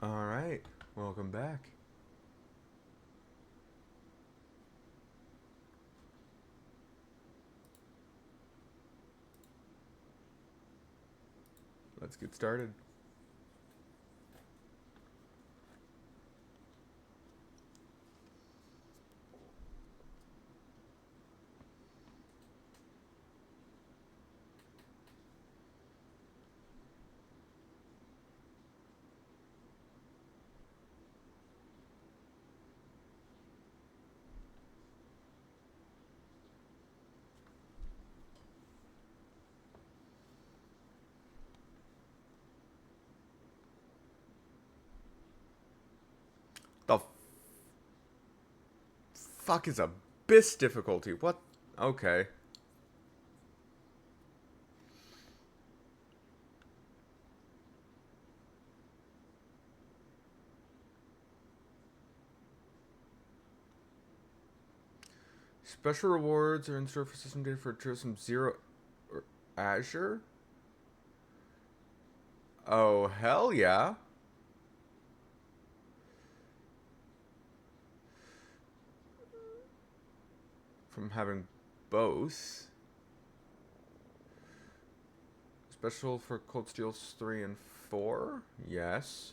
Alright, welcome back. Let's get started. The fuck is abyss difficulty? What? Okay. Special rewards are in store for system data for tourism 0 or Azure? Oh, hell yeah. From having both. Special for Cold Steels 3 and 4? Yes.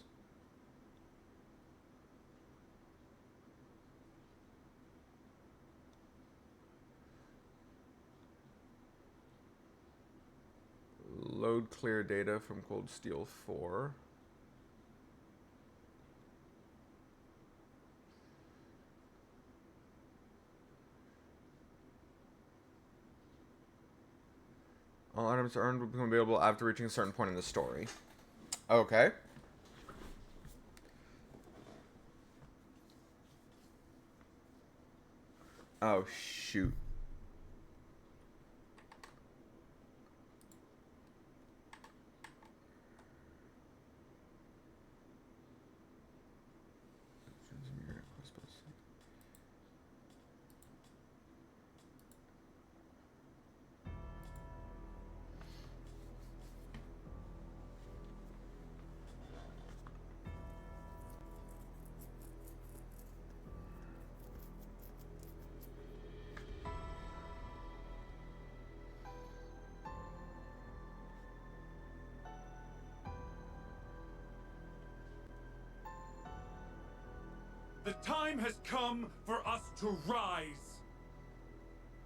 Load clear data from Cold Steel 4. All items earned will become available after reaching a certain point in the story. Okay. Oh, shoot. The time has come for us to rise.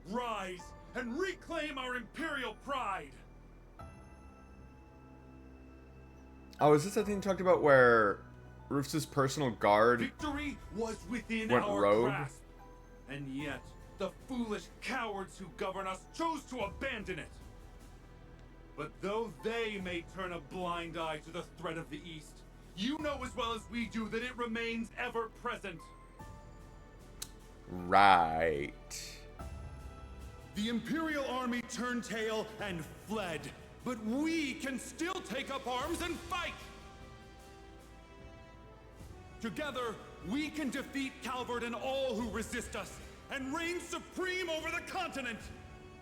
Rise and reclaim our imperial pride. Oh, is this the thing you talked about where Roof's personal guard Victory was within went our rogue? grasp. And yet, the foolish cowards who govern us chose to abandon it. But though they may turn a blind eye to the threat of the East, you know as well as we do that it remains ever present. Right. The Imperial army turned tail and fled, but we can still take up arms and fight! Together, we can defeat Calvert and all who resist us, and reign supreme over the continent!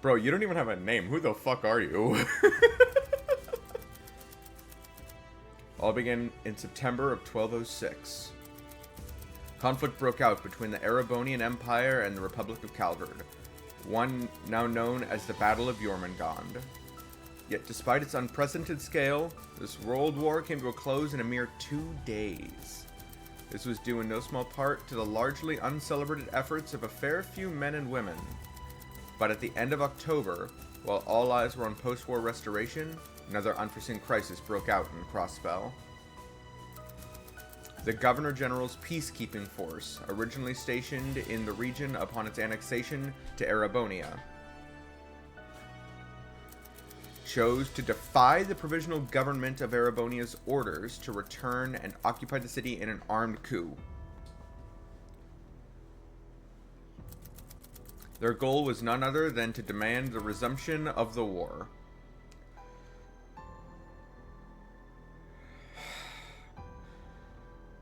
Bro, you don't even have a name. Who the fuck are you? All began in September of 1206. Conflict broke out between the Erebonian Empire and the Republic of Calvard, one now known as the Battle of Jormungand. Yet despite its unprecedented scale, this world war came to a close in a mere 2 days. This was due in no small part to the largely uncelebrated efforts of a fair few men and women. But at the end of October, while all eyes were on post-war restoration, another unforeseen crisis broke out in Crossfell. The Governor General's peacekeeping force, originally stationed in the region upon its annexation to Erebonia, chose to defy the provisional government of Erebonia's orders to return and occupy the city in an armed coup. Their goal was none other than to demand the resumption of the war.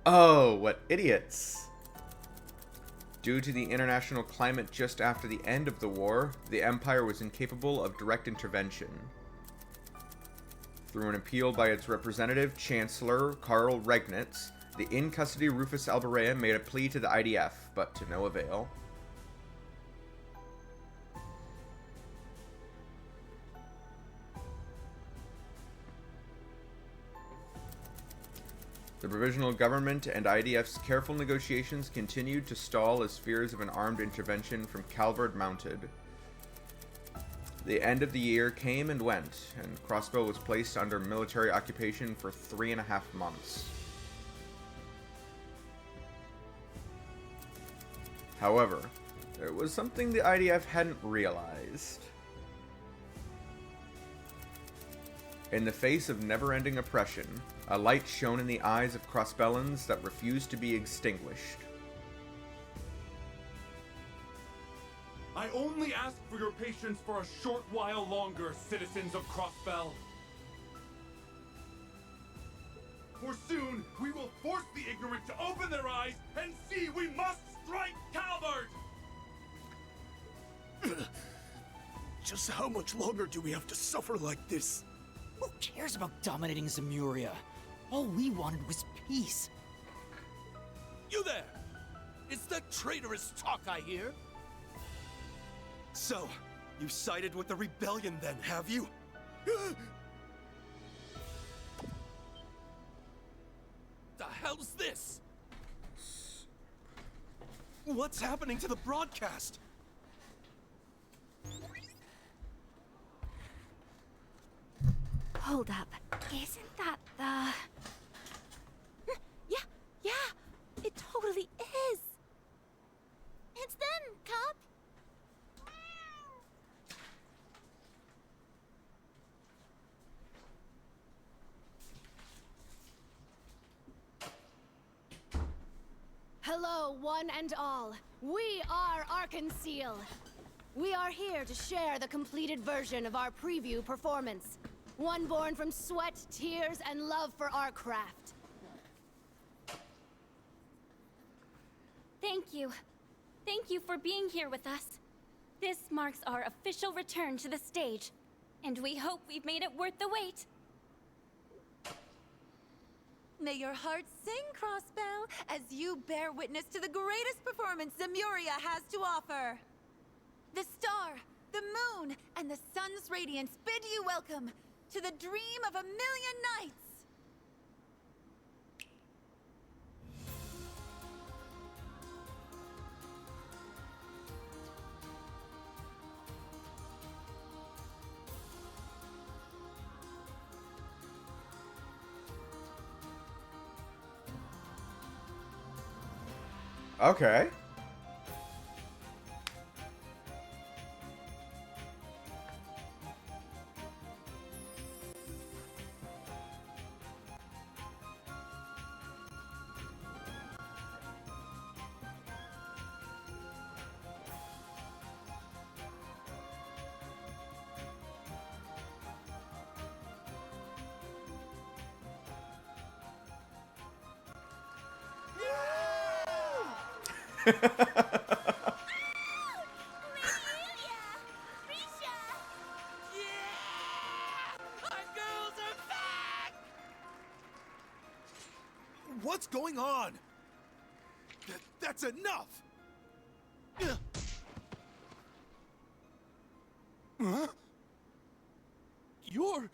Oh, what idiots. Due to the international climate just after the end of the war, the Empire was incapable of direct intervention. Through an appeal by its representative, Chancellor Karl Regnitz, The in-custody Rufus Alberea made a plea to the IDF, but to no avail. The provisional government and IDF's careful negotiations continued to stall as fears of an armed intervention from Calvard mounted. The end of the year came and went, and Crossbow was placed under military occupation for 3.5 months. However, there was something the IDF hadn't realized. In the face of never-ending oppression, a light shone in the eyes of Crossbellans that refused to be extinguished. I only ask for your patience for a short while longer, citizens of Crossbell. For soon, we will force the ignorant to open their eyes and see we must strike Calvard! Just how much longer do we have to suffer like this? Who cares about dominating Zemuria? All we wanted was peace. You there! It's that traitorous talk I hear? So, you sided with the rebellion then, have you? The hell's this? What's happening to the broadcast? Hold up. Isn't that the... Yeah, it totally is. It's them, Cop. Hello, one and all. We are Arkanseel. We are here to share the completed version of our preview performance. One born from sweat, tears, and love for our craft. Thank you. Thank you for being here with us. This marks our official return to the stage, and we hope we've made it worth the wait. May your heart sing, Crossbell, as you bear witness to the greatest performance Zemuria has to offer. The star, the moon, and the sun's radiance bid you welcome to the dream of a million nights! Okay. What's going on? That's enough! Huh? You're...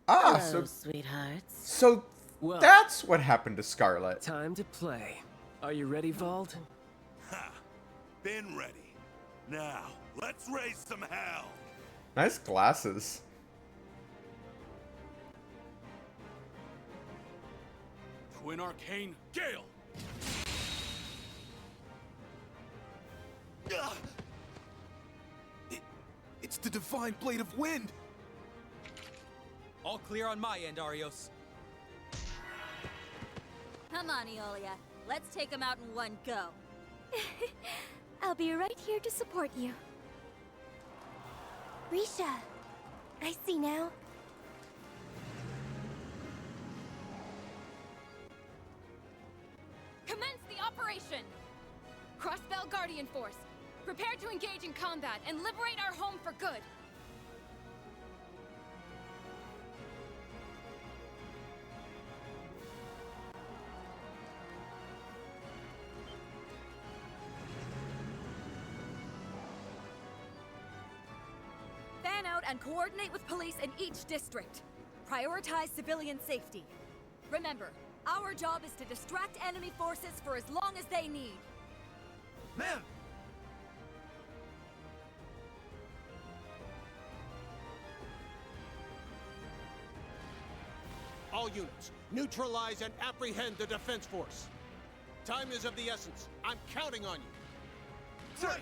Hello, sweethearts. So Well, that's what happened to Scarlet. time to play. Are you ready, Vald? Ha! Been ready. Now, let's raise some hell! Nice glasses. Twin Arcane Gale! It's the Divine Blade of Wind! All clear on my end, Arios. Come on, Eolia. Let's take him out in one go. I'll be right here to support you. Risha, I see now. Commence the operation! Crossbell Guardian Force, prepare to engage in combat and liberate our home for good! and coordinate with police in each district. Prioritize civilian safety. Remember, our job is to distract enemy forces for as long as they need. Man! All units, neutralize and apprehend the defense force. Time is of the essence. I'm counting on you. Right!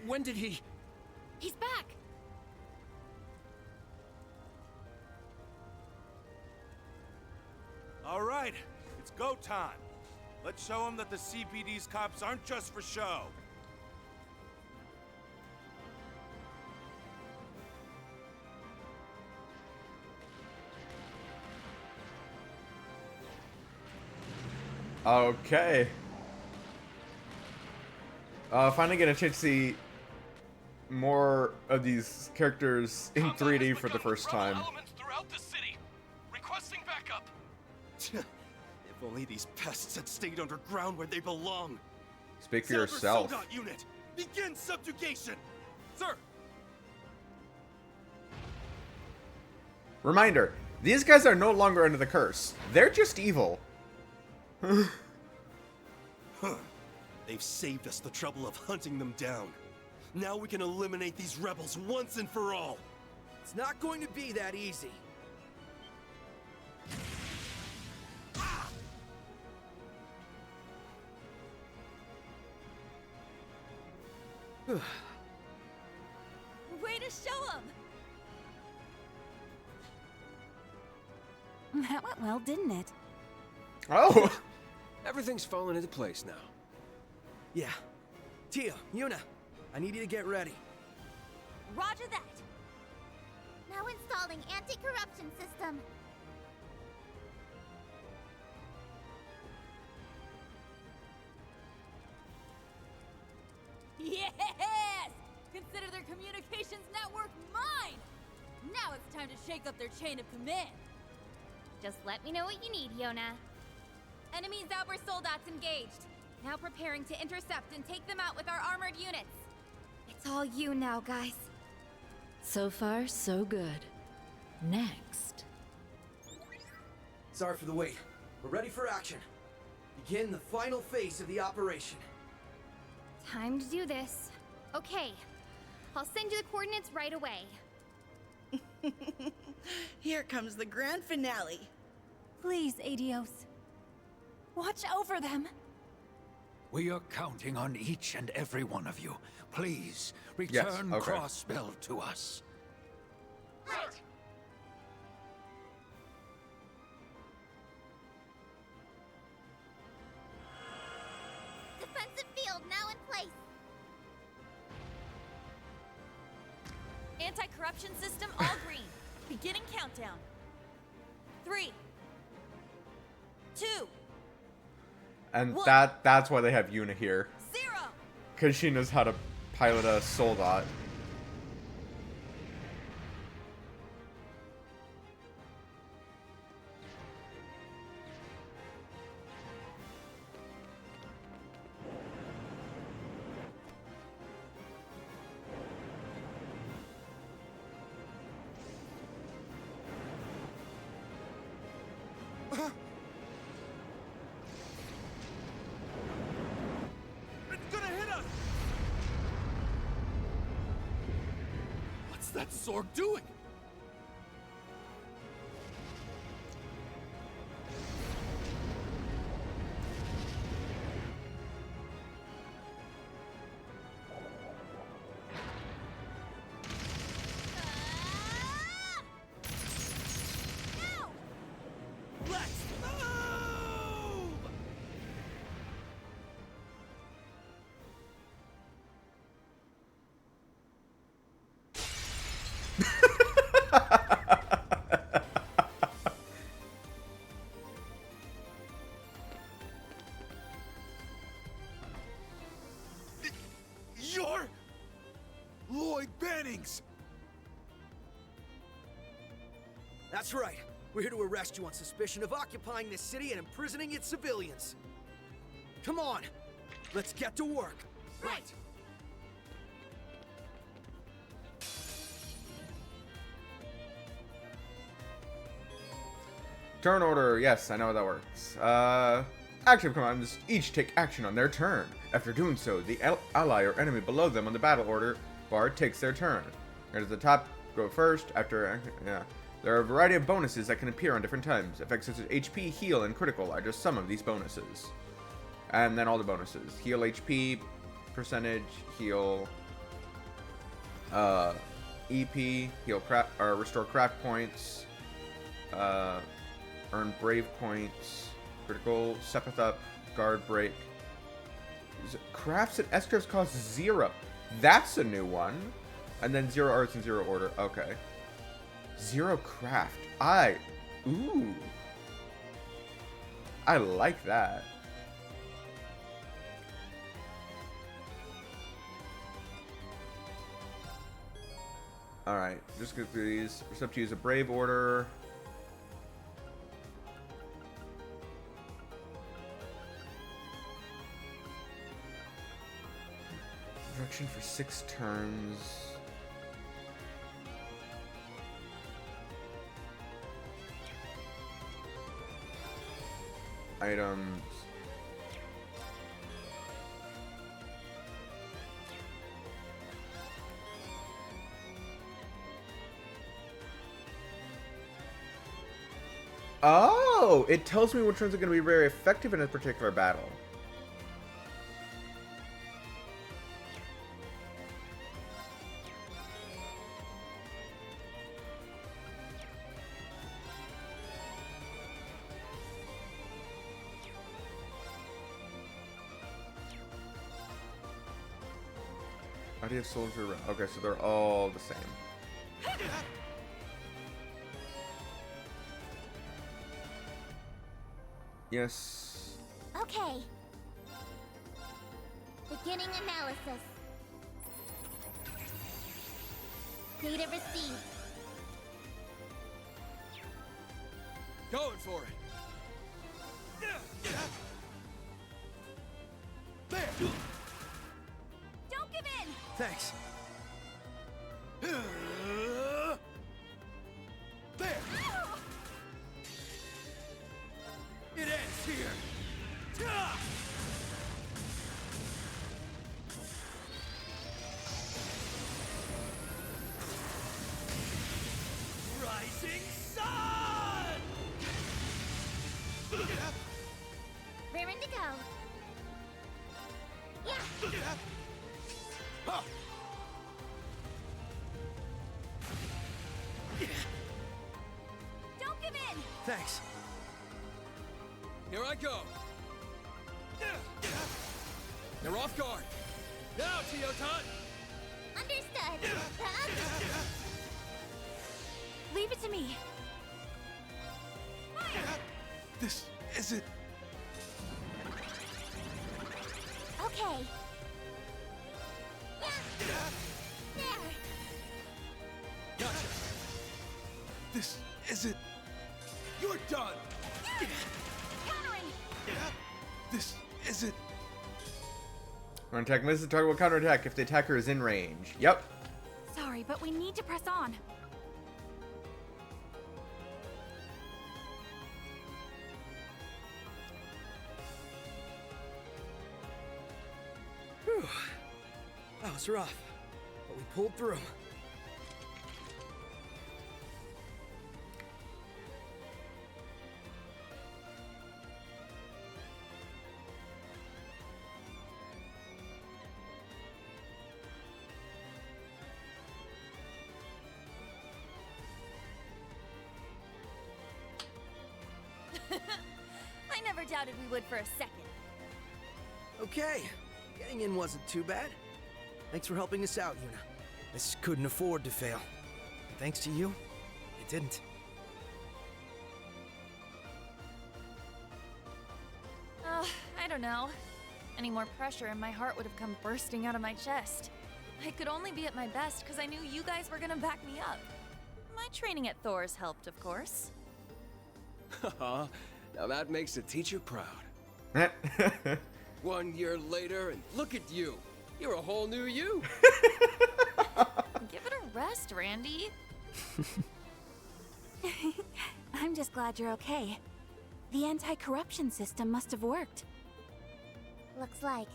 When did he... He's back! All right, it's go time. Let's show them that the CPD's cops aren't just for show. Okay. Finally getting a chance to see more of these characters in 3D for the first time. Elements throughout the city. Requesting backup. If only these pests had stayed underground where they belong. Speak for Cyber yourself. Soldat unit, begin subjugation. Sir! Reminder, these guys are no longer under the curse. They're just evil. They've saved us the trouble of hunting them down. Now we can eliminate these rebels once and for all. It's not going to be that easy. Way to show them! That went well, didn't it? Oh! Everything's fallen into place now. Yeah. Tia, Yuna, I need you to get ready. Roger that. Now installing anti-corruption system. Yes! Consider their communications network mine! Now it's time to shake up their chain of command. Just let me know what you need, Yona. Enemy Zauber soldats engaged. Now preparing to intercept and take them out with our armored units. It's all you now, guys. So far, so good. Next. Sorry for the wait. We're ready for action. Begin the final phase of the operation. Time to do this. Okay. I'll send you the coordinates right away. Here comes the grand finale. Please, Adios. Watch over them. We are counting on each and every one of you. Please, return okay. Crossbell to us. Right. Defensive field now in place. Anti-corruption system all green. Beginning countdown. 3, 2, And What? that's why they have Yuna here. 0. Because she knows how to pilot a soldat. It's gonna hit us! What's that Zorg doing? Let's move! That's right. We're here to arrest you on suspicion of occupying this city and imprisoning its civilians. Come on, let's get to work. Right. Turn order. Yes, I know how that works. Action commands each take action on their turn. After doing so, the ally or enemy below them on the battle order bar takes their turn. At the top, go first. After, yeah. There are a variety of bonuses that can appear on different times. Effects such as HP, heal, and critical are just some of these bonuses. And then all the bonuses. Heal HP, percentage, heal, EP, heal or restore craft points, earn brave points, critical, steppeth up, guard break. Crafts and S-crafts cost 0. That's a new one. And then 0 arts and 0 order. Okay. 0 craft. Ooh. I like that. Alright, just go through these. We're supposed to use a brave order. Direction for 6 turns. Items. Oh, it tells me which ones are going to be very effective in a particular battle. Idea of soldier. Okay, so they're all the same. Yes. Okay. Beginning analysis. Data received. Going for it. There. Don't give in. Thanks. There. It ends here. Rising sun. Raring to go. Yeah. Huh. Don't give in. Thanks. Here I go. They're off guard. Now, Teotan. Understood. Leave it to me. This isn't. Okay. There. Gotcha. This isn't. You're done. Countering. This isn't. Run attack misses the target will counterattack if the attacker is in range. Yep. Sorry, but we need to press on. Whew. That was rough, but we pulled through. I never doubted we would for a second. Okay, getting in wasn't too bad. Thanks for helping us out, Yuna. This couldn't afford to fail. Thanks to you, it didn't. I don't know. Any more pressure and my heart would have come bursting out of my chest. I could only be at my best because I knew you guys were gonna back me up. My My training at Thor's helped, of course. Haha, now that makes a teacher proud. 1 year later, and look at you. You're a whole new you. Give it a rest, Randy. I'm just glad you're okay. The anti-corruption system must have worked. Looks like.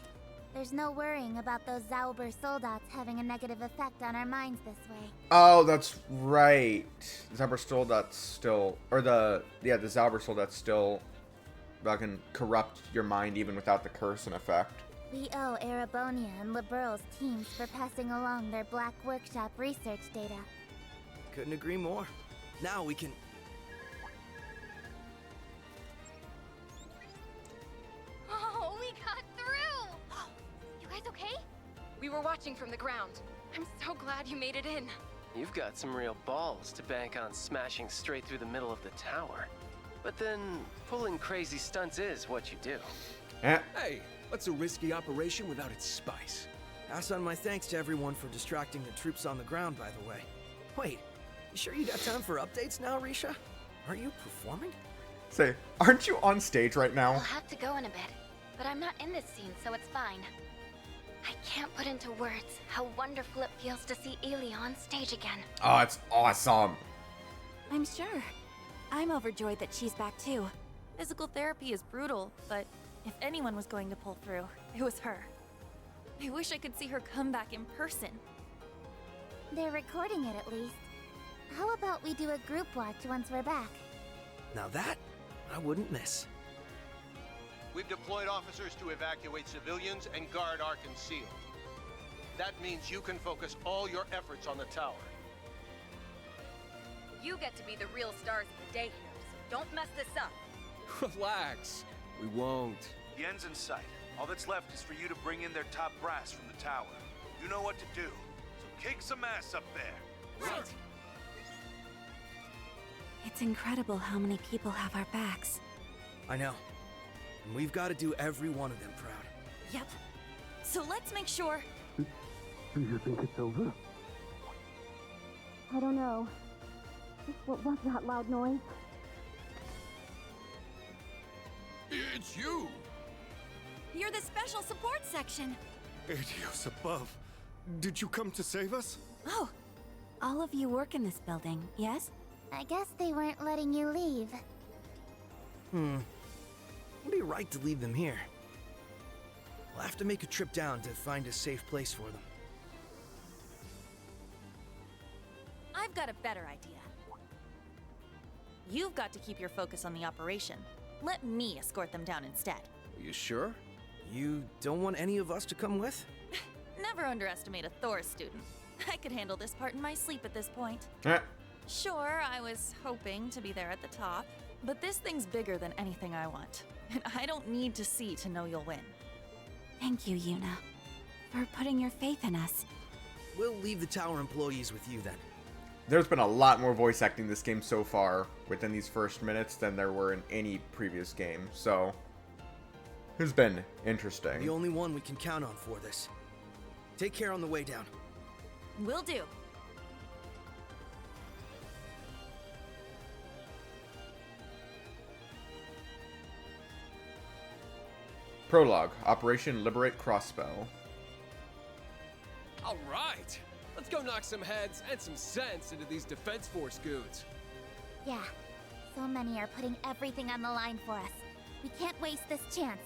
There's no worrying about those Zauber soldats having a negative effect on our minds this way. Oh, that's right. Zauber soldats still, or the Zauber soldats still can corrupt your mind even without the curse in effect. We owe Erebonia and Liberal's teams for passing along their Black Workshop research data. Couldn't agree more. Now we can... Oh, we got through! You guys okay? We were watching from the ground. I'm so glad you made it in. You've got some real balls to bank on smashing straight through the middle of the tower. But then, pulling crazy stunts is what you do. Hey, what's a risky operation without its spice? Pass on my thanks to everyone for distracting the troops on the ground, by the way. Wait, you sure you got time for updates now, Risha? Are you performing? Say, aren't you on stage right now? I'll have to go in a bit, but I'm not in this scene, so it's fine. I can't put into words how wonderful it feels to see Elia on stage again. Oh, it's awesome. I'm sure. I'm overjoyed that she's back too. Physical therapy is brutal, but if anyone was going to pull through, it was her. I wish I could see her come back in person. They're recording it at least. How about we do a group watch once we're back? Now that, I wouldn't miss. We've deployed officers to evacuate civilians and guard our concealed. That means you can focus all your efforts on the tower. You get to be the real stars of the day here, so don't mess this up. Relax. We won't. The end's in sight. All that's left is for you to bring in their top brass from the tower. You know what to do, so kick some ass up there. Right. It's incredible how many people have our backs. I know. And we've got to do every one of them proud. Yep. So let's make sure... Do you think it's over? I don't know. What was that loud noise? It's you! You're the special support section. Adios above. Did you come to save us? Oh, all of you work in this building, yes? I guess they weren't letting you leave. It'd be right to leave them here. We'll have to make a trip down to find a safe place for them. I've got a better idea. You've got to keep your focus on the operation. Let me escort them down instead. Are you sure? You don't want any of us to come with? Never underestimate a Thor student. I could handle this part in my sleep at this point. Sure, I was hoping to be there at the top, but this thing's bigger than anything I want. And I don't need to see to know you'll win. Thank you, Yuna, for putting your faith in us. We'll leave the tower employees with you then. There's been a lot more voice acting this game so far within these first minutes than there were in any previous game, so it's been interesting. The only one we can count on for this. Take care on the way down. Will do. Prologue, Operation Liberate Crossbell. All right. Let's go knock some heads and some sense into these Defense Force goons. Yeah, so many are putting everything on the line for us. We can't waste this chance.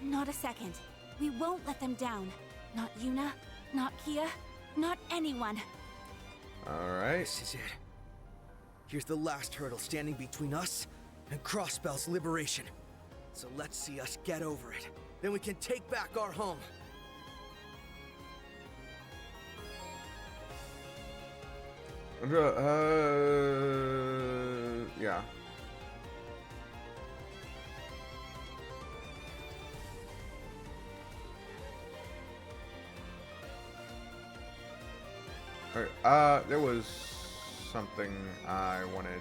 Not a second. We won't let them down. Not Yuna, not Kia, not anyone. Alright. This is it. Here's the last hurdle standing between us and Crossbell's liberation. So let's see us get over it. Then we can take back our home. Yeah. Alright, there was something I wanted.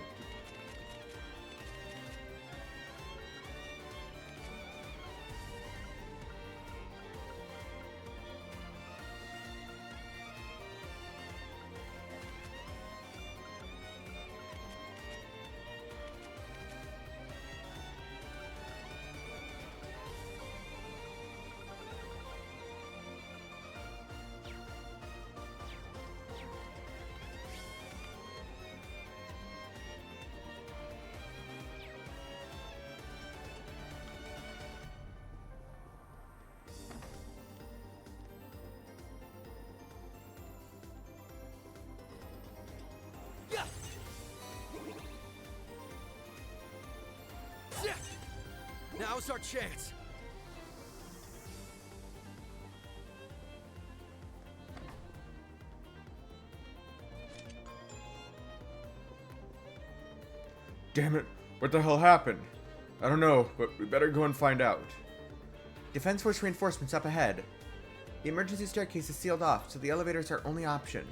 Now's our chance. Damn it. What the hell happened? I don't know, but we better go and find out. Defense Force reinforcements up ahead. The emergency staircase is sealed off, so the elevators are our only option.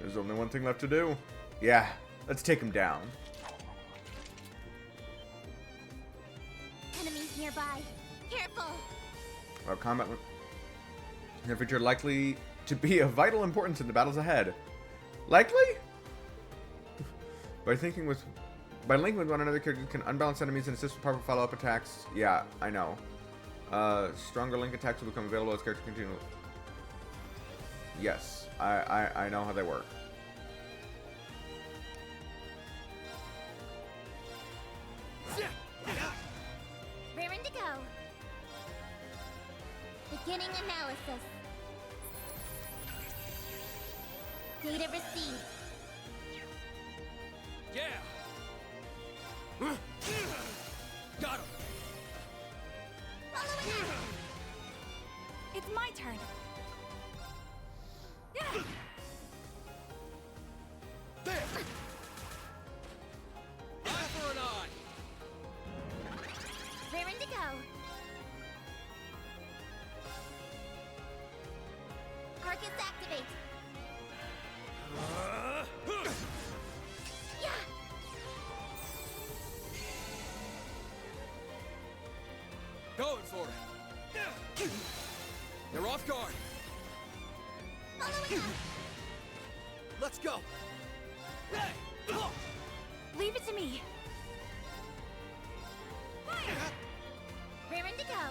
There's only one thing left to do. Yeah, let's take them down. Enemies nearby. Careful. Our combat in the future likely to be of vital importance in the battles ahead. Likely? By linking with one another, characters can unbalance enemies and assist with proper follow-up attacks. Yeah, I know. Stronger link attacks will become available as characters continue. Yes, I know how they work. Raring to go. Beginning analysis. Data received. Yeah! Got him! It's my turn. There! Eye for an eye! Raring to go. Arcus activate. Yeah. Going for it! They're off guard! Following up. Let's go! Leave it to me. Raring to go.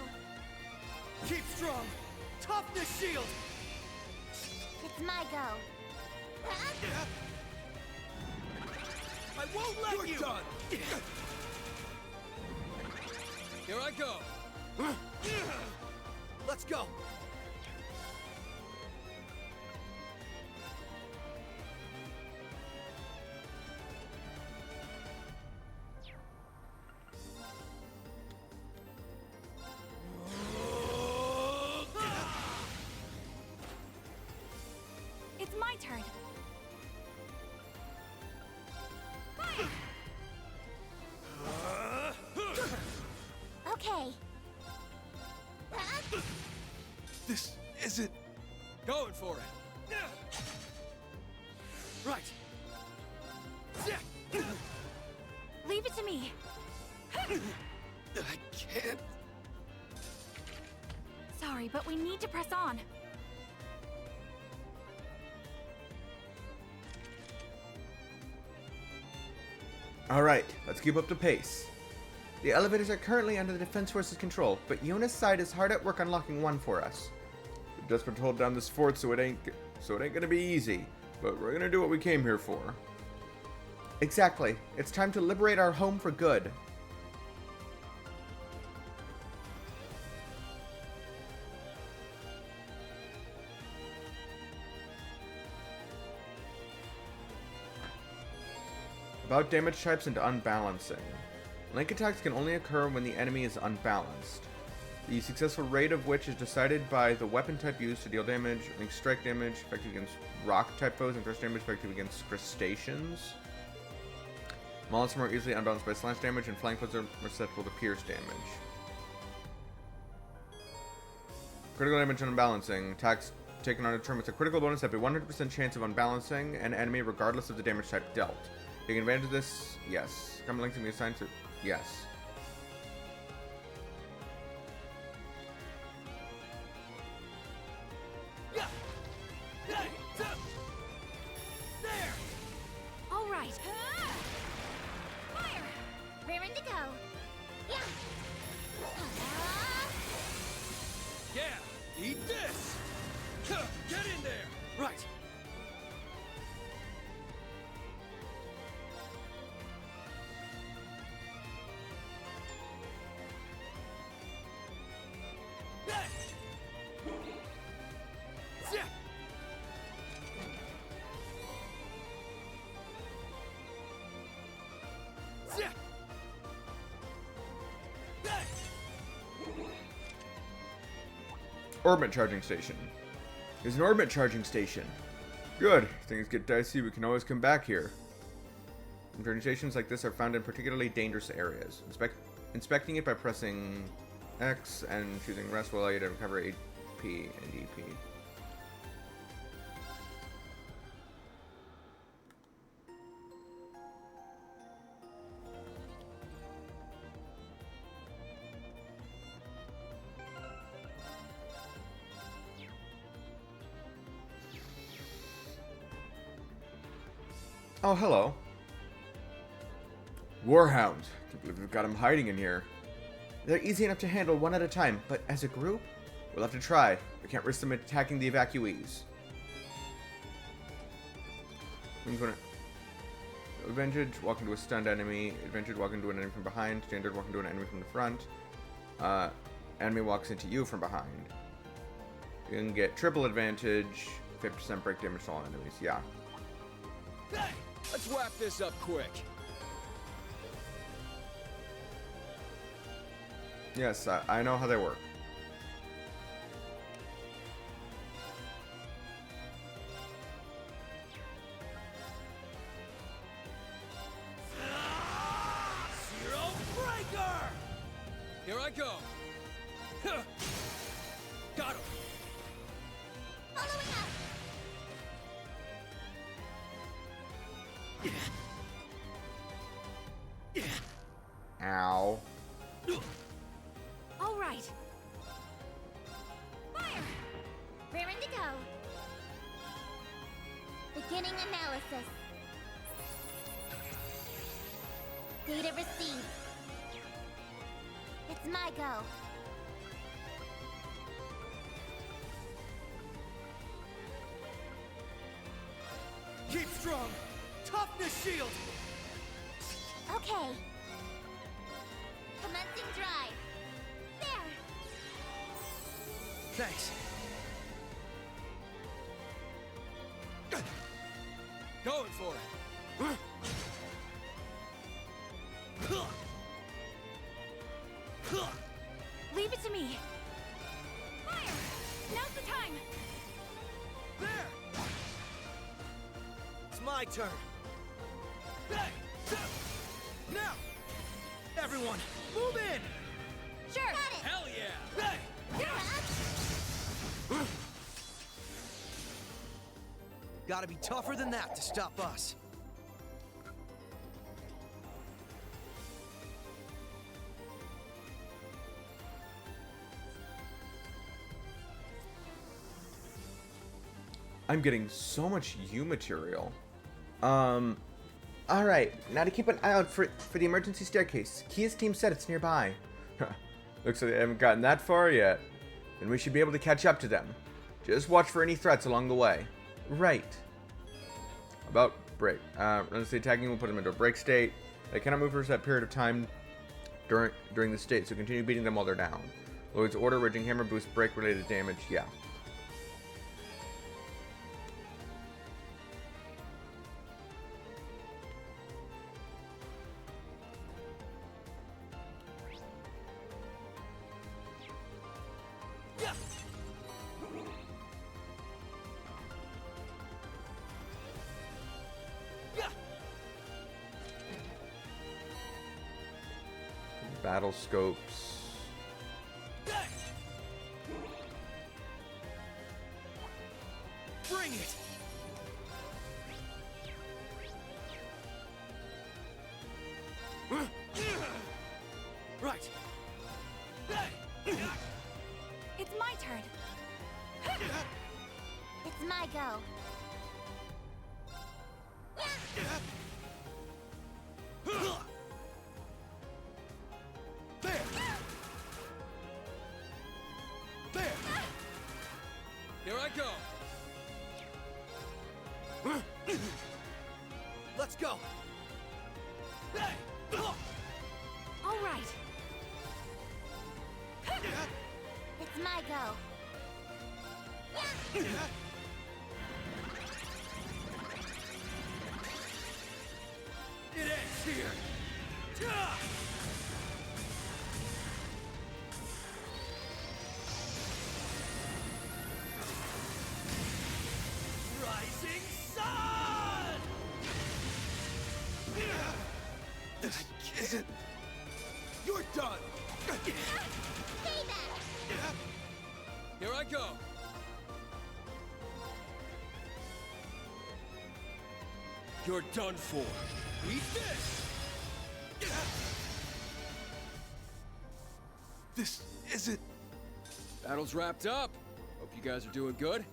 Keep strong! Toughness shield! It's my go. I won't let you! Done! Here I go! Let's go! It's my turn. Okay. This isn't... Going for it! Right! Leave it to me. I can't... Sorry, but we need to press on. Alright, let's keep up the pace. The elevators are currently under the Defense Force's control, but Yona's side is hard at work unlocking one for us. We've just been told down this fort, so it ain't gonna be easy, but we're gonna do what we came here for. Exactly. It's time to liberate our home for good. About damage types and unbalancing. Link attacks can only occur when the enemy is unbalanced. The successful rate of which is decided by the weapon type used to deal damage. Link strike damage effective against rock type foes and thrust damage effective against crustaceans. Monsters are more easily unbalanced by slash damage, and flying foes are more susceptible to pierce damage. Critical damage and unbalancing. Attacks taken on a turn with a critical bonus have a 100% chance of unbalancing an enemy regardless of the damage type dealt. Taking advantage of this, yes. Common links can be assigned to, yes. All right. Fire! Raring to go. Yeah. Yeah! Eat this! Get in there! Right! Orbit charging station. There's an orbit charging station. Good. If things get dicey, we can always come back here. Charging stations like this are found in particularly dangerous areas. Inspecting it by pressing X and choosing rest will allow you to recover AP and EP. Oh, hello. Warhound. Can't believe we've got them hiding in here. They're easy enough to handle one at a time, but as a group, we'll have to try. We can't risk them attacking the evacuees. Advantage, walk into a stunned enemy. Advantage, walk into an enemy from behind. Standard, walk into an enemy from the front. Enemy walks into you from behind. You can get triple advantage, 50% break damage to all enemies. Yeah. Hey, let's wrap this up quick. Yes, I know how they work. Zero Breaker! Here I go. Got him. Following up. Ow. All right. Fire! Raring to go. Beginning analysis. Data received. It's my go. Keep strong. Toughness shield. Okay. Commencing drive. There. Thanks. Going for it. Leave it to me. Fire! Now's the time. There. It's my turn. Hey! Now! Everyone, move in! Sure. Got it. Hell yeah! Hey! Gotta be tougher than that to stop us. I'm getting so much U material. Alright, now to keep an eye out for the emergency staircase. Kia's team said it's nearby. Looks like they haven't gotten that far yet. Then we should be able to catch up to them. Just watch for any threats along the way. Right. About break. Let's say attacking will put them into a break state. They cannot move for a set period of time during the state, so continue beating them while they're down. Lloyd's order, Raging Hammer boosts break-related damage. Yeah. Battle scopes. Bring it. Right. It's my turn. It's my go. Here I go. Let's go. All right. It's my go. It ends here. isn't... You're done! Here I go! You're done for. Eat this! This isn't... Battle's wrapped up. Hope you guys are doing good.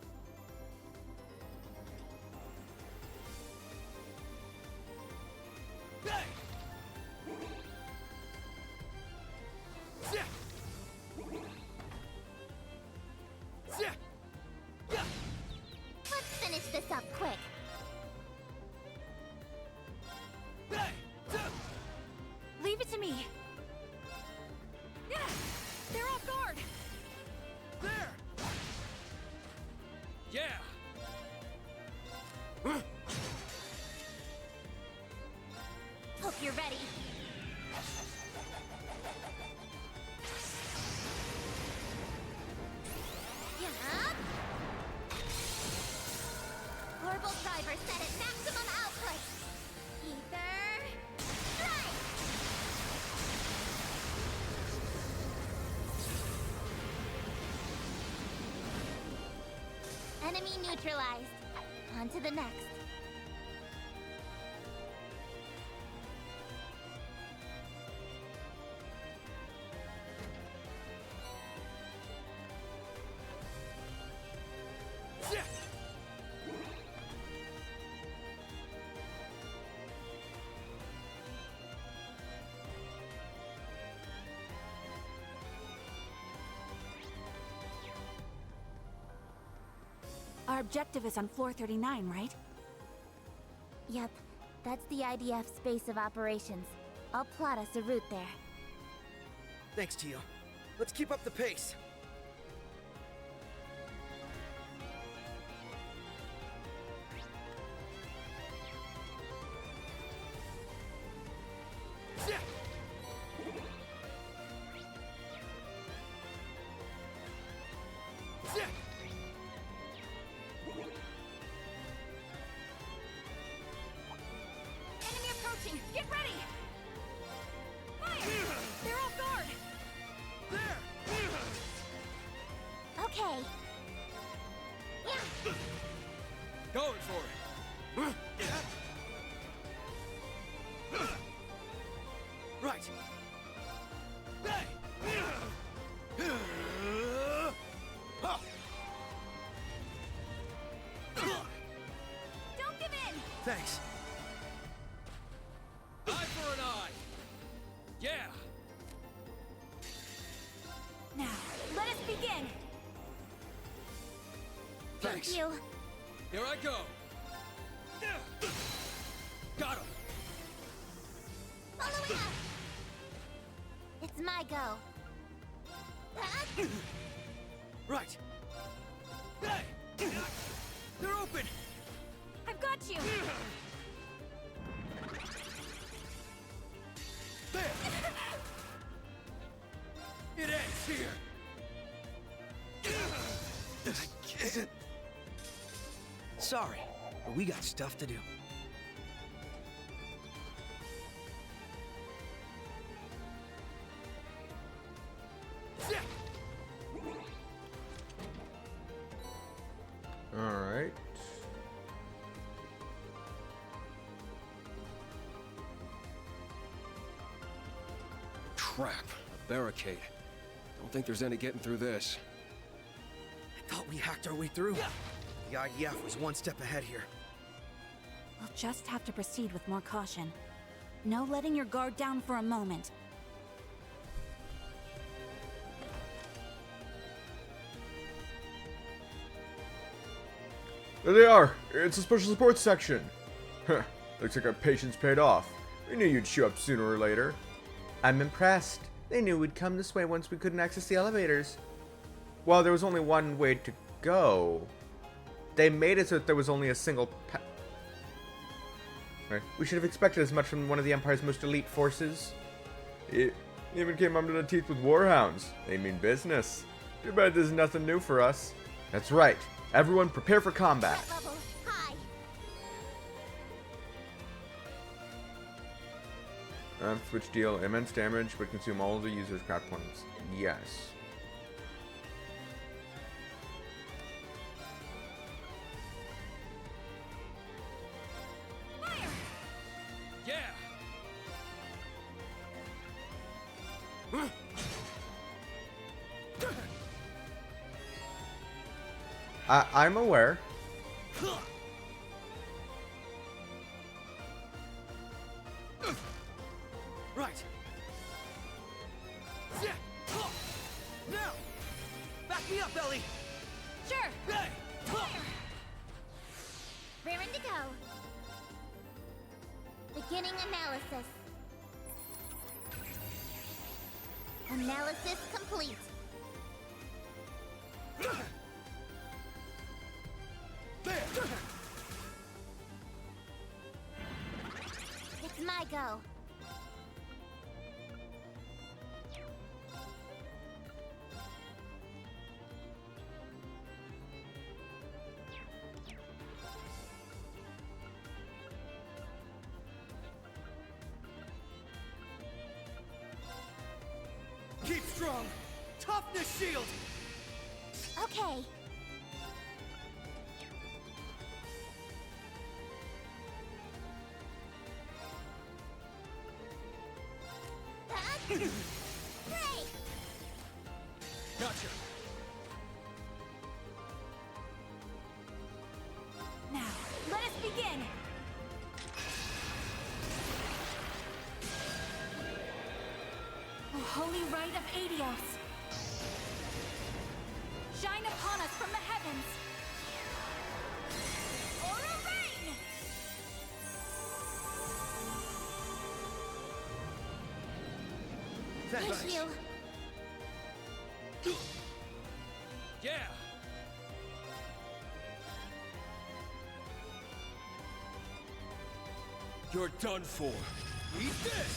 Let's finish this up quick. Leave it to me. Yeah, they're off guard. There! Yeah! Hope you're ready. Yup. Orbital driver set at maximum output. Ether strike. Enemy neutralized. On to the next. Our objective is on floor 39, right? Yep, that's the IDF's base of operations. I'll plot us a route there. Thanks, Tio. Let's keep up the pace. Enemy approaching! Get ready! Fire! They're off guard! Okay. Yeah. Going for it! Right. Don't give in! Thanks. Eye for an eye! Yeah! Now, let us begin! Thanks. Thank you. Here I go! Got him! Following up. It's my go. Right. They're open! I've got you! There! It ends here! This isn't... Sorry, but we got stuff to do. Alright. Crap. A barricade. Don't think there's any getting through this. I thought we hacked our way through. The IDF was one step ahead here. We'll just have to proceed with more caution. No letting your guard down for a moment. There they are! It's a special support section! Huh, looks like our patience paid off. We knew you'd show up sooner or later. I'm impressed. They knew we'd come this way once we couldn't access the elevators. Well, there was only one way to go. They made it so that there was only a single Right. We should have expected as much from one of the Empire's most elite forces. It even came under the teeth with warhounds. They mean business. Too bad this is nothing new for us. That's right. Everyone prepare for combat. Level high. Which deal immense damage but consume all of the user's craft points. Yes. I'm aware. Right. Now! Back me up, Ellie! Sure. Hey! Raring to go. Beginning analysis. Analysis complete. It's my go. Keep strong! Toughness shield! Okay. Great. Gotcha. Now, let us begin. Oh, holy rite of Adios. Shine upon us from the heavens. Aura rain. Thank you. Yeah! You're done for. Eat this!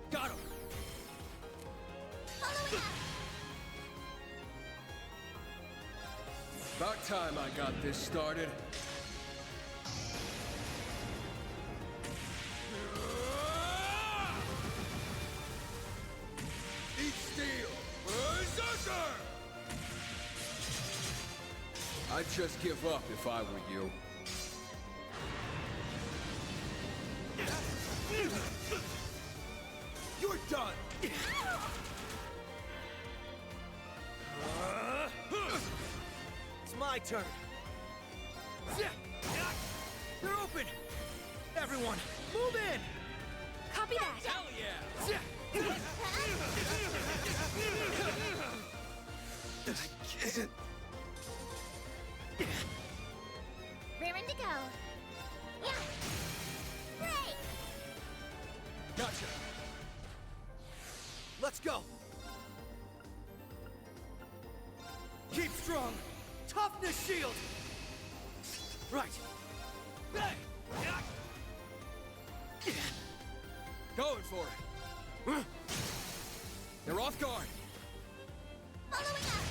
Got him! About time I got this started. Eat steel! Berserker! I'd just give up if I were you. You're done! It's my turn. They're open! Everyone, move in! Copy that! Hell yeah! Raring to go. Yeah. Great. Gotcha! Let's go! Keep strong! Toughness shield! Right. Hey! Going for it! They're off guard! Following up.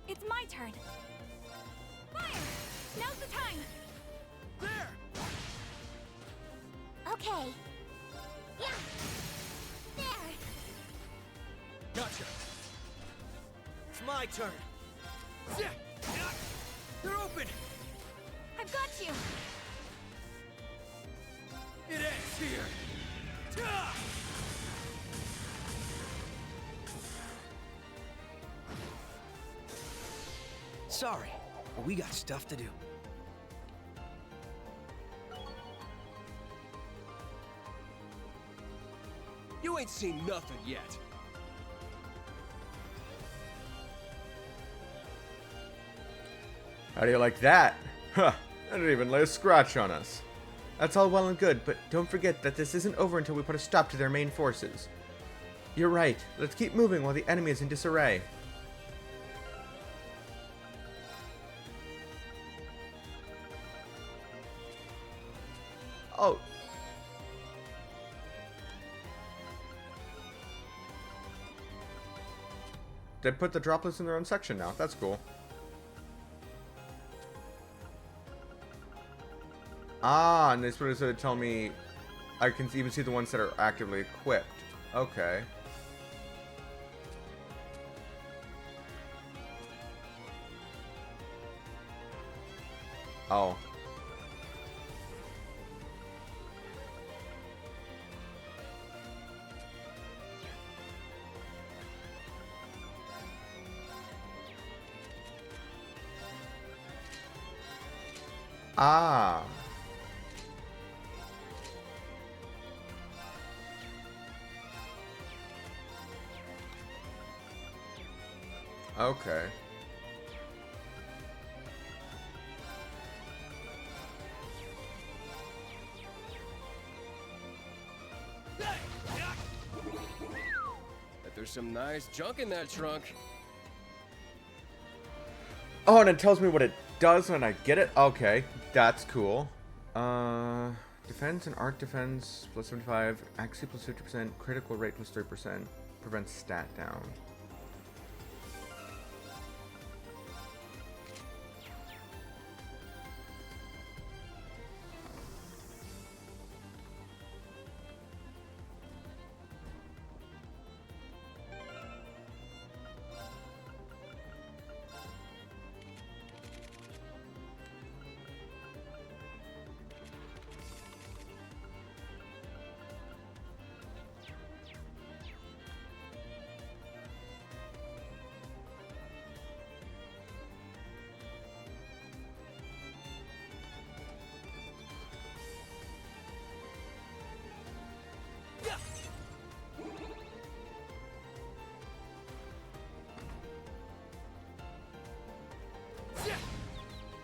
It's my turn. Fire! Now's the time. There! Okay. Yeah. There. Gotcha! It's my turn. They're open! I've got you. It ends here! Sorry, but we got stuff to do. You ain't seen nothing yet. How do you like that? Huh, I didn't even lay a scratch on us. That's all well and good, but don't forget that this isn't over until we put a stop to their main forces. You're right, let's keep moving while the enemy is in disarray. Oh. They put the droplets in their own section now. That's cool. Ah, and this would sort of tell me I can even see the ones that are actively equipped. Okay. Oh. Ah. Okay. Bet there's some nice junk in that trunk. Oh, and it tells me what it does when I get it? Okay, that's cool. Defense and arc defense plus 75, accuracy plus 50%, critical rate plus 3%, prevents stat down.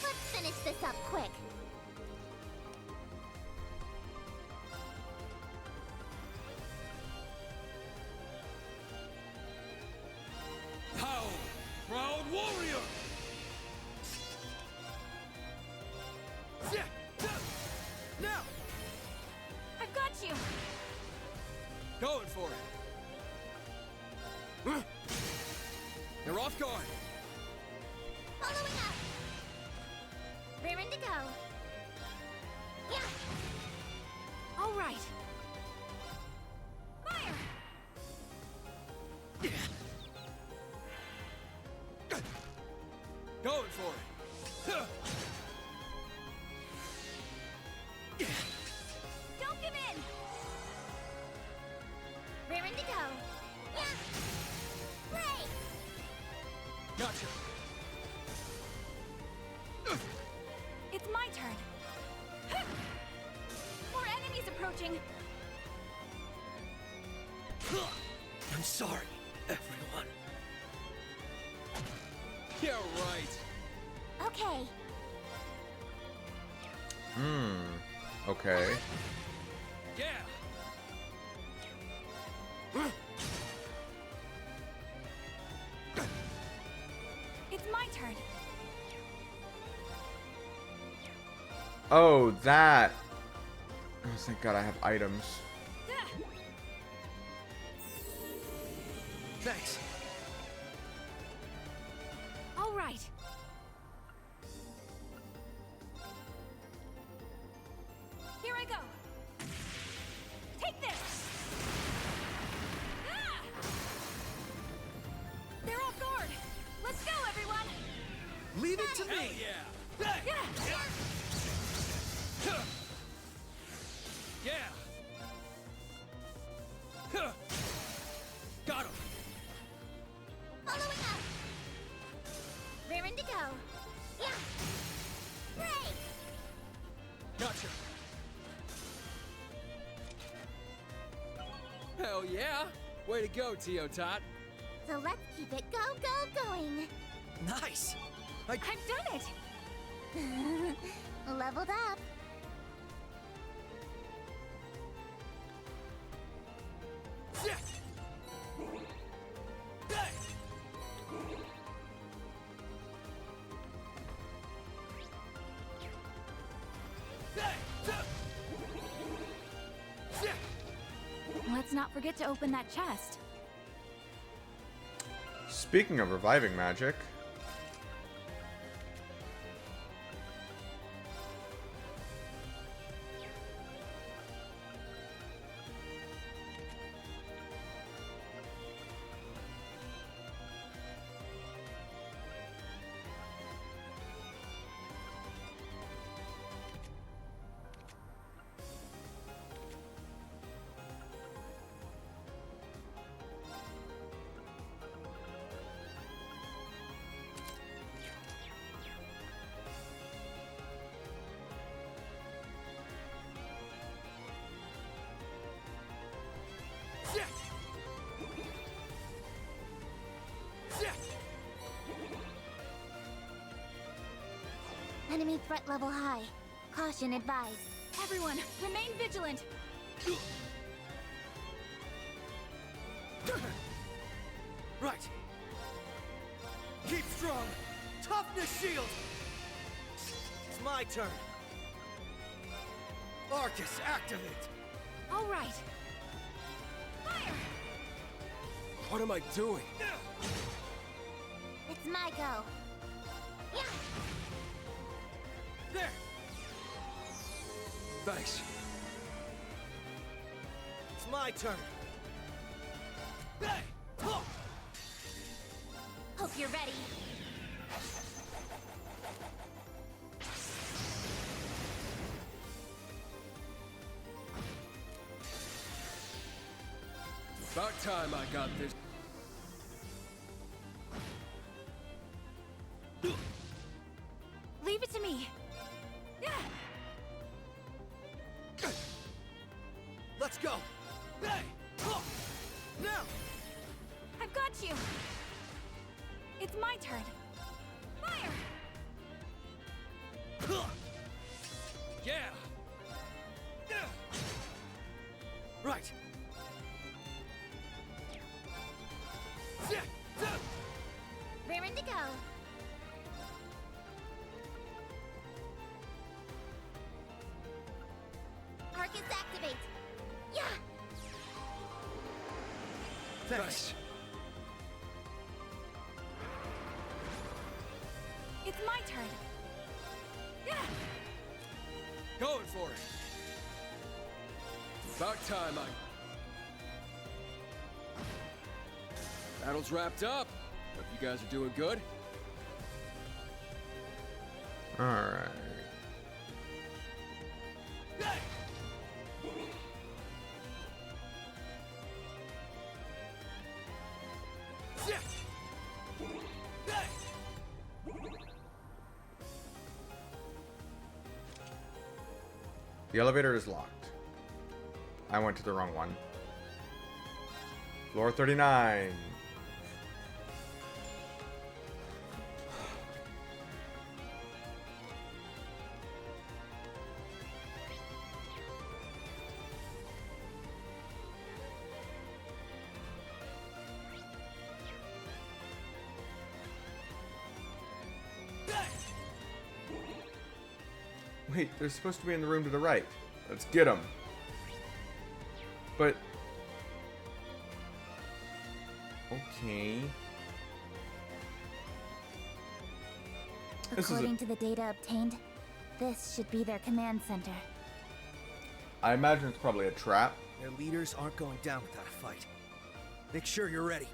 Let's finish this up quick. How, proud warrior! Now! I've got you! Going for it. You're off guard. Following up. Raring to go. Yeah. All right. Fire! Going for it. Don't give in. Raring to go. Yeah. Break. Gotcha. It's my turn. More enemies approaching. I'm sorry, everyone. Yeah, right. Okay. Okay. Yeah. It's my turn. Oh, that. Oh, thank God I have items. Thanks. All right. Here I go. Take this. Ah! They're off guard. Let's go, everyone. Leave it to me. Yeah. Yeah. Got him. Following up. Raring to go. Yeah. Break. Gotcha. Hell yeah. Way to go, Tio Tot. So let's keep it going. Nice. I've done it. Leveled up. Let's not forget to open that chest. Speaking of reviving magic. Enemy threat level high. Caution advised. Everyone, remain vigilant. Right. Keep strong. Toughness shield. It's my turn. Arcus, activate. All right. Fire! What am I doing? It's my go. Yeah. There. Thanks. It's my turn. Hey! Hope you're ready. About time I got this. Leave it to me. Yeah. Let's go. Hey! Now! I've got you. It's my turn. Fire! Yeah. Right. Raring to go. Arcus activate. Yeah. Thanks. It's my turn. Yeah. Going for it. About time I... Battle's wrapped up. Hope you guys are doing good. Alright. The elevator is locked. I went to the wrong one. Floor 39. Wait, they're supposed to be in the room to the right. Let's get them. But... okay. According to the data obtained, this should be their command center. I imagine it's probably a trap. Their leaders aren't going down without a fight. Make sure you're ready.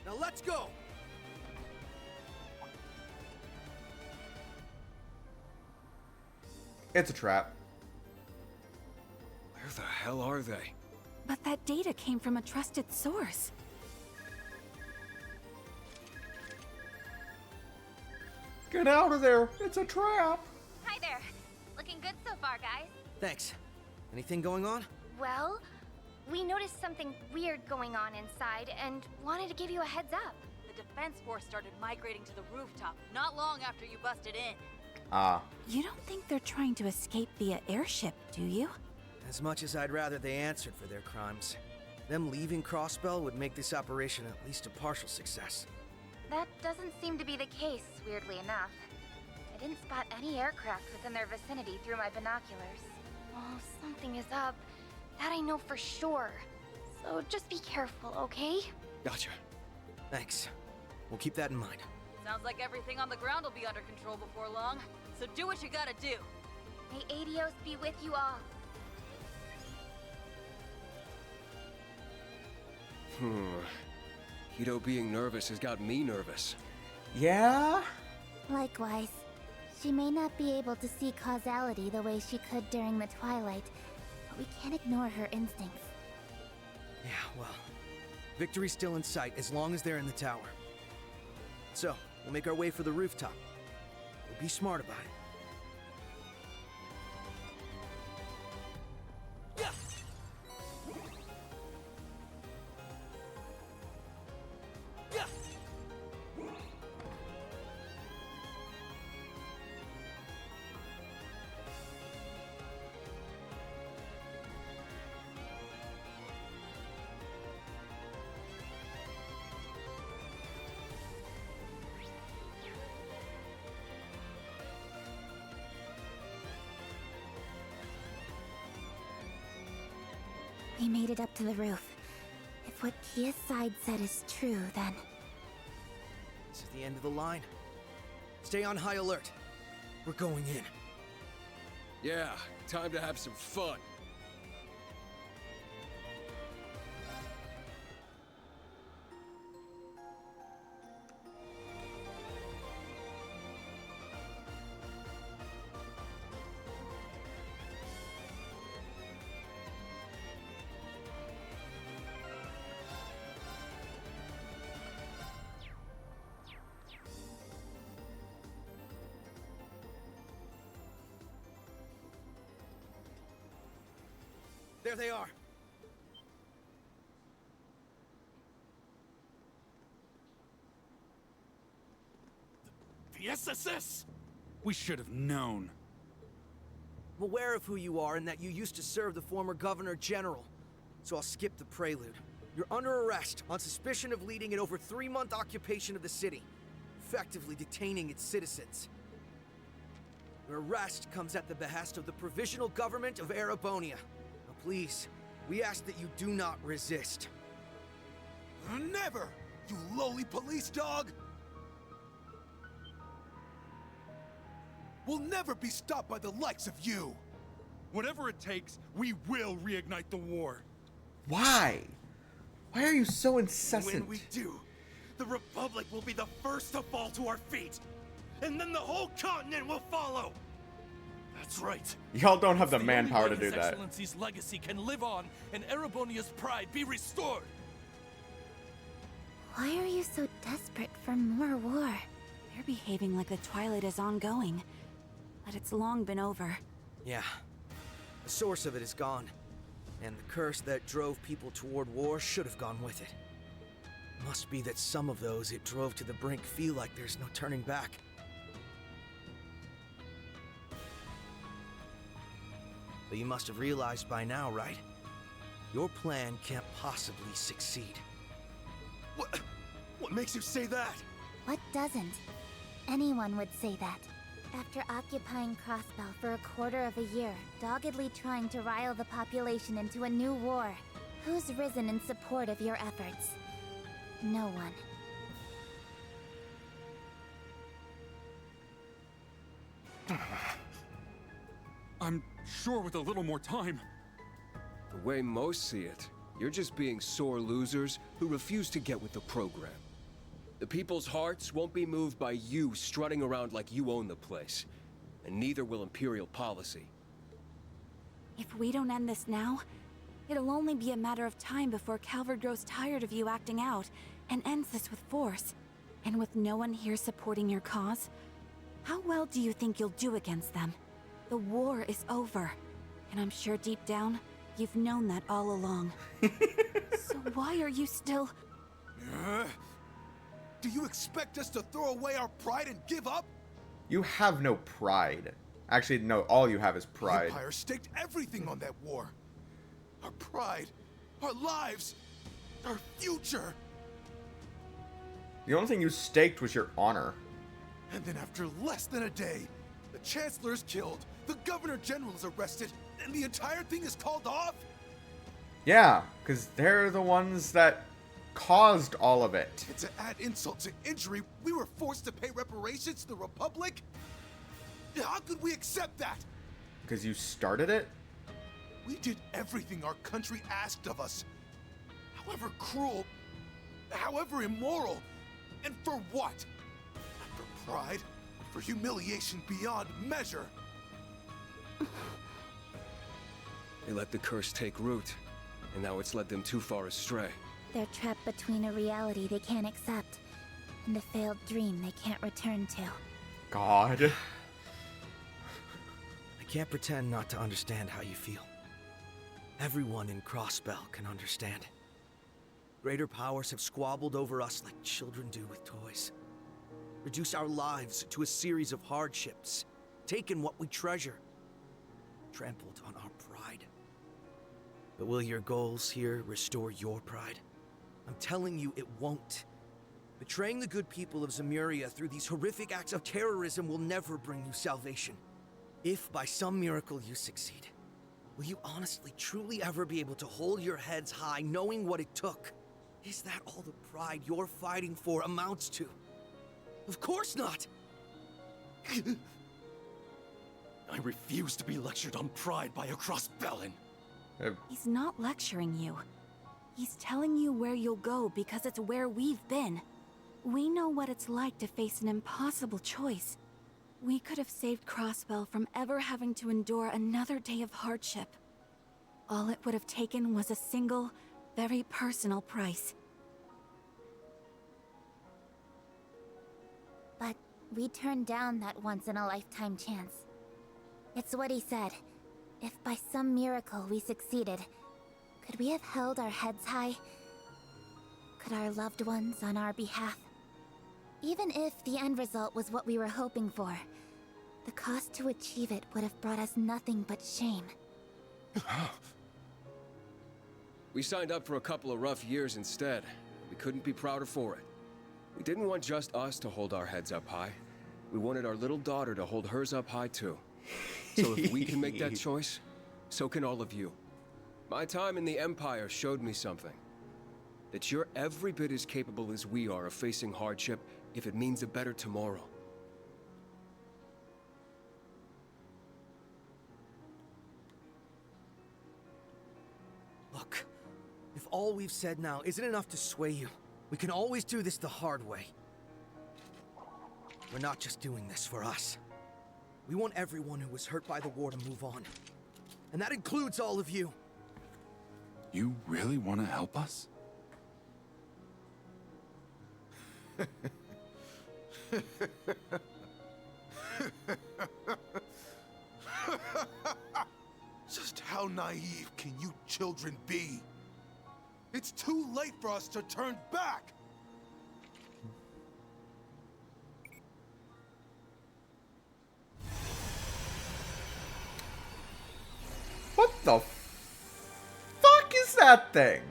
Now let's go! It's a trap. Where the hell are they? But that data came from a trusted source. Get out of there! It's a trap! Hi there. Looking good so far, guys. Thanks. Anything going on? Well, we noticed something weird going on inside and wanted to give you a heads up. The defense force started migrating to the rooftop not long after you busted in. Ah. You don't think they're trying to escape via airship, do you? As much as I'd rather they answered for their crimes. Them leaving Crossbell would make this operation at least a partial success. That doesn't seem to be the case, weirdly enough. I didn't spot any aircraft within their vicinity through my binoculars. Oh, something is up. That I know for sure. So just be careful, okay? Gotcha. Thanks. We'll keep that in mind. Sounds like everything on the ground will be under control before long. So do what you gotta do. May Adios be with you all. Hito being nervous has got me nervous. Yeah? Likewise. She may not be able to see causality the way she could during the Twilight, but we can't ignore her instincts. Yeah, well, victory's still in sight as long as they're in the tower. So, we'll make our way for the rooftop. We'll be smart about it. made it up to the roof. If what Kia's side said is true, then... This is the end of the line. Stay on high alert. We're going in. Yeah, time to have some fun. There they are. The SSS! We should have known. I'm aware of who you are and that you used to serve the former Governor General, so I'll skip the prelude. You're under arrest on suspicion of leading an over 3-month occupation of the city, effectively detaining its citizens. Your arrest comes at the behest of the Provisional Government of Erebonia. Now please, we ask that you do not resist. Never, you lowly police dog! We'll never be stopped by the likes of you! Whatever it takes, we will reignite the war. Why? Why are you so incessant? When we do, the Republic will be the first to fall to our feet! And then the whole continent will follow! That's right. Y'all don't have the It's manpower only to way do His that. Excellency's legacy can live on and Erebonia's pride be restored. Why are you so desperate for more war? They're behaving like the Twilight is ongoing, but it's long been over. Yeah. The source of it is gone, and the curse that drove people toward war should have gone with it. Must be that some of those it drove to the brink feel like there's no turning back. But you must have realized by now, right? Your plan can't possibly succeed. What makes you say that? What doesn't? Anyone would say that. After occupying Crossbell for a quarter of a year, doggedly trying to rile the population into a new war, who's risen in support of your efforts? No one. I'm sure with a little more time. The way most see it, you're just being sore losers who refuse to get with the program. The people's hearts won't be moved by you strutting around like you own the place. And neither will Imperial policy. If we don't end this now, it'll only be a matter of time before Calvard grows tired of you acting out and ends this with force. And with no one here supporting your cause, how well do you think you'll do against them? The war is over, and I'm sure deep down, you've known that all along. So why are you still... Do you expect us to throw away our pride and give up? You have no pride. Actually, no, all you have is The pride. Empire staked everything on that war. Our pride, our lives, our future. The only thing you staked was your honor. And then after less than a day, the Chancellor is killed, the Governor General is arrested, and the entire thing is called off? Yeah, because they're the ones that caused all of it. And to add insult to injury, we were forced to pay reparations to the Republic? How could we accept that? Because you started it? We did everything our country asked of us. However cruel, however immoral, and for what? Not for pride, but for humiliation beyond measure. They let the curse take root, and now it's led them too far astray. They're trapped between a reality they can't accept and a failed dream they can't return to. God. I can't pretend not to understand how you feel. Everyone in Crossbell can understand. Greater powers have squabbled over us like children do with toys. Reduced our lives to a series of hardships. Taken what we treasure. Trampled on our pride. But will your goals here restore your pride? I'm telling you, it won't. Betraying the good people of Zemuria through these horrific acts of terrorism will never bring you salvation. If by some miracle you succeed, Will you honestly, truly ever be able to hold your heads high knowing what it took? Is that all the pride you're fighting for amounts to? Of course not! I refuse to be lectured on pride by a crossbellin. He's not lecturing you. He's telling you where you'll go because it's where we've been. We know what it's like to face an impossible choice. We could have saved Crossbell from ever having to endure another day of hardship. All it would have taken was a single, very personal price. But we turned down that once-in-a-lifetime chance. It's what he said. If by some miracle we succeeded, could we have held our heads high? Could our loved ones on our behalf? Even if the end result was what we were hoping for, the cost to achieve it would have brought us nothing but shame. We signed up for a couple of rough years instead. We couldn't be prouder for it. We didn't want just us to hold our heads up high. We wanted our little daughter to hold hers up high too. So if we can make that choice, so can all of you. My time in the Empire showed me something. That you're every bit as capable as we are of facing hardship if it means a better tomorrow. Look, if all we've said now isn't enough to sway you, we can always do this the hard way. We're not just doing this for us. We want everyone who was hurt by the war to move on. And that includes all of you. You really want to help us? Just how naive can you children be? It's too late for us to turn back! What the fuck is that thing?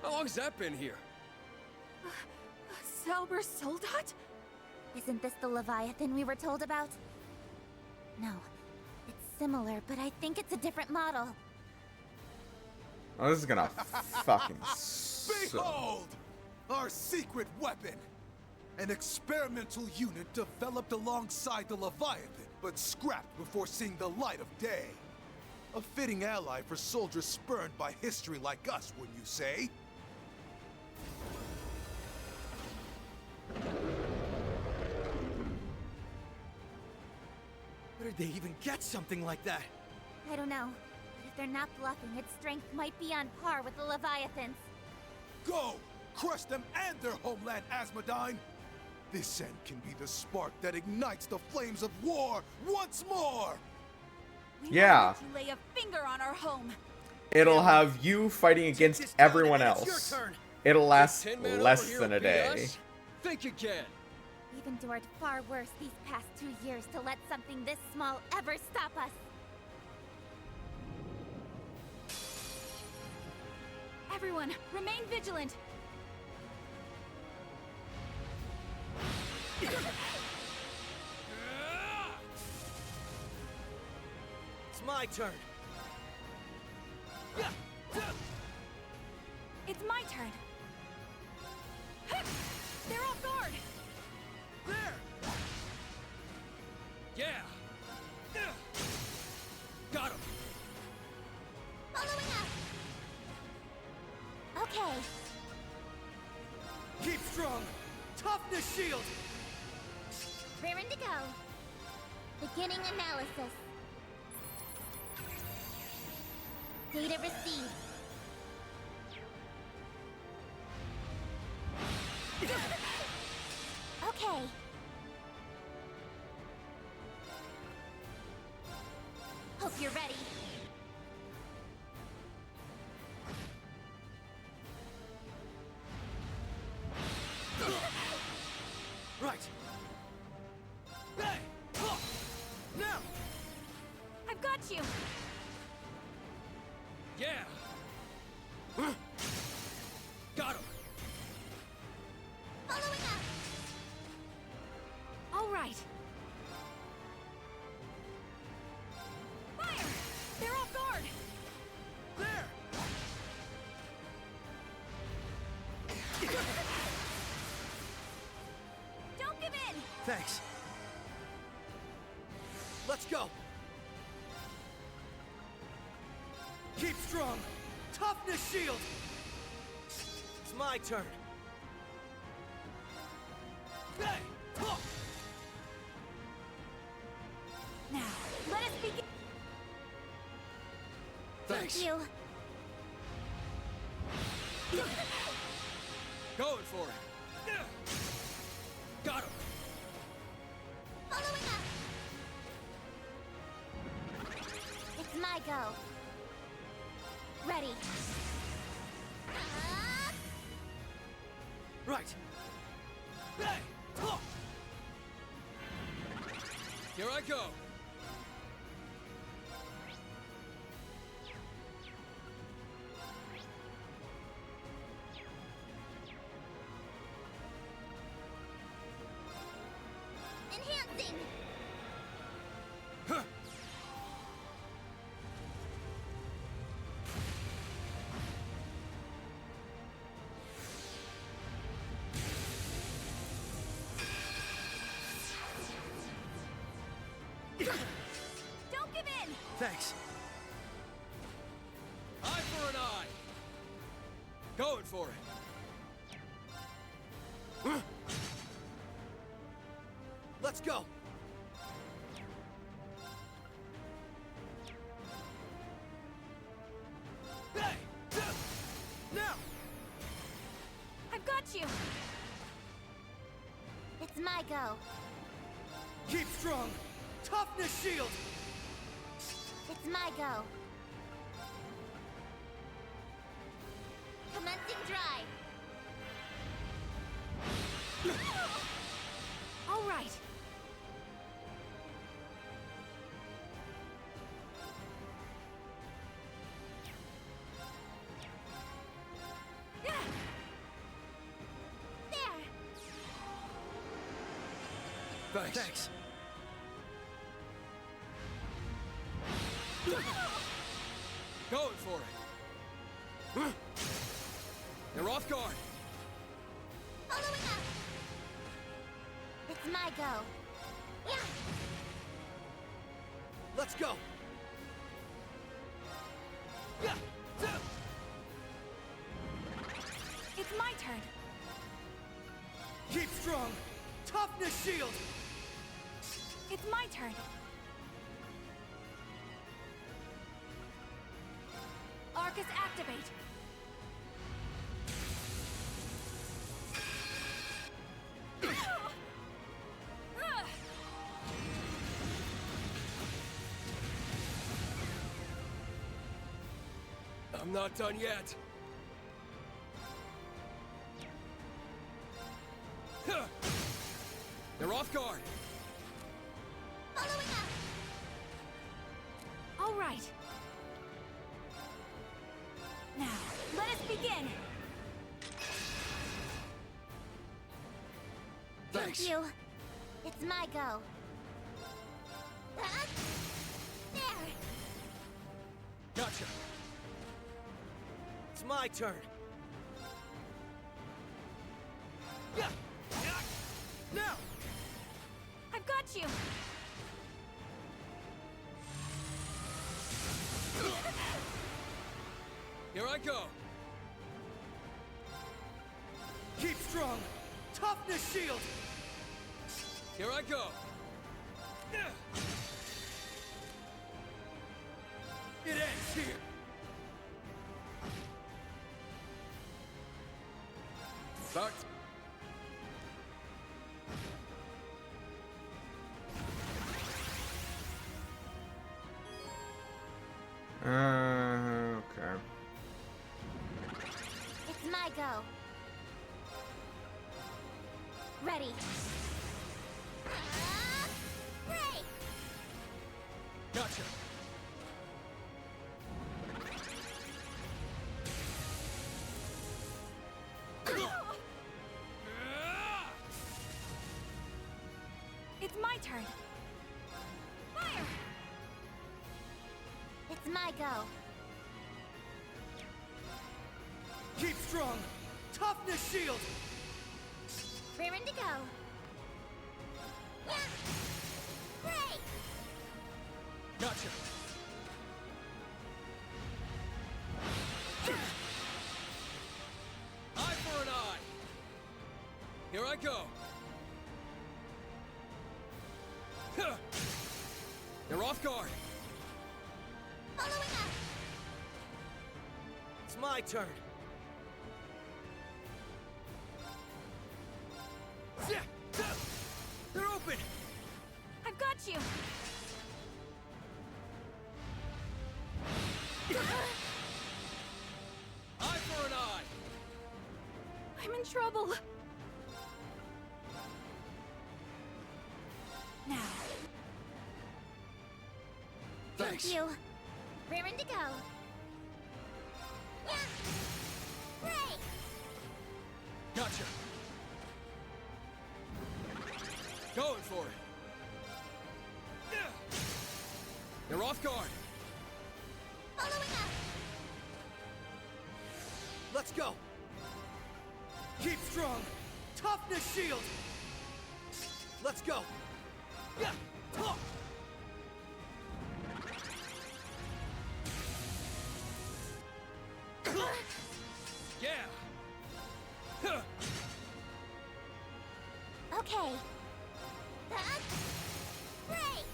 How long's that been here? Salber Soldat? Isn't this the Leviathan we were told about? No. It's similar, but I think it's a different model. Oh, this is gonna fucking suck. Behold! Our secret weapon! An experimental unit developed alongside the Leviathan, but scrapped before seeing the light of day. A fitting ally for soldiers spurned by history like us, wouldn't you say? Where did they even get something like that? I don't know. But if they're not bluffing, its strength might be on par with the Leviathans. Go! Crush them and their homeland, Asmodyne! This end can be the spark that ignites the flames of war once more! Yeah. To lay a finger on our home. It'll have you fighting against everyone else. It'll last less than a day. Think again. We've endured far worse these past 2 years to let something this small ever stop us. Everyone, remain vigilant. It's my turn. It's my turn. They're off guard. There! Yeah! Got him! Following up! Okay. Keep strong! Toughness shield! Raring to go. Beginning analysis. Data received. Okay. Hope you're ready. Right. Hey! Now! I've got you. Yeah! Got him! Following up. All right. Fire! Thanks. Let's go. Keep strong. Toughness shield. It's my turn. Hey! Talk! Now, let us begin. Thanks. Thank you. Going for it. Got him. Following up. It's my go. Ready. Right. Hey! Talk! Here I go. Enhancing. Huh. Don't give in! Thanks. Eye for an eye. Going for it. Let's go. Hey! Now! I've got you! It's my go. Keep strong. Toughness shield. It's my go. Commencing dry. All right. There. Thanks. Going for it. They're off guard. Following up. It's my go. Yeah. Let's go. Yeah. It's my turn. Keep strong. Toughness shield. It's my turn. Arcus activate. I'm not done yet. Huh. They're off guard. Following up. All right. Now, let us begin. Thanks. Thank you. It's my go. There. Gotcha. It's my turn. Yeah. Now. I've got you. Here I go. Keep strong. Toughness shield. Here I go. It ends here. Start. Okay. It's my go. Ready. Break. Gotcha. It's my turn. Fire! It's my go. Keep strong. Toughness shield. Raring to go. Here I go. Huh. They're off guard. Following up. It's my turn. They're open. I've got you. Eye for an eye. I'm in trouble. Now. Thanks. Thank you. Raring to go. Yeah. Great. Gotcha. Going for it. They're off guard. Following up. Let's go. Keep strong. Toughness shield. Let's go. Yeah. Talk. Yeah. Huh. Okay. That's great.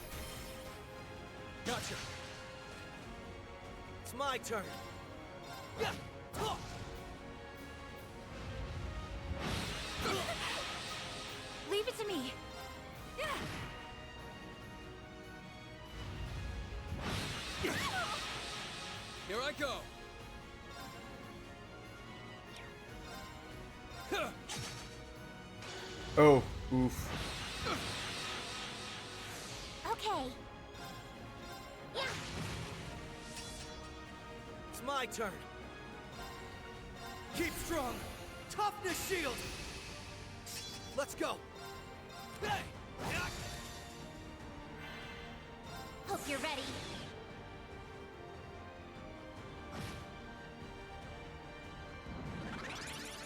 Gotcha. It's my turn. Yeah. Talk. Leave it to me. Here I go. Huh. Oh, oof. Okay. Yeah. It's my turn. Keep strong. Toughness shield. Let's go. Hey. Hope you're ready.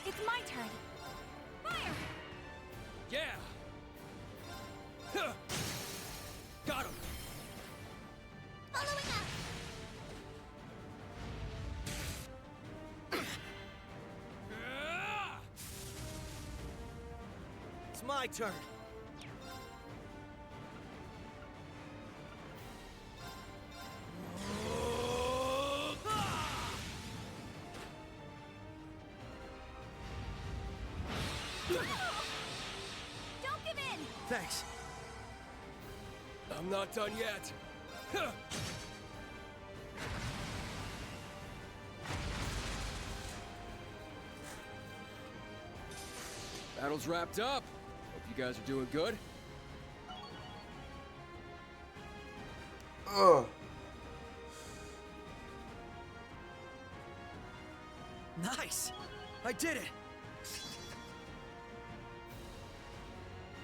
It's my turn. Fire! Yeah. Huh. Got him. Following up. It's my turn. Don't give in! Thanks. I'm not done yet. Huh. Battle's wrapped up. Hope you guys are doing good. Ugh. Nice. I did it.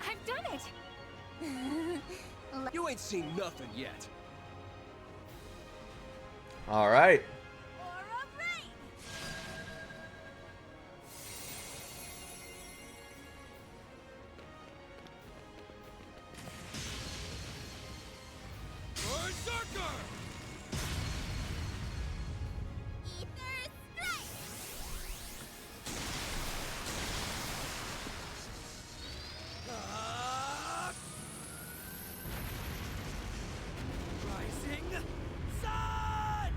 I've done it! You ain't seen nothing yet. All right. Berserker! Ether strike. Rising sun.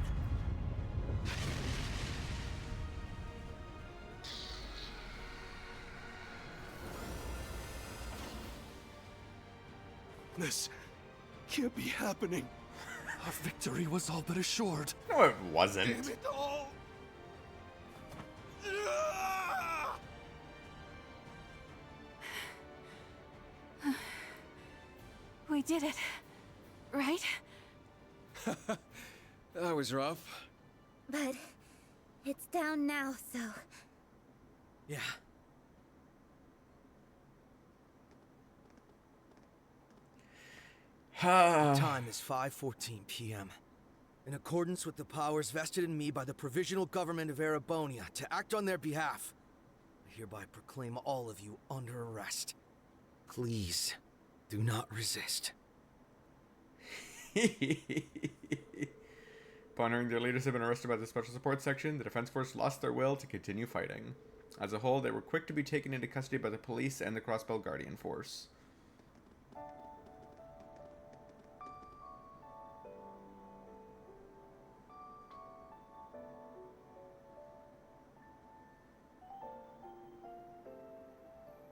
This can't be happening. Our victory was all but assured. No, it wasn't. Damn it all! We did it. Right? That was rough. But it's down now, so Yeah. The time is 5:14 p.m. In accordance with the powers vested in me by the Provisional Government of Erebonia to act on their behalf, I hereby proclaim all of you under arrest. Please, do not resist. Upon hearing their leaders have been arrested by the Special Support Section, the Defense Force lost their will to continue fighting. As a whole, they were quick to be taken into custody by the police and the Crossbell Guardian Force.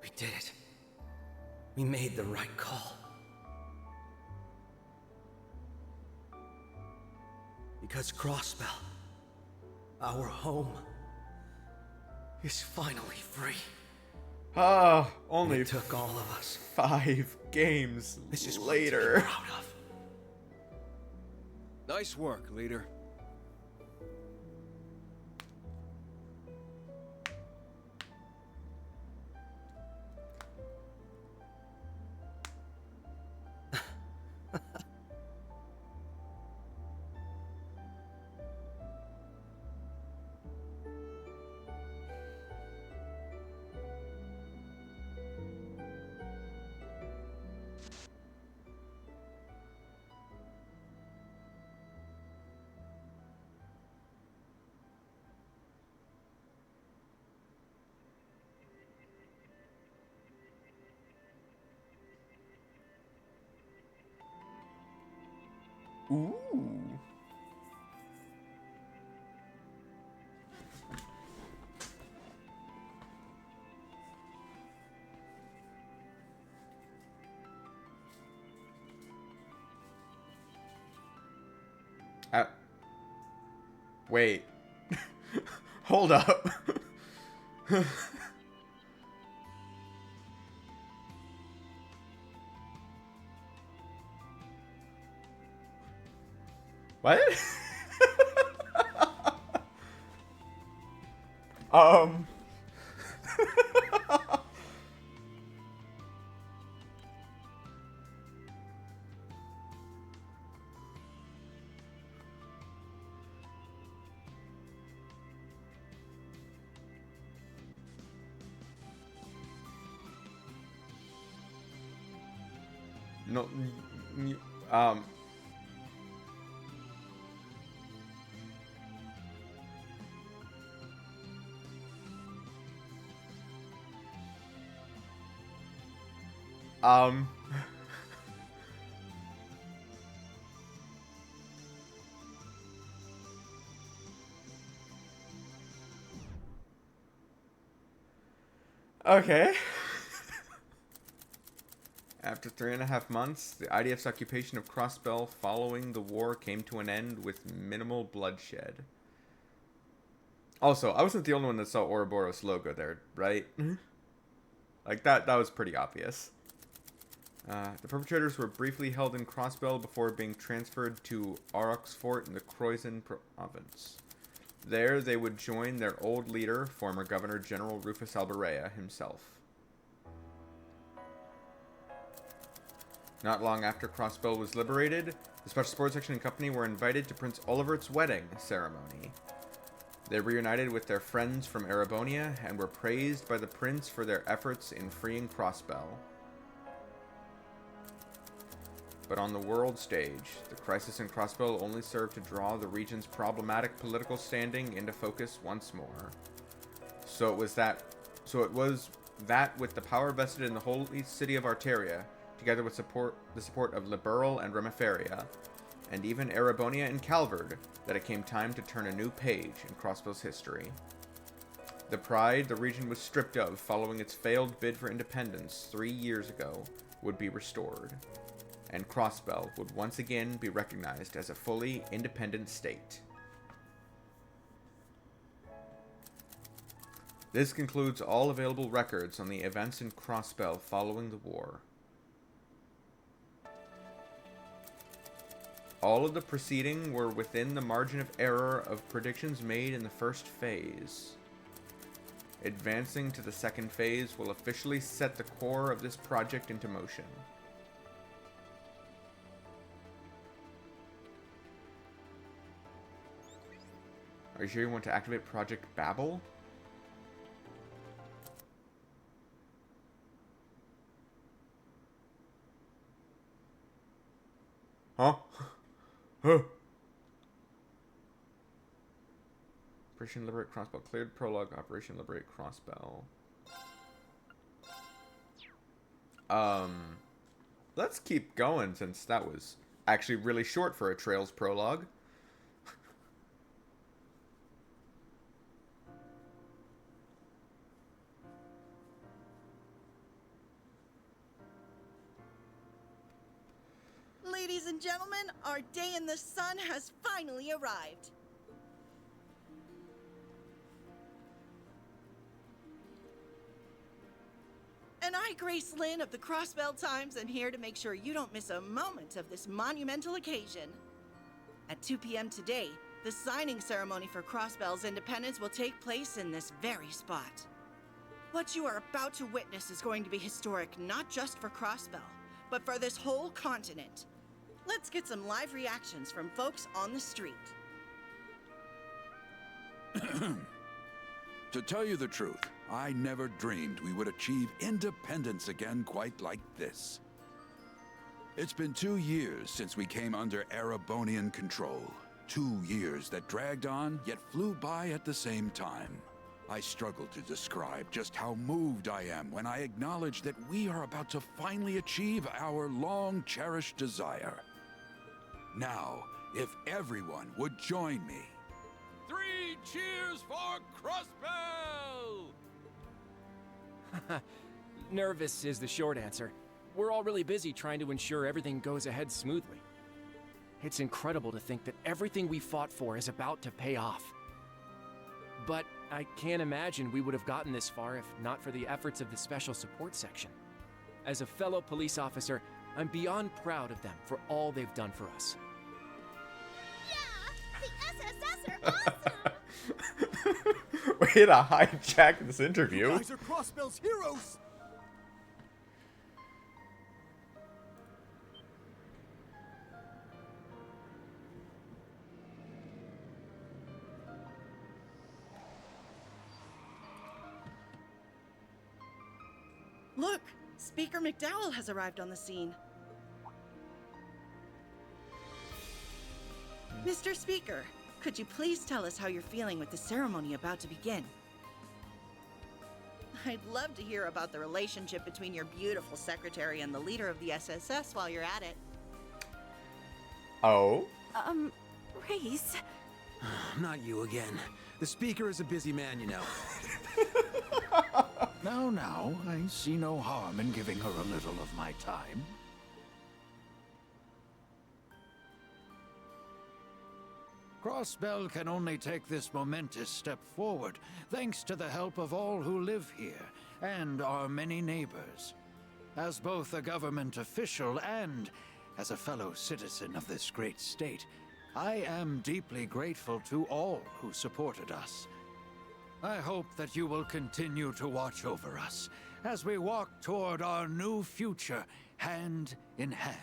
We did it. We made the right call. Because Crossbell, our home, is finally free. Ah, only it took all of us 5 games this is later. Proud of. Nice work, leader. Ooh. Wait. Hold up. What? No, okay. After 3.5 months, the IDF's occupation of Crossbell following the war came to an end with minimal bloodshed. Also, I wasn't the only one that saw Ouroboros' logo there, right? Like, that was pretty obvious. The perpetrators were briefly held in Crossbell before being transferred to Aurochs Fort in the Croizen province. There, they would join their old leader, former Governor General Rufus Alberea himself. Not long after Crossbell was liberated, the Special Sports Section and Company were invited to Prince Olivert's wedding ceremony. They reunited with their friends from Erebonia and were praised by the prince for their efforts in freeing Crossbell. But on the world stage, the crisis in Crossbell only served to draw the region's problematic political standing into focus once more. So it was that with the power vested in the holy city of Arteria, together with the support of Liberal and Remiferia, and even Erebonia and Calvard, that it came time to turn a new page in Crossbell's history. The pride the region was stripped of following its failed bid for independence 3 years ago would be restored, and Crossbell would once again be recognized as a fully independent state. This concludes all available records on the events in Crossbell following the war. All of the preceding were within the margin of error of predictions made in the first phase. Advancing to the second phase will officially set the core of this project into motion. Are you sure you want to activate Project Babel? Huh? Huh. Operation Liberate Crossbell cleared. Prologue. Operation Liberate Crossbell. Let's keep going since that was actually really short for a Trails prologue. Ladies and gentlemen, our day in the sun has finally arrived. And I, Grace Lynn of the Crossbell Times, am here to make sure you don't miss a moment of this monumental occasion. At 2 p.m. today, the signing ceremony for Crossbell's independence will take place in this very spot. What you are about to witness is going to be historic not just for Crossbell, but for this whole continent. Let's get some live reactions from folks on the street. To tell you the truth, I never dreamed we would achieve independence again quite like this. It's been 2 years since we came under Erebonian control. 2 years that dragged on, yet flew by at the same time. I struggle to describe just how moved I am when I acknowledge that we are about to finally achieve our long-cherished desire. Now, if everyone would join me. 3 cheers for Crossbell! Nervous is the short answer. We're all really busy trying to ensure everything goes ahead smoothly. It's incredible to think that everything we fought for is about to pay off. But I can't imagine we would have gotten this far if not for the efforts of the Special Support Section. As a fellow police officer, I'm beyond proud of them for all they've done for us. The SSS are awesome! Way to hijack this interview. You guys are Crossbell's heroes! Look, Speaker McDowell has arrived on the scene. Mr. Speaker, could you please tell us how you're feeling with the ceremony about to begin? I'd love to hear about the relationship between your beautiful secretary and the leader of the SSS while you're at it. Oh? Reese? Not you again. The Speaker is a busy man, you know. Now, I see no harm in giving her a little of my time. Crossbell can only take this momentous step forward thanks to the help of all who live here and our many neighbors. As both a government official and as a fellow citizen of this great state, I am deeply grateful to all who supported us. I hope that you will continue to watch over us as we walk toward our new future hand in hand.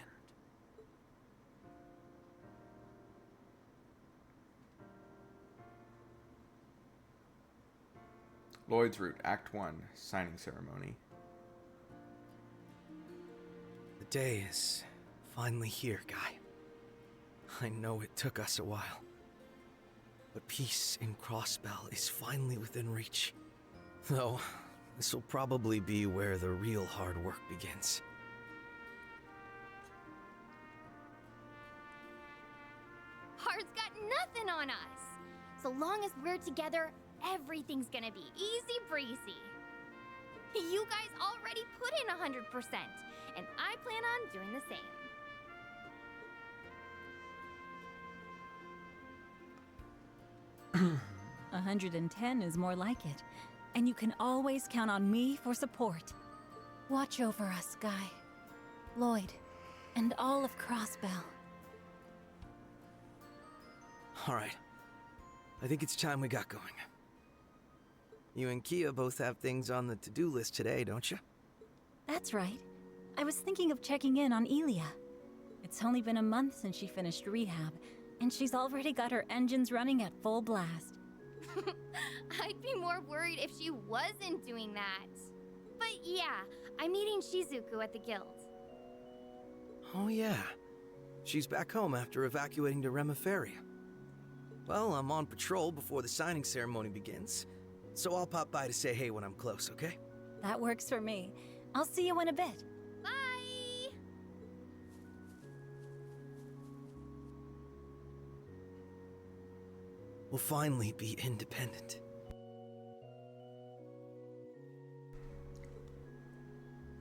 Lloyd's Route, Act 1, signing ceremony. The day is finally here, Guy. I know it took us a while. But peace in Crossbell is finally within reach. Though, this will probably be where the real hard work begins. Hard's got nothing on us. So long as we're together, everything's gonna be easy breezy. You guys already put in 100%, and I plan on doing the same. A 110 is more like it. And you can always count on me for support. Watch over us, Guy, Lloyd, and all of Crossbell. All right. I think it's time we got going. You and Kia both have things on the to-do list today, don't you? That's right. I was thinking of checking in on Elia. It's only been a month since she finished rehab, and she's already got her engines running at full blast. I'd be more worried if she wasn't doing that. But yeah, I'm meeting Shizuku at the guild. Oh yeah. She's back home after evacuating to Reverie. Well, I'm on patrol before the signing ceremony begins, so I'll pop by to say hey when I'm close, okay? That works for me. I'll see you in a bit. Bye! We'll finally be independent.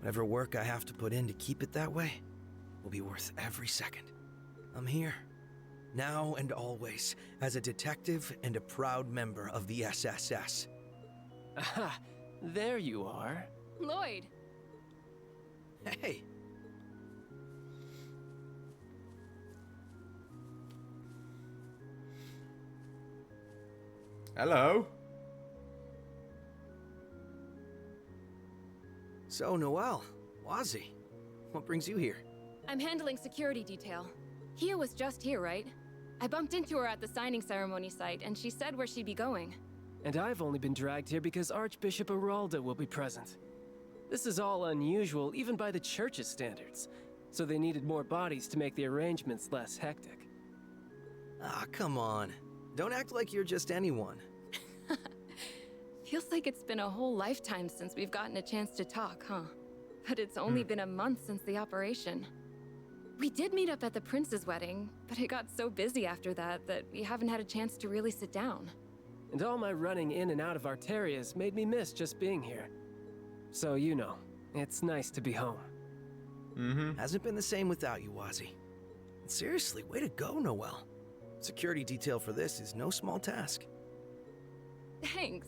Whatever work I have to put in to keep it that way will be worth every second. I'm here, now and always, as a detective and a proud member of the SSS. Aha, there you are. Lloyd. Hey. Hello. So, Noelle, Wazzy, what brings you here? I'm handling security detail. Kia was just here, right? I bumped into her at the signing ceremony site, and she said where she'd be going. And I've only been dragged here because Archbishop Aralda will be present. This is all unusual, even by the church's standards. So they needed more bodies to make the arrangements less hectic. Ah, come on. Don't act like you're just anyone. Feels like it's been a whole lifetime since we've gotten a chance to talk, huh? But it's only been a month since the operation. We did meet up at the prince's wedding, but it got so busy after that that we haven't had a chance to really sit down. And all my running in and out of Arterias made me miss just being here. So, you know, it's nice to be home. Hasn't been the same without you, Wazzy. And seriously, way to go, Noelle. Security detail for this is no small task. Thanks.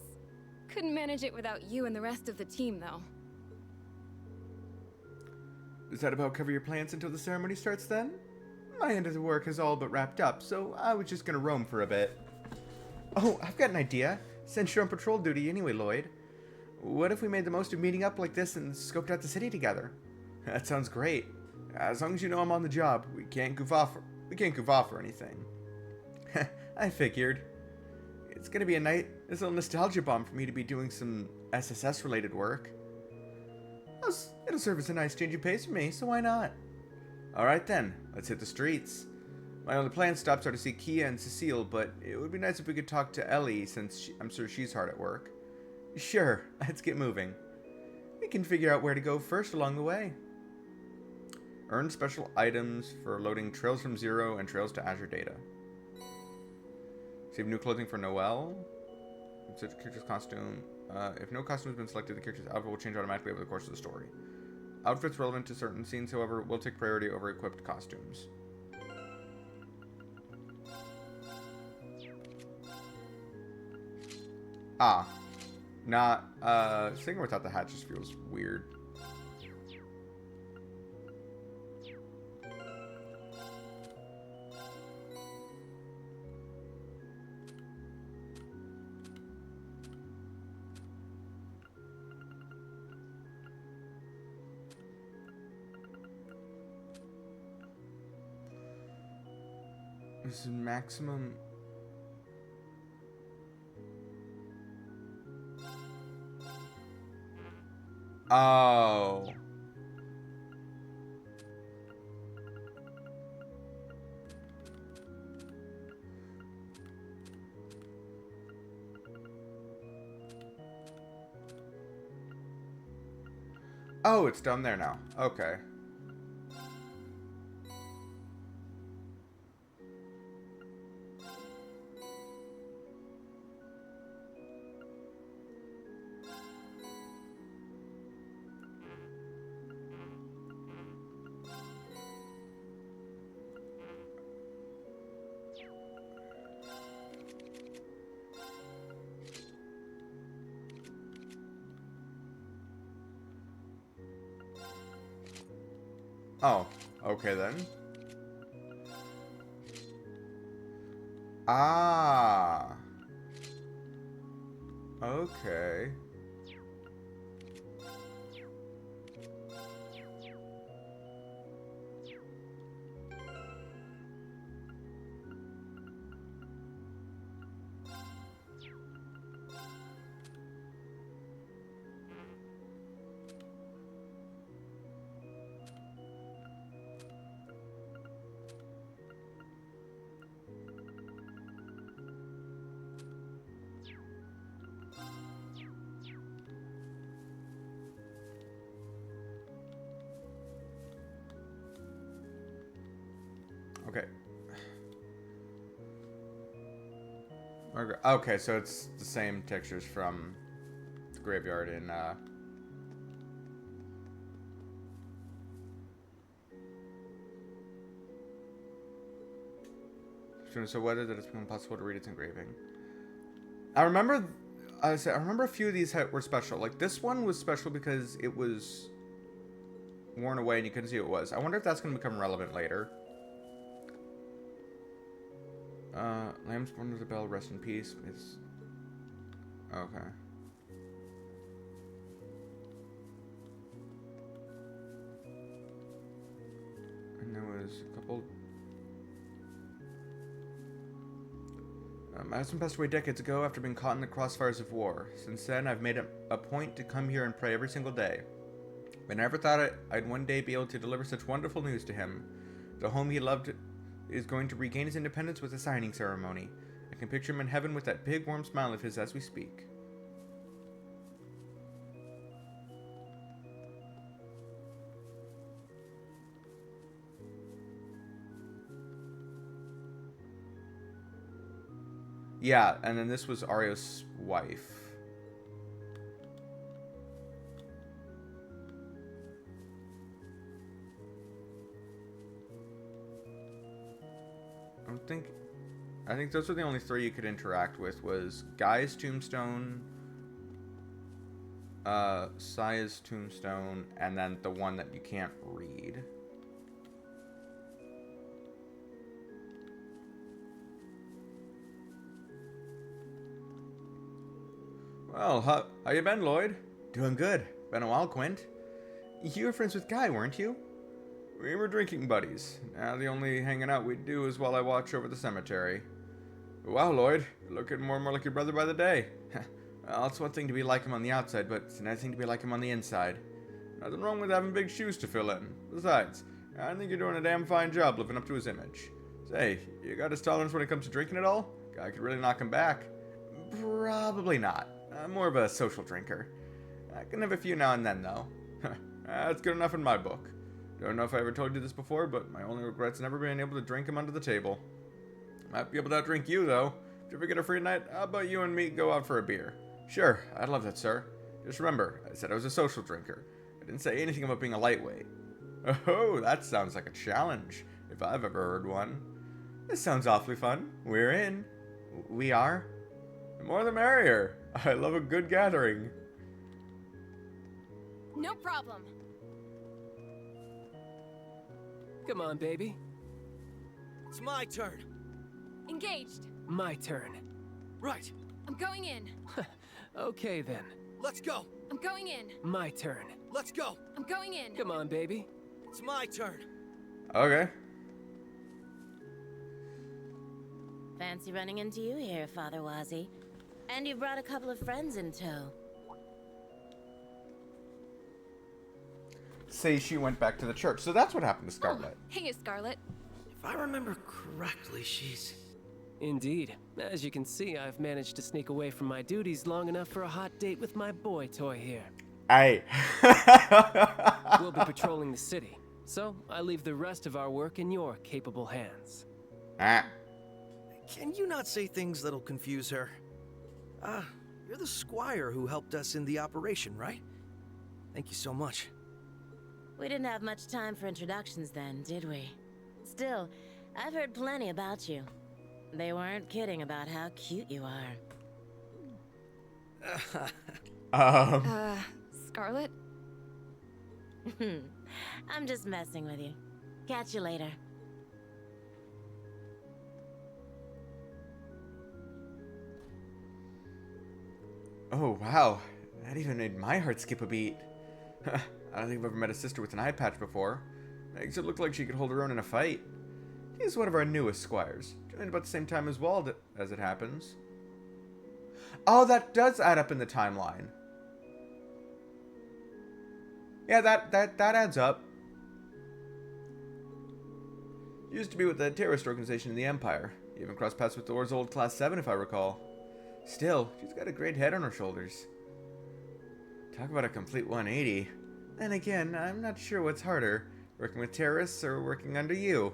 Couldn't manage it without you and the rest of the team, though. Does that about cover your plans until the ceremony starts then? My end of the work is all but wrapped up, so I was just gonna roam for a bit. Oh, I've got an idea. Since you're on patrol duty anyway, Lloyd. What if we made the most of meeting up like this and scoped out the city together? That sounds great. As long as you know I'm on the job, we can't goof off or anything. I figured. It's gonna be a nice little nostalgia bomb for me to be doing some SSS related work. It'll serve as a nice change of pace for me, so why not? Alright then, let's hit the streets. My only planned stops are to see Kia and Cecile, but it would be nice if we could talk to Ellie, since I'm sure she's hard at work. Sure, let's get moving. We can figure out where to go first along the way. Earn special items for loading Trails from Zero and Trails to Azure data. Save new clothing for Noelle. Such a character's costume. If no costume has been selected, the character's outfit will change automatically over the course of the story. Outfits relevant to certain scenes, however, will take priority over equipped costumes. Ah. Not, Singer without the hat just feels weird. This is maximum. Oh. Oh, it's down there now. Okay. Oh, okay then. Ah. Okay. Okay. Okay, so it's the same textures from the graveyard in, so whether that it's become possible to read its engraving. I remember a few of these were special. Like, this one was special because it was worn away and you couldn't see what it was. I wonder if that's going to become relevant later. Lamb's born with a bell, rest in peace. It's... Okay. And there was a couple... my husband passed away decades ago after being caught in the crossfires of war. Since then, I've made it a point to come here and pray every single day. I never thought I'd one day be able to deliver such wonderful news to him. The home he loved is going to regain his independence with a signing ceremony. I can picture him in heaven with that big warm smile of his as we speak. Yeah, and then this was Arios' wife. I think those were the only three you could interact with, was Guy's tombstone, Saya's tombstone, and then the one that you can't read. Well, how you been, Lloyd? Doing good. Been a while, Quint. You were friends with Guy, weren't you? We were drinking buddies. Now the only hanging out we do is while I watch over the cemetery. Wow, Lloyd. You're looking more and more like your brother by the day. Well, it's one thing to be like him on the outside, but it's another thing to be like him on the inside. Nothing wrong with having big shoes to fill in. Besides, I think you're doing a damn fine job living up to his image. Say, you got his tolerance when it comes to drinking at all? Guy could really knock him back. Probably not. I'm more of a social drinker. I can have a few now and then, though. That's good enough in my book. Don't know if I ever told you this before, but my only regret's never being able to drink him under the table. Might be able to outdrink you, though. If you ever get a free night, how about you and me go out for a beer? Sure, I'd love that, sir. Just remember, I said I was a social drinker. I didn't say anything about being a lightweight. Oh, that sounds like a challenge, if I've ever heard one. This sounds awfully fun. We're in. We are? The more the merrier. I love a good gathering. No problem. Come on, baby. It's my turn. Engaged. My turn. Right. I'm going in. Okay, then. Let's go. I'm going in. My turn. Let's go. I'm going in. Come on, baby. It's my turn. Okay. Fancy running into you here, Father Wazzy. And you brought a couple of friends in tow. Say she went back to the church. So that's what happened to Scarlet. Oh, hey, Scarlet. If I remember correctly, she's... Indeed. As you can see, I've managed to sneak away from my duties long enough for a hot date with my boy toy here. Aye. We'll be patrolling the city, so I leave the rest of our work in your capable hands. Ah. Can you not say things that'll confuse her? You're the squire who helped us in the operation, right? Thank you so much. We didn't have much time for introductions then, did we? Still, I've heard plenty about you. They weren't kidding about how cute you are. Scarlet? I'm just messing with you. Catch you later. Oh, wow. That even made my heart skip a beat. I don't think I've ever met a sister with an eye patch before. Makes it look like she could hold her own in a fight. He's one of our newest squires. Joined about the same time as Wald, as it happens. Oh, that does add up in the timeline. Yeah, that adds up. Used to be with the terrorist organization in the Empire. You even crossed paths with Thor's old Class 7, if I recall. Still, she's got a great head on her shoulders. Talk about a complete 180. Then again, I'm not sure what's harder, working with terrorists or working under you.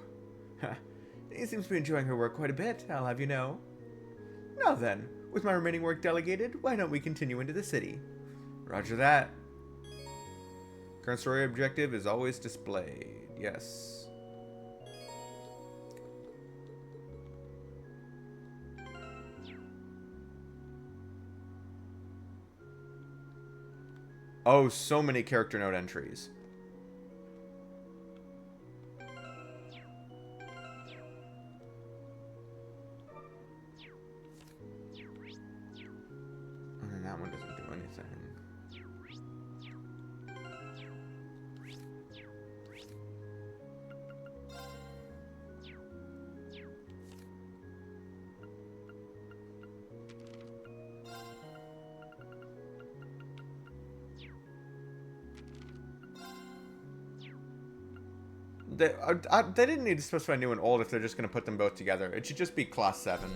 He seems to be enjoying her work quite a bit, I'll have you know. Now then, with my remaining work delegated, why don't we continue into the city? Roger that. Current story objective is always displayed. Yes. Oh, so many character note entries. And then that one doesn't do anything. They didn't need to specify new and old if they're just going to put them both together. It should just be class 7.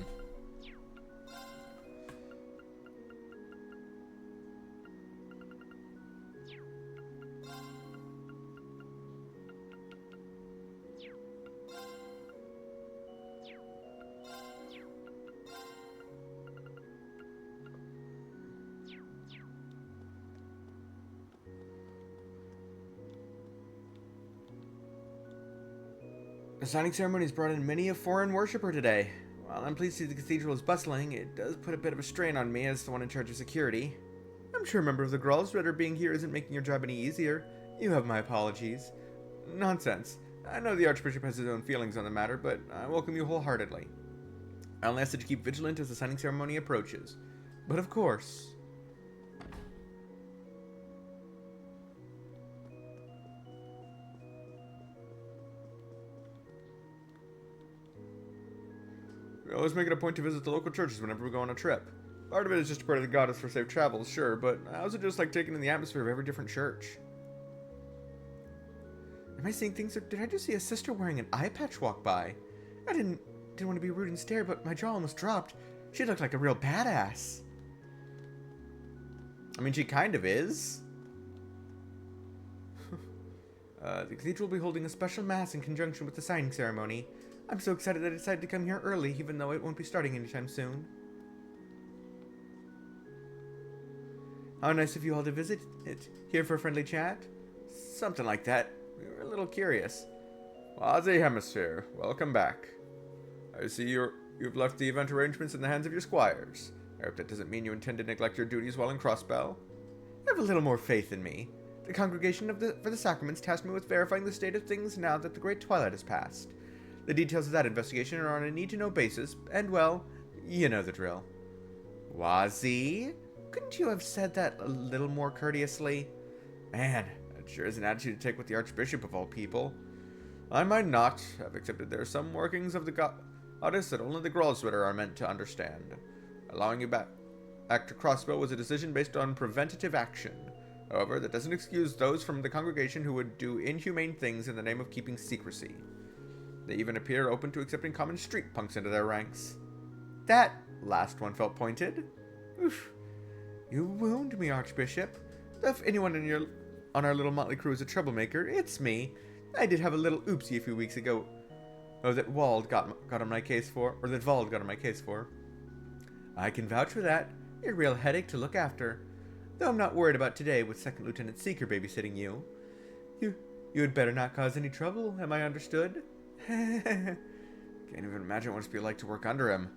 The signing ceremony has brought in many a foreign worshipper today. While I'm pleased to see the cathedral is bustling, it does put a bit of a strain on me as the one in charge of security. I'm sure a member of the Grulls Ritter being here isn't making your job any easier. You have my apologies. Nonsense. I know the Archbishop has his own feelings on the matter, but I welcome you wholeheartedly. I only ask that you keep vigilant as the signing ceremony approaches. But of course... We always make it a point to visit the local churches whenever we go on a trip. Part of it is just to pray to the goddess for safe travels, sure, but I also just like taking in the atmosphere of every different church. Am I seeing things, or did I just see a sister wearing an eye patch walk by? I didn't want to be rude and stare, but my jaw almost dropped. She looked like a real badass. I mean, she kind of is. The cathedral will be holding a special mass in conjunction with the signing ceremony. I'm so excited that I decided to come here early, even though it won't be starting anytime soon. How nice of you all to visit it. Here for a friendly chat? Something like that. We were a little curious. Wazi Hemisphere, welcome back. I see you've left the event arrangements in the hands of your squires. I hope that doesn't mean you intend to neglect your duties while in Crossbell. Have a little more faith in me. The Congregation for the Sacraments tasked me with verifying the state of things now that the Great Twilight has passed. The details of that investigation are on a need-to-know basis, and, well, you know the drill. Wazi? Couldn't you have said that a little more courteously? Man, that sure is an attitude to take with the Archbishop of all people. I might not have accepted there are some workings of the goddess that only the Grulsritter are meant to understand. Allowing you back to Crossbow was a decision based on preventative action. However, that doesn't excuse those from the congregation who would do inhumane things in the name of keeping secrecy. They even appear open to accepting common street punks into their ranks. That last one felt pointed. Oof. You wound me, Archbishop. If anyone on our little motley crew is a troublemaker, it's me. I did have a little oopsie a few weeks ago. Oh, that Vald got on my case for. I can vouch for that. You're a real headache to look after. Though I'm not worried about today with Second Lieutenant Seeker babysitting you. You had better not cause any trouble, am I understood? Can't even imagine what it must be like to work under him.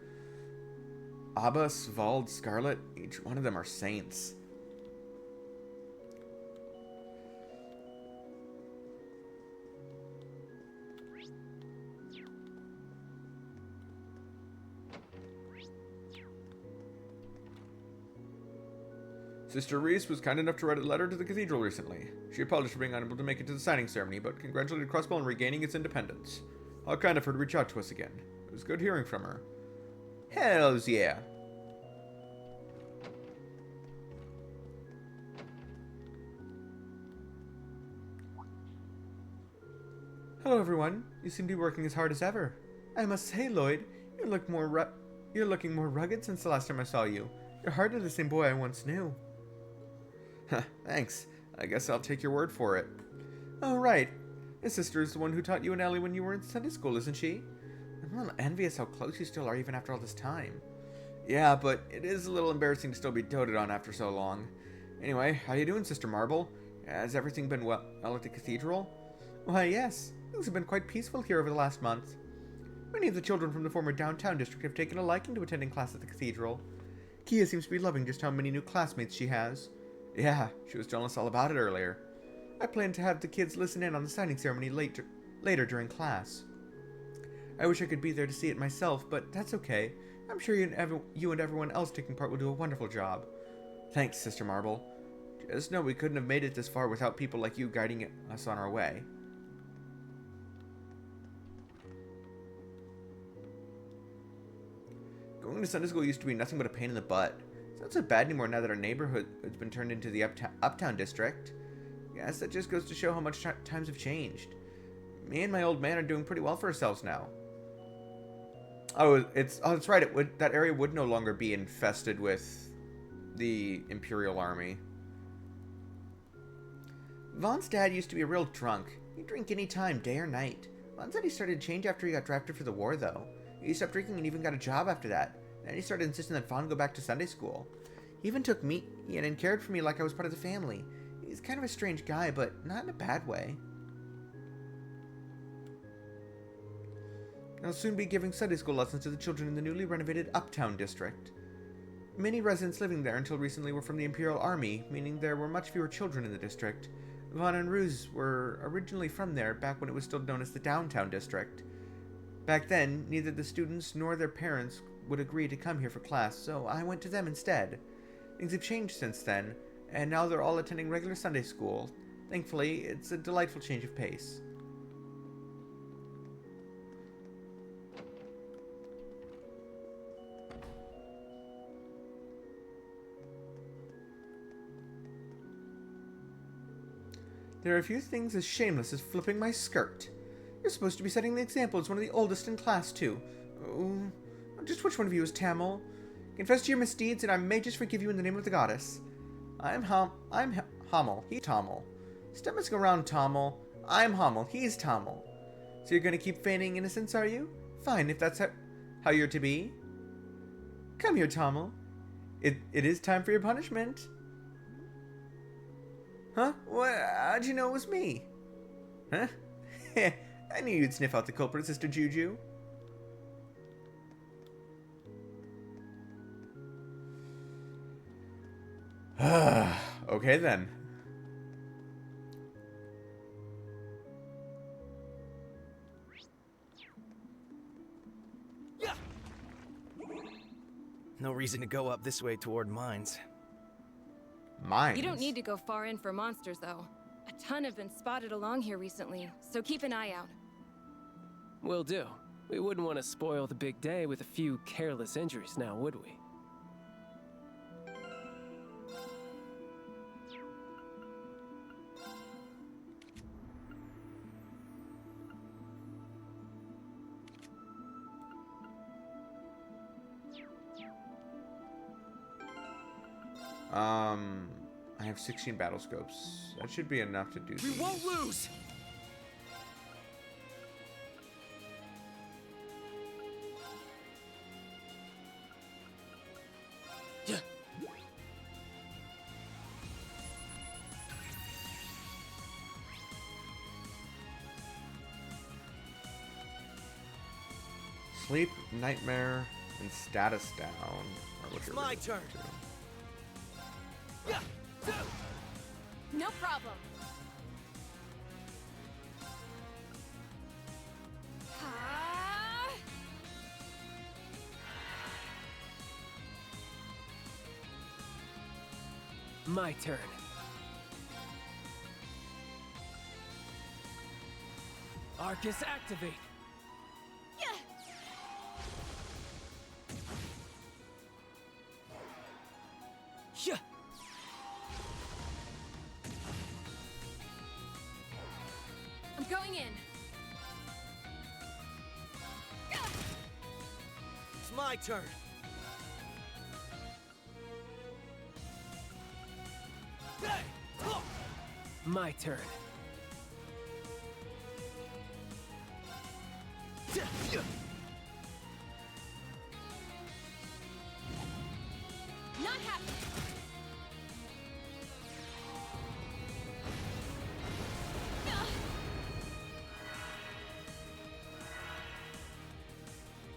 Abba, Svald, Scarlet, each one of them are saints. Sister Reese was kind enough to write a letter to the cathedral recently. She apologized for being unable to make it to the signing ceremony, but congratulated Crossbow on regaining its independence. How kind of her to reach out to us again. It was good hearing from her. Hells yeah. Hello everyone. You seem to be working as hard as ever. I must say, Lloyd, you're looking more rugged since the last time I saw you. You're hardly the same boy I once knew. Thanks. I guess I'll take your word for it. Oh, right. His sister is the one who taught you and Ellie when you were in Sunday school, isn't she? I'm a little envious how close you still are even after all this time. Yeah, but it is a little embarrassing to still be doted on after so long. Anyway, how you doing, Sister Marble? Has everything been well at the cathedral? Why, yes. Things have been quite peaceful here over the last month. Many of the children from the former downtown district have taken a liking to attending class at the cathedral. Kia seems to be loving just how many new classmates she has. Yeah, she was telling us all about it earlier. I plan to have the kids listen in on the signing ceremony later during class. I wish I could be there to see it myself, but that's okay. I'm sure you and everyone else taking part will do a wonderful job. Thanks, Sister Marble. Just know we couldn't have made it this far without people like you guiding us on our way. Going to Sunday school used to be nothing but a pain in the butt. It's not so bad anymore now that our neighborhood has been turned into the uptown district. Yes, that just goes to show how much times have changed. Me and my old man are doing pretty well for ourselves now. Oh, that's right. That area would no longer be infested with the Imperial Army. Vaughn's dad used to be a real drunk. He'd drink any time, day or night. Vaughn said he started to change after he got drafted for the war, though. He stopped drinking and even got a job after that. Then he started insisting that Vaughn go back to Sunday school. He even took me in and cared for me like I was part of the family. He's kind of a strange guy, but not in a bad way. I'll soon be giving Sunday school lessons to the children in the newly renovated Uptown District. Many residents living there until recently were from the Imperial Army, meaning there were much fewer children in the district. Vaughn and Ruse were originally from there back when it was still known as the Downtown District. Back then, neither the students nor their parents would agree to come here for class, so I went to them instead. Things have changed since then, and now they're all attending regular Sunday school. Thankfully, it's a delightful change of pace. There are a few things as shameless as flipping my skirt. You're supposed to be setting the example as one of the oldest in class, too. Oh, just which one of you is Tamil? Confess to your misdeeds, and I may just forgive you in the name of the goddess. I'm Hamel. He's Tamil. Stop messing around, Tamil. I'm Hamel. He's Tamil. So you're gonna keep feigning innocence, are you? Fine, if that's how you're to be. Come here, Tamil. It is time for your punishment. Huh? How'd you know it was me? Huh? I knew you'd sniff out the culprit, Sister Juju. Okay then. No reason to go up this way toward mines. You don't need to go far in for monsters, though. A ton have been spotted along here recently, so keep an eye out. Will do. We wouldn't want to spoil the big day with a few careless injuries now, would we? I have 16 battle scopes. That should be enough to do We these. won't lose! Sleep, Nightmare, and Status Down. Are what It's you're my really turn. to. No problem. My turn. Arcus activate. Yeah. I'm going in. It's my turn. My turn.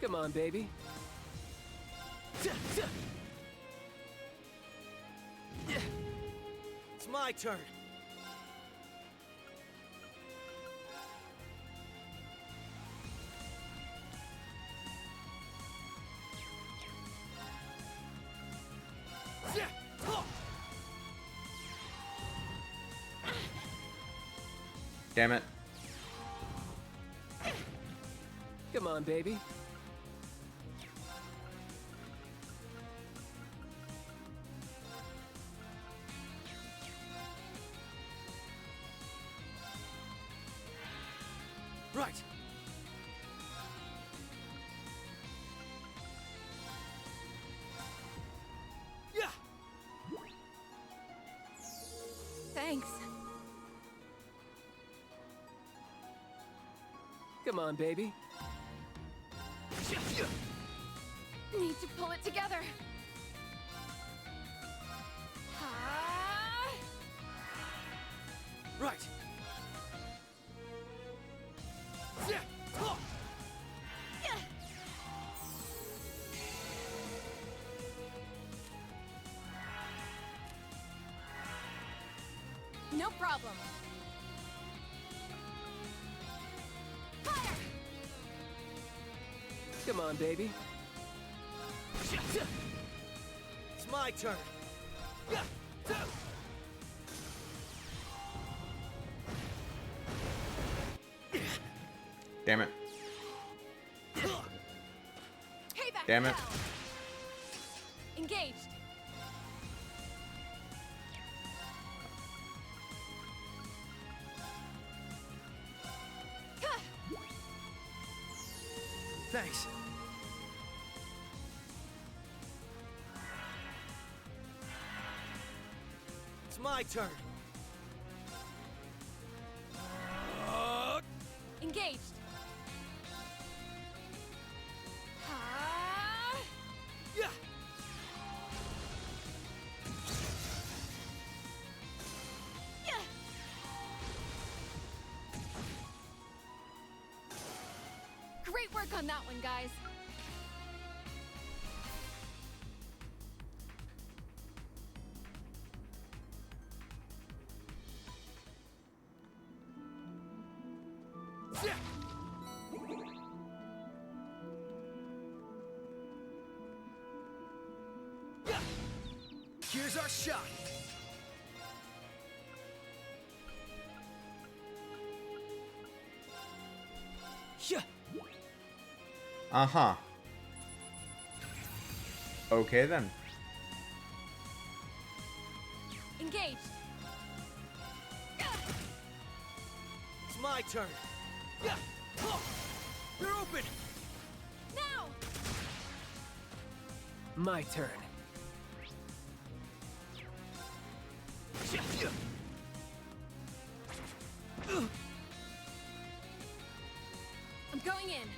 Come on, baby. It's my turn. Damn it. Come on, baby. Right. Yeah. Thanks. Come on, baby. Need to pull it together. Right. No problem. Fire! Come on, baby. It's my turn. Damn it. Payback Damn it. now. Engaged. Thanks. It's my turn. Engaged. Yeah. Great work on that one, guys. Here's our shot. Yeah. Uh-huh. Okay then. Engaged. It's my turn. Yeah. They're open. Now. My turn. I'm going in.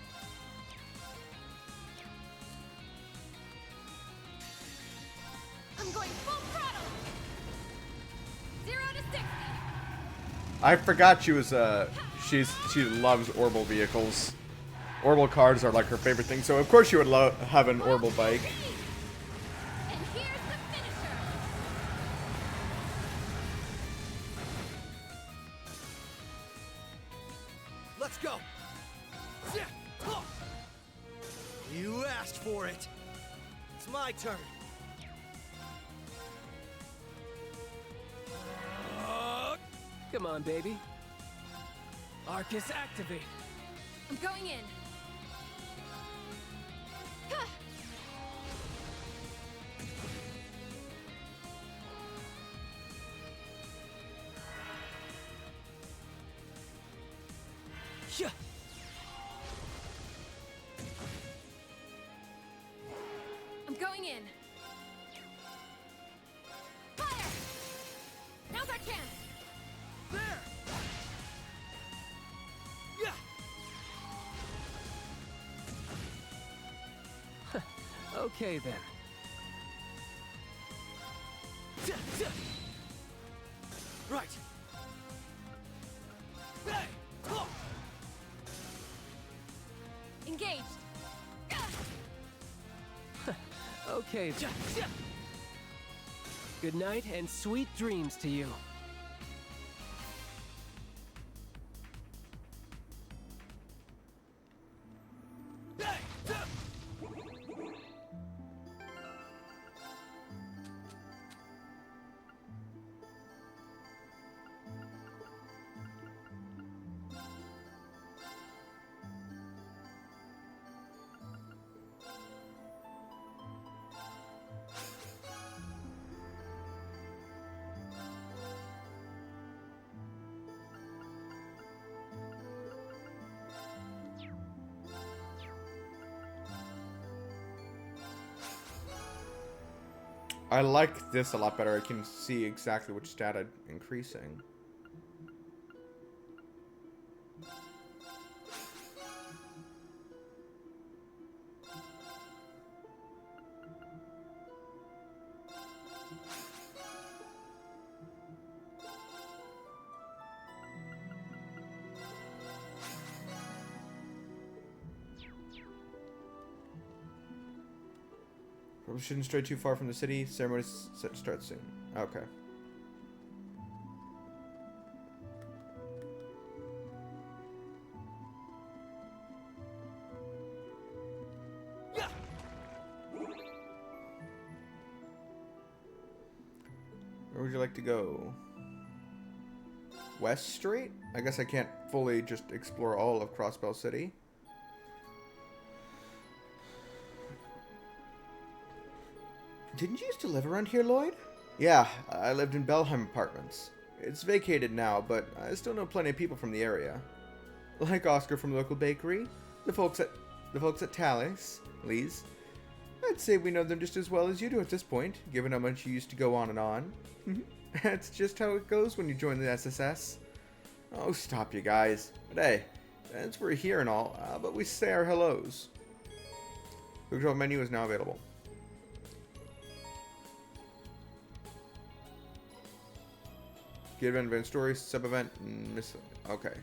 I'm going full throttle. 0 to 60. I forgot she was she loves orbital vehicles. Orbital cars are like her favorite thing, so of course she would have an orbital bike. And here's the finisher. Let's go. You asked for it. It's my turn. Come on, baby. Arcus, activate. I'm going in. Yeah. I'm going in. Fire! Now's our chance. There. Yeah. Okay then. Right. Hey. Engaged. Okay. Good night and sweet dreams to you. I like this a lot better. I can see exactly which stat I'm increasing. Probably shouldn't stray too far from the city. Ceremony's set to start soon. Okay. Where would you like to go? West Street? I guess I can't fully just explore all of Crossbell City. Didn't you used to live around here, Lloyd? Yeah, I lived in Belheim Apartments. It's vacated now, but I still know plenty of people from the area. Like Oscar from the local bakery, the folks at Tallis, Lee's. I'd say we know them just as well as you do at this point, given how much you used to go on and on. That's just how it goes when you join the SSS. Oh, stop you guys. But hey, since we're here and all, how about we say our hellos? The control menu is now available. Get event story, sub-event, miss. Okay.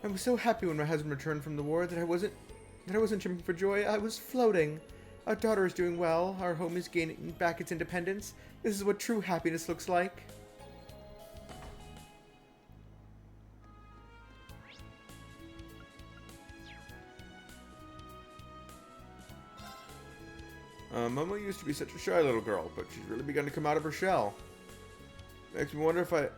I was so happy when my husband returned from the war that I wasn't jumping for joy. I was floating. Our daughter is doing well. Our home is gaining back its independence. This is what true happiness looks like. Momo used to be such a shy little girl, but she's really begun to come out of her shell. Makes me wonder if I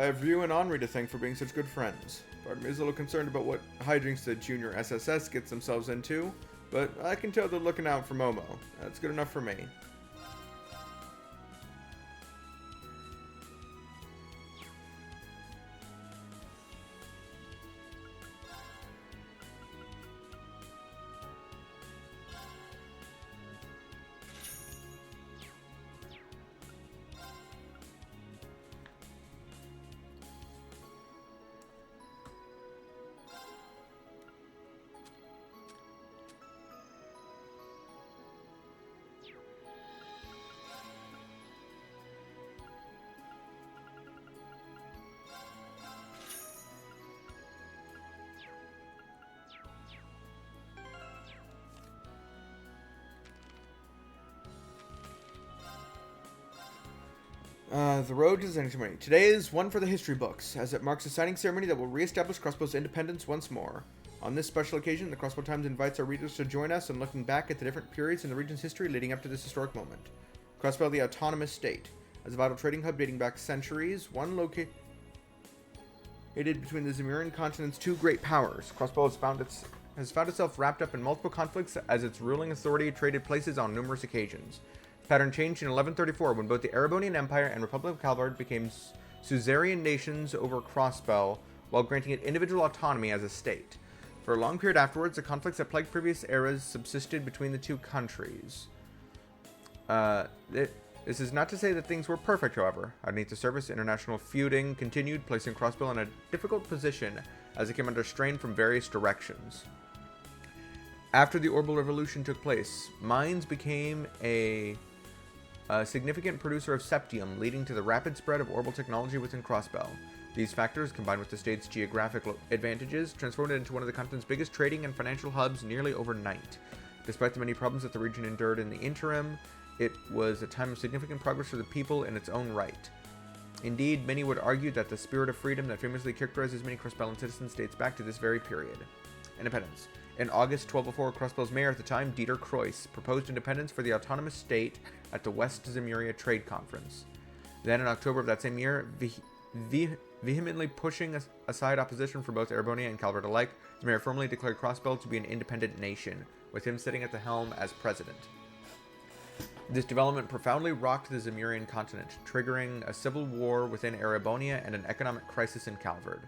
have you and Henri to thank for being such good friends. Part of me is a little concerned about what hijinks the junior SSS gets themselves into, but I can tell they're looking out for Momo. That's good enough for me. The road to the signing ceremony. Today is one for the history books, as it marks a signing ceremony that will re-establish Crossbow's independence once more. On this special occasion, the Crossbow Times invites our readers to join us in looking back at the different periods in the region's history leading up to this historic moment. Crossbow, the autonomous state, as a vital trading hub dating back centuries, one located between the Zemurian continent's two great powers. Crossbow has found itself wrapped up in multiple conflicts as its ruling authority traded places on numerous occasions. Pattern changed in 1134 when both the Erebonian Empire and Republic of Calvard became suzerain nations over Crossbell, while granting it individual autonomy as a state. For a long period afterwards, the conflicts that plagued previous eras subsisted between the two countries. This is not to say that things were perfect, however. Underneath the surface, international feuding continued, placing Crossbell in a difficult position as it came under strain from various directions. After the Orbital Revolution took place, mines became a significant producer of septium, leading to the rapid spread of orbital technology within Crossbell. These factors, combined with the state's geographic advantages, transformed it into one of the continent's biggest trading and financial hubs nearly overnight. Despite the many problems that the region endured in the interim, it was a time of significant progress for the people in its own right. Indeed, many would argue that the spirit of freedom that famously characterizes many Crossbellan citizens dates back to this very period. Independence. In August 1204, Crossbell's mayor at the time, Dieter Croix, proposed independence for the autonomous state at the West Zemuria Trade Conference. Then, in October of that same year, vehemently pushing aside opposition from both Erebonia and Calvert alike, the mayor formally declared Crossbell to be an independent nation, with him sitting at the helm as president. This development profoundly rocked the Zemurian continent, triggering a civil war within Erebonia and an economic crisis in Calvert.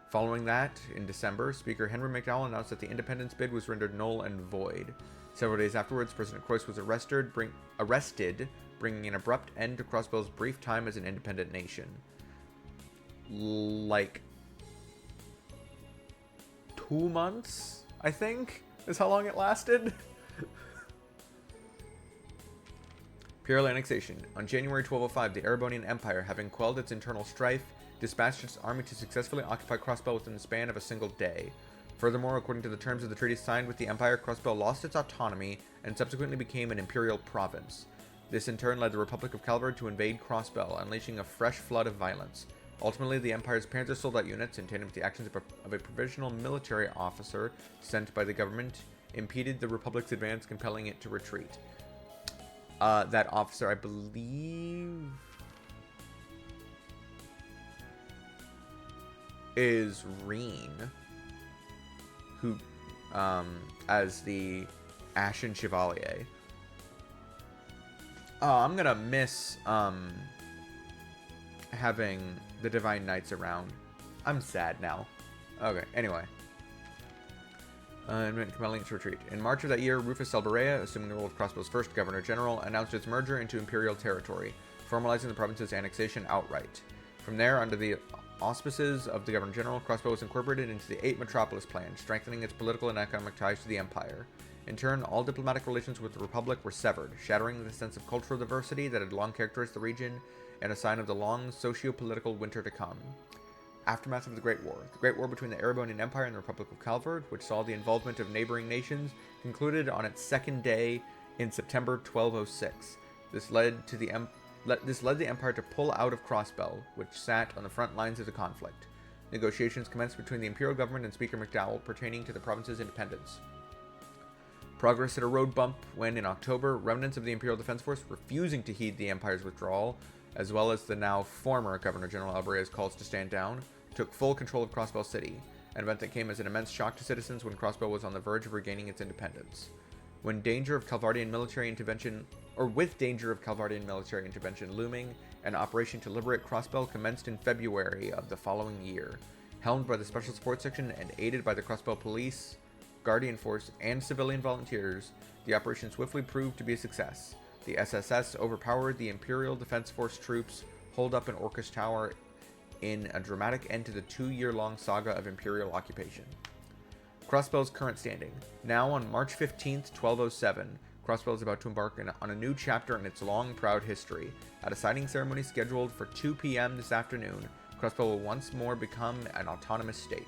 Following that, in December, Speaker Henry McDowell announced that the independence bid was rendered null and void. Several days afterwards, President Croix was arrested, bringing an abrupt end to Crossbell's brief time as an independent nation. Like 2 months, I think, is how long it lasted. Imperial annexation. On January 1205, the Erebonian Empire, having quelled its internal strife, dispatched its army to successfully occupy Crossbell within the span of a single day. Furthermore, according to the terms of the treaty signed with the Empire, Crossbell lost its autonomy and subsequently became an imperial province. This in turn led the Republic of Calvert to invade Crossbell, unleashing a fresh flood of violence. Ultimately, the Empire's Panzer Soldat units, in tandem with the actions of a provisional military officer sent by the government, impeded the Republic's advance, compelling it to retreat. That officer, I believe, is Reen, who, as the Ashen Chevalier. Oh, I'm gonna miss, having the Divine Knights around. I'm sad now. Okay, anyway. Compelling its retreat. In March of that year, Rufus Selberea, assuming the role of Crossbell's first Governor-General, announced its merger into Imperial territory, formalizing the province's annexation outright. From there, under the auspices of the Governor-General, Crossbell was incorporated into the 8 Metropolis Plan, strengthening its political and economic ties to the Empire. In turn, all diplomatic relations with the Republic were severed, shattering the sense of cultural diversity that had long characterized the region, and a sign of the long socio-political winter to come. Aftermath of the Great War. The Great War between the Erebonian Empire and the Republic of Calvert, which saw the involvement of neighboring nations, concluded on its second day in September 1206. This led the Empire to pull out of Crossbell, which sat on the front lines of the conflict. Negotiations commenced between the Imperial government and Speaker McDowell pertaining to the province's independence. Progress hit a road bump when, in October, remnants of the Imperial Defense Force, refusing to heed the Empire's withdrawal, as well as the now former Governor-General Alberea's calls to stand down, took full control of Crossbell City, an event that came as an immense shock to citizens when Crossbell was on the verge of regaining its independence. With danger of Calvardian military intervention looming, an operation to liberate Crossbell commenced in February of the following year. Helmed by the Special Support Section and aided by the Crossbell Police, Guardian Force, and civilian volunteers, the operation swiftly proved to be a success. The SSS overpowered the Imperial Defense Force troops holed up in Orcus Tower in a dramatic end to the 2-year-long saga of Imperial occupation. Crossbell's current standing. Now on March 15th, 1207, Crossbell is about to embark on a new chapter in its long, proud history. At a signing ceremony scheduled for 2 p.m. this afternoon, Crossbell will once more become an autonomous state.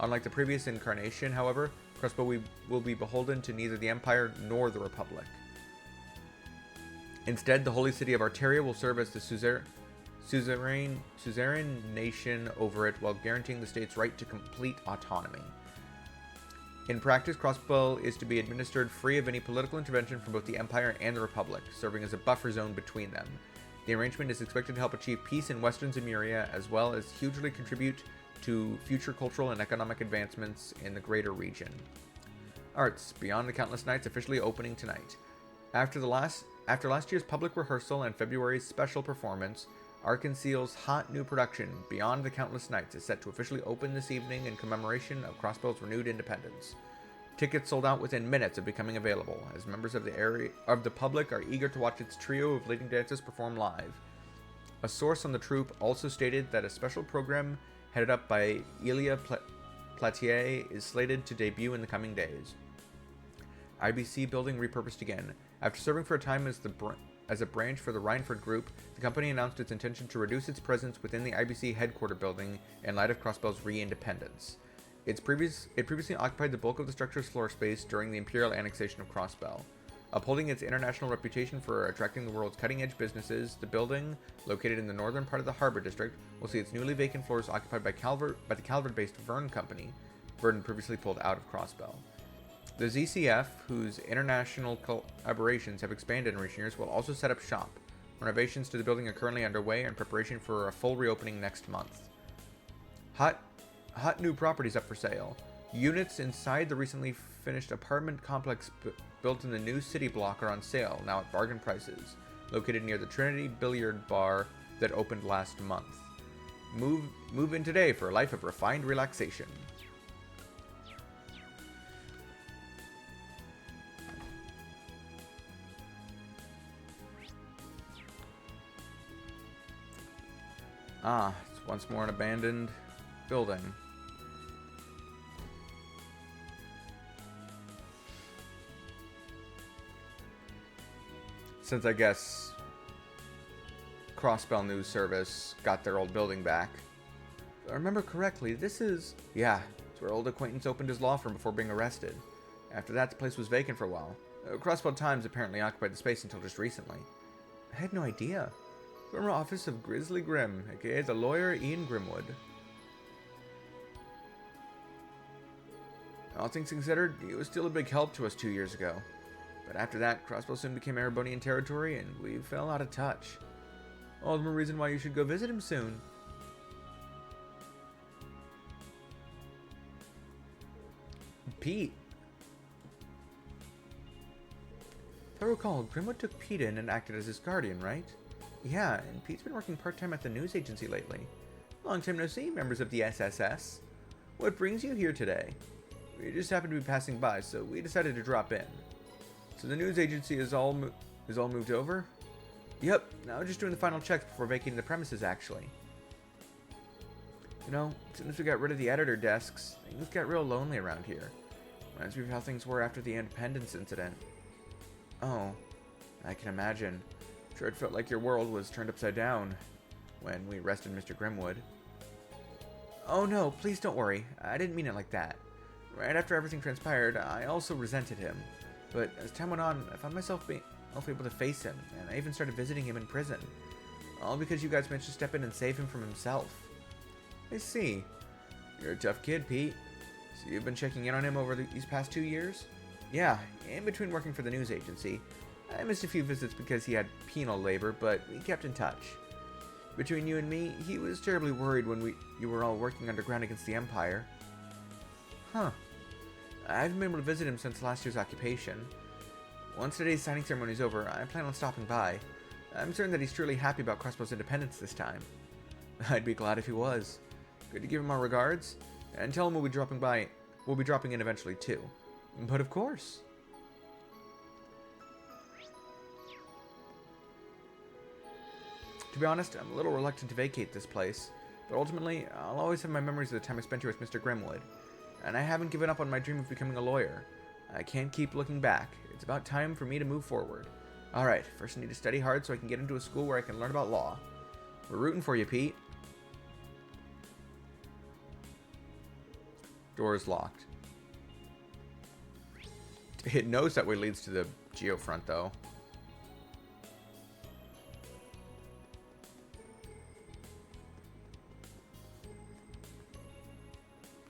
Unlike the previous incarnation, however, Crossbell will be beholden to neither the Empire nor the Republic. Instead, the holy city of Arteria will serve as the suzerain nation over it while guaranteeing the state's right to complete autonomy. In practice, Crossbell is to be administered free of any political intervention from both the Empire and the Republic, serving as a buffer zone between them. The arrangement is expected to help achieve peace in Western Zemuria, as well as hugely contribute to future cultural and economic advancements in the greater region. Arts, Beyond the Countless Nights, officially opening tonight. After last year's public rehearsal and February's special performance, Arkansas's hot new production, Beyond the Countless Nights, is set to officially open this evening in commemoration of Crossbell's renewed independence. Tickets sold out within minutes of becoming available, as members of the public are eager to watch its trio of leading dancers perform live. A source on the troupe also stated that a special program headed up by Ilya Platier is slated to debut in the coming days. IBC building repurposed again. After serving for a time as the as a branch for the Reinford Group, the company announced its intention to reduce its presence within the IBC headquarters building in light of Crossbell's re-independence. It previously occupied the bulk of the structure's floor space during the Imperial annexation of Crossbell. Upholding its international reputation for attracting the world's cutting-edge businesses, the building, located in the northern part of the Harbor District, will see its newly vacant floors occupied by the Calvert-based Verne Company. Verne previously pulled out of Crossbell. The ZCF, whose international collaborations have expanded in recent years, will also set up shop. Renovations to the building are currently underway in preparation for a full reopening next month. Hot new properties up for sale. Units inside the recently finished apartment complex built in the new city block are on sale, now at bargain prices, located near the Trinity Billiard Bar that opened last month. Move in today for a life of refined relaxation. It's once more an abandoned building. Since I guess Crossbell News Service got their old building back. If I remember correctly, this is... Yeah, it's where old acquaintance opened his law firm before being arrested. After that, the place was vacant for a while. Crossbell Times apparently occupied the space until just recently. I had no idea. Former office of Grizzly Grim, aka the lawyer Ian Grimwood. All things considered, he was still a big help to us 2 years ago. But after that, Crossbell soon became Erebonian territory, and we fell out of touch. All the more reason why you should go visit him soon. Pete. If I recall, Grimwood took Pete in and acted as his guardian, right? Yeah, and Pete's been working part-time at the news agency lately. Long time no see, members of the SSS. What brings you here today? We just happened to be passing by, so we decided to drop in. So the news agency is all moved over? Yep, now just doing the final checks before vacating the premises, actually. You know, as soon as we got rid of the editor desks, things got real lonely around here. Reminds me of how things were after the Independence incident. Oh, I can imagine. Sure, it felt like your world was turned upside down when we arrested Mr. Grimwood. Oh no, please don't worry. I didn't mean it like that. Right after everything transpired, I also resented him. But as time went on, I found myself being able to face him, and I even started visiting him in prison. All because you guys managed to step in and save him from himself. I see. You're a tough kid, Pete. So you've been checking in on him over these past 2 years? Yeah, in between working for the news agency. I missed a few visits because he had penal labor, but we kept in touch. Between you and me, he was terribly worried when you were all working underground against the Empire. Huh. I haven't been able to visit him since last year's occupation. Once today's signing ceremony is over, I plan on stopping by. I'm certain that he's truly happy about Crossbell's independence this time. I'd be glad if he was. Good to give him our regards, and tell him we'll be dropping in eventually too. But of course. To be honest, I'm a little reluctant to vacate this place, but ultimately, I'll always have my memories of the time I spent here with Mr. Grimwood, and I haven't given up on my dream of becoming a lawyer. I can't keep looking back. It's about time for me to move forward. Alright, first I need to study hard so I can get into a school where I can learn about law. We're rooting for you, Pete. Door is locked. It knows that way leads to the geofront, though.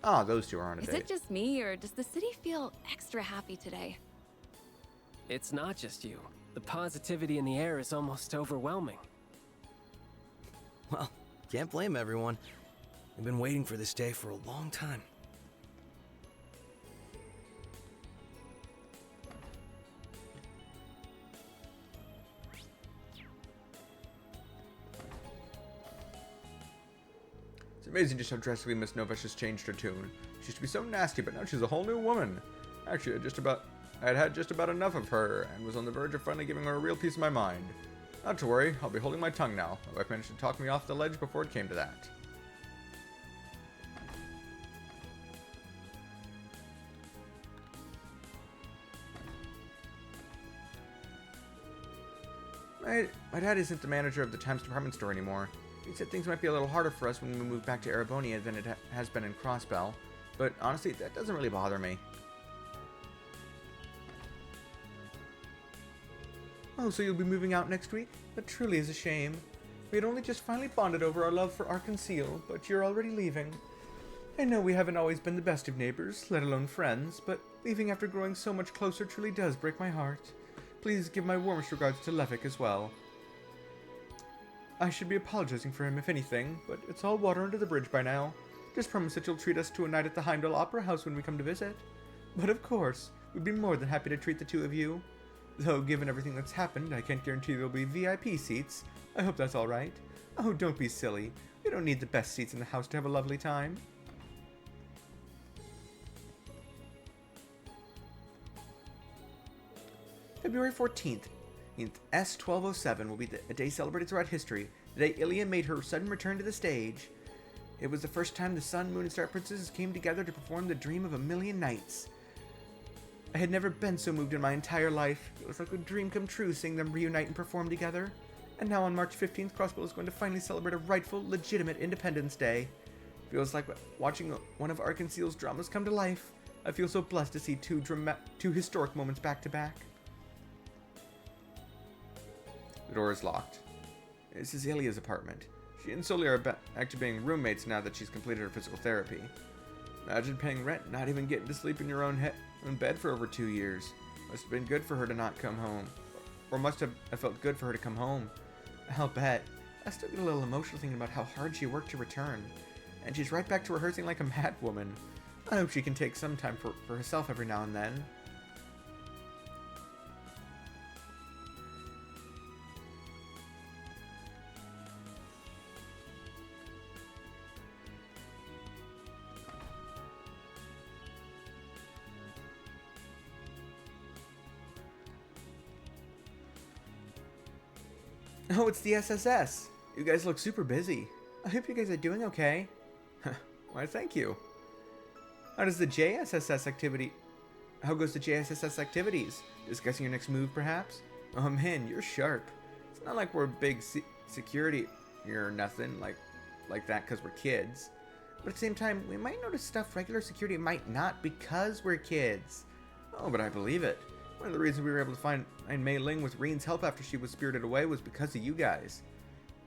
Ah, those two are on a date. Is it just me, or does the city feel extra happy today? It's not just you. The positivity in the air is almost overwhelming. Well, can't blame everyone. We've been waiting for this day for a long time. It's amazing just how drastically Miss Novesh has changed her tune. She used to be so nasty, but now she's a whole new woman. Actually, I'd had just about enough of her, and was on the verge of finally giving her a real piece of my mind. Not to worry, I'll be holding my tongue now. My wife managed to talk me off the ledge before it came to that. My dad isn't the manager of the Times department store anymore. He said things might be a little harder for us when we move back to Erebonia than it has been in Crossbell. But honestly, that doesn't really bother me. Oh, so you'll be moving out next week? That truly is a shame. We had only just finally bonded over our love for Arkansas, but you're already leaving. I know we haven't always been the best of neighbors, let alone friends, but leaving after growing so much closer truly does break my heart. Please give my warmest regards to Levick as well. I should be apologizing for him if anything, but it's all water under the bridge by now. Just promise that you'll treat us to a night at the Heimdall Opera House when we come to visit. But of course, we'd be more than happy to treat the two of you. Though, given everything that's happened, I can't guarantee there'll be VIP seats. I hope that's alright. Oh, don't be silly. We don't need the best seats in the house to have a lovely time. February 14th. S1207 will be a day celebrated throughout history, the day Ilia made her sudden return to the stage. It was the first time the Sun, Moon, and Star Princesses came together to perform the dream of a million nights. I had never been so moved in my entire life. It was like a dream come true seeing them reunite and perform together. And now on March 15th, Crossbell is going to finally celebrate a rightful, legitimate Independence Day. Feels like watching one of Arkansas's dramas come to life. I feel so blessed to see two historic moments back to back. The door is locked. This is Ilia's apartment. She and Sully are back to being roommates now that she's completed her physical therapy. Imagine paying rent, not even getting to sleep in your own bed for over 2 years. Must have been good for her to not come home. Or must have felt good for her to come home. I'll bet. I still get a little emotional thinking about how hard she worked to return. And she's right back to rehearsing like a mad woman. I hope she can take some time for herself every now and then. Oh, it's the SSS. You guys look super busy. I hope you guys are doing okay. Why, thank you. How goes the JSSS activities? Discussing your next move, perhaps? Oh man, you're sharp. It's not like we're big security or nothing like that because we're kids. But at the same time, we might notice stuff regular security might not because we're kids. Oh, but I believe it. One of the reasons we were able to find Mei Ling with Reen's help after she was spirited away was because of you guys.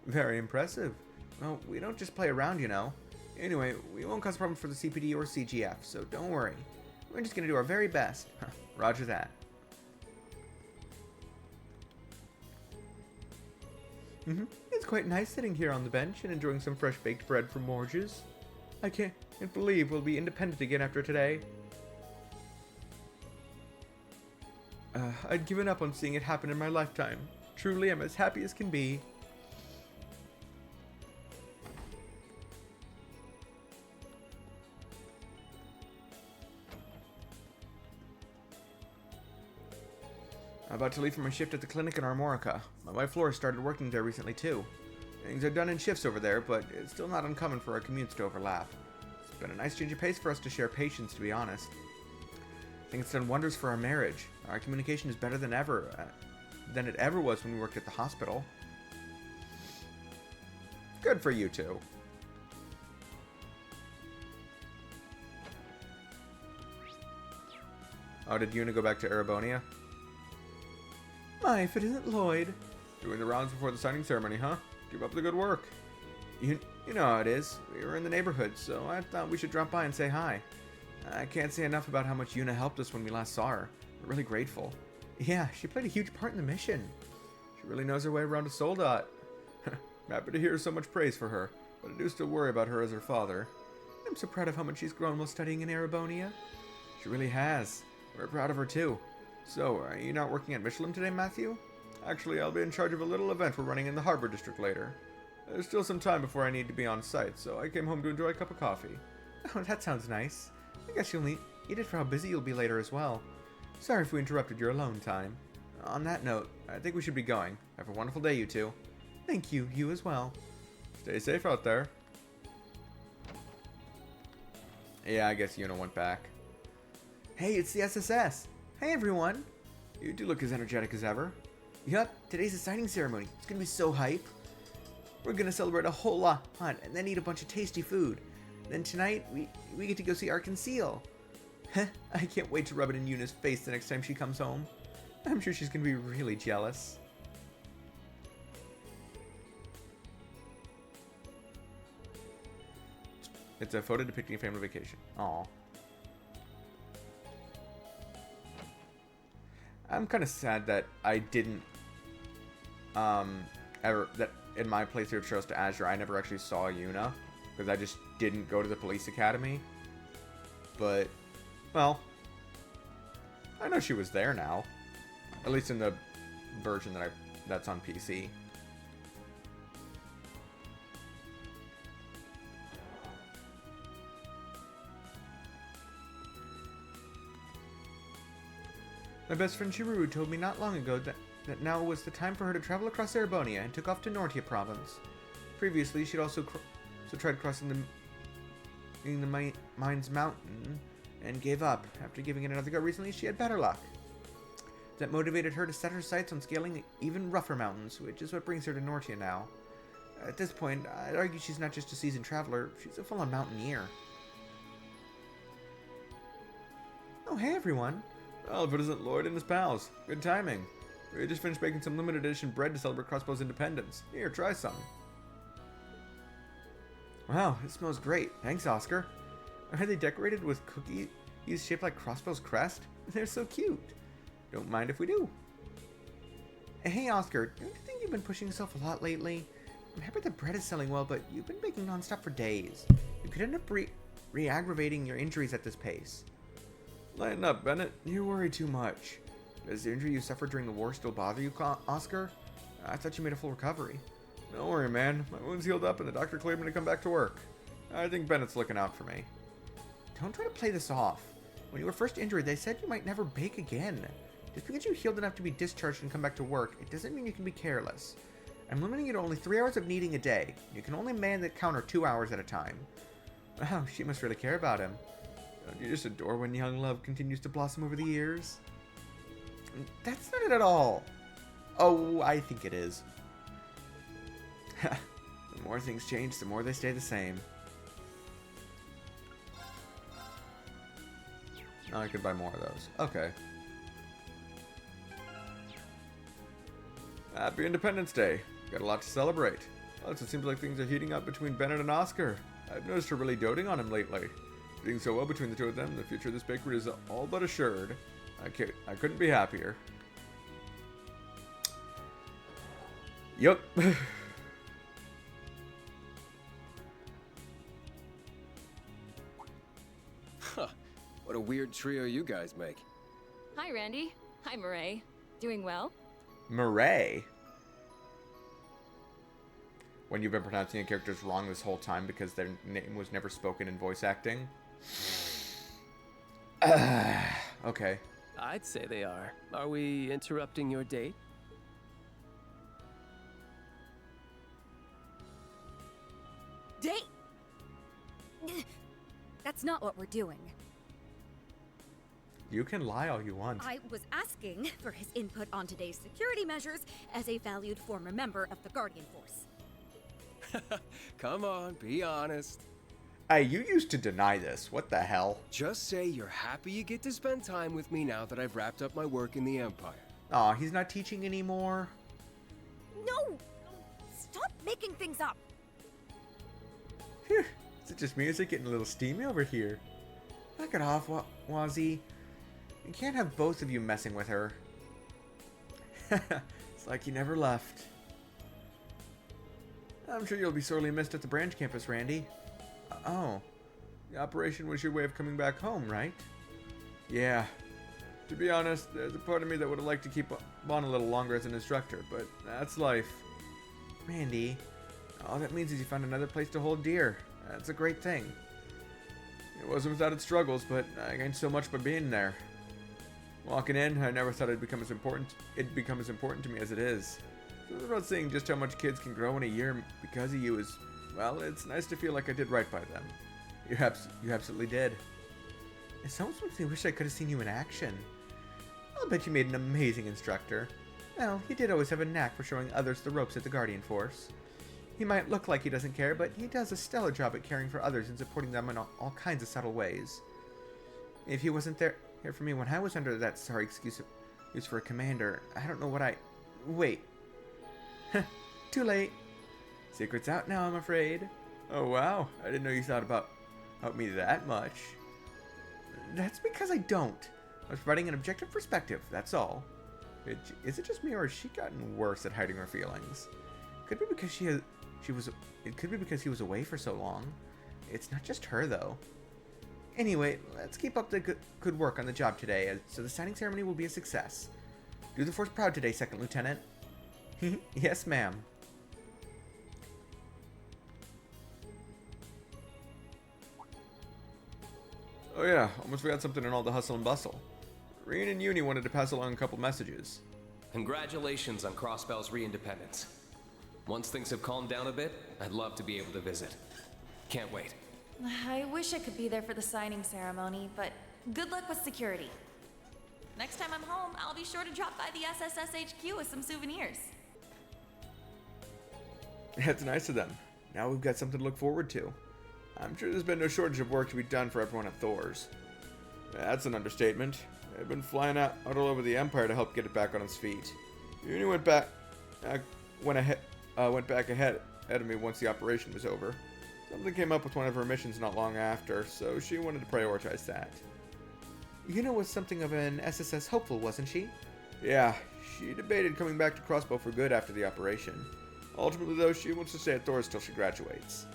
Very impressive. Well, we don't just play around, you know. Anyway, we won't cause problems for the CPD or CGF, so don't worry. We're just gonna do our very best. Roger that. It's quite nice sitting here on the bench and enjoying some fresh baked bread from Morges. I can't believe we'll be independent again after today. I'd given up on seeing it happen in my lifetime. Truly, I'm as happy as can be. I'm about to leave for my shift at the clinic in Armorica. My wife Flora started working there recently too. Things are done in shifts over there, but it's still not uncommon for our commutes to overlap. It's been a nice change of pace for us to share patients, to be honest. I think it's done wonders for our marriage. Our communication is better than it ever was when we worked at the hospital. Good for you two. Oh, did Yuna go back to Erebonia? My, if it isn't Lloyd. Doing the rounds before the signing ceremony, huh? Keep up the good work. You know how it is. We were in the neighborhood, so I thought we should drop by and say hi. I can't say enough about how much Yuna helped us when we last saw her. We're really grateful. Yeah, she played a huge part in the mission. She really knows her way around a Soldat. Happy to hear so much praise for her, but I do still worry about her as her father. I'm so proud of how much she's grown while studying in Erebonia. She really has. We're proud of her too. So, are you not working at Michelin today, Matthew? Actually, I'll be in charge of a little event we're running in the Harbor District later. There's still some time before I need to be on site, so I came home to enjoy a cup of coffee. Oh, that sounds nice. I guess you'll eat it for how busy you'll be later as well. Sorry if we interrupted your alone time. On that note, I think we should be going. Have a wonderful day, you two. Thank you, you as well. Stay safe out there. Yeah, I guess Yuna went back. Hey, it's the SSS. Hey, everyone. You do look as energetic as ever. Yup, today's the signing ceremony. It's gonna be so hype. We're gonna celebrate a whole lot and then eat a bunch of tasty food. Then tonight, we get to go see Arkansas. I can't wait to rub it in Yuna's face the next time she comes home. I'm sure she's gonna be really jealous. It's a photo depicting a family vacation. Aw. I'm kind of sad that I didn't, that in my playthrough of Trails to Azure, I never actually saw Yuna, because I just didn't go to the police academy. But, well, I know she was there now, at least in the version that's on PC. My best friend Shiruru told me not long ago that now was the time for her to travel across Erebonia and took off to Nortia province. Previously, she'd also tried crossing the Mines Mountain and gave up. After giving it another go recently, she had better luck. That motivated her to set her sights on scaling even rougher mountains, which is what brings her to Nortia now. At this point, I'd argue she's not just a seasoned traveler, she's a full-on mountaineer. Oh, hey everyone! Well, if it isn't Lloyd and his pals. Good timing. We just finished making some limited edition bread to celebrate Crossbow's independence. Here, try some. Wow, it smells great. Thanks, Oscar. Are they decorated with cookies shaped like Crossbow's crest? They're so cute. Don't mind if we do. Hey, Oscar, don't you think you've been pushing yourself a lot lately? I'm happy the bread is selling well, but you've been baking nonstop for days. You could end up re-aggravating your injuries at this pace. Lighten up, Bennett. You worry too much. Does the injury you suffered during the war still bother you, Oscar? I thought you made a full recovery. Don't worry, man. My wound's healed up and the doctor cleared me to come back to work. I think Bennett's looking out for me. Don't try to play this off. When you were first injured, they said you might never bake again. Just because you healed enough to be discharged and come back to work, it doesn't mean you can be careless. I'm limiting you to only 3 hours of kneading a day. You can only man the counter 2 hours at a time. Wow, she must really care about him. Don't you just adore when young love continues to blossom over the years? That's not it at all. Oh, I think it is. The more things change, the more they stay the same. Now I could buy more of those. Okay. Happy Independence Day. Got a lot to celebrate. Well, it seems like things are heating up between Bennett and Oscar. I've noticed her really doting on him lately. Doing so well between the two of them, the future of this bakery is all but assured. I couldn't be happier. Yup. Huh. What a weird trio you guys make. Hi, Randy. Hi, Murray. Doing well? Murray? When you've been pronouncing your characters wrong this whole time because their name was never spoken in voice acting? Okay. I'd say they are. Are we interrupting your date? Date? That's not what we're doing. You can lie all you want. I was asking for his input on today's security measures as a valued former member of the Guardian Force. Come on, be honest. Hey, you used to deny this. What the hell? Just say you're happy you get to spend time with me now that I've wrapped up my work in the Empire. Aw, he's not teaching anymore? No! Stop making things up! Phew, is it just me or is it getting a little steamy over here? Knock it off, Wazzy. You can't have both of you messing with her. It's like you never left. I'm sure you'll be sorely missed at the branch campus, Randy. Oh, the operation was your way of coming back home, right? Yeah. To be honest, there's a part of me that would have liked to keep on a little longer as an instructor, but that's life. Randy, all that means is you found another place to hold dear. That's a great thing. It wasn't without its struggles, but I gained so much by being there. Walking in, I never thought it'd become as important to me as it is. So about saying just how much kids can grow in a year because of you is, well, it's nice to feel like I did right by them. You absolutely did. It almost makes me wish I could have seen you in action. I'll bet you made an amazing instructor. Well, he did always have a knack for showing others the ropes at the Guardian Force. He might look like he doesn't care, but he does a stellar job at caring for others and supporting them in all kinds of subtle ways. If he wasn't here for me when I was under that sorry excuse used for a commander, I don't know what I... Wait. Too late. Secret's out now, I'm afraid. Oh wow, I didn't know you thought about me that much. That's because I don't. I was providing an objective perspective, that's all. Is it just me, or has she gotten worse at hiding her feelings? Could be because it could be because he was away for so long. It's not just her, though. Anyway, let's keep up the good work on the job today, so the signing ceremony will be a success. Do the Force proud today, Second Lieutenant. Yes, ma'am. Oh yeah, almost forgot something in all the hustle and bustle. Reen and Uni wanted to pass along a couple messages. Congratulations on Crossbell's re-independence. Once things have calmed down a bit, I'd love to be able to visit. Can't wait. I wish I could be there for the signing ceremony, but good luck with security. Next time I'm home, I'll be sure to drop by the SSS HQ with some souvenirs. That's nice of them. Now we've got something to look forward to. I'm sure there's been no shortage of work to be done for everyone at Thor's. That's an understatement. They've been flying out all over the Empire to help get it back on its feet. Uni went back ahead of me once the operation was over. Something came up with one of her missions not long after, so she wanted to prioritize that. Una was something of an SSS hopeful, wasn't she? Yeah, she debated coming back to Crossbow for good after the operation. Ultimately, though, she wants to stay at Thor's till she graduates.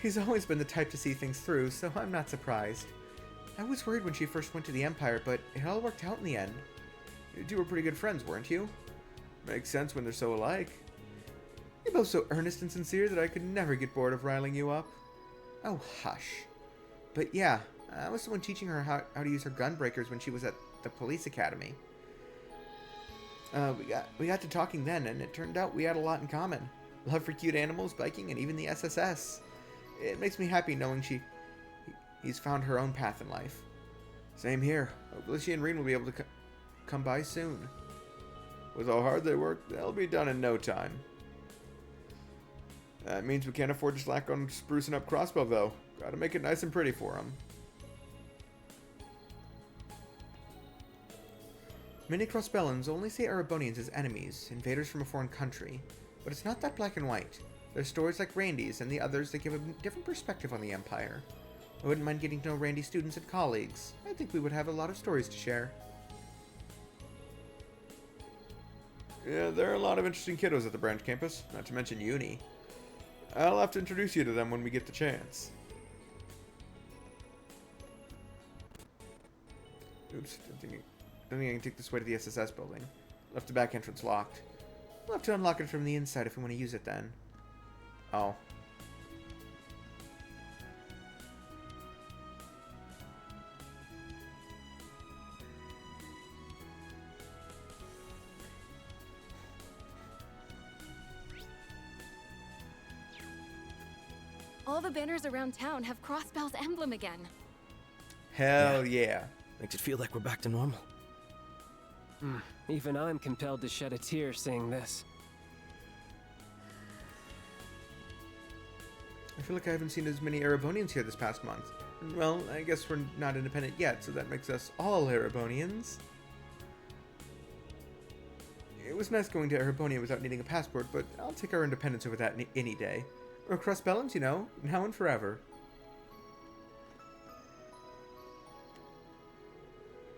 He's always been the type to see things through, so I'm not surprised. I was worried when she first went to the Empire, but it all worked out in the end. You two were pretty good friends, weren't you? Makes sense when they're so alike. You're both so earnest and sincere that I could never get bored of riling you up. Oh, hush. But yeah, I was the one teaching her how to use her gun breakers when she was at the police academy. We got to talking then, and it turned out we had a lot in common. Love for cute animals, biking, and even the SSS. It makes me happy knowing he's found her own path in life. Same here. Hopefully she and Reen will be able to come by soon. With how hard they work, they'll be done in no time. That means we can't afford to slack on sprucing up Crossbow, though. Gotta make it nice and pretty for him. Many Crossbellans only see Erebonians as enemies, invaders from a foreign country. But it's not that black and white. There's stories like Randy's and the others that give a different perspective on the Empire. I wouldn't mind getting to know Randy's students and colleagues. I think we would have a lot of stories to share. Yeah, there are a lot of interesting kiddos at the branch campus, not to mention Uni. I'll have to introduce you to them when we get the chance. Oops, don't think I can take this way to the SSS building. Left the back entrance locked. We'll have to unlock it from the inside if we want to use it then. Oh. All the banners around town have Crossbell's emblem again. Hell yeah. Makes it feel like we're back to normal. Even I'm compelled to shed a tear seeing this. I feel like I haven't seen as many Erebonians here this past month. Well, I guess we're not independent yet, so that makes us all Erebonians. It was nice going to Erebonia without needing a passport, but I'll take our independence over that any day. We're Crossbellans, you know, now and forever.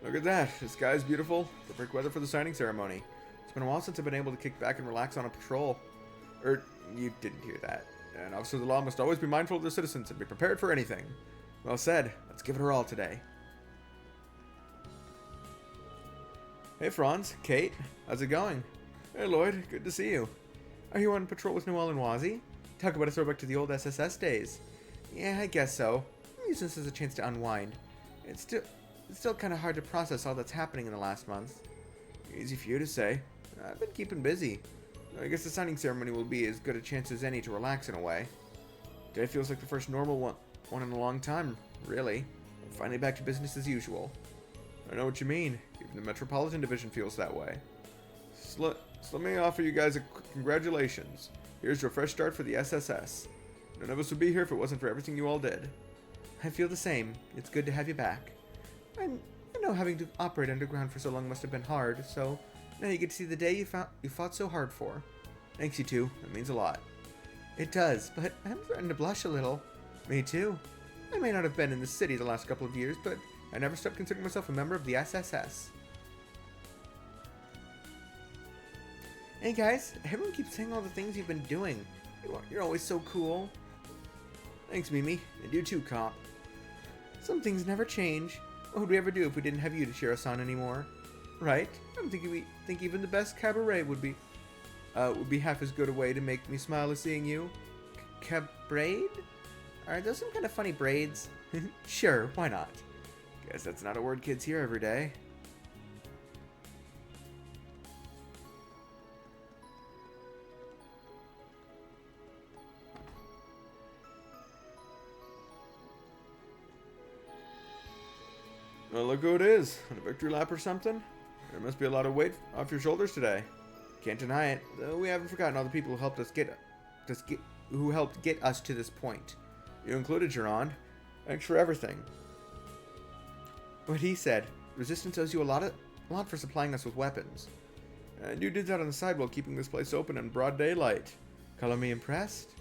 Look at that. The sky's beautiful. Perfect weather for the signing ceremony. It's been a while since I've been able to kick back and relax on a patrol. You didn't hear that. An officer of the law must always be mindful of their citizens and be prepared for anything. Well said. Let's give it our all today. Hey, Franz. Kate. How's it going? Hey, Lloyd. Good to see you. Are you on patrol with Noelle and Wazzy? Talk about a throwback to the old SSS days. Yeah, I guess so. I'm using this as a chance to unwind. It's still kind of hard to process all that's happening in the last month. Easy for you to say. I've been keeping busy. I guess the signing ceremony will be as good a chance as any to relax in a way. Today feels like the first normal one in a long time, really. I'm finally back to business as usual. I know what you mean. Even the Metropolitan Division feels that way. So let me offer you guys a congratulations. Here's your fresh start for the SSS. None of us would be here if it wasn't for everything you all did. I feel the same. It's good to have you back. I know having to operate underground for so long must have been hard, so now you get to see the day you fought so hard for. Thanks, you two. That means a lot. It does, but I'm starting to blush a little. Me too. I may not have been in the city the last couple of years, but I never stopped considering myself a member of the SSS. Hey guys, everyone keeps saying all the things you've been doing. You're always so cool. Thanks, Mimi. And you too, Comp. Some things never change. What would we ever do if we didn't have you to cheer us on anymore? Right? I'm thinking think even the best cabaret would be half as good a way to make me smile as seeing you. Cabraid? Are those some kind of funny braids? Sure, why not? Guess that's not a word kids hear every day. Well, look who it is. On a victory lap or something? There must be a lot of weight off your shoulders today. Can't deny it, though we haven't forgotten all the people who helped get us to this point. You included, Jiron. Thanks for everything. What he said. Resistance owes you a lot for supplying us with weapons. And you did that on the side while keeping this place open in broad daylight. Color me impressed?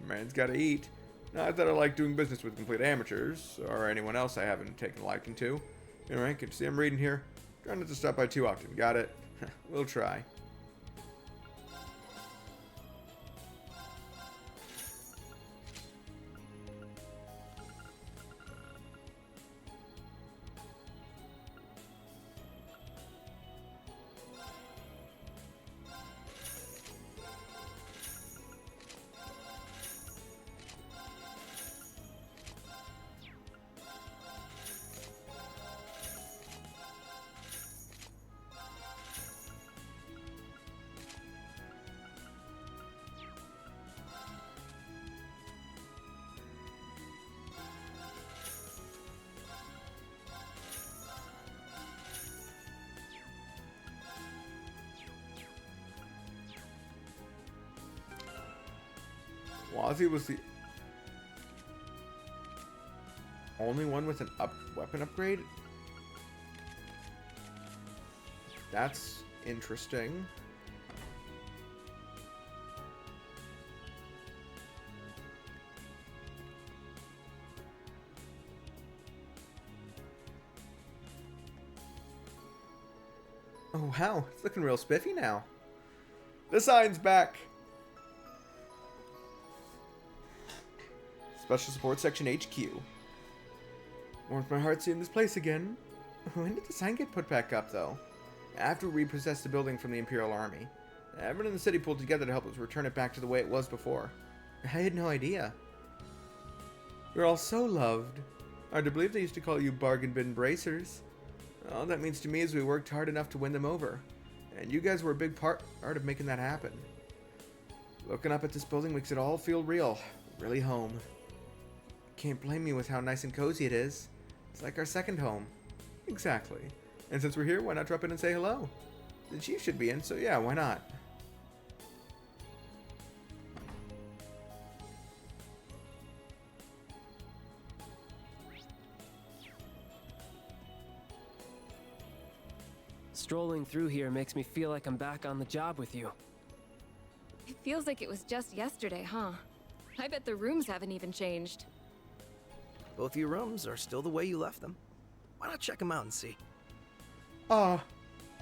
Man's gotta eat. Not that I like doing business with complete amateurs, or anyone else I haven't taken a liking to. Anyway, can you see I'm reading here? Try not to stop by too often, got it? We'll try. Wazzy was the only one with an weapon upgrade? That's interesting. Oh wow, it's looking real spiffy now. The sign's back. Special Support Section HQ. Warms my heart seeing this place again. When did the sign get put back up, though? After we repossessed the building from the Imperial Army. Everyone in the city pulled together to help us return it back to the way it was before. I had no idea. You're all so loved. Hard to believe they used to call you bargain bin bracers. All that means to me is we worked hard enough to win them over. And you guys were a big part of making that happen. Looking up at this building makes it all feel real. Really home. Can't blame me with how nice and cozy it is. It's like our second home. Exactly. And since we're here, why not drop in and say hello? The chief should be in, so yeah, why not? Strolling through here makes me feel like I'm back on the job with you. It feels like it was just yesterday, huh? I bet the rooms haven't even changed. Both of your rooms are still the way you left them. Why not check them out and see? All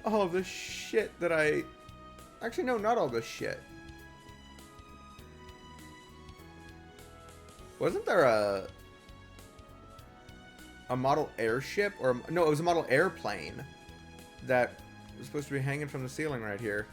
the shit that I... Actually, no, not all the shit. Wasn't there a model airship? Or no, it was a model airplane that was supposed to be hanging from the ceiling right here.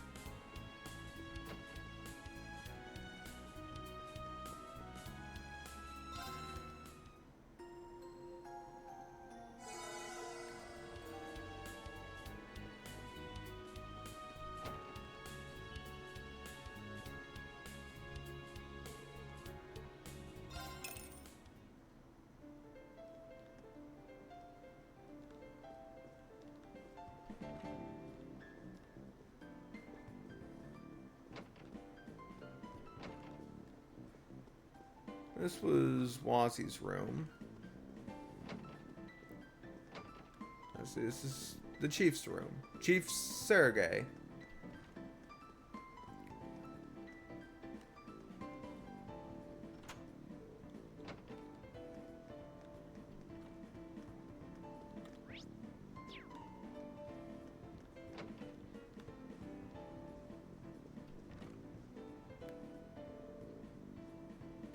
This was Wazzy's room. This is the Chief's room. Chief Sergei.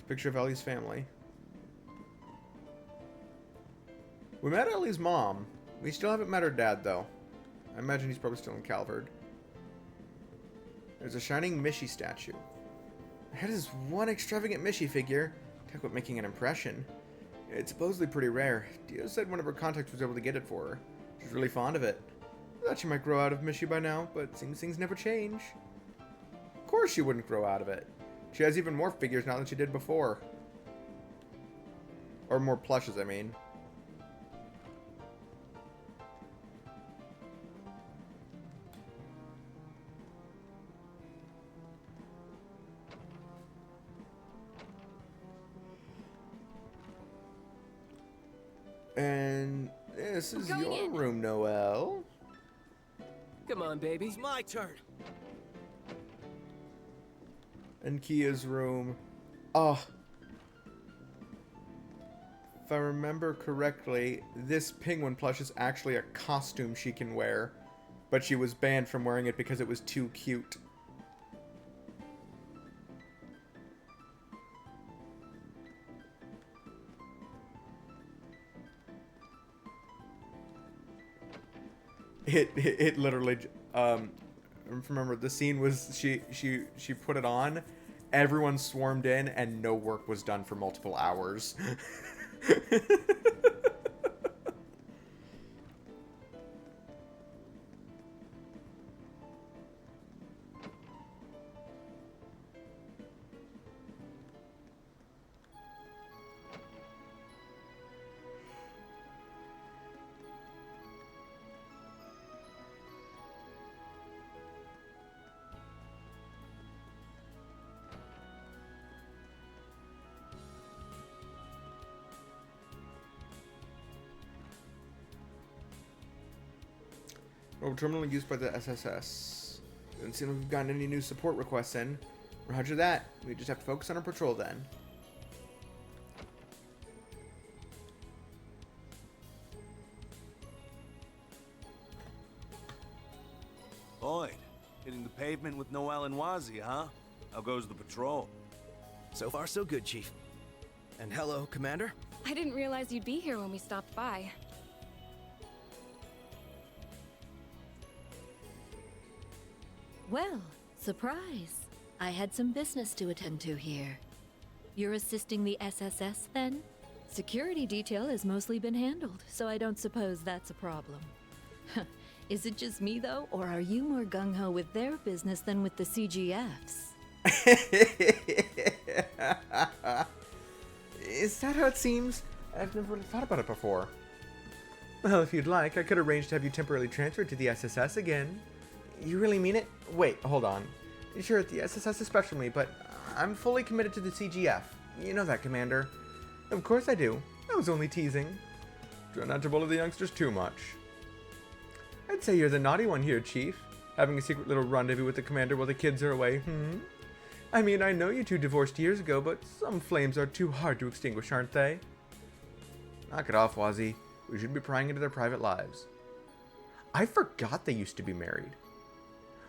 Picture of Ellie's family. We met Ellie's mom. We still haven't met her dad, though. I imagine he's probably still in Calvard. There's a shining Mishy statue. That is one extravagant Mishy figure. Talk about making an impression. It's supposedly pretty rare. Dio said one of her contacts was able to get it for her. She's really fond of it. I thought she might grow out of Mishy by now, but seems things never change. Of course she wouldn't grow out of it. She has even more figures now than she did before. Or more plushes, I mean. And this is your room, Noelle. Come on, baby. It's my turn. And Kia's room. Oh. If I remember correctly, this penguin plush is actually a costume she can wear. But she was banned from wearing it because it was too cute. It literally, remember the scene was she put it on, everyone swarmed in, and no work was done for multiple hours. Terminal used by the SSS. Doesn't seem like we've gotten any new support requests in. Roger that. We just have to focus on our patrol then. Lloyd, hitting the pavement with Noelle and Wazzy, huh? How goes the patrol? So far, so good, Chief. And hello, Commander. I didn't realize you'd be here when we stopped by. Well, surprise. I had some business to attend to here. You're assisting the SSS, then? Security detail has mostly been handled, so I don't suppose that's a problem. Is it just me, though, or are you more gung-ho with their business than with the CGFs? Is that how it seems? I've never really thought about it before. Well, if you'd like, I could arrange to have you temporarily transferred to the SSS again. You really mean it? Wait, hold on. Sure, the SSS is special to me, but I'm fully committed to the CGF. You know that, Commander. Of course I do. I was only teasing. Try not to bully the youngsters too much. I'd say you're the naughty one here, Chief. Having a secret little rendezvous with the Commander while the kids are away, I mean, I know you two divorced years ago, but some flames are too hard to extinguish, aren't they? Knock it off, Wazzy. We shouldn't be prying into their private lives. I forgot they used to be married.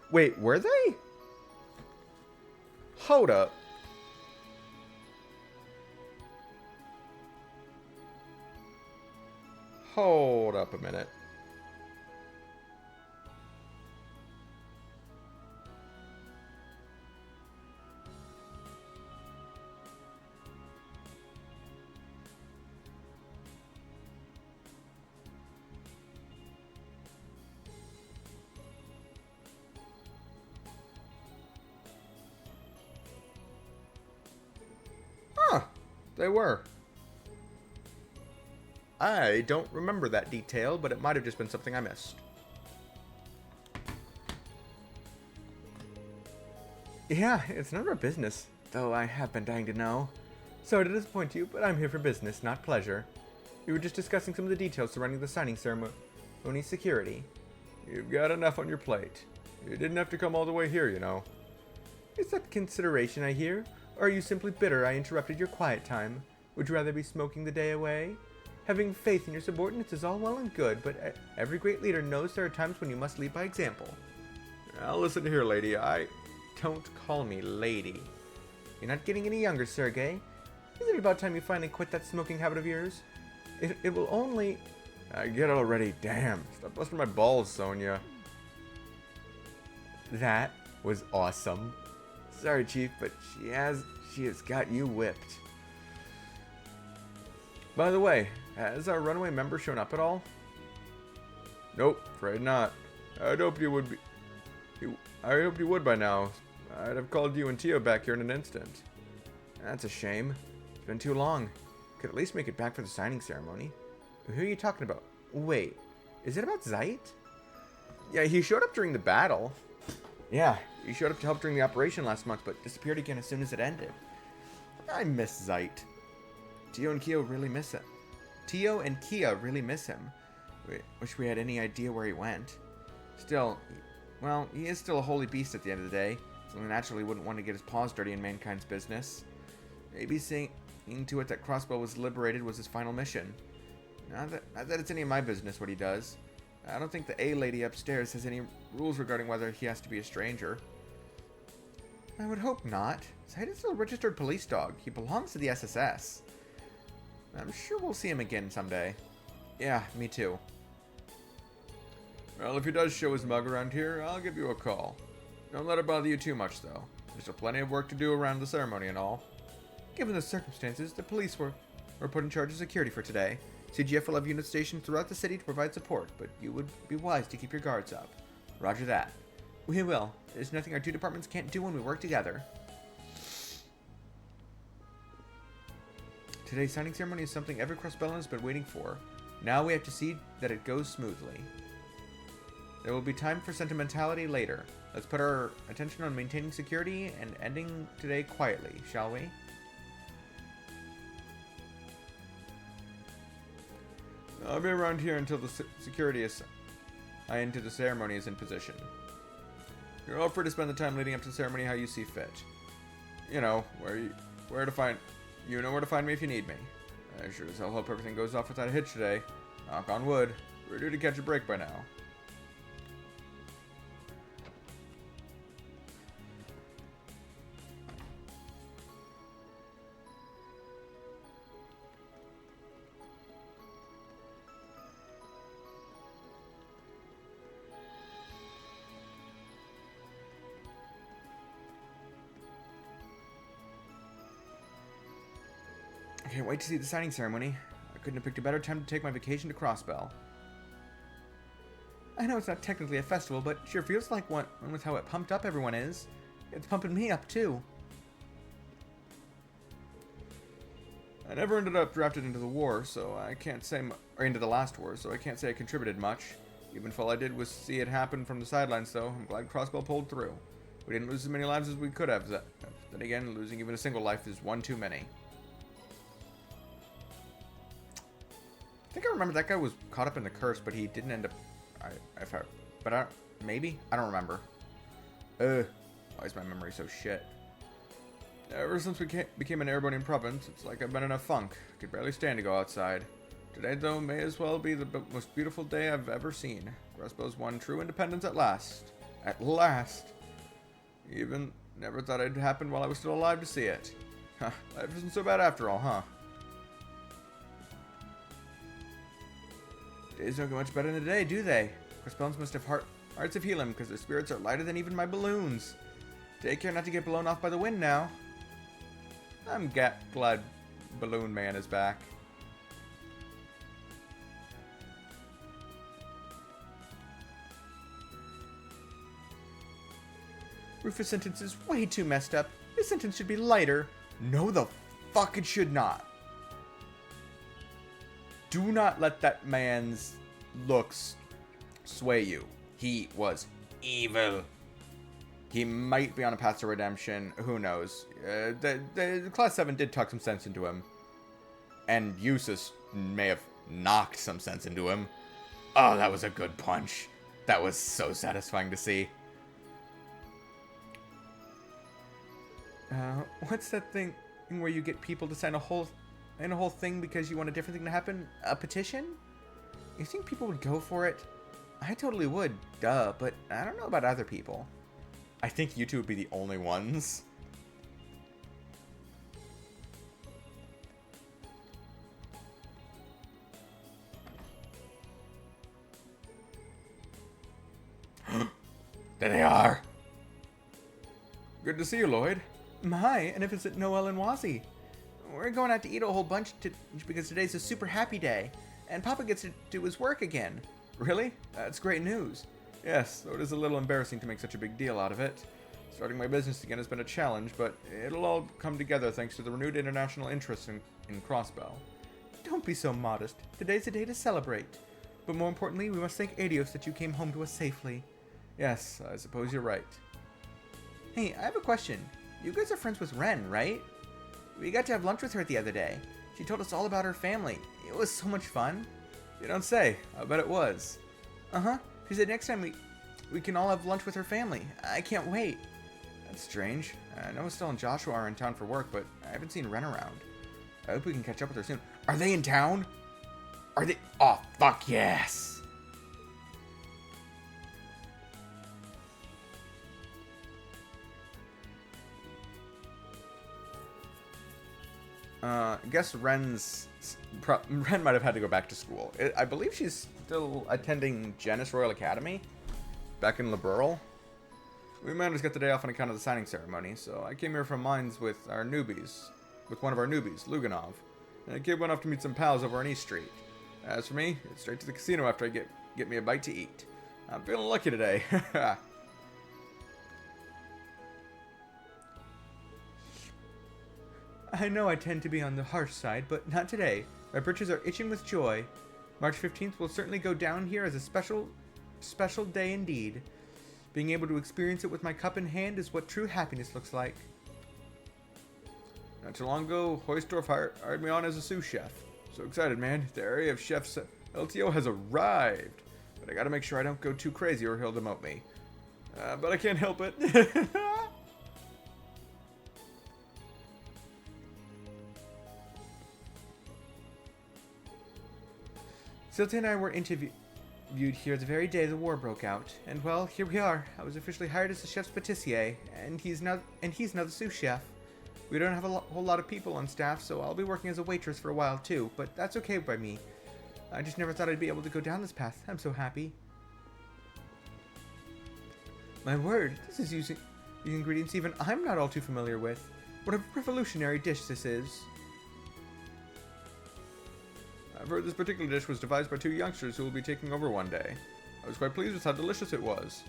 Wait, were they? Hold up. Hold up a minute. They were. I don't remember that detail, but it might have just been something I missed. Yeah, it's none of our business, though I have been dying to know. Sorry to disappoint you, but I'm here for business, not pleasure. We were just discussing some of the details surrounding the signing ceremony security. You've got enough on your plate. You didn't have to come all the way here, you know. Is that consideration, I hear? Or are you simply bitter I interrupted your quiet time? Would you rather be smoking the day away? Having faith in your subordinates is all well and good, but every great leader knows there are times when you must lead by example. Now listen here, lady. Don't call me lady. You're not getting any younger, Sergei. Isn't it about time you finally quit that smoking habit of yours? It will only... I get it already, damn. Stop busting my balls, Sonia. That was awesome. Sorry, Chief, but she has got you whipped. By the way, has our runaway member shown up at all? Nope, afraid not. I'd hoped you would be... I hoped you would by now. I'd have called you and Tio back here in an instant. That's a shame. It's been too long. Could at least make it back for the signing ceremony. Who are you talking about? Wait, is it about Zeit? Yeah, he showed up during the battle. Yeah, he showed up to help during the operation last month, but disappeared again as soon as it ended. I miss Zeit. Tio and Kia really miss him. Tio and Kia really miss him. Wish we had any idea where he went. Still, well, he is still a holy beast at the end of the day, so he naturally wouldn't want to get his paws dirty in mankind's business. Maybe seeing to it that Crossbell was liberated was his final mission. Not that it's any of my business what he does. I don't think the A-lady upstairs has any rules regarding whether he has to be a stranger. I would hope not. Zeit is still a registered police dog. He belongs to the SSS. I'm sure we'll see him again someday. Yeah, me too. Well, if he does show his mug around here, I'll give you a call. Don't let it bother you too much, though. There's still plenty of work to do around the ceremony and all. Given the circumstances, the police were put in charge of security for today. CGF will have units stationed throughout the city to provide support, but you would be wise to keep your guards up. Roger that. We will. There's nothing our two departments can't do when we work together. Today's signing ceremony is something every Crossbellan has been waiting for. Now we have to see that it goes smoothly. There will be time for sentimentality later. Let's put our attention on maintaining security and ending today quietly, shall we? I'll be around here until the security into the ceremony is in position. You're all free to spend the time leading up to the ceremony how you see fit. You know, where to find me if you need me. I sure as hell hope everything goes off without a hitch today. Knock on wood. We're due to catch a break by now. I can't wait to see the signing ceremony. I couldn't have picked a better time to take my vacation to Crossbell. I know it's not technically a festival, but it sure feels like one with how pumped up everyone is. It's pumping me up, too. I never ended up drafted into the war, so I can't say... or into the last war, so I can't say I contributed much. Even if all I did was see it happen from the sidelines, though, I'm glad Crossbell pulled through. We didn't lose as many lives as we could have. Then again, losing even a single life is one too many. I think I remember that guy was caught up in the curse, but he didn't end up... maybe? I don't remember. Why is my memory so shit? Ever since we became an Erebonian province, it's like I've been in a funk. I could barely stand to go outside. Today, though, may as well be the most beautiful day I've ever seen. Crossbell's won true independence at last. At last! Even never thought it'd happen while I was still alive to see it. Huh, life isn't so bad after all, huh? Days don't get much better than today, do they? Crossbellans must have hearts of helium because their spirits are lighter than even my balloons. Take care not to get blown off by the wind now. I'm glad Balloon Man is back. Rufus' sentence is way too messed up. His sentence should be lighter. No, the fuck it should not. Do not let that man's looks sway you. He was evil. He might be on a path to redemption. Who knows? The Class 7 did talk some sense into him. And Eustace may have knocked some sense into him. Oh, that was a good punch. That was so satisfying to see. What's that thing where you get people to sign a whole thing because you want a different thing to happen? A petition? You think people would go for it? I totally would, duh, but I don't know about other people. I think you two would be the only ones. There they are. Good to see you, Lloyd. My, and if it's at Noel and Wazzy. We're going out to eat a whole bunch because today's a super happy day, and Papa gets to do his work again. Really? That's great news. Yes, though it is a little embarrassing to make such a big deal out of it. Starting my business again has been a challenge, but it'll all come together thanks to the renewed international interest in Crossbell. Don't be so modest. Today's a day to celebrate. But more importantly, we must thank Adios that you came home to us safely. Yes, I suppose you're right. Hey, I have a question. You guys are friends with Ren, right? We got to have lunch with her the other day. She told us all about her family. It was so much fun. You don't say. I bet it was. Uh-huh. She said next time we can all have lunch with her family. I can't wait. That's strange. I know Estelle and Joshua are in town for work, but I haven't seen Ren around. I hope we can catch up with her soon. Are they in town? Are they? Oh, fuck yes. I guess Ren might have had to go back to school. I believe she's still attending Janus Royal Academy back in Liberal. We managed to get the day off on account of the signing ceremony, so I came here from mines with one of our newbies, Luganov. And the kid went off to meet some pals over on East Street. As for me, it's straight to the casino after I get me a bite to eat. I'm feeling lucky today. I know I tend to be on the harsh side, but not today. My britches are itching with joy. March 15th will certainly go down here as a special day indeed. Being able to experience it with my cup in hand is what true happiness looks like. Not too long ago, Hoysdorf hired me on as a sous chef. So excited, man. The area of chef's LTO has arrived. But I gotta make sure I don't go too crazy or he'll demote me. But I can't help it. Silty and I were interviewed here the very day the war broke out, and well, here we are. I was officially hired as the chef's pâtissier, and he's now the sous chef. We don't have a whole lot of people on staff, so I'll be working as a waitress for a while too, but that's okay by me. I just never thought I'd be able to go down this path. I'm so happy. My word, this is using ingredients even I'm not all too familiar with. What a revolutionary dish this is. I've heard this particular dish was devised by two youngsters who will be taking over one day. I was quite pleased with how delicious it was.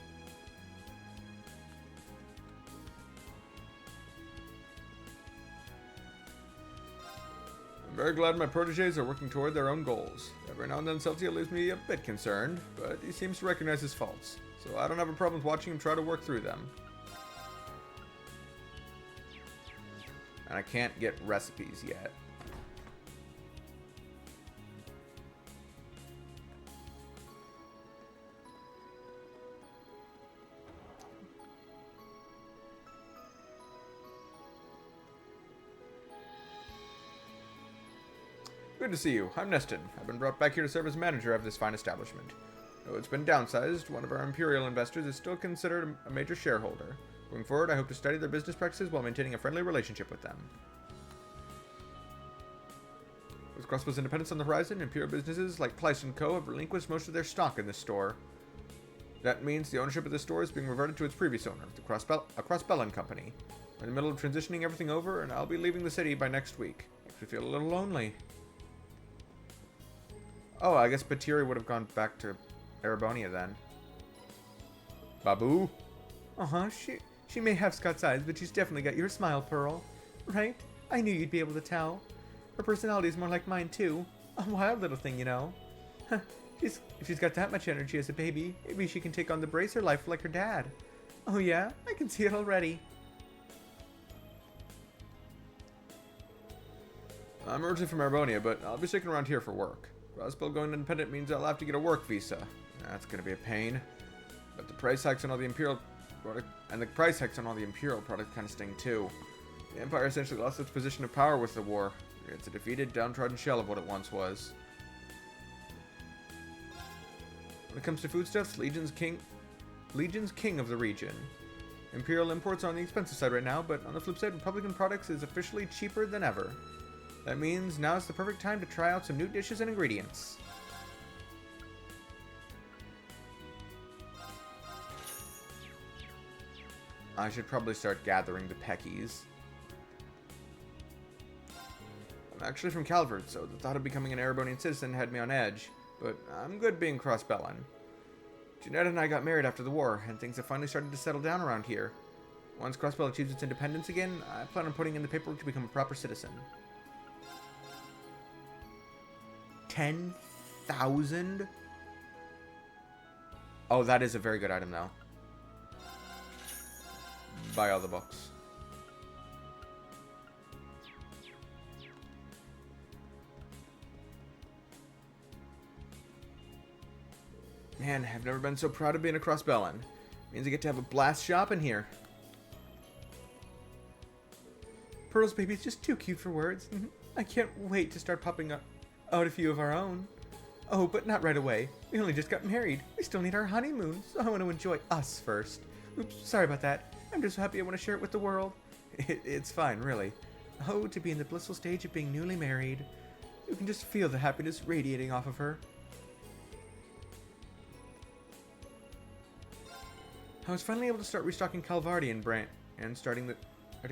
I'm very glad my proteges are working toward their own goals. Every now and then Celtia leaves me a bit concerned, but he seems to recognize his faults, so I don't have a problem watching him try to work through them. And I can't get recipes yet. Good to see you. I'm Neston. I've been brought back here to serve as manager of this fine establishment. Though it's been downsized, one of our Imperial investors is still considered a major shareholder. Going forward, I hope to study their business practices while maintaining a friendly relationship with them. With Crossbell's independence on the horizon, Imperial businesses like Pleiss & Co. have relinquished most of their stock in this store. That means the ownership of the store is being reverted to its previous owner, the Crossbell & Company. We're in the middle of transitioning everything over, and I'll be leaving the city by next week. Makes me feel a little lonely. Oh, I guess Batiri would have gone back to Erebonia then. Babu? Uh-huh, she may have Scott's eyes, but she's definitely got your smile, Pearl. Right? I knew you'd be able to tell. Her personality is more like mine, too. A wild little thing, you know. If she's got that much energy as a baby, maybe she can take on the Bracer life like her dad. Oh yeah? I can see it already. I'm originally from Arbonia, but I'll be sticking around here for work. Crossbell going independent means I'll have to get a work visa. That's gonna be a pain. But the price hikes on all the Imperial product and the price hikes on all the Imperial products kind of sting too. The Empire essentially lost its position of power with the war. It's a defeated, downtrodden shell of what it once was. When it comes to foodstuffs, Legion's king of the region. Imperial imports are on the expensive side right now, but on the flip side, Republican products is officially cheaper than ever. That means now is the perfect time to try out some new dishes and ingredients. I should probably start gathering the Peckies. I'm actually from Calvert, so the thought of becoming an Erebonian citizen had me on edge, but I'm good being Crossbellan. Jeanette and I got married after the war, and things have finally started to settle down around here. Once Crossbell achieves its independence again, I plan on putting in the paperwork to become a proper citizen. 10,000? Oh, that is a very good item, though. Buy all the books. Man, I've never been so proud of being a Crossbellan. Means I get to have a blast shopping here. Pearl's baby's just too cute for words. I can't wait to start popping out a few of our own. Oh, but not right away. We only just got married. We still need our honeymoon, so I want to enjoy us first. Oops, sorry about that. I'm just so happy I want to share it with the world. It's fine, really. Oh, to be in the blissful stage of being newly married. You can just feel the happiness radiating off of her. I was finally able to start restocking Calvardian brand, and starting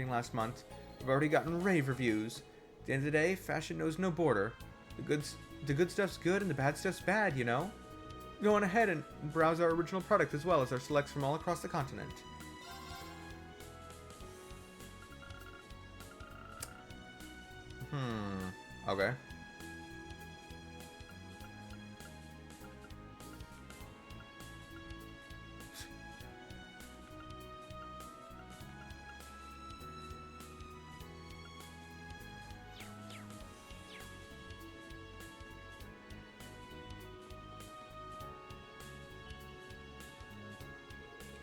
last month, I've already gotten rave reviews. At the end of the day, fashion knows no border. The good stuff's good and the bad stuff's bad, you know? Go on ahead and browse our original product as well as our selects from all across the continent. Okay.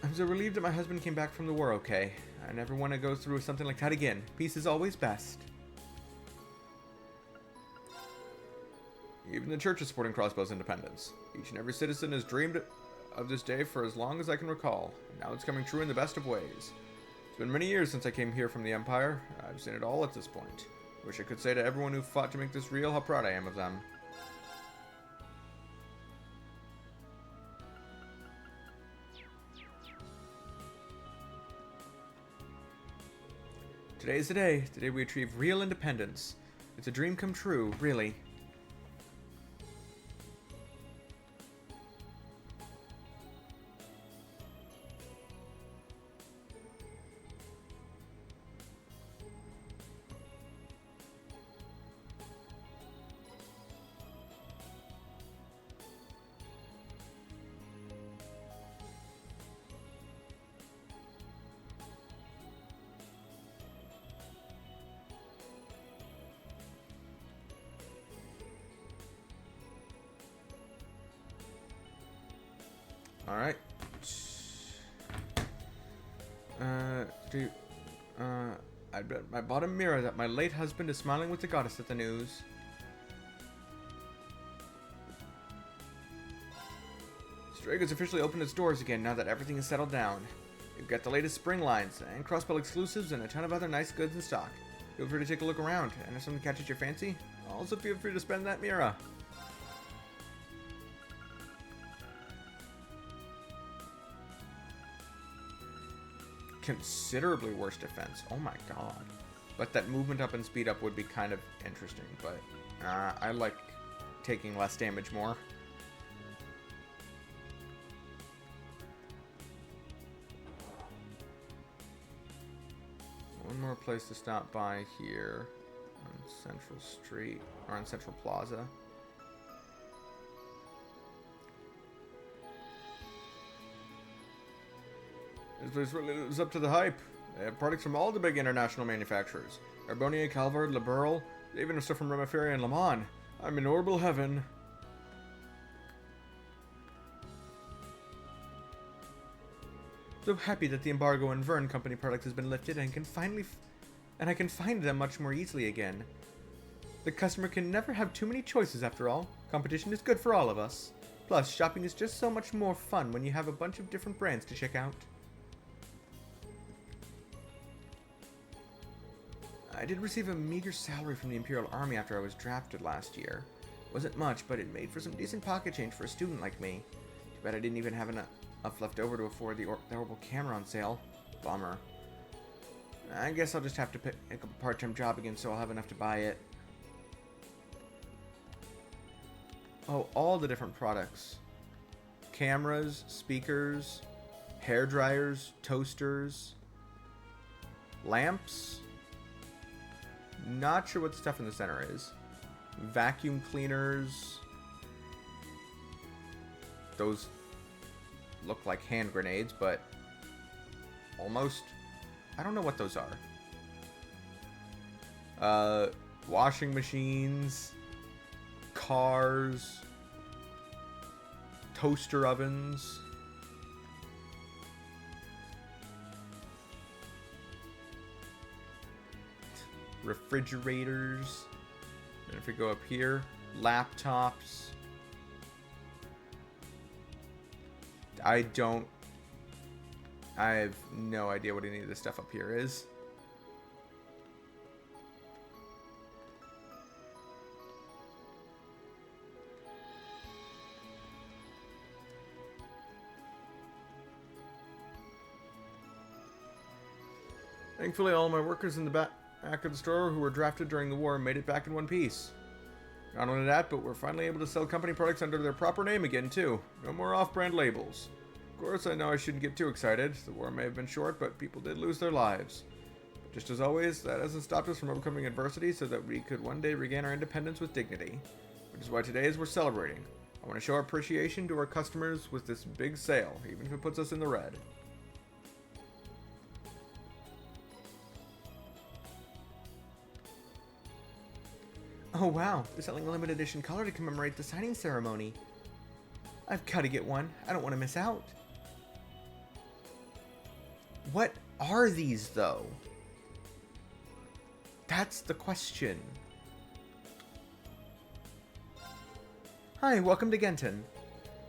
I'm so relieved that my husband came back from the war okay. I never want to go through something like that again. Peace is always best. Even the church is supporting Crossbell's independence. Each and every citizen has dreamed of this day for as long as I can recall, and now it's coming true in the best of ways. It's been many years since I came here from the Empire. I've seen it all at this point. Wish I could say to everyone who fought to make this real how proud I am of them. Today's the day. Today we achieve real independence. It's a dream come true, really. Alright. I bought a mirror that my late husband is smiling with the goddess at the news. Strager's officially opened its doors again now that everything is settled down. You've got the latest spring lines, and Crossbell exclusives, and a ton of other nice goods in stock. Feel free to take a look around, and if something catches your fancy, also feel free to spend that mirror. Considerably worse defense. Oh my god. But that movement up and speed up would be kind of interesting, but I like taking less damage more. One more place to stop by here on Central Street, or on Central Plaza. This place really lives up to the hype. They have products from all the big international manufacturers. Arbonia, Calvard, Liberl, they even have stuff from Reverie and Le Mans. I'm in orbital heaven. So happy that the embargo on Vern Company products has been lifted and I can find them much more easily again. The customer can never have too many choices after all. Competition is good for all of us. Plus, shopping is just so much more fun when you have a bunch of different brands to check out. I did receive a meager salary from the Imperial Army after I was drafted last year. It wasn't much, but it made for some decent pocket change for a student like me. Too bad I didn't even have enough left over to afford the horrible camera on sale. Bummer. I guess I'll just have to pick up a part-time job again so I'll have enough to buy it. Oh, all the different products. Cameras, speakers, hair dryers, toasters, lamps. Not sure what the stuff in the center is. Vacuum cleaners. Those look like hand grenades, but almost. I don't know what those are. Washing machines. Cars. Toaster ovens. Refrigerators. And if we go up here, laptops. I have no idea what any of this stuff up here is. Thankfully, all my workers in the back of the store who were drafted during the war made it back in one piece. Not only that, but we're finally able to sell company products under their proper name again, too. No more off-brand labels. Of course, I know I shouldn't get too excited. The war may have been short, but people did lose their lives. But just as always, that hasn't stopped us from overcoming adversity so that we could one day regain our independence with dignity. Which is why today, as we're celebrating, I want to show our appreciation to our customers with this big sale, even if it puts us in the red. Oh wow, they're selling a limited edition color to commemorate the signing ceremony. I've got to get one. I don't want to miss out. What are these, though? That's the question. Hi, welcome to Genton.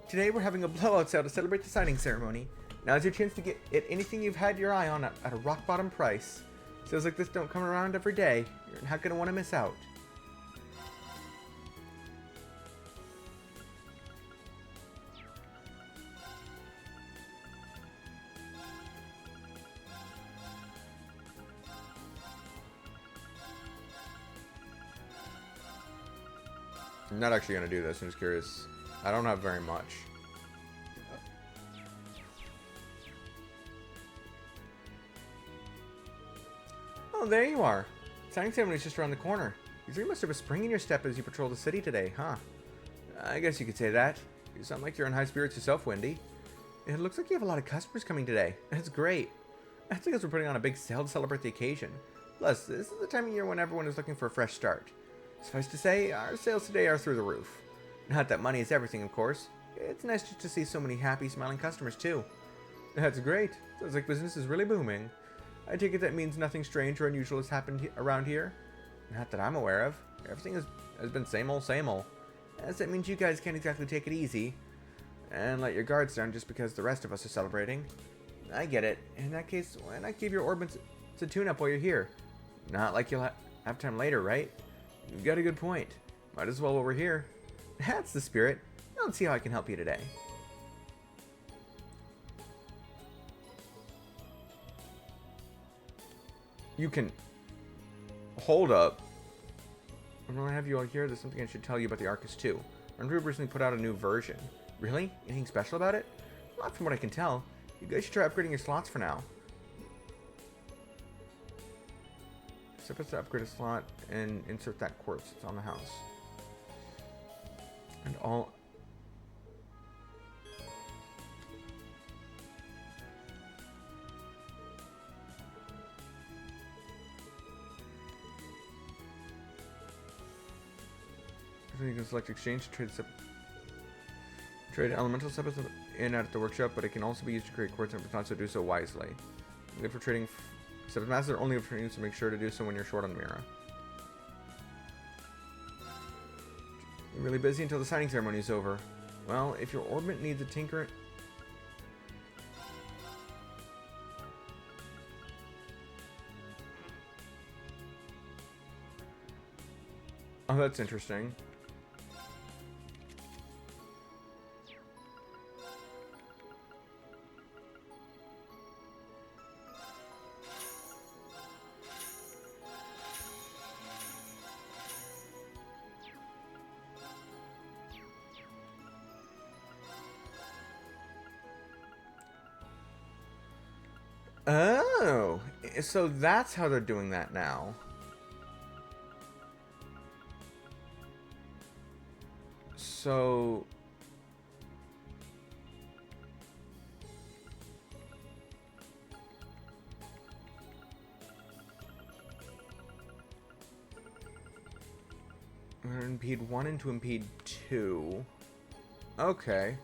Today we're having a blowout sale to celebrate the signing ceremony. Now's your chance to get anything you've had your eye on at a rock-bottom price. Sales like this don't come around every day. You're not going to want to miss out. I'm not actually going to do this. I'm just curious. I don't have very much. Oh, there you are. Signing ceremony is just around the corner. You three must have a spring in your step as you patrol the city today, huh? I guess you could say that. You sound like you're in high spirits yourself, Wendy. It looks like you have a lot of customers coming today. That's great. That's because we're putting on a big sale to celebrate the occasion. Plus, this is the time of year when everyone is looking for a fresh start. Suffice to say, our sales today are through the roof. Not that money is everything, of course. It's nice just to see so many happy, smiling customers, too. That's great. Sounds like business is really booming. I take it that means nothing strange or unusual has happened around here? Not that I'm aware of. Everything has been same old, same old. As that means you guys can't exactly take it easy and let your guards down just because the rest of us are celebrating. I get it. In that case, why not give your orbits a tune-up while you're here? Not like you'll have time later, right? You've got a good point. Might as well while we're here. That's the spirit. Let's see how I can help you today. You can... Hold up. I'm gonna have you all here. There's something I should tell you about the Arcus 2. Reverie recently put out a new version. Really? Anything special about it? Not from what I can tell. You guys should try upgrading your slots for now. Supposed to upgrade a slot and insert that quartz. It's on the house. And all... You can select exchange to trade elemental steps in at the workshop, but it can also be used to create quartz if not to do so wisely. Good for trading steps master, only for trading, so make sure to do so when you're short on Mira. You're really busy until the signing ceremony is over. Well, if your orbit needs a tinker... Oh, that's interesting. Oh, so that's how they're doing that now. So... we're gonna impede 1 into impede 2. Okay.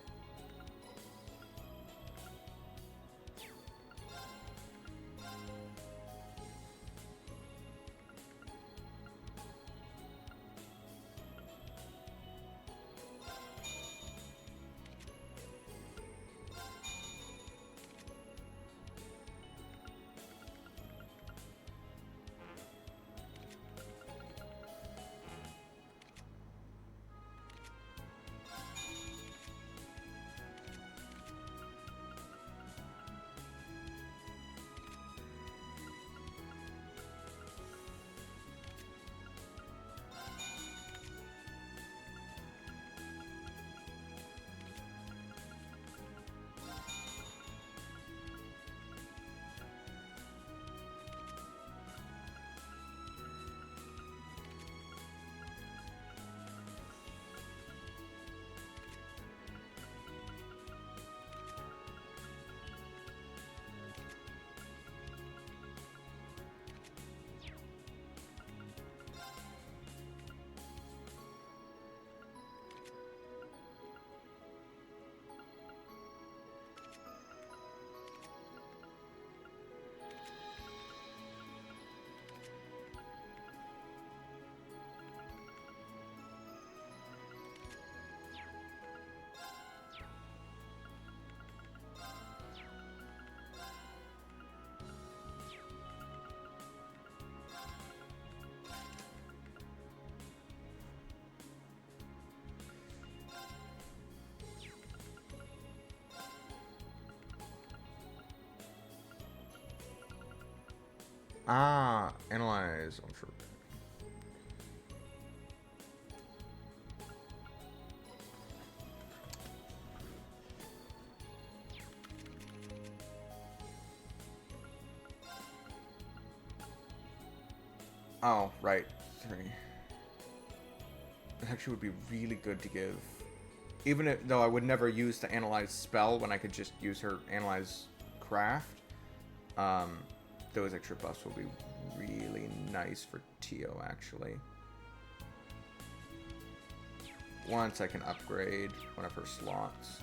Ah, analyze. I'm sure. Oh, right. 3. It actually would be really good to give. Even if, though I would never use to analyze spell when I could just use her analyze craft. Those extra buffs will be really nice for Tio, actually. Once I can upgrade one of her slots.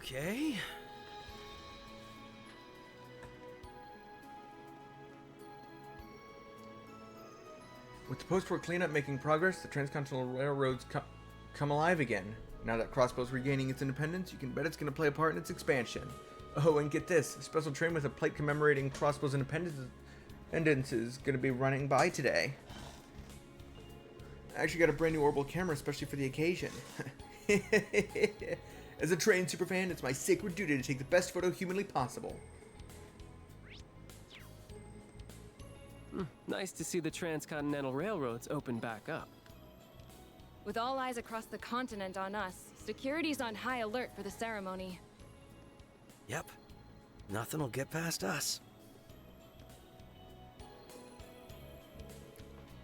Okay. With the post-war cleanup making progress, the transcontinental railroads come alive again. Now that Crossbow's regaining its independence, you can bet it's going to play a part in its expansion. Oh, and get this, a special train with a plate commemorating Crossbow's independence is going to be running by today. I actually got a brand new orbital camera especially for the occasion. As a trained superfan, it's my sacred duty to take the best photo humanly possible. Nice to see the transcontinental railroads open back up. With all eyes across the continent on us, security's on high alert for the ceremony. Yep. Nothing will get past us.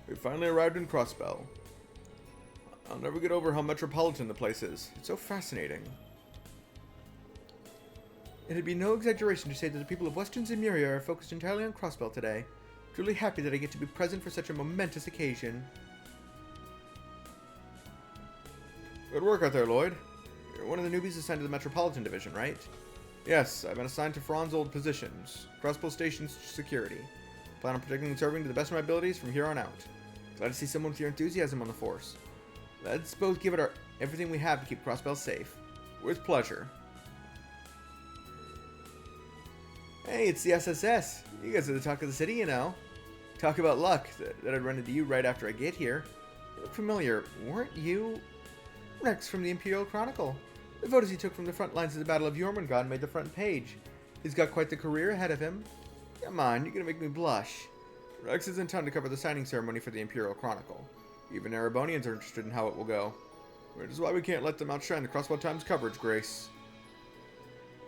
We finally arrived in Crossbell. I'll never get over how metropolitan the place is. It's so fascinating. It'd be no exaggeration to say that the people of Western Zemuria are focused entirely on Crossbell today. Truly happy that I get to be present for such a momentous occasion. Good work out there, Lloyd. You're one of the newbies assigned to the Metropolitan Division, right? Yes, I've been assigned to Fran's old positions, Crossbell Station's security. Plan on protecting and serving to the best of my abilities from here on out. Glad to see someone with your enthusiasm on the force. Let's both give it everything we have to keep Crossbell safe. With pleasure. Hey, it's the SSS. You guys are the talk of the city, you know. Talk about luck that I'd run into you right after I get here. You look familiar. Weren't you Rex from the Imperial Chronicle? The photos he took from the front lines of the Battle of Jormungand made the front page. He's got quite the career ahead of him. Come on, you're gonna make me blush. Rex is in town to cover the signing ceremony for the Imperial Chronicle. Even Erebonians are interested in how it will go. Which is why we can't let them outshine the Crossbell Times coverage, Grace.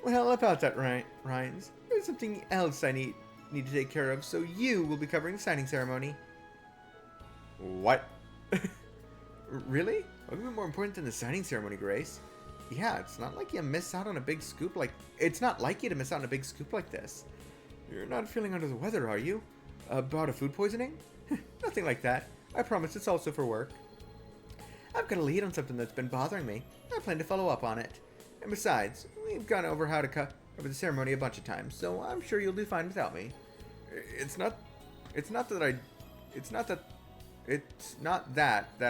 Well, about that, Ryans. There's something else I need to take care of, so you will be covering the signing ceremony. What? Really? What would be more important than the signing ceremony, Grace? Yeah, it's not like you miss out on a big scoop like... It's not like you to miss out on a big scoop like this. You're not feeling under the weather, are you? About a food poisoning? Nothing like that. I promise it's also for work. I've got a lead on something that's been bothering me. I plan to follow up on it. And besides, we've gone over how to cover the ceremony a bunch of times, so I'm sure you'll do fine without me. It's not that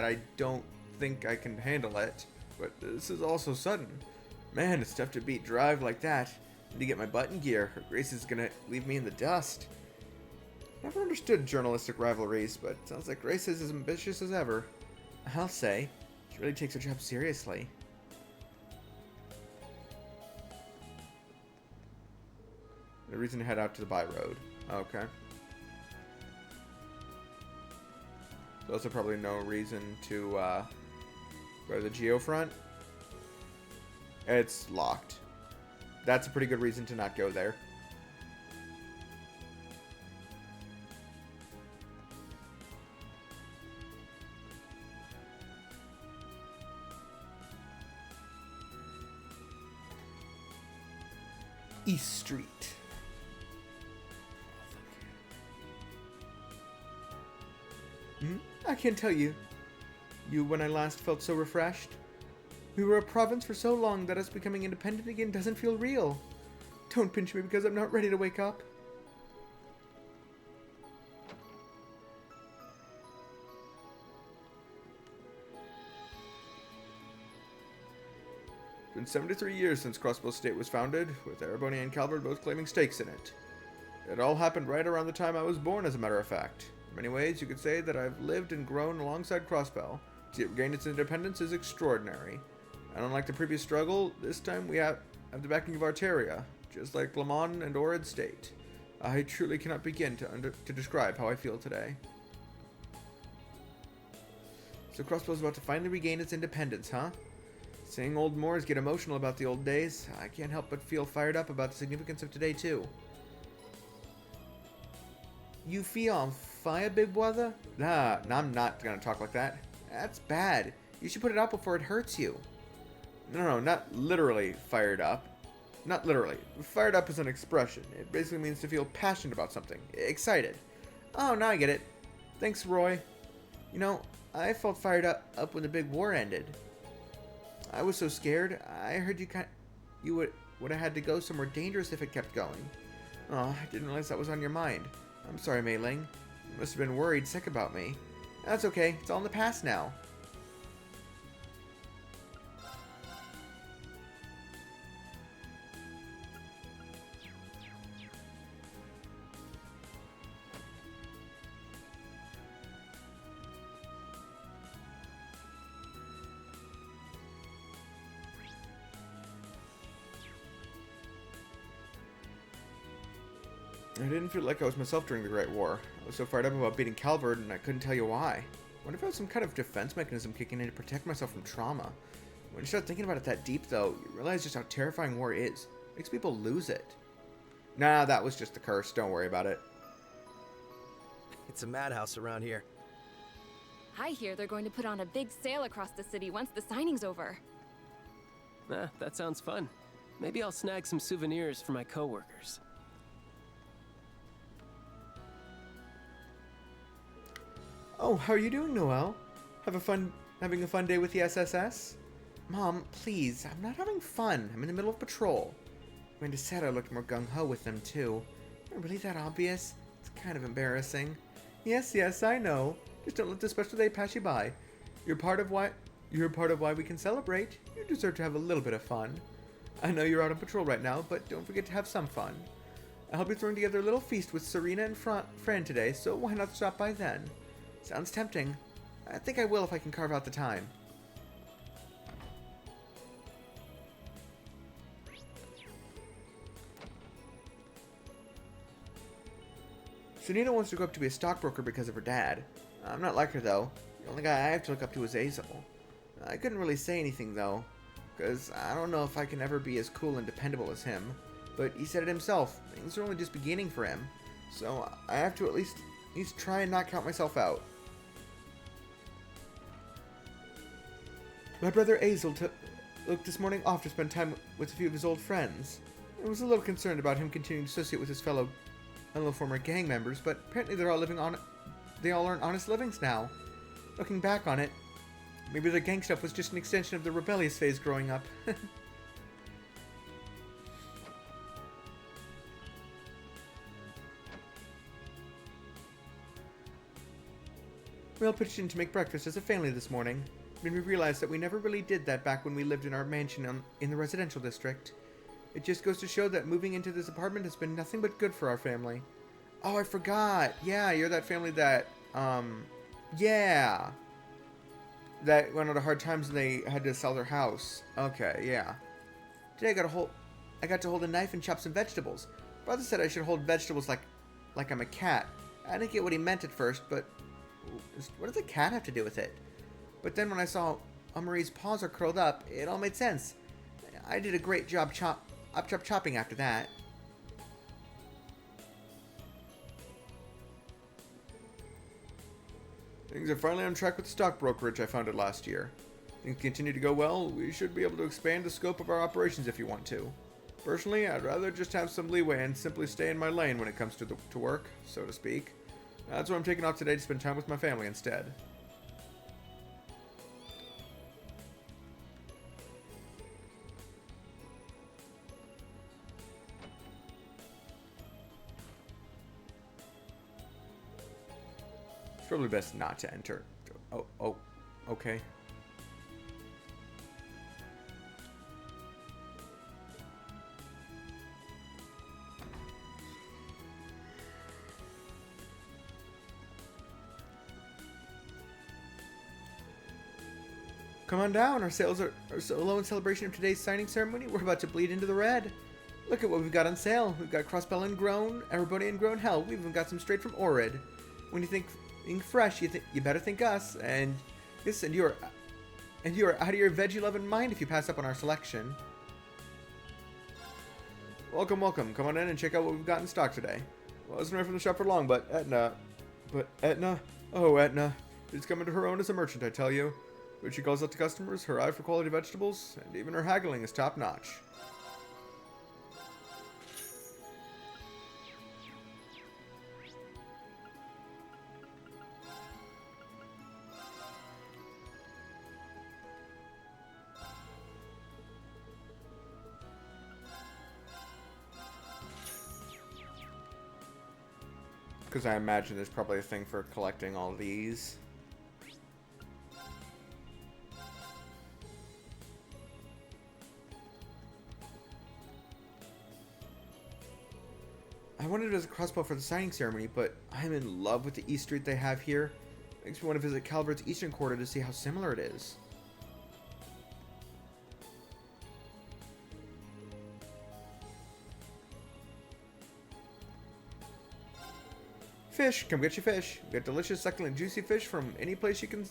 I don't think I can handle it, but this is all so sudden. Man, it's tough to beat drive like that. Need to get my butt in gear, or Grace is gonna leave me in the dust. Never understood journalistic rivalries, but sounds like Grace is as ambitious as ever. I'll say, she really takes her job seriously. No reason to head out to the by road. Okay. There's also probably no reason to go to the geofront. It's locked. That's a pretty good reason to not go there. East Street. I can't tell you when I last felt so refreshed. We were a province for so long that us becoming independent again doesn't feel real. Don't pinch me because I'm not ready to wake up. It's been 73 years since Crossbell State was founded, with Erebonia and Calvert both claiming stakes in it. It all happened right around the time I was born, as a matter of fact. In many ways, you could say that I've lived and grown alongside Crossbell. To see it regain its independence is extraordinary. And unlike the previous struggle, this time we have the backing of Arteria, just like Lamont and Orid State. I truly cannot begin to describe how I feel today. So Crossbell's about to finally regain its independence, huh? Seeing old Moors get emotional about the old days, I can't help but feel fired up about the significance of today, too. You feel on fire, big brother? Nah, I'm not gonna talk like that. That's bad. You should put it out before it hurts you. No, not literally fired up. Not literally. Fired up is an expression. It basically means to feel passionate about something. Excited. Oh, now I get it. Thanks, Roy. You know, I felt fired up when the big war ended. I was so scared. I heard you would have had to go somewhere dangerous if it kept going. Oh, I didn't realize that was on your mind. I'm sorry, Mei Ling. You must have been worried sick about me. That's okay. It's all in the past now. I didn't feel like I was myself during the Great War. I was so fired up about beating Calvard, and I couldn't tell you why. I wonder if I had some kind of defense mechanism kicking in to protect myself from trauma. When you start thinking about it that deep, though, you realize just how terrifying war is. It makes people lose it. Nah, that was just the curse. Don't worry about it. It's a madhouse around here. I hear they're going to put on a big sale across the city once the signing's over. That sounds fun. Maybe I'll snag some souvenirs for my coworkers. Oh, how are you doing, Noelle? Having a fun day with the SSS? Mom, please, I'm not having fun. I'm in the middle of patrol. When to said I looked more gung-ho with them, too. Am I really that obvious? It's kind of embarrassing. Yes, I know. Just don't let this special day pass you by. You're part of why we can celebrate. You deserve to have a little bit of fun. I know you're out on patrol right now, but don't forget to have some fun. I'll be throwing together a little feast with Serena and Fran today, so why not stop by then? Sounds tempting. I think I will if I can carve out the time. Serena wants to go up to be a stockbroker because of her dad. I'm not like her, though. The only guy I have to look up to is Azel. I couldn't really say anything, though, because I don't know if I can ever be as cool and dependable as him. But he said it himself. Things are only just beginning for him. So I have to at least try and not count myself out. My brother Azel took this morning off to spend time with a few of his old friends. I was a little concerned about him continuing to associate with his fellow former gang members, but apparently they all earn honest livings now. Looking back on it, maybe their gang stuff was just an extension of the rebellious phase growing up. We all pitched in to make breakfast as a family this morning. Made me realize that we never really did that back when we lived in our mansion in the residential district. It just goes to show that moving into this apartment has been nothing but good for our family. Oh, I forgot. Yeah, you're that family that, yeah. That went on hard times and they had to sell their house. Okay, yeah. Today I got to hold a knife and chop some vegetables. Brother said I should hold vegetables like I'm a cat. I didn't get what he meant at first, but what does a cat have to do with it? But then when I saw Marie's paws are curled up, it all made sense. I did a great job chopping after that. Things are finally on track with the stock brokerage I founded last year. Things continue to go well, we should be able to expand the scope of our operations if you want to. Personally, I'd rather just have some leeway and simply stay in my lane when it comes to work, so to speak. That's why I'm taking off today to spend time with my family instead. It's probably best not to enter. Oh, okay. Come on down, our sales are so low in celebration of today's signing ceremony, we're about to bleed into the red. Look at what we've got on sale. We've got Crossbell and Grown, Erebonian Grown, hell, we've even got some straight from Orid. When you think fresh, you better think us, and you're out of your veggie-loving mind if you pass up on our selection. Welcome. Come on in and check out what we've got in stock today. Well, I wasn't away from the shop for long, but Etna, is coming to her own as a merchant, I tell you. But she calls out to customers, her eye for quality vegetables, and even her haggling is top-notch. Because I imagine there's probably a thing for collecting all these. I wanted it as a crossbow for the signing ceremony, but I'm in love with the East Street they have here. Makes me want to visit Calvert's Eastern Quarter to see how similar it is. Fish, come get your fish. Get delicious, succulent, juicy fish from any place you can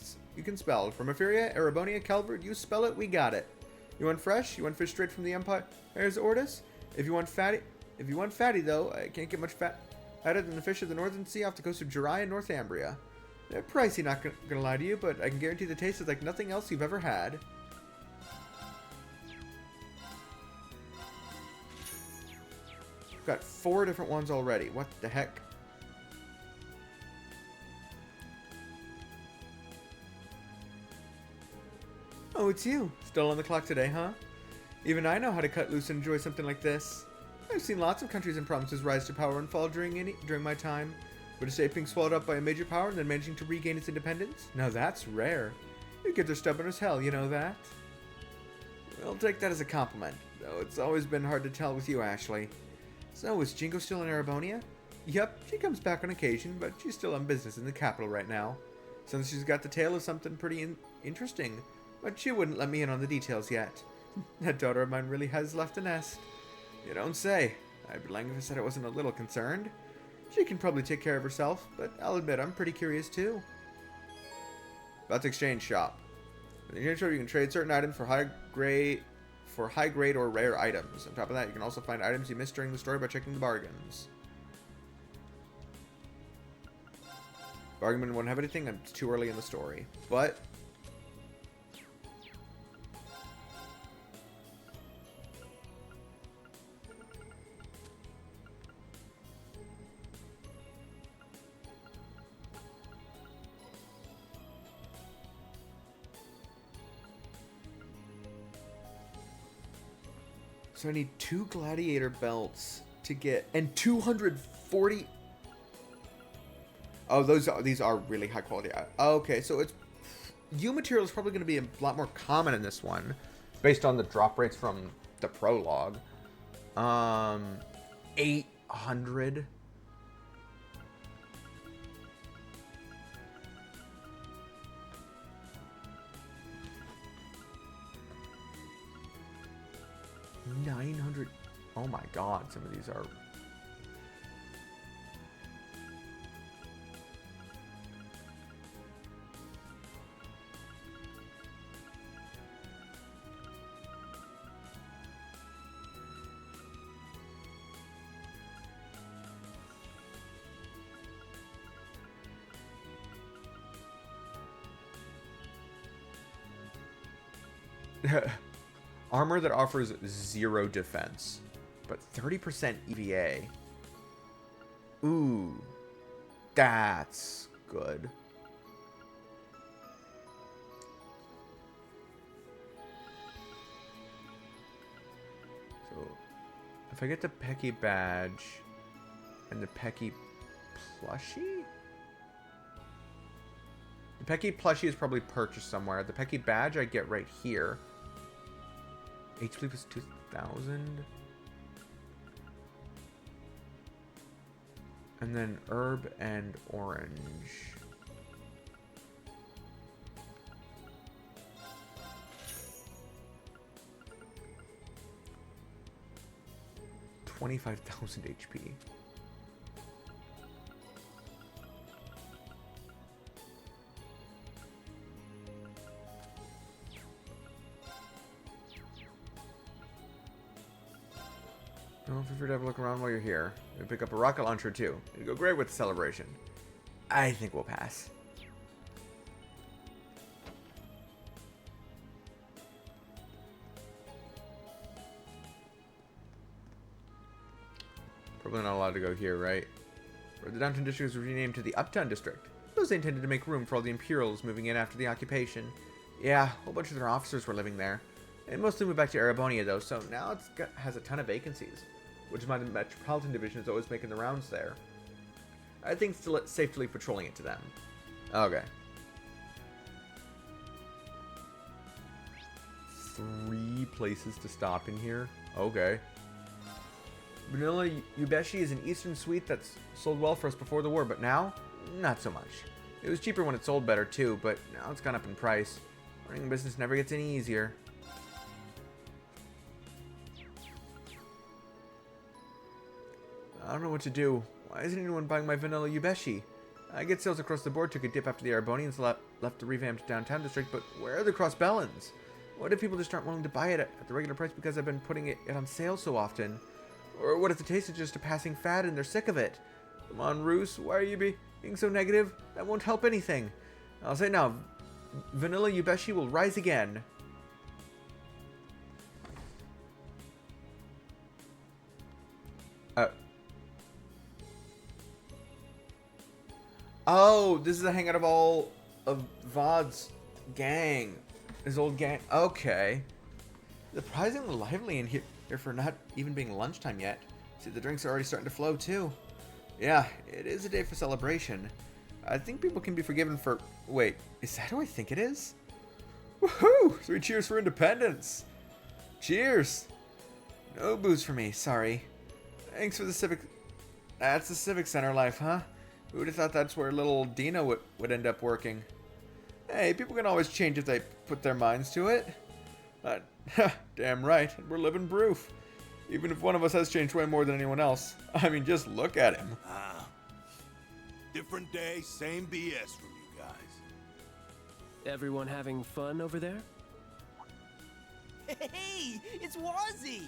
spell. From Etheria, Erebonia, Calvert, you spell it, we got it. You want fresh? You want fish straight from the Empire's orders? If you want fatty though, I can't get much fatter than the fish of the Northern Sea off the coast of Jirai and Northumbria. They're pricey, not gonna lie to you, but I can guarantee the taste is like nothing else you've ever had. Got 4 different ones already. What the heck? Oh, it's you. Still on the clock today, huh? Even I know how to cut loose and enjoy something like this. I've seen lots of countries and provinces rise to power and fall during my time, but a state being swallowed up by a major power and then managing to regain its independence? Now that's rare. You kids are stubborn as hell, you know that? We'll take that as a compliment, though it's always been hard to tell with you, Ashley. So, is Jingo still in Erebonia? Yep, she comes back on occasion, but she's still on business in the capital right now. Since she's got the tale of something pretty interesting, but she wouldn't let me in on the details yet. That daughter of mine really has left the nest. You don't say. I'd be lying if I said I wasn't a little concerned. She can probably take care of herself, but I'll admit I'm pretty curious too. About to exchange shop. In the exchange shop, you can trade certain items for high grade or rare items. On top of that, you can also find items you missed during the story by checking the bargains. Bargainman won't have anything, and it's too early in the story. But so I need 2 gladiator belts to get, and 240. Oh, these are really high quality. Okay, so it's U material is probably going to be a lot more common in this one, based on the drop rates from the prologue. 800. $900. Oh my god, some of these are. Armor that offers 0 defense, but 30% EVA. Ooh, that's good. So, if I get the Pecky badge and the Pecky plushie? The Pecky plushie is probably purchased somewhere. The Pecky badge I get right here. HP was 2,000. And then herb and orange. $25,000 HP. Oh, feel free to have a look around while you're here. Maybe pick up a rocket launcher too. It'd go great with the celebration. I think we'll pass. Probably not allowed to go here, right? Where the downtown district was renamed to the Uptown District. Those they intended to make room for all the Imperials moving in after the occupation. Yeah, a whole bunch of their officers were living there. They mostly moved back to Erebonia though, so now it has a ton of vacancies, which is why the Metropolitan Division is always making the rounds there. I think it's still safely patrolling it to them. Okay. 3 places to stop in here. Okay. Vanilla Yubeshi is an Eastern sweet that's sold well for us before the war, but now, not so much. It was cheaper when it sold better too, but now it's gone up in price. Running a business never gets any easier. I don't know what to do. Why isn't anyone buying my vanilla yubeshi? I get sales across the board, took a dip after the Arabonians left the revamped downtown district, but where are the Crossbellans? What if people just aren't willing to buy it at the regular price because I've been putting it on sale so often? Or what if the taste is just a passing fad and they're sick of it? Come on, Roos, why are you being so negative? That won't help anything. I'll say now, vanilla yubeshi will rise again. Oh, this is a hangout of all of VOD's gang. His old gang. Okay. Surprisingly lively in here for not even being lunchtime yet. See, the drinks are already starting to flow, too. Yeah, it is a day for celebration. I think people can be forgiven for... Wait, is that who I think it is? Woohoo! 3 cheers for independence! Cheers! No booze for me, sorry. Thanks for the civic... That's the civic center life, huh? Who would have thought that's where little Dina would end up working? Hey, people can always change if they put their minds to it. Damn right, we're living proof. Even if one of us has changed way more than anyone else. I mean, just look at him. Different day, same BS from you guys. Everyone having fun over there? Hey, it's Wazzy!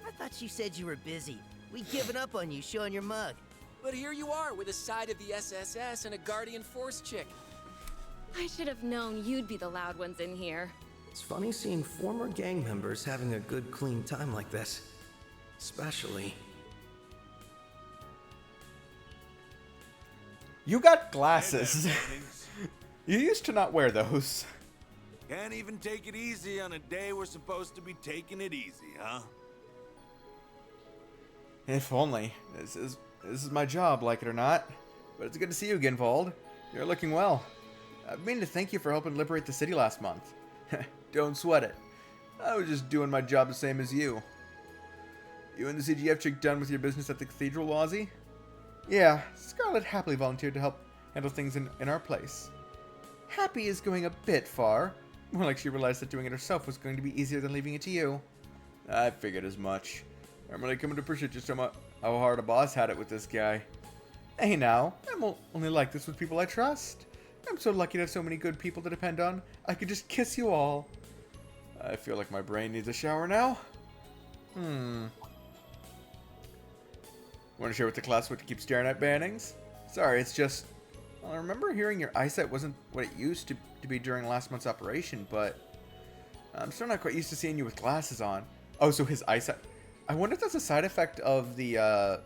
I thought you said you were busy. We'd given up on you showing your mug. But here you are with a side of the SSS and a Guardian Force chick. I should have known you'd be the loud ones in here. It's funny seeing former gang members having a good, clean time like this. Especially... You got glasses. You used to not wear those. Can't even take it easy on a day we're supposed to be taking it easy, huh? If only. This is my job, like it or not. But it's good to see you again, Vald. You're looking well. I've meant to thank you for helping liberate the city last month. Don't sweat it. I was just doing my job the same as you. You and the CGF chick done with your business at the cathedral, Wazzy? Yeah, Scarlet happily volunteered to help handle things in our place. Happy is going a bit far. More like she realized that doing it herself was going to be easier than leaving it to you. I figured as much. I'm really coming to appreciate just how hard a boss had it with this guy. Hey now, I'm only like this with people I trust. I'm so lucky to have so many good people to depend on. I could just kiss you all. I feel like my brain needs a shower now. Want to share with the class what to keep staring at, Bannings? Sorry, it's just... Well, I remember hearing your eyesight wasn't what it used to be during last month's operation, but... I'm still not quite used to seeing you with glasses on. Oh, so his eyesight... I wonder if that's a side effect of the,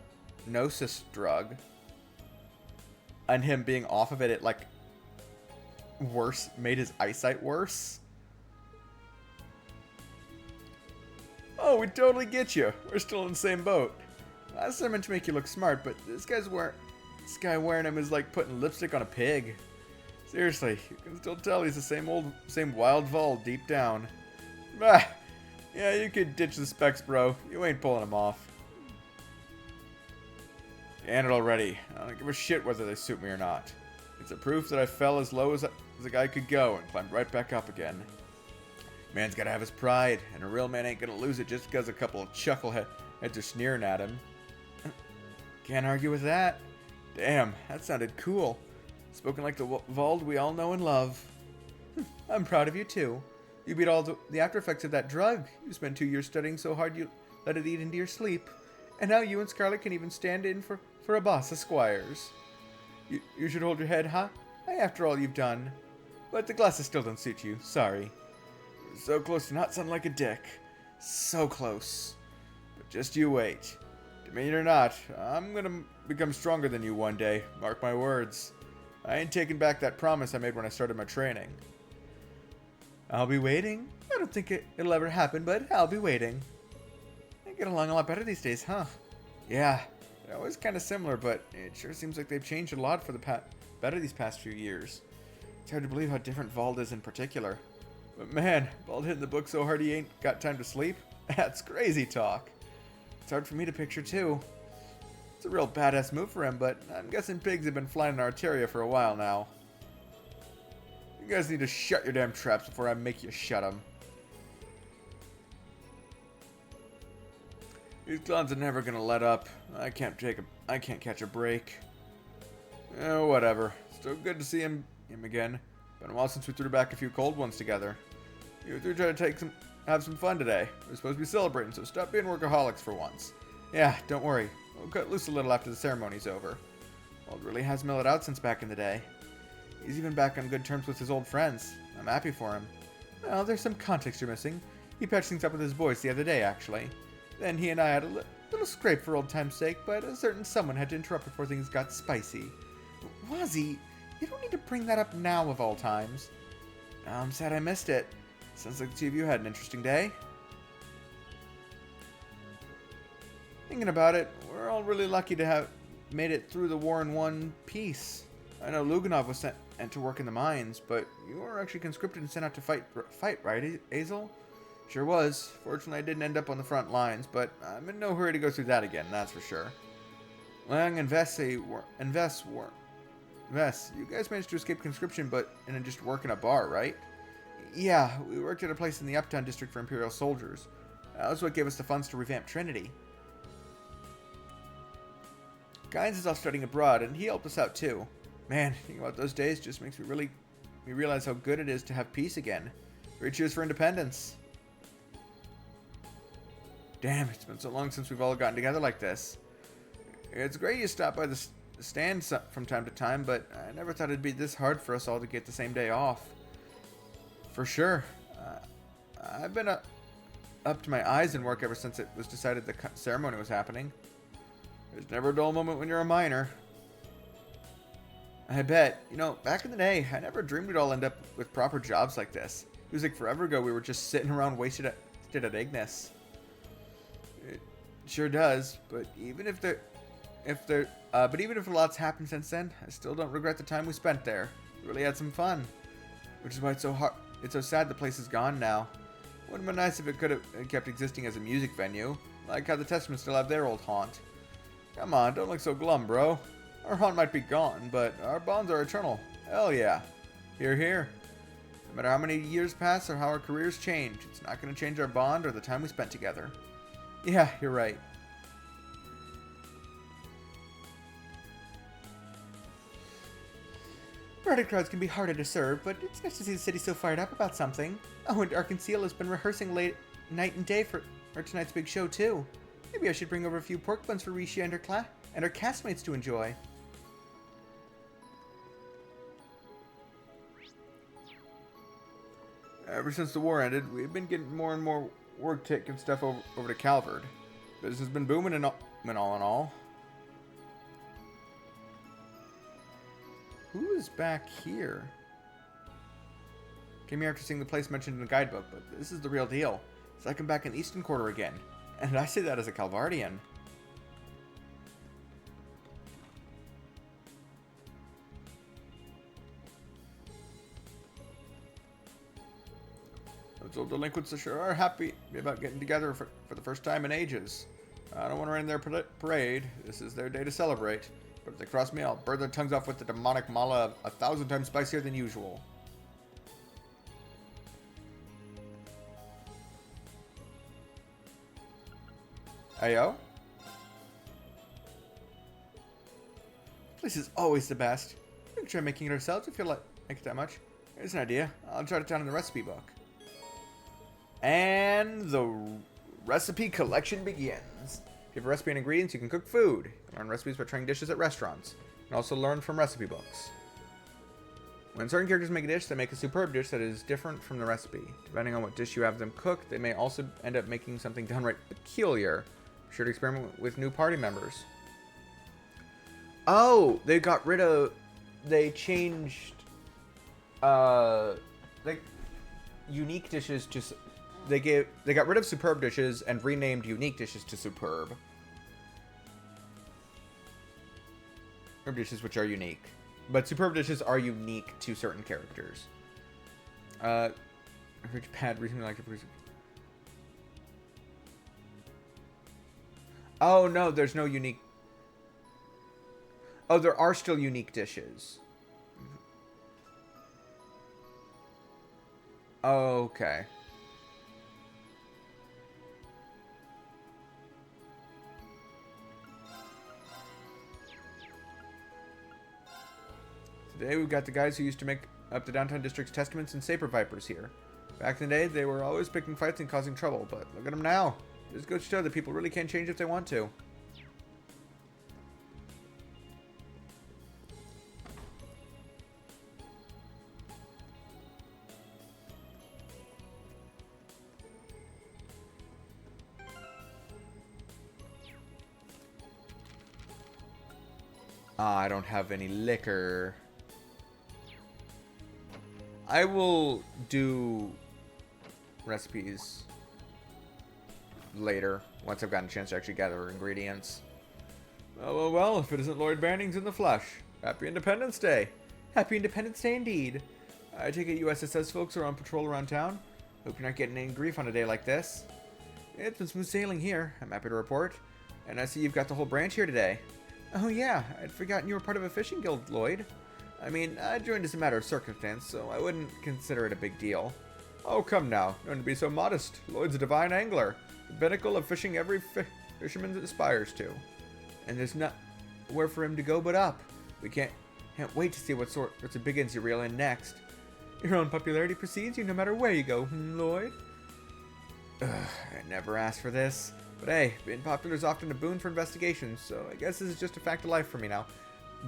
Gnosis drug. And him being off of it, it, like... made his eyesight worse. Oh, we totally get you. We're still in the same boat. Last time I meant to make you look smart, but this guy wearing him is like putting lipstick on a pig. Seriously, you can still tell he's the same wild Vol deep down. Bah! Yeah, you could ditch the specs, bro. You ain't pulling them off. And it already. I don't give a shit whether they suit me or not. It's a proof that I fell as low as a guy could go and climbed right back up again. Man's gotta have his pride, and a real man ain't gonna lose it just because a couple of chuckleheads are sneering at him. Can't argue with that. Damn, that sounded cool. Spoken like the Vald we all know and love. I'm proud of you too. You beat all the after effects of that drug. You spent 2 years studying so hard you let it eat into your sleep. And now you and Scarlet can even stand in for a boss of squires. You should hold your head high after all you've done. But the glasses still don't suit you. Sorry. So close to not sounding like a dick. So close. But just you wait. Demean or not, I'm gonna become stronger than you one day. Mark my words. I ain't taking back that promise I made when I started my training. I'll be waiting. I don't think it'll ever happen, but I'll be waiting. They get along a lot better these days, huh? Yeah, they're always kind of similar, but it sure seems like they've changed a lot for the better these past few years. It's hard to believe how different Vald is in particular. But man, Vald hitting the book so hard he ain't got time to sleep? That's crazy talk. It's hard for me to picture too. It's a real badass move for him, but I'm guessing pigs have been flying in Arteria for a while now. You guys need to shut your damn traps before I make you shut them. These clowns are never gonna let up. I can't catch a break. Oh, whatever. Still good to see him again. Been a while since we threw back a few cold ones together. You three try to have some fun today. We're supposed to be celebrating, so stop being workaholics for once. Yeah, don't worry. We'll cut loose a little after the ceremony's over. Walt really has mellowed out since back in the day. He's even back on good terms with his old friends. I'm happy for him. Well, there's some context you're missing. He patched things up with his boys the other day, actually. Then he and I had a little scrape for old time's sake, but a certain someone had to interrupt before things got spicy. Wazzy, you don't need to bring that up now of all times. I'm sad I missed it. Sounds like the two of you had an interesting day. Thinking about it, we're all really lucky to have made it through the war in one piece. I know Luganov was sent to work in the mines, but you were actually conscripted and sent out to fight, right, Azel? Sure was. Fortunately, I didn't end up on the front lines, but I'm in no hurry to go through that again, that's for sure. Lang and Vess, you guys managed to escape conscription, but and just work in a bar, right? Yeah, we worked at a place in the Uptown District for Imperial soldiers. That was what gave us the funds to revamp Trinity. Gynes is off studying abroad, and he helped us out too. Man, thinking about those days just makes me realize how good it is to have peace again. Three cheers for independence. Damn, it's been so long since we've all gotten together like this. It's great you stop by the stand from time to time, but I never thought it'd be this hard for us all to get the same day off. For sure. I've been up to my eyes in work ever since it was decided the ceremony was happening. There's never a dull moment when you're a minor. I bet. You know, back in the day, I never dreamed we'd all end up with proper jobs like this. It was like forever ago we were just sitting around wasted at Ignis. It sure does, but even if a lot's happened since then, I still don't regret the time we spent there. We really had some fun. Which is why it's so sad the place is gone now. Wouldn't have been nice if it could have kept existing as a music venue, like how the Testaments still have their old haunt. Come on, don't look so glum, bro. Our haunt might be gone, but our bonds are eternal. Hell yeah. Hear, hear. No matter how many years pass or how our careers change, it's not going to change our bond or the time we spent together. Yeah, you're right. Crowded crowds can be harder to serve, but it's nice to see the city so fired up about something. Oh, and Arkansas has been rehearsing late night and day for tonight's big show, too. Maybe I should bring over a few pork buns for Risha and her castmates to enjoy. Ever since the war ended, we've been getting more and more work taking stuff over to Calvard. Business has been booming and all in all. Who is back here? Came here after seeing the place mentioned in the guidebook, but this is the real deal. It's like I'm back in the Eastern Quarter again. And I say that as a Calvardian. Those old delinquents sure are happy about getting together for the first time in ages. I don't want to rain their parade. This is their day to celebrate. But if they cross me, I'll burn their tongues off with the demonic mala 1,000 times spicier than usual. Ayo? This is always the best. We can try making it ourselves if you like it that much. Here's an idea. I'll jot it down in the recipe book. And the recipe collection begins. If you have a recipe and ingredients, you can cook food. You can learn recipes by trying dishes at restaurants. You can also learn from recipe books. When certain characters make a dish, they make a superb dish that is different from the recipe. Depending on what dish you have them cook, they may also end up making something downright peculiar. Be sure to experiment with new party members. Oh, they got rid of... They changed... like, unique dishes to... They got rid of superb dishes and renamed unique dishes to superb. Superb dishes which are unique. But superb dishes are unique to certain characters. I heard Pat recently liked to produce... Oh no, there's no unique... Oh, there are still unique dishes. Okay. Today we've got the guys who used to make up the downtown district's testaments and saber vipers here. Back in the day, they were always picking fights and causing trouble, but look at them now. Just goes to show that people really can change if they want to. I don't have any liquor. I will do recipes later, once I've gotten a chance to actually gather ingredients. Well, if it isn't Lloyd Bannings in the flesh. Happy Independence Day. Happy Independence Day indeed. I take it you SSS folks are on patrol around town. Hope you're not getting any grief on a day like this. It's been smooth sailing here, I'm happy to report. And I see you've got the whole branch here today. Oh yeah, I'd forgotten you were part of a fishing guild, Lloyd. I mean, I joined as a matter of circumstance, so I wouldn't consider it a big deal. Oh, come now, don't be so modest. Lloyd's a divine angler, the pinnacle of fishing every fisherman aspires to. And there's nowhere for him to go but up. We can't wait to see what sorts of big ends you reel in next. Your own popularity precedes you no matter where you go, Lloyd? Ugh, I never asked for this. But hey, being popular is often a boon for investigations, so I guess this is just a fact of life for me now.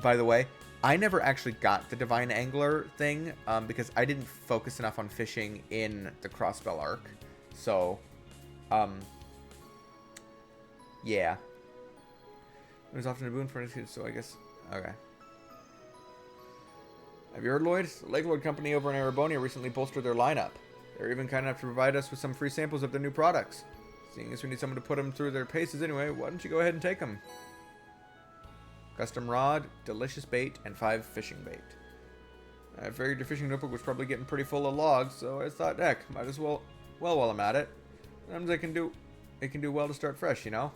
By the way, I never actually got the Divine Angler thing, because I didn't focus enough on fishing in the Crossbell arc. So, yeah. It was often a boon for investigators, so I guess, okay. Have you heard, Lloyd? The Lake Lord Company over in Arabonia recently bolstered their lineup. They're even kind enough to provide us with some free samples of their new products. Seeing as we need someone to put them through their paces anyway, why don't you go ahead and take them? Custom rod, delicious bait, and 5 fishing bait. I figured your fishing notebook was probably getting pretty full of logs, so I thought, heck, might as well, while I'm at it. Sometimes it can do well to start fresh, you know?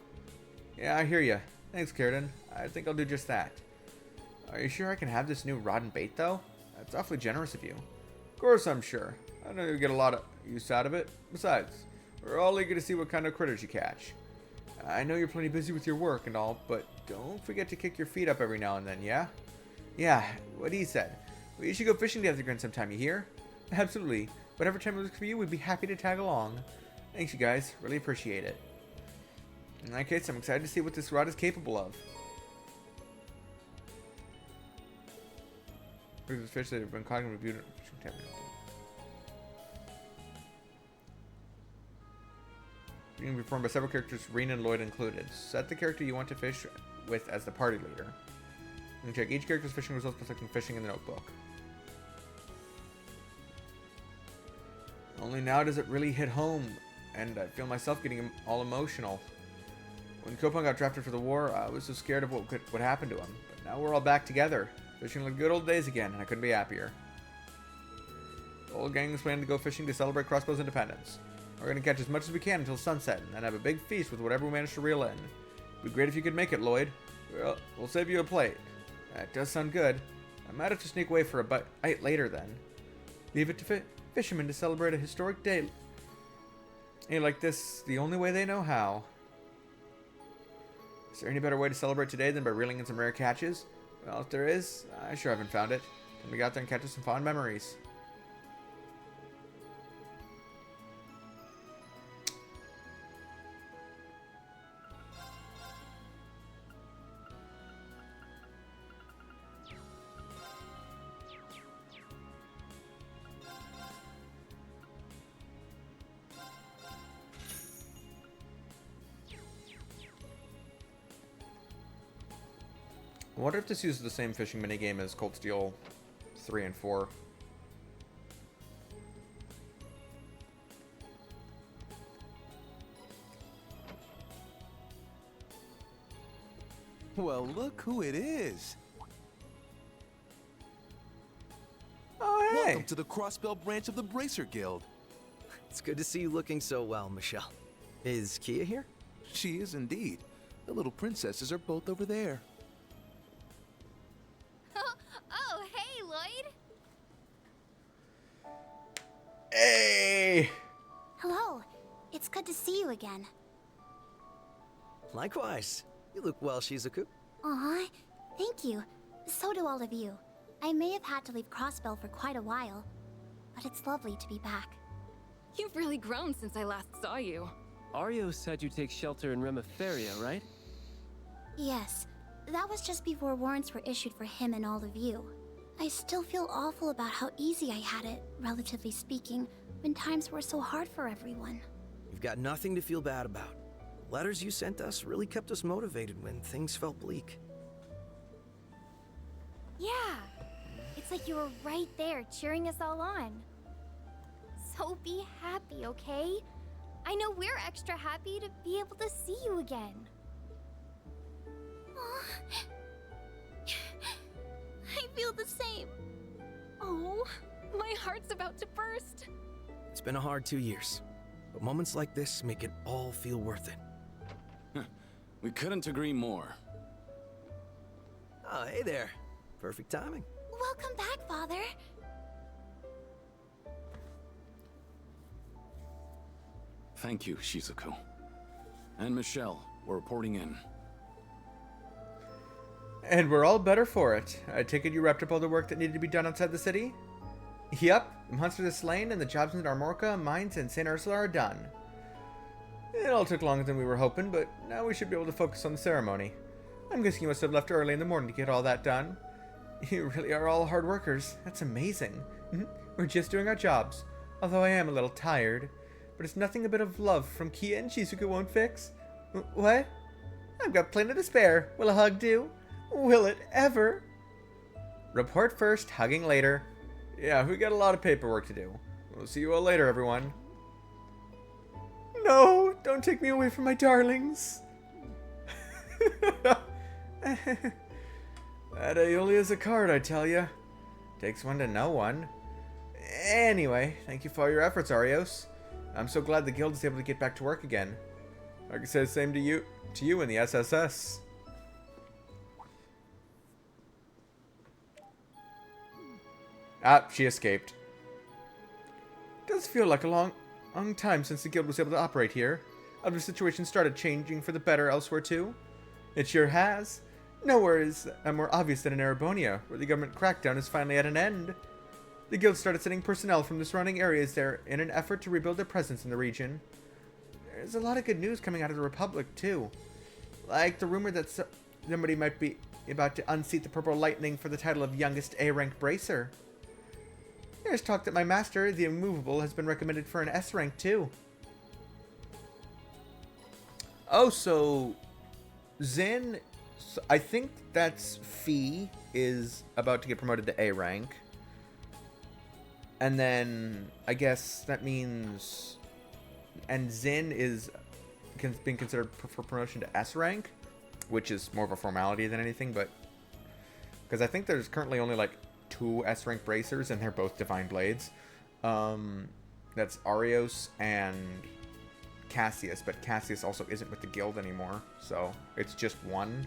Yeah, I hear ya. Thanks, Kieran. I think I'll do just that. Are you sure I can have this new rod and bait, though? That's awfully generous of you. Of course I'm sure. I know you'll get a lot of use out of it. Besides, we're all eager to see what kind of critters you catch. I know you're plenty busy with your work and all, but don't forget to kick your feet up every now and then, yeah? Yeah, what he said. We should go fishing together again sometime, you hear? Absolutely. Whatever time it works for you, we'd be happy to tag along. Thanks, you guys. Really appreciate it. In that case, I'm excited to see what this rod is capable of. Look at the fish that have been caught and reviewed at fishing tavern. You can be formed by several characters, Reen and Lloyd included. Set the character you want to fish with as the party leader. You can check each character's fishing results by selecting fishing in the notebook. Only now does it really hit home, and I feel myself getting all emotional. When Copan got drafted for the war, I was so scared of what happened to him. But now we're all back together, fishing like good old days again, and I couldn't be happier. The whole gang is planning to go fishing to celebrate Crossbell's independence. We're going to catch as much as we can until sunset, and then have a big feast with whatever we manage to reel in. It'd be great if you could make it, Lloyd. We'll save you a plate. That does sound good. I might have to sneak away for a bite later then. Leave it to fishermen to celebrate a historic day like this the only way they know how. Is there any better way to celebrate today than by reeling in some rare catches? Well, if there is, I sure haven't found it. Then we got there and catch us some fond memories. I wonder if this uses the same fishing minigame as Cold Steel 3 and 4. Well, look who it is. Oh, hey. Welcome to the Crossbell branch of the Bracer Guild. It's good to see you looking so well, Michelle. Is Kia here? She is indeed. The little princesses are both over there. Oh, hey, Lloyd. Hey! Hello. It's good to see you again. Likewise. You look well, Shizuku. Aw, thank you. So do all of you. I may have had to leave Crossbell for quite a while, but it's lovely to be back. You've really grown since I last saw you. Arios said you take shelter in Remeferia, right? Yes, that was just before warrants were issued for him and all of you. I still feel awful about how easy I had it, relatively speaking, when times were so hard for everyone. You've got nothing to feel bad about. The letters you sent us really kept us motivated when things felt bleak. Yeah, it's like you were right there cheering us all on. So be happy, okay? I know we're extra happy to be able to see you again. I feel the same. Oh, my heart's about to burst. It's been a hard 2 years, but moments like this make it all feel worth it. We couldn't agree more. Oh, hey there. Perfect timing. Welcome back, Father. Thank you, Shizuku. And Michelle, we're reporting in. And we're all better for it. I take it you wrapped up all the work that needed to be done outside the city? Yep, the monsters are slain and the jobs in Armorca, Mines, and St. Ursula are done. It all took longer than we were hoping, but now we should be able to focus on the ceremony. I'm guessing you must have left early in the morning to get all that done. You really are all hard workers. That's amazing. We're just doing our jobs, although I am a little tired. But it's nothing a bit of love from Kia and Shizuku won't fix. What? I've got plenty to spare. Will a hug do? Will it ever? Report first, hugging later. Yeah, we got a lot of paperwork to do. We'll see you all later, everyone. No, don't take me away from my darlings. That Aeolia's a card, I tell ya. Takes one to know one. Anyway, thank you for all your efforts, Arios. I'm so glad the guild is able to get back to work again. I can say the same to you and the SSS. Ah, she escaped. It does feel like a long time since the guild was able to operate here. Other situations started changing for the better elsewhere too. It sure has. Nowhere is more obvious than in Erebonia, where the government crackdown is finally at an end. The guild started sending personnel from the surrounding areas there in an effort to rebuild their presence in the region. There's a lot of good news coming out of the Republic too. Like the rumor that somebody might be about to unseat the Purple Lightning for the title of youngest A-rank bracer. There's talk that my master, the Immovable, has been recommended for an S rank too. Oh, so Zin, I think that's Fee is about to get promoted to A rank. And then I guess that means, and Zin is being considered for promotion to S rank, which is more of a formality than anything, but because I think there's currently only like 2 S rank bracers and they're both Divine Blades. That's Arios and Cassius, but Cassius also isn't with the guild anymore, so it's just one.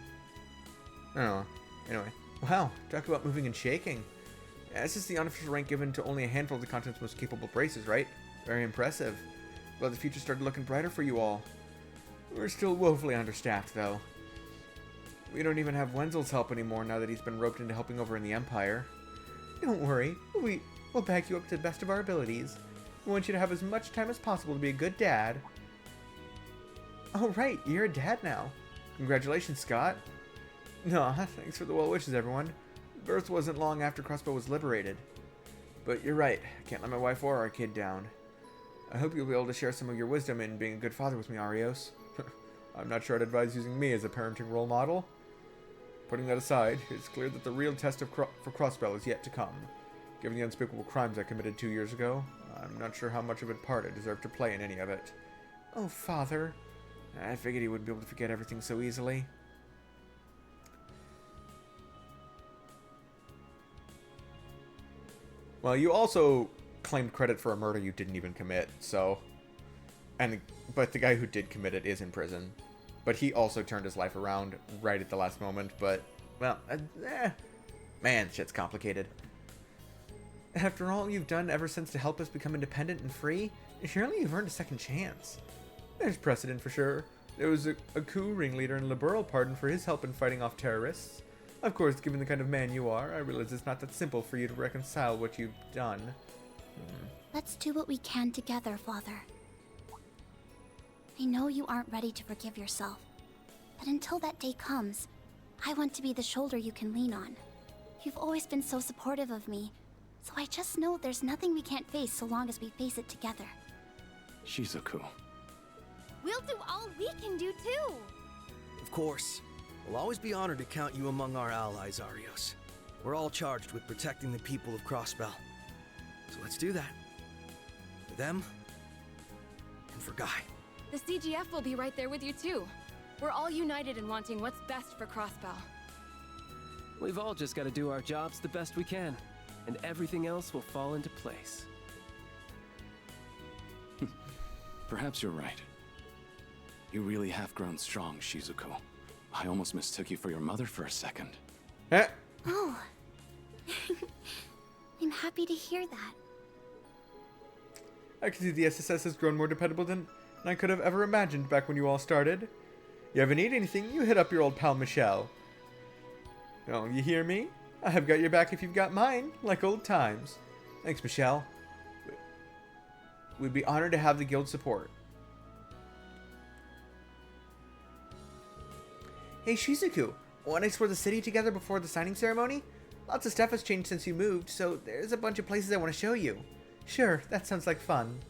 I don't know. Anyway, wow, talk about moving and shaking. Yeah, this is the unofficial rank given to only a handful of the continent's most capable bracers, right? Very impressive. Well, the future started looking brighter for you all. We're still woefully understaffed, though. We don't even have Wenzel's help anymore now that he's been roped into helping over in the Empire. Don't worry, we'll back you up to the best of our abilities. We want you to have as much time as possible to be a good dad. Oh right, you're a dad now. Congratulations, Scott. No, thanks for the well wishes, everyone. Birth wasn't long after Crossbow was liberated. But you're right, I can't let my wife or our kid down. I hope you'll be able to share some of your wisdom in being a good father with me, Arios. I'm not sure I'd advise using me as a parenting role model. Putting that aside, it's clear that the real test for Crossbell is yet to come. Given the unspeakable crimes I committed 2 years ago, I'm not sure how much of a part I deserve to play in any of it. Oh, Father. I figured he wouldn't be able to forget everything so easily. Well, you also claimed credit for a murder you didn't even commit, so... But the guy who did commit it is in prison. But he also turned his life around right at the last moment, but... Well, man, shit's complicated. After all you've done ever since to help us become independent and free, surely you've earned a second chance. There's precedent for sure. There was a coup ringleader in Liberal pardoned for his help in fighting off terrorists. Of course, given the kind of man you are, I realize it's not that simple for you to reconcile what you've done. Let's do what we can together, Father. I know you aren't ready to forgive yourself, but until that day comes, I want to be the shoulder you can lean on. You've always been so supportive of me, so I just know there's nothing we can't face so long as we face it together. Shizuku. We'll do all we can do too. Of course. We'll always be honored to count you among our allies, Arios. We're all charged with protecting the people of Crossbell. So let's do that. For them, and for Guy. The CGF will be right there with you too. We're all united in wanting what's best for Crossbell. We've all just got to do our jobs the best we can, and everything else will fall into place. Perhaps you're right. You really have grown strong, Shizuku. I almost mistook you for your mother for a second. Oh. I'm happy to hear that. I can see the SSS has grown more dependable than I could have ever imagined back when you all started. You ever need anything, you hit up your old pal Michelle. Oh, you hear me? I have got your back if you've got mine, like old times. Thanks, Michelle. We'd be honored to have the guild support. Hey, Shizuku, want to explore the city together before the signing ceremony? Lots of stuff has changed since you moved, so there's a bunch of places I want to show you. Sure, that sounds like fun.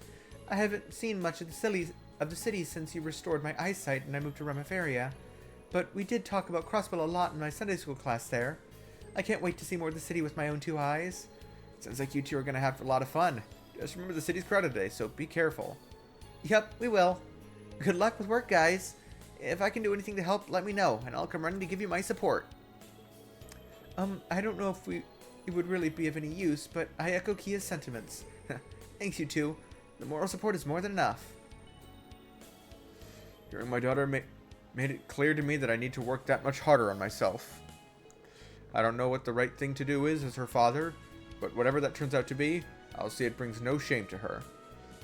I haven't seen much of the city since you restored my eyesight and I moved to Reverie, but we did talk about Crossbell a lot in my Sunday school class there. I can't wait to see more of the city with my own two eyes. Sounds like you two are going to have a lot of fun. Just remember the city's crowded today, so be careful. Yep, we will. Good luck with work, guys. If I can do anything to help, let me know, and I'll come running to give you my support. I don't know if it would really be of any use, but I echo Kia's sentiments. Thanks, you two. The moral support is more than enough. Hearing my daughter made it clear to me that I need to work that much harder on myself. I don't know what the right thing to do is as her father, but whatever that turns out to be, I'll see it brings no shame to her.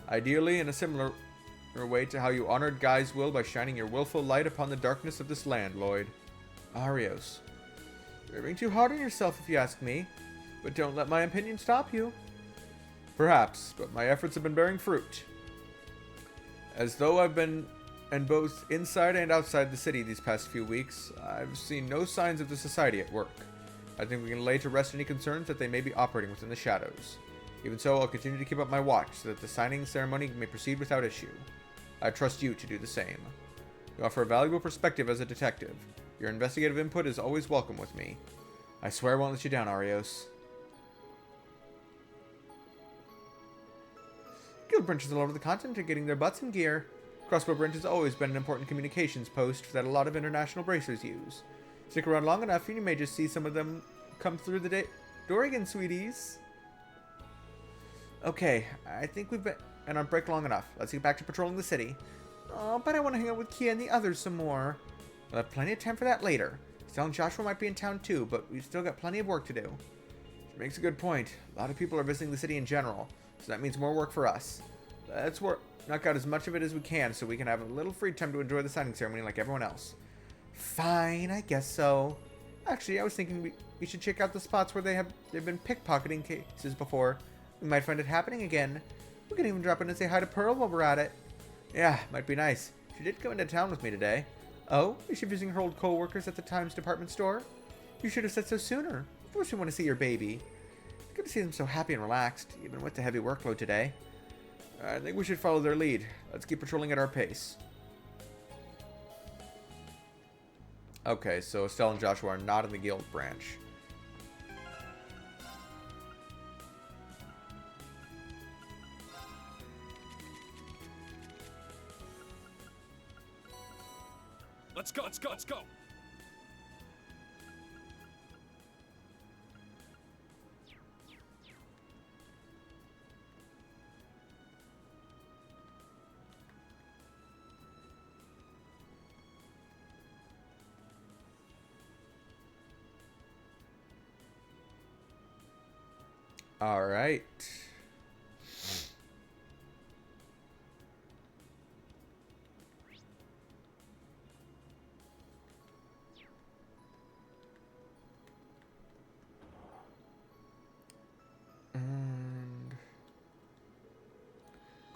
Ideally, in a similar way to how you honored Guy's will by shining your willful light upon the darkness of this land, Lloyd. Arios. You're being too hard on yourself if you ask me, but don't let my opinion stop you. Perhaps, but my efforts have been bearing fruit. As though I've been both inside and outside the city these past few weeks, I've seen no signs of the society at work. I think we can lay to rest any concerns that they may be operating within the shadows. Even so, I'll continue to keep up my watch so that the signing ceremony may proceed without issue. I trust you to do the same. You offer a valuable perspective as a detective. Your investigative input is always welcome with me. I swear I won't let you down, Arios. Guild branches all over the continent are getting their butts in gear. Crossbow Branch has always been an important communications post that a lot of international bracers use. Stick around long enough and you may just see some of them come through the door again, sweeties. Okay, I think we've been on break long enough. Let's get back to patrolling the city. Oh, but I want to hang out with Kia and the others some more. We'll have plenty of time for that later. Stella and Joshua might be in town too, but we've still got plenty of work to do. She makes a good point. A lot of people are visiting the city in general, so that means more work for us. Let's knock out as much of it as we can so we can have a little free time to enjoy the signing ceremony like everyone else. Fine, I guess so. Actually, I was thinking we should check out the spots where they've been pickpocketing cases before. We might find it happening again. We can even drop in and say hi to Pearl while we're at it. Yeah, might be nice. She did come into town with me today. Oh, is she visiting her old co-workers at the Times department store? You should have said so sooner. Of course we want to see your baby. It's good to see them so happy and relaxed, even with the heavy workload today. I think we should follow their lead. Let's keep patrolling at our pace. Okay, so Estelle and Joshua are not in the guild branch. Let's go, let's go, let's go! All right.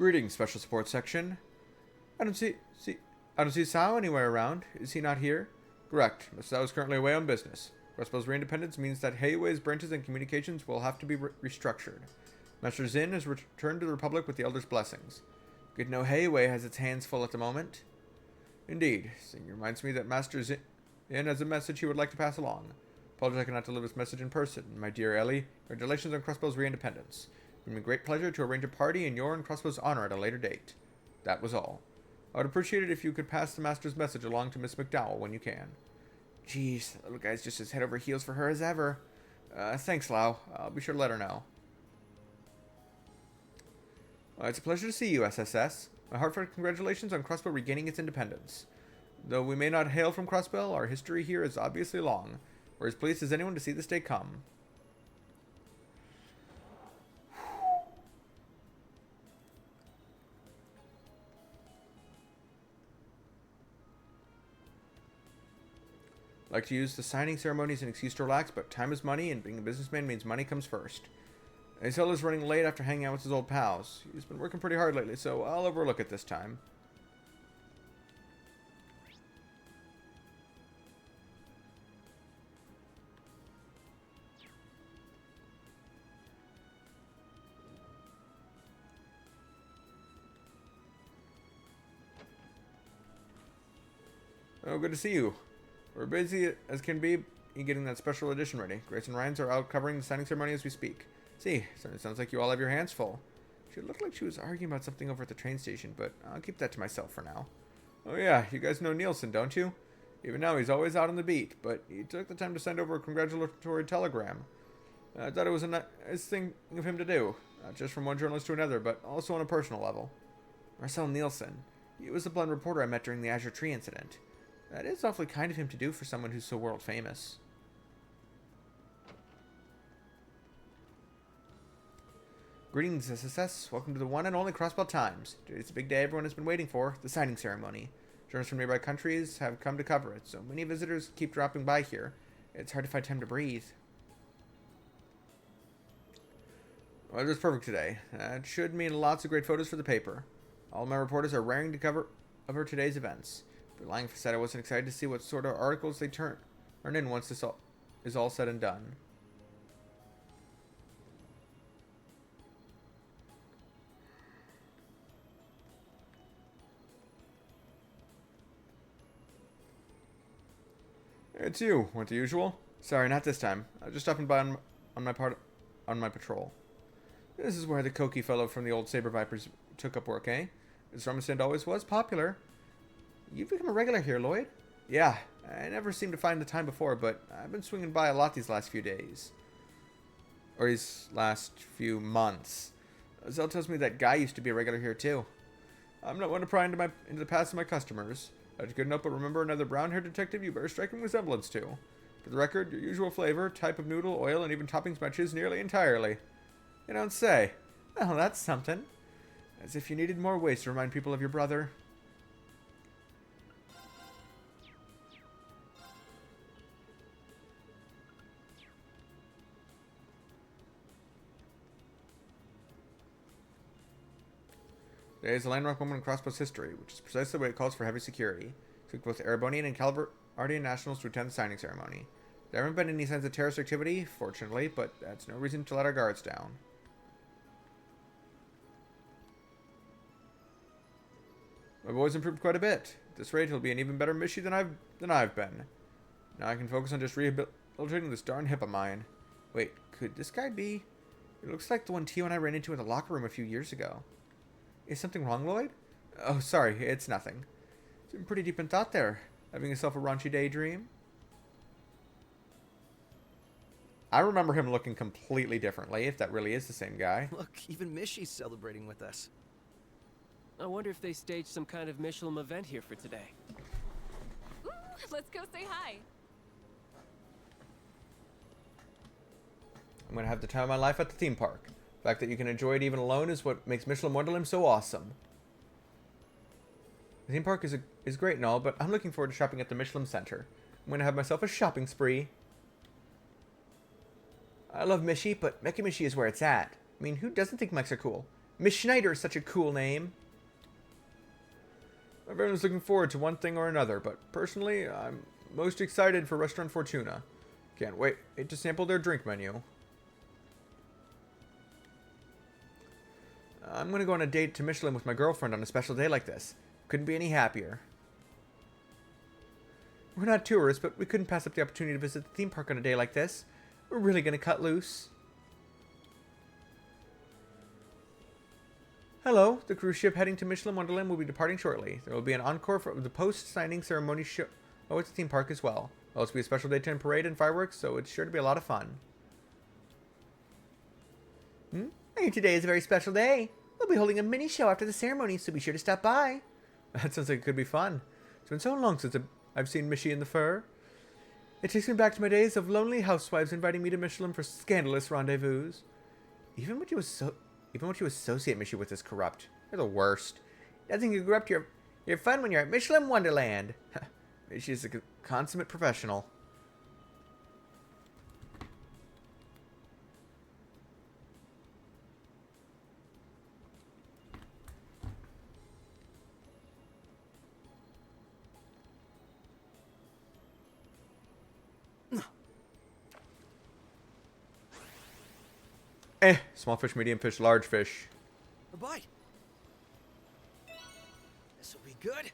Greetings, Special Support Section. I don't see Sao anywhere around. Is he not here? Correct. Mr. Sao is currently away on business. Crossbell's reindependence means that Heiwei's branches and communications will have to be restructured. Master Zin has returned to the Republic with the Elder's blessings. Good to know Heiwei has its hands full at the moment. Indeed. It reminds me that Master Zin has a message he would like to pass along. Apologies I cannot deliver this message in person. My dear Ellie, congratulations on Crossbell's reindependence. It would be a great pleasure to arrange a party in your and Crossbell's honor at a later date. That was all. I would appreciate it if you could pass the Master's message along to Miss McDowell when you can. Jeez, that little guy's just as head over heels for her as ever. Thanks, Lau. I'll be sure to let her know. It's a pleasure to see you, SSS. My heartfelt congratulations on Crossbell regaining its independence. Though we may not hail from Crossbell, our history here is obviously long. We're as pleased as anyone to see this day come. Like to use the signing ceremony as an excuse to relax, but time is money, and being a businessman means money comes first. Isel is running late after hanging out with his old pals. He's been working pretty hard lately, so I'll overlook it this time. Oh, good to see you. We're busy as can be in getting that special edition ready. Grace and Ryans are out covering the signing ceremony as we speak. See, so it sounds like you all have your hands full. She looked like she was arguing about something over at the train station, but I'll keep that to myself for now. Oh yeah, you guys know Nielsen, don't you? Even now, he's always out on the beat, but he took the time to send over a congratulatory telegram. I thought it was a nice thing of him to do, not just from one journalist to another, but also on a personal level. Marcel Nielsen. He was the blonde reporter I met during the Azure Tree incident. That is awfully kind of him to do for someone who's so world famous. Greetings, SSS. Welcome to the one and only Crossbell Times. Today's a big day everyone has been waiting for, the signing ceremony. Journalists from nearby countries have come to cover it, so many visitors keep dropping by here. It's hard to find time to breathe. Weather's perfect today. It should mean lots of great photos for the paper. All my reporters are raring to cover today's events. But lying if I said I wasn't excited to see what sort of articles they turn in once this is all said and done. It's you. Want the usual? Sorry, not this time. I was just stopping by on my patrol. This is where the cokie fellow from the old Saber Vipers took up work, eh? As Rumsand always was, popular. You've become a regular here, Lloyd? Yeah, I never seemed to find the time before, but I've been swinging by a lot these last few days. Or these last few months. Zell tells me that Guy used to be a regular here, too. I'm not one to pry into the past of my customers. That's good enough, but remember another brown-haired detective you bear a striking resemblance to. For the record, your usual flavor, type of noodle, oil, and even toppings matches nearly entirely. You don't say. Well, that's something. As if you needed more ways to remind people of your brother. Today is a landmark moment in Crossbow's history, which is precisely what it calls for heavy security. It took both Erebonian and Calvardian nationals to attend the signing ceremony. There haven't been any signs of terrorist activity, fortunately, but that's no reason to let our guards down. My boy's improved quite a bit. At this rate, he'll be an even better Mishi than I've been. Now I can focus on just rehabilitating this darn hip of mine. Wait, could this guy be? It looks like the one Tio and I ran into in the locker room a few years ago. Is something wrong, Lloyd? Oh, sorry, it's nothing. It's been pretty deep in thought there. Having yourself a raunchy daydream? I remember him looking completely differently, if that really is the same guy. Look, even Mishi's celebrating with us. I wonder if they staged some kind of Michelin event here for today. Ooh, let's go say hi. I'm going to have the time of my life at the theme park. The fact that you can enjoy it even alone is what makes Michelin Wonderland so awesome. The theme park is great and all, but I'm looking forward to shopping at the Michelin Center. I'm going to have myself a shopping spree. I love Mishi, but Meki Mishi is where it's at. I mean, who doesn't think mechs are cool? Miss Schneider is such a cool name. Everyone's looking forward to one thing or another, but personally, I'm most excited for Restaurant Fortuna. Can't wait to sample their drink menu. I'm gonna go on a date to Michelin with my girlfriend on a special day like this. Couldn't be any happier. We're not tourists, but we couldn't pass up the opportunity to visit the theme park on a day like this. We're really gonna cut loose. Hello, the cruise ship heading to Michelin Wonderland will be departing shortly. There will be an encore for the post-signing ceremony show at the theme park as well. There'll also be a special daytime parade and fireworks, so it's sure to be a lot of fun. I hear today is a very special day. We'll be holding a mini show after the ceremony, so be sure to stop by. That sounds like it could be fun. It's been so long since I've seen Mishy in the fur. It takes me back to my days of lonely housewives inviting me to Michelin for scandalous rendezvous. Even when you associate Mishy with this corrupt, you're the worst. Nothing can corrupt your fun when you're at Michelin Wonderland. She's a consummate professional. Small fish, medium fish, large fish. A bite. This will be good.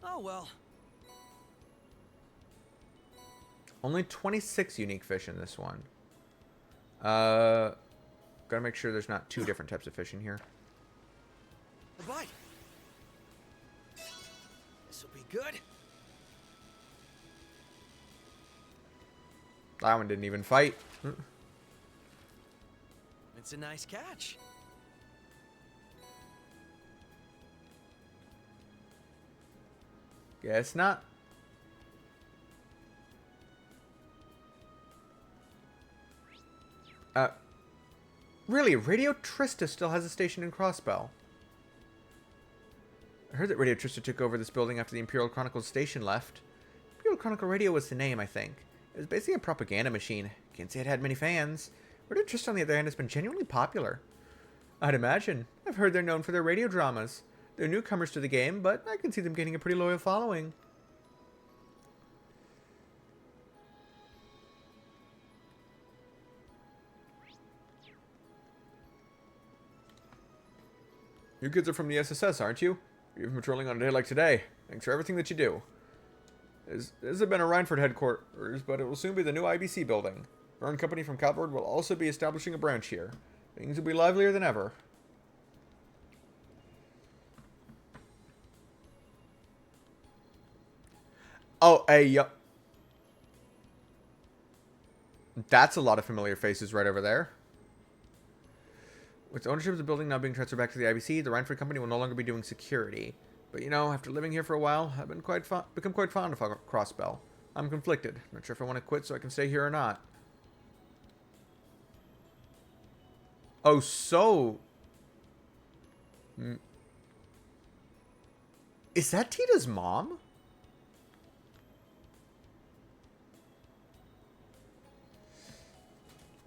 Oh well. Only 26 unique fish in this one. Gotta make sure there's not two different types of fish in here. A bite. This will be good. That one didn't even fight. It's a nice catch. Guess not. Really, Radio Trista still has a station in Crossbell. I heard that Radio Trista took over this building after the Imperial Chronicles station left. Imperial Chronicle Radio was the name, I think. It was basically a propaganda machine. Can't say it had many fans. Radio Trista, on the other hand, has been genuinely popular. I'd imagine. I've heard they're known for their radio dramas. They're newcomers to the game, but I can see them gaining a pretty loyal following. You kids are from the SSS, aren't you? You've been patrolling on a day like today. Thanks for everything that you do. This has been a Rhineford headquarters, but it will soon be the new IBC building. Verne Company from Calvard will also be establishing a branch here. Things will be livelier than ever. Oh, hey, yup. That's a lot of familiar faces right over there. With ownership of the building now being transferred back to the IBC, the Rhineford Company will no longer be doing security. But you know, after living here for a while, I've been become quite fond of Crossbell. I'm conflicted. Not sure if I want to quit so I can stay here or not. Oh, so... Is that Tita's mom?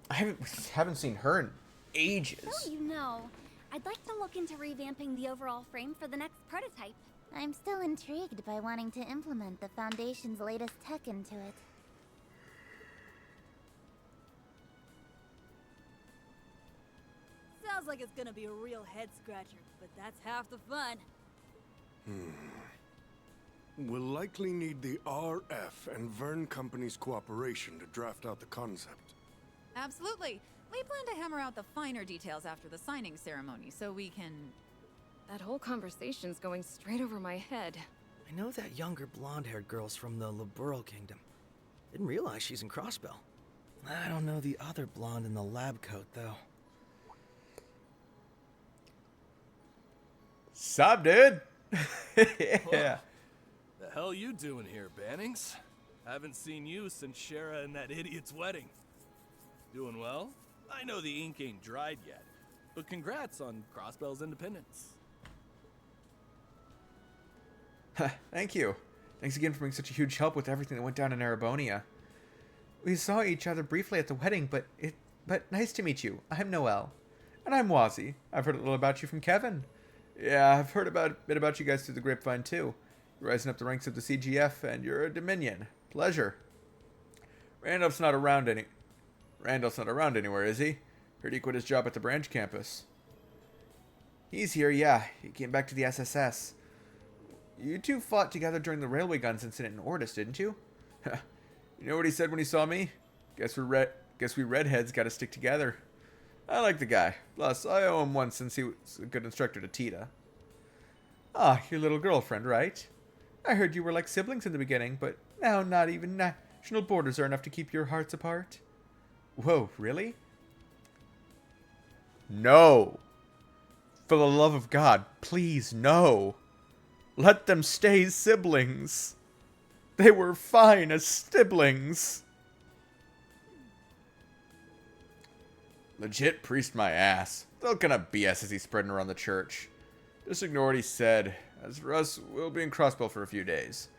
I haven't seen her in ages. So you know, I'd like to look into revamping the overall frame for the next prototype. I'm still intrigued by wanting to implement the Foundation's latest tech into it. Sounds like it's gonna be a real head-scratcher, but that's half the fun. We'll likely need the RF and Verne Company's cooperation to draft out the concept. Absolutely. We plan to hammer out the finer details after the signing ceremony, so we can... That whole conversation's going straight over my head. I know that younger blonde-haired girl's from the Liberal Kingdom. Didn't realize she's in Crossbell. I don't know the other blonde in the lab coat, though. Sup, dude? Yeah. The hell you doing here, Bannings? Haven't seen you since Shara and that idiot's wedding. Doing well? I know the ink ain't dried yet, but congrats on Crossbell's independence. Thank you. Thanks again for being such a huge help with everything that went down in Erebonia. We saw each other briefly at the wedding, but nice to meet you. I'm Noel. And I'm Wazzy. I've heard a little about you from Kevin. Yeah, I've heard a bit about you guys through the grapevine too. You're rising up the ranks of the CGF, and you're a Dominion. Pleasure. Randolph's not around anywhere, is he? Heard he quit his job at the branch campus. He's here, yeah. He came back to the SSS. You two fought together during the railway guns incident in Ordis, didn't you? You know what he said when he saw me? Guess we redheads gotta stick together. I like the guy. Plus, I owe him one since he was a good instructor to Tita. Ah, your little girlfriend, right? I heard you were like siblings in the beginning, but now not even national borders are enough to keep your hearts apart. Whoa, really? No. For the love of God, please, no. Let them stay siblings. They were fine as siblings. Legit priest my ass. What kind of BS is he spreading around the church? Just ignore what he said. As for us, we'll be in Crossbell for a few days.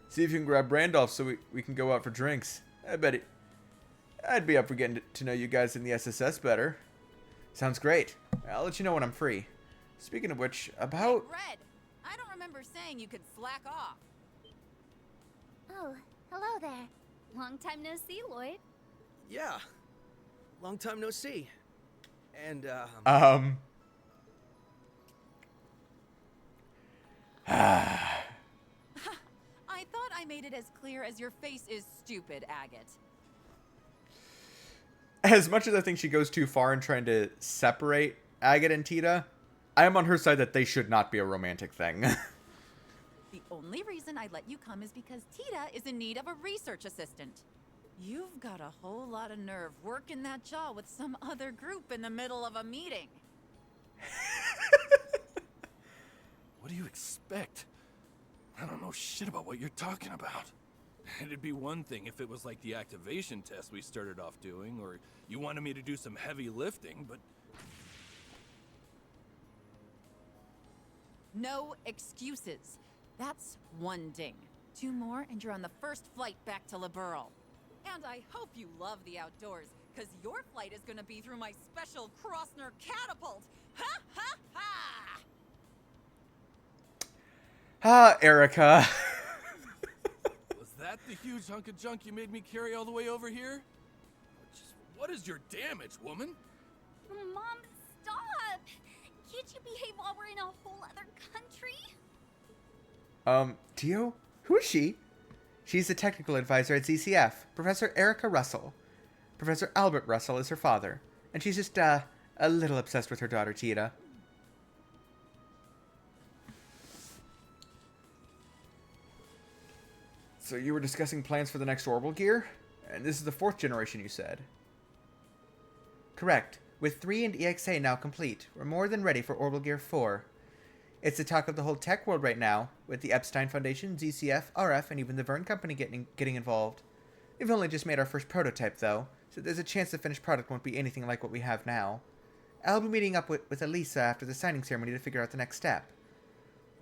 See if you can grab Randolph so we can go out for drinks. I'd be up for getting to know you guys in the SSS better. Sounds great. I'll let you know when I'm free. Speaking of which, about... Hey, Red! I don't remember saying you could slack off. Oh, hello there. Long time no see, Lloyd. Yeah. Long time no see. And, I thought I made it as clear as your face is stupid, Agate. As much as I think she goes too far in trying to separate Agate and Tita, I am on her side that they should not be a romantic thing. The only reason I let you come is because Tita is in need of a research assistant. You've got a whole lot of nerve working that jaw with some other group in the middle of a meeting. What do you expect? I don't know shit about what you're talking about. It'd be one thing if it was like the activation test we started off doing, or you wanted me to do some heavy lifting, but... No excuses. That's one ding. 2 more and you're on the first flight back to Liberl. And I hope you love the outdoors, because your flight is going to be through my special Crossner catapult. Ha ha ha! Ah, Erica. Was that the huge hunk of junk you made me carry all the way over here? What is your damage, woman? Mom, stop! Can't you behave while we're in a whole other country? Tio? Who is she? She's the technical advisor at ZCF, Professor Erica Russell. Professor Albert Russell is her father, and she's just, a little obsessed with her daughter, Tita. So you were discussing plans for the next orbital gear? And this is the 4th generation, you said? Correct. With 3 and EXA now complete, we're more than ready for orbital gear 4. It's the talk of the whole tech world right now, with the Epstein Foundation, ZCF, RF, and even the Verne Company getting involved. We've only just made our first prototype, though, so there's a chance the finished product won't be anything like what we have now. I'll be meeting up with Elisa after the signing ceremony to figure out the next step.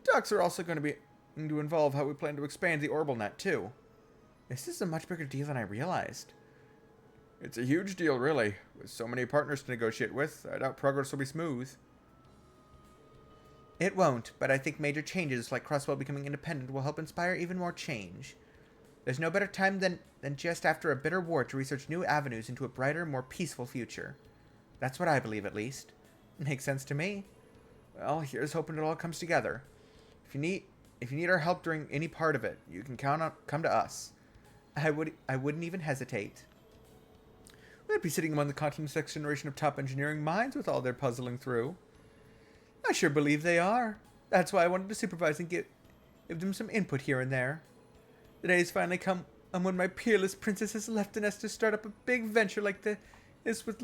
Talks are also going to involve how we plan to expand the orbital net, too. This is a much bigger deal than I realized. It's a huge deal, really. With so many partners to negotiate with, I doubt progress will be smooth. It won't, but I think major changes like Crosswell becoming independent will help inspire even more change. There's no better time than just after a bitter war to research new avenues into a brighter, more peaceful future. That's what I believe, at least. Makes sense to me. Well, here's hoping it all comes together. If you need our help during any part of it, you can come to us. I wouldn't even hesitate. We'd be sitting among the continent's next generation of top engineering minds with all they're puzzling through. I sure believe they are. That's why I wanted to supervise and give them some input here and there. The day's finally come when my peerless princess has left the nest to start up a big venture like this with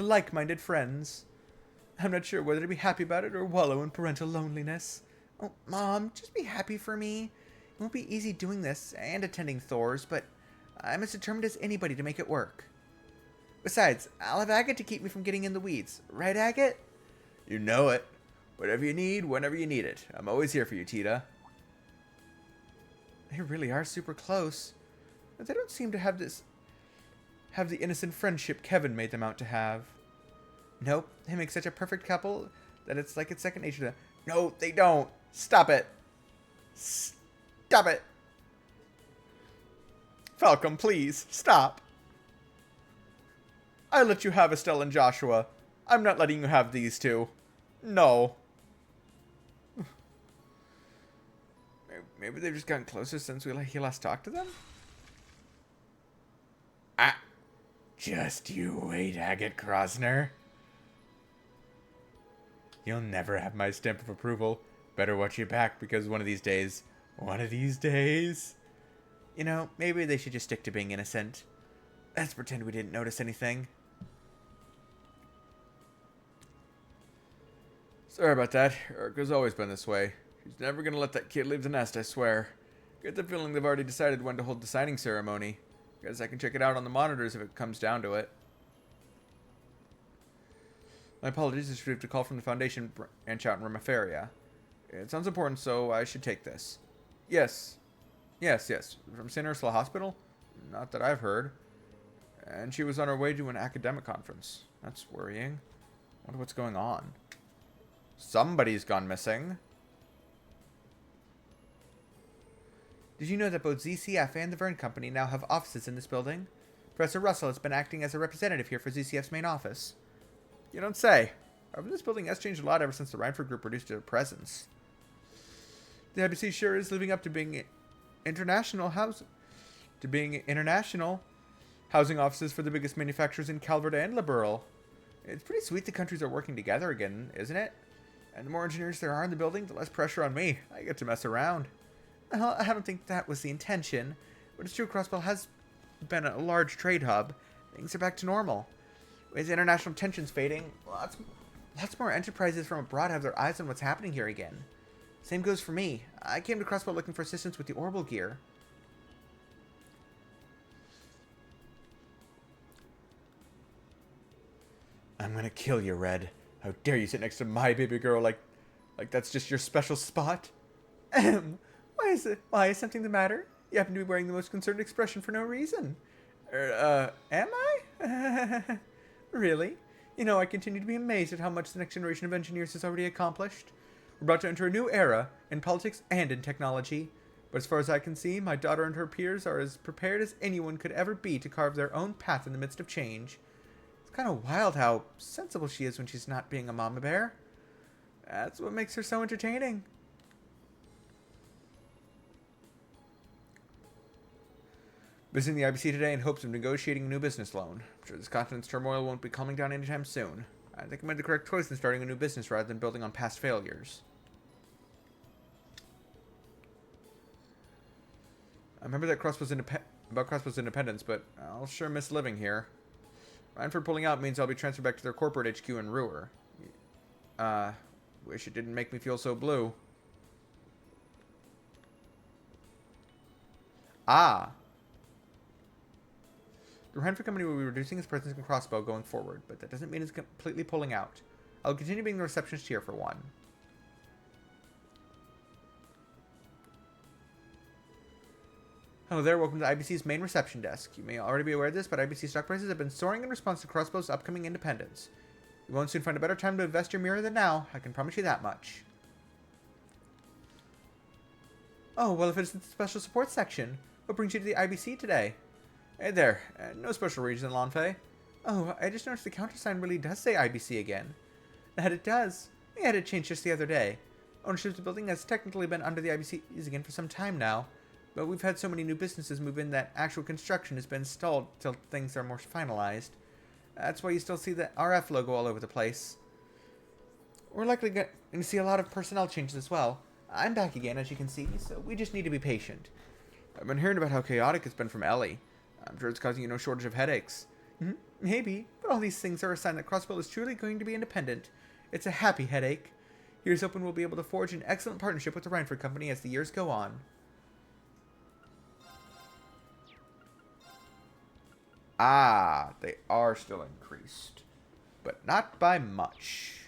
like-minded friends. I'm not sure whether to be happy about it or wallow in parental loneliness. Oh, Mom, just be happy for me. It won't be easy doing this and attending Thor's, but I'm as determined as anybody to make it work. Besides, I'll have Agate to keep me from getting in the weeds. Right, Agate? You know it. Whatever you need, whenever you need it. I'm always here for you, Tita. They really are super close. But they don't seem to have the innocent friendship Kevin made them out to have. Nope, they make such a perfect couple that it's like it's second nature to them. No, they don't. Stop it. Stop it. Falcom, please, stop. I let you have Estelle and Joshua. I'm not letting you have these two. No. Maybe they've just gotten closer since he last talked to them? Ah. Just you wait, Agate Krosner. You'll never have my stamp of approval. Better watch your back, because one of these days... You know, maybe they should just stick to being innocent. Let's pretend we didn't notice anything. Sorry about that. Erica's always been this way. She's never gonna let that kid leave the nest, I swear. Get the feeling they've already decided when to hold the signing ceremony. Guess I can check it out on the monitors if it comes down to it. My apologies, I received a call from the Foundation branch out in Reverie. It sounds important, so I should take this. Yes. Yes. From St. Ursula Hospital? Not that I've heard. And she was on her way to an academic conference. That's worrying. Wonder what's going on. Somebody's gone missing. Did you know that both ZCF and the Verne Company now have offices in this building? Professor Russell has been acting as a representative here for ZCF's main office. You don't say. However, this building has changed a lot ever since the Reinford Group reduced their presence. The IBC sure is living up to being international housing offices for the biggest manufacturers in Calvert and Liberal. It's pretty sweet the countries are working together again, isn't it? And the more engineers there are in the building, the less pressure on me. I get to mess around. Well, I don't think that was the intention, but it's true Crossbell has been a large trade hub. Things are back to normal. With international tensions fading, lots more enterprises from abroad have their eyes on what's happening here again. Same goes for me. I came to Crossbell looking for assistance with the orbital gear. I'm gonna kill you, Red. How dare you sit next to my baby girl like that's just your special spot? Why is something the matter? You happen to be wearing the most concerned expression for no reason. Am I? Really? You know, I continue to be amazed at how much the next generation of engineers has already accomplished. We're about to enter a new era, in politics and in technology. But as far as I can see, my daughter and her peers are as prepared as anyone could ever be to carve their own path in the midst of change. It's kind of wild how sensible she is when she's not being a mama bear. That's what makes her so entertaining. Visiting the IBC today in hopes of negotiating a new business loan. I'm sure this continent's turmoil won't be calming down anytime soon. I think I made the correct choice in starting a new business rather than building on past failures. I remember that Crossbell's independence, but I'll sure miss living here. Reinford pulling out means I'll be transferred back to their corporate HQ in Rewer. Wish it didn't make me feel so blue. Ah. The Reinford Company will be reducing its presence in Crossbell going forward, but that doesn't mean it's completely pulling out. I'll continue being the receptionist here for one. Hello there, welcome to IBC's main reception desk. You may already be aware of this, but IBC stock prices have been soaring in response to Crossbell's upcoming independence. You won't soon find a better time to invest your mirror than now, I can promise you that much. Oh, well, if it's the special support section, what brings you to the IBC today? Hey there, no special reason, Lanfei. Oh, I just noticed the countersign really does say IBC again. That it does. We had it changed just the other day. Ownership of the building has technically been under the IBC's again for some time now, but we've had so many new businesses move in that actual construction has been stalled till things are more finalized. That's why you still see the RF logo all over the place. We're likely going to see a lot of personnel changes as well. I'm back again, as you can see, so we just need to be patient. I've been hearing about how chaotic it's been from Ellie. I'm sure it's causing you no shortage of headaches. Maybe, but all these things are a sign that Crossbell is truly going to be independent. It's a happy headache. Here's hoping we'll be able to forge an excellent partnership with the Reinford Company as the years go on. Ah, they are still increased, but not by much.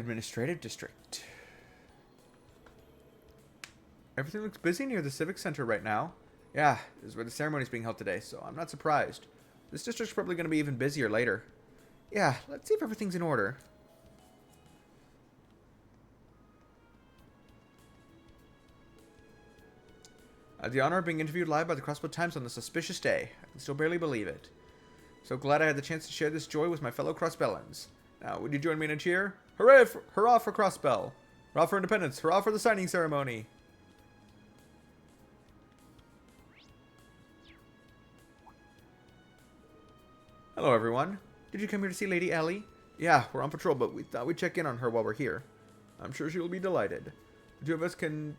Administrative District. Everything looks busy near the Civic Center right now. Yeah, this is where the ceremony is being held today, so I'm not surprised. This district's probably going to be even busier later. Yeah, let's see if everything's in order. I had the honor of being interviewed live by the Crossbow Times on this auspicious day. I can still barely believe it. So glad I had the chance to share this joy with my fellow Crossbellans. Now, would you join me in a cheer? Hooray! Hurrah for Crossbell! Hurrah for independence! Hurrah for the signing ceremony! Hello, everyone. Did you come here to see Lady Ellie? Yeah, we're on patrol, but we thought we'd check in on her while we're here. I'm sure she will be delighted. The two of us came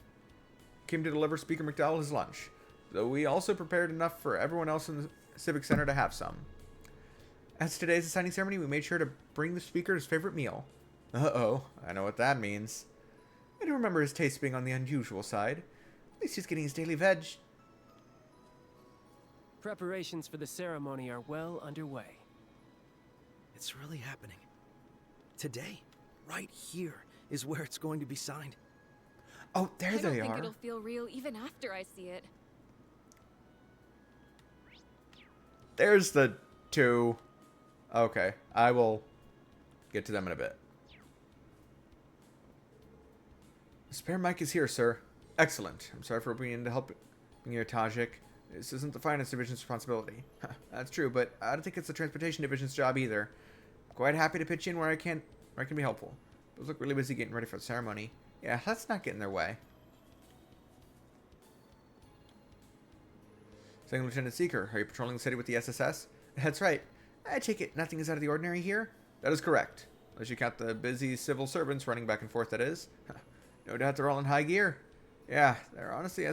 to deliver Speaker McDowell his lunch, though we also prepared enough for everyone else in the Civic Center to have some. As today's the signing ceremony, we made sure to bring the Speaker his favorite meal. Uh-oh, I know what that means. I do remember his taste being on the unusual side. At least he's getting his daily veg. Preparations for the ceremony are well underway. It's really happening. Today, right here, is where it's going to be signed. Oh, there they are. I don't think it'll feel real even after I see it. There's the two. Okay, I will get to them in a bit. The spare mic is here, sir. Excellent. I'm sorry for being in to help you, Tajik. This isn't the finance division's responsibility. That's true, but I don't think it's the transportation division's job either. I'm quite happy to pitch in where I can be helpful. Those look really busy getting ready for the ceremony. Yeah, let's not get in their way. Second Lieutenant Seeker, are you patrolling the city with the SSS? That's right. I take it nothing is out of the ordinary here? That is correct. Unless you count the busy civil servants running back and forth, that is. No doubt they're all in high gear. Yeah, there honestly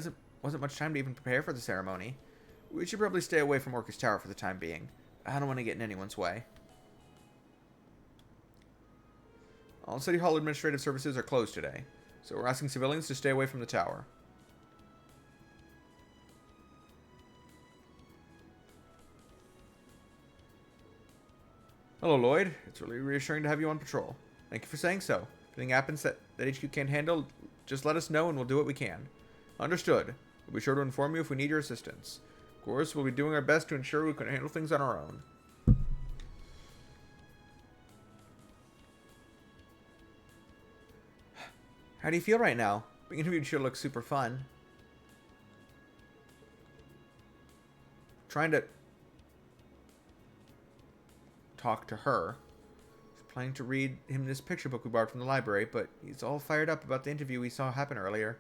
wasn't much time to even prepare for the ceremony. We should probably stay away from Orcus Tower for the time being. I don't want to get in anyone's way. All City Hall administrative services are closed today, so we're asking civilians to stay away from the tower. Hello, Lloyd. It's really reassuring to have you on patrol. Thank you for saying so. If anything happens that HQ can't handle, just let us know and we'll do what we can. Understood. We'll be sure to inform you if we need your assistance. Of course, we'll be doing our best to ensure we can handle things on our own. How do you feel right now? Being interviewed sure looks super fun. Trying to talk to her. He's planning to read him this picture book we borrowed from the library, but he's all fired up about the interview we saw happen earlier.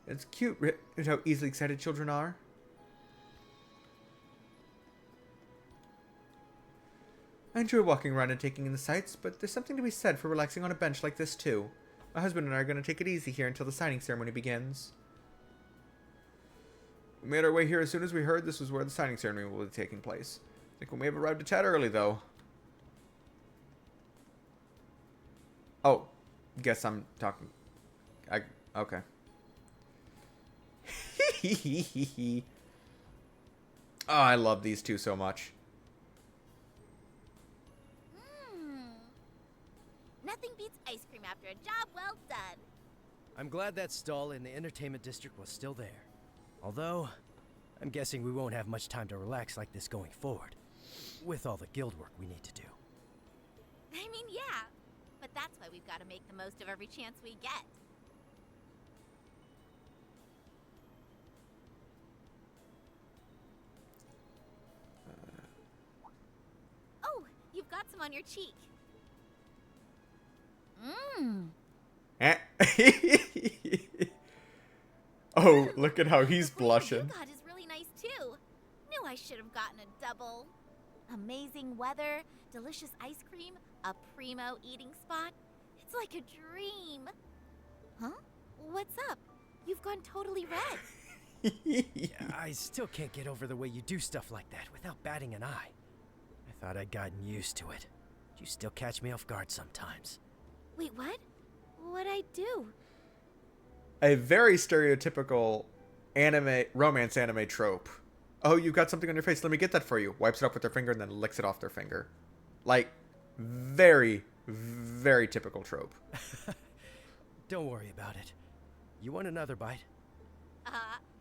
It's cute how easily excited children are. I enjoy walking around and taking in the sights, but there's something to be said for relaxing on a bench like this too. My husband and I are going to take it easy here until the signing ceremony begins. We made our way here as soon as we heard this was where the signing ceremony will be taking place. I think we may have arrived a tad early, though. Oh, guess I'm talking. Okay. Oh, I love these two so much. Nothing beats ice cream after a job well done. I'm glad that stall in the entertainment district was still there. Although, I'm guessing we won't have much time to relax like this going forward, with all the guild work we need to do. I mean, yeah, but that's why we've got to make the most of every chance we get. Oh, you've got some on your cheek. Oh, look at how he's blushing. You got is really nice too. Knew I should have gotten a double. Amazing weather, delicious ice cream, a primo eating spot. It's like a dream. Huh? What's up? You've gone totally red. Yeah, I still can't get over the way you do stuff like that without batting an eye. I thought I'd gotten used to it. But you still catch me off guard sometimes. Wait, what? What'd I do? A very stereotypical romance anime trope. Oh, you've got something on your face. Let me get that for you. Wipes it up with their finger and then licks it off their finger. Like, very, Very typical trope. Don't worry about it. You want another bite?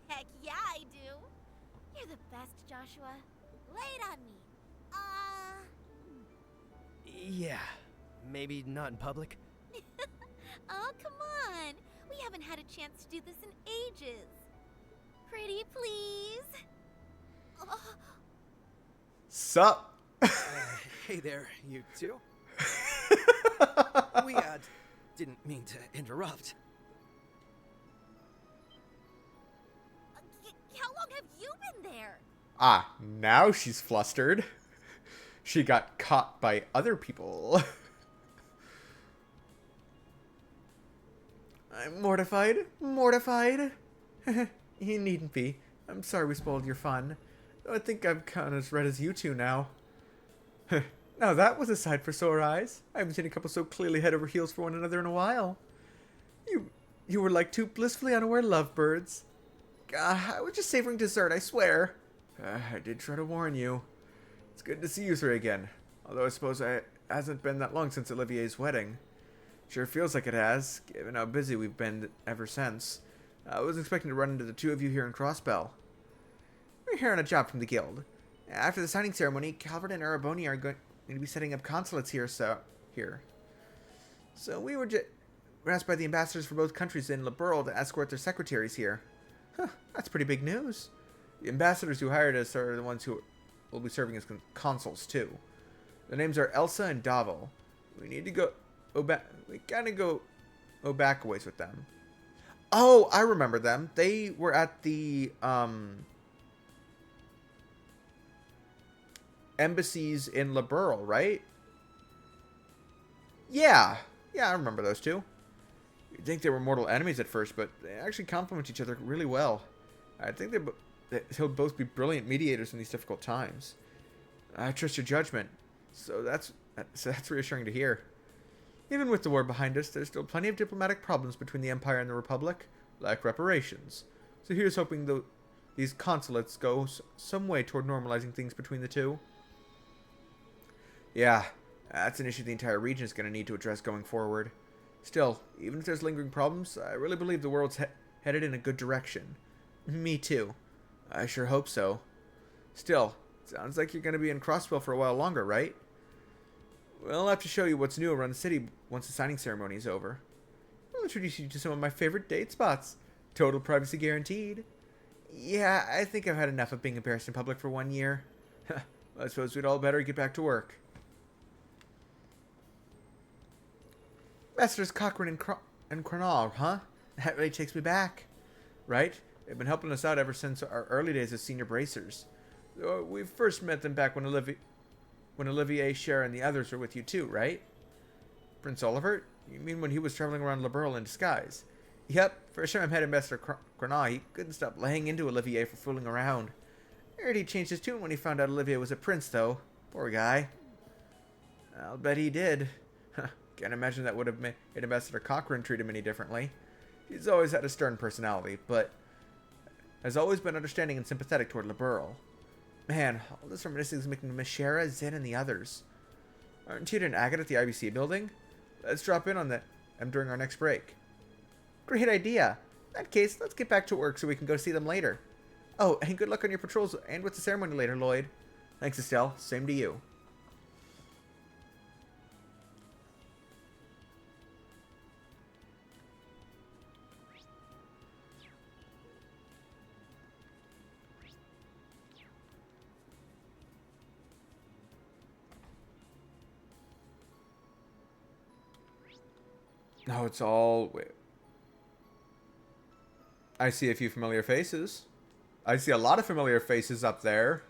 Heck yeah, I do. You're the best, Joshua. Lay it on me. Yeah, maybe not in public. Oh, come on. We haven't had a chance to do this in ages. Pretty please. Oh. Sup? Hey there, you two. We didn't mean to interrupt. How long have you been there? Ah, now she's flustered. She got caught by other people. I'm mortified. Mortified. You needn't be. I'm sorry we spoiled your fun. Though I think I'm kind of as red as you two now. Now that was a sight for sore eyes. I haven't seen a couple so clearly head over heels for one another in a while. You were like two blissfully unaware lovebirds. I was just savoring dessert, I swear. I did try to warn you. It's good to see you three again. Although I suppose it hasn't been that long since Olivier's wedding. Sure feels like it has, given how busy we've been ever since. I was expecting to run into the two of you here in Crossbell. We're here on a job from the guild. After the signing ceremony, Calvert and Araboni are going to be setting up consulates here, so we were asked by the ambassadors for both countries in Liberal to escort their secretaries here. Huh, that's pretty big news. The ambassadors who hired us are the ones who will be serving as consuls too. Their names are Elsa and Davo. We need to go back. We gotta go back a ways with them. Oh, I remember them. They were at the embassies in Liberal, right? Yeah, I remember those two. You'd think they were mortal enemies at first, but they actually complement each other really well. I think they'll both be brilliant mediators in these difficult times. I trust your judgment, so that's reassuring to hear. Even with the war behind us, there's still plenty of diplomatic problems between the Empire and the Republic, like reparations. So here's hoping these consulates go some way toward normalizing things between the two. Yeah, that's an issue the entire region is going to need to address going forward. Still, even if there's lingering problems, I really believe the world's headed in a good direction. Me too. I sure hope so. Still, sounds like you're going to be in Crossbell for a while longer, right? Well, I'll have to show you what's new around the city once the signing ceremony is over. I'll introduce you to some of my favorite date spots. Total privacy guaranteed. Yeah, I think I've had enough of being embarrassed in public for 1 year. Well, I suppose we'd all better get back to work. Masters Cochrane and Cronall, huh? That really takes me back. Right? They've been helping us out ever since our early days as senior bracers. We first met them back when Olivier, Cher, and the others were with you too, right? Prince Oliver? You mean when he was traveling around Liberal in disguise? Yep, first time I met Ambassador Cronall, he couldn't stop laying into Olivier for fooling around. I heard he changed his tune when he found out Olivier was a prince, though. Poor guy. I'll bet he did. Can't imagine that would have made Ambassador Cochrane treat him any differently. He's always had a stern personality, but has always been understanding and sympathetic toward Liberal. Man, all this reminiscing is making me miss Shara, Zin, and the others. Aren't you and Agatha at the IBC building? Let's drop in on them during our next break. Great idea. In that case, let's get back to work so we can go see them later. Oh, and good luck on your patrols and with the ceremony later, Lloyd. Thanks, Estelle. Same to you. No, it's all... Wait. I see a few familiar faces. I see a lot of familiar faces up there.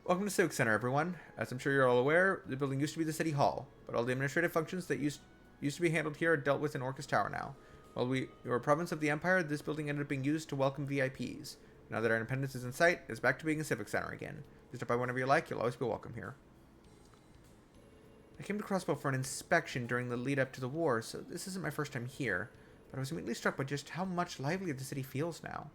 Welcome to Civic Center, everyone. As I'm sure you're all aware, the building used to be the City Hall, but all the administrative functions that used to be handled here are dealt with in Orcus Tower now. While we were a province of the Empire, this building ended up being used to welcome VIPs. Now that our independence is in sight, it's back to being a Civic Center again. You stop by whenever you like, you'll always be welcome here. I came to Crossbow for an inspection during the lead up to the war, so this isn't my first time here, but I was immediately struck by just how much livelier the city feels now.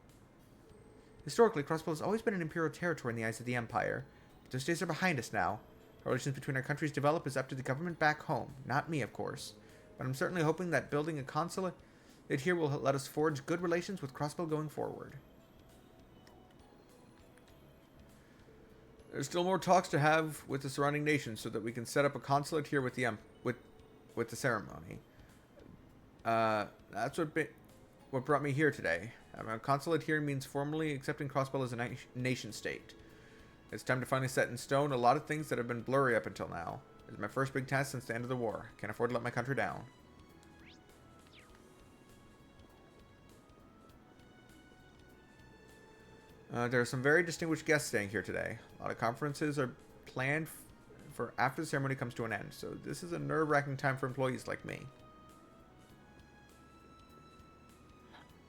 Historically, Crossbow has always been an imperial territory in the eyes of the Empire. But those days are behind us now. How relations between our countries develop is up to the government back home. Not me, of course. But I'm certainly hoping that building a consulate here will let us forge good relations with Crossbow going forward. There's still more talks to have with the surrounding nations so that we can set up a consulate here with the with the ceremony. That's what brought me here today. A consulate here means formally accepting Crossbell as a nation state. It's time to finally set in stone a lot of things that have been blurry up until now. It's my first big task since the end of the war. Can't afford to let my country down. There are some very distinguished guests staying here today. A lot of conferences are planned for after the ceremony comes to an end, so this is a nerve-wracking time for employees like me.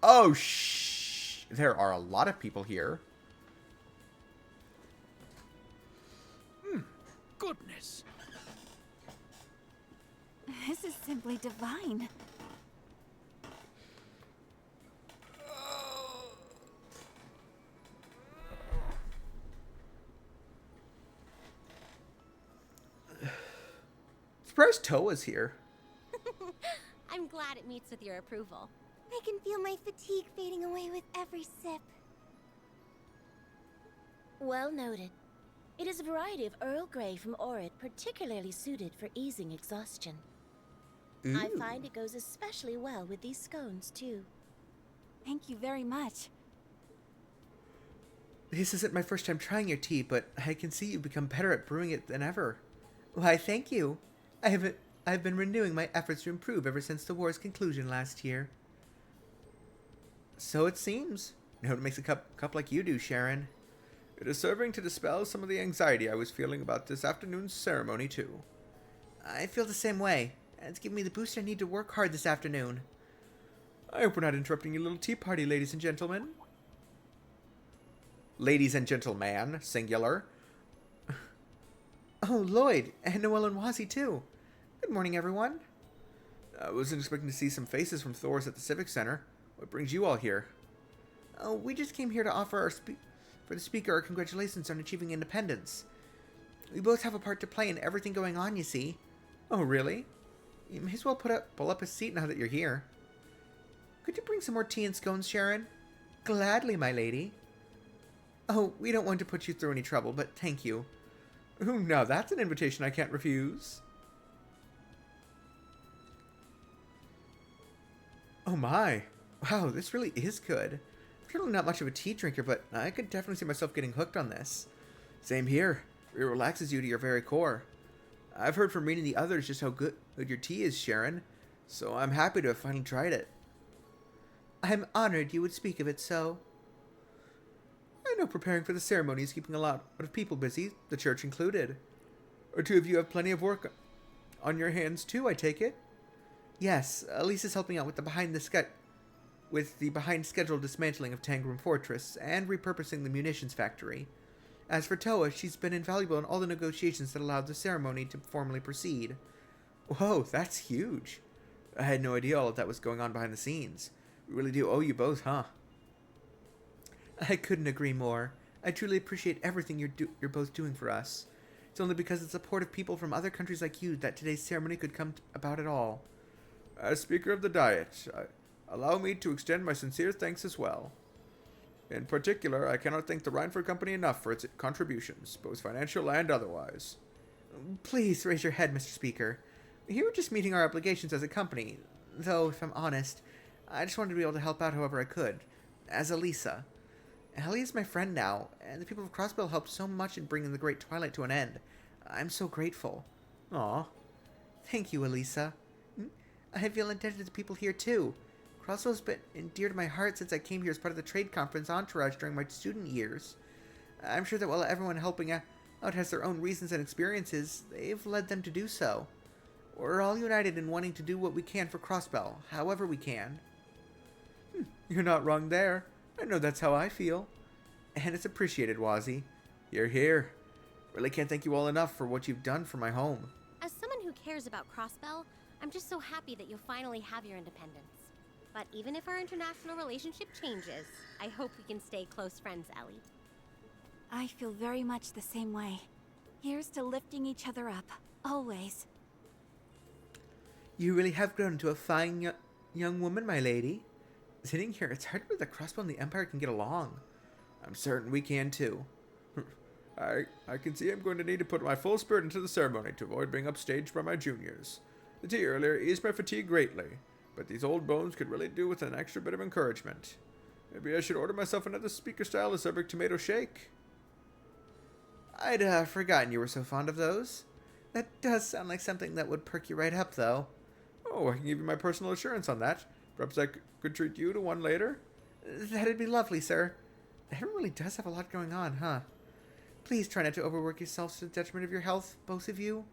Oh, there are a lot of people here. Goodness. This is simply divine. Surprised Toa's here. I'm glad it meets with your approval. I can feel my fatigue fading away with every sip. Well noted. It is a variety of Earl Grey from Orid, particularly suited for easing exhaustion. Ooh. I find it goes especially well with these scones, too. Thank you very much. This isn't my first time trying your tea, but I can see you've become better at brewing it than ever. Why, thank you. I've been renewing my efforts to improve ever since the war's conclusion last year. So it seems. No one makes a cup like you do, Sharon. It is serving to dispel some of the anxiety I was feeling about this afternoon's ceremony, too. I feel the same way. It's giving me the boost I need to work hard this afternoon. I hope we're not interrupting your little tea party, ladies and gentlemen. Ladies and gentlemen, singular. Oh, Lloyd, and Noelle and Wazzy, too. Good morning, everyone. I wasn't expecting to see some faces from Thor's at the Civic Center. What brings you all here? Oh, we just came here to offer for the speaker our congratulations on achieving independence. We both have a part to play in everything going on, you see. Oh, really? You may as well pull up a seat now that you're here. Could you bring some more tea and scones, Sharon? Gladly, my lady. Oh, we don't want to put you through any trouble, but thank you. Ooh, now that's an invitation I can't refuse. Oh my. Wow, this really is good. I'm certainly not much of a tea drinker, but I could definitely see myself getting hooked on this. Same here. It relaxes you to your very core. I've heard from reading the others just how good your tea is, Sharon, so I'm happy to have finally tried it. I'm honored you would speak of it so. I know preparing for the ceremony is keeping a lot of people busy, the church included. Or two of you have plenty of work on your hands too, I take it? Yes, Elisa's helping out with the behind schedule dismantling of Tangram Fortress and repurposing the munitions factory. As for Toa, she's been invaluable in all the negotiations that allowed the ceremony to formally proceed. Whoa, that's huge. I had no idea all of that was going on behind the scenes. We really do owe you both, huh? I couldn't agree more. I truly appreciate everything you're both doing for us. It's only because of the support of people from other countries like you that today's ceremony could come about at all. As Speaker of the Diet, allow me to extend my sincere thanks as well. In particular, I cannot thank the Rhineford Company enough for its contributions, both financial and otherwise. Please raise your head, Mr. Speaker. Here we're just meeting our obligations as a company, though, if I'm honest, I just wanted to be able to help out however I could, as Elisa. Ellie is my friend now, and the people of Crossbell helped so much in bringing the Great Twilight to an end. I'm so grateful. Aw. Thank you, Elisa. I feel indebted to the people here, too. Crossbell's been dear to my heart since I came here as part of the trade conference entourage during my student years. I'm sure that while everyone helping out has their own reasons and experiences, they've led them to do so. We're all united in wanting to do what we can for Crossbell, however we can. You're not wrong there. I know that's how I feel. And it's appreciated, Wazzy. You're here. Really can't thank you all enough for what you've done for my home. As someone who cares about Crossbell, I'm just so happy that you'll finally have your independence. But even if our international relationship changes, I hope we can stay close friends, Ellie. I feel very much the same way. Here's to lifting each other up, always. You really have grown into a fine young woman, my lady. Sitting here, it's hard to believe that Crossbow and the Empire can get along. I'm certain we can too. I can see I'm going to need to put my full spirit into the ceremony to avoid being upstaged by my juniors. The tea earlier eased my fatigue greatly, but these old bones could really do with an extra bit of encouragement. Maybe I should order myself another speaker-style acerbic tomato shake. I'd forgotten you were so fond of those. That does sound like something that would perk you right up, though. Oh, I can give you my personal assurance on that. Perhaps I could treat you to one later? That'd be lovely, sir. Everyone really does have a lot going on, huh? Please try not to overwork yourselves to the detriment of your health, both of you.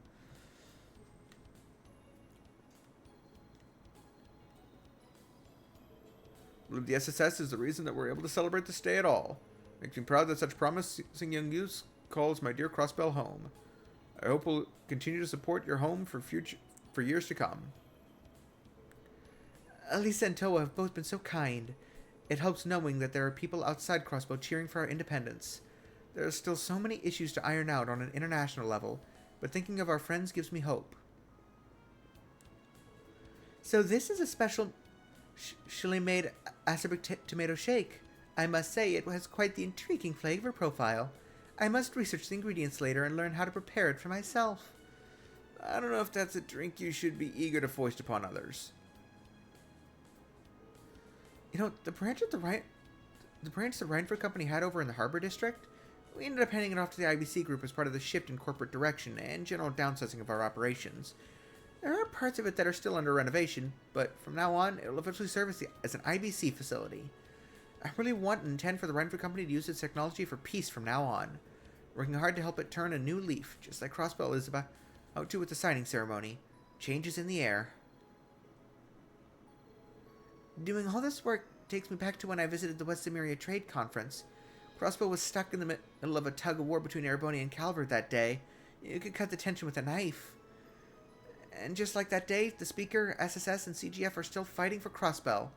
I believe the SSS is the reason that we're able to celebrate this day at all. Makes me proud that such promising young youths calls my dear Crossbell home. I hope we'll continue to support your home for years to come. Elisa and Toa have both been so kind. It helps knowing that there are people outside Crossbow cheering for our independence. There are still so many issues to iron out on an international level, but thinking of our friends gives me hope. So this is a special chili made acerbic tomato shake. I must say it has quite the intriguing flavor profile. I must research the ingredients later and learn how to prepare it for myself. I don't know if that's a drink you should be eager to foist upon others. You know, the branch the Rhineford Company had over in the Harbor District, we ended up handing it off to the IBC group as part of the shift in corporate direction and general downsizing of our operations. There are parts of it that are still under renovation, but from now on, it will eventually serve as an IBC facility. I really want and intend for the Rhineford Company to use its technology for peace from now on, working hard to help it turn a new leaf, just like Crossbell is about to with the signing ceremony. Changes in the air. Doing all this work takes me back to when I visited the West Emeria Trade Conference. Crossbow was stuck in the middle of a tug-of-war between Ereboni and Calvert that day. You could cut the tension with a knife. And just like that day, the Speaker, SSS, and CGF are still fighting for Crossbell.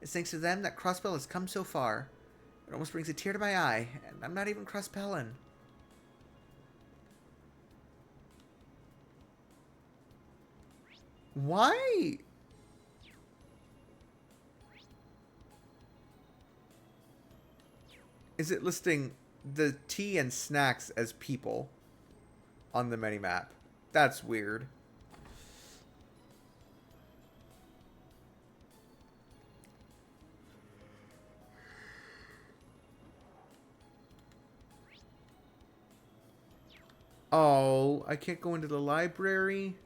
It's thanks to them that Crossbell has come so far. It almost brings a tear to my eye, and I'm not even Crosspellan. Why? Is it listing the tea and snacks as people on the minimap? That's weird. Oh, I can't go into the library.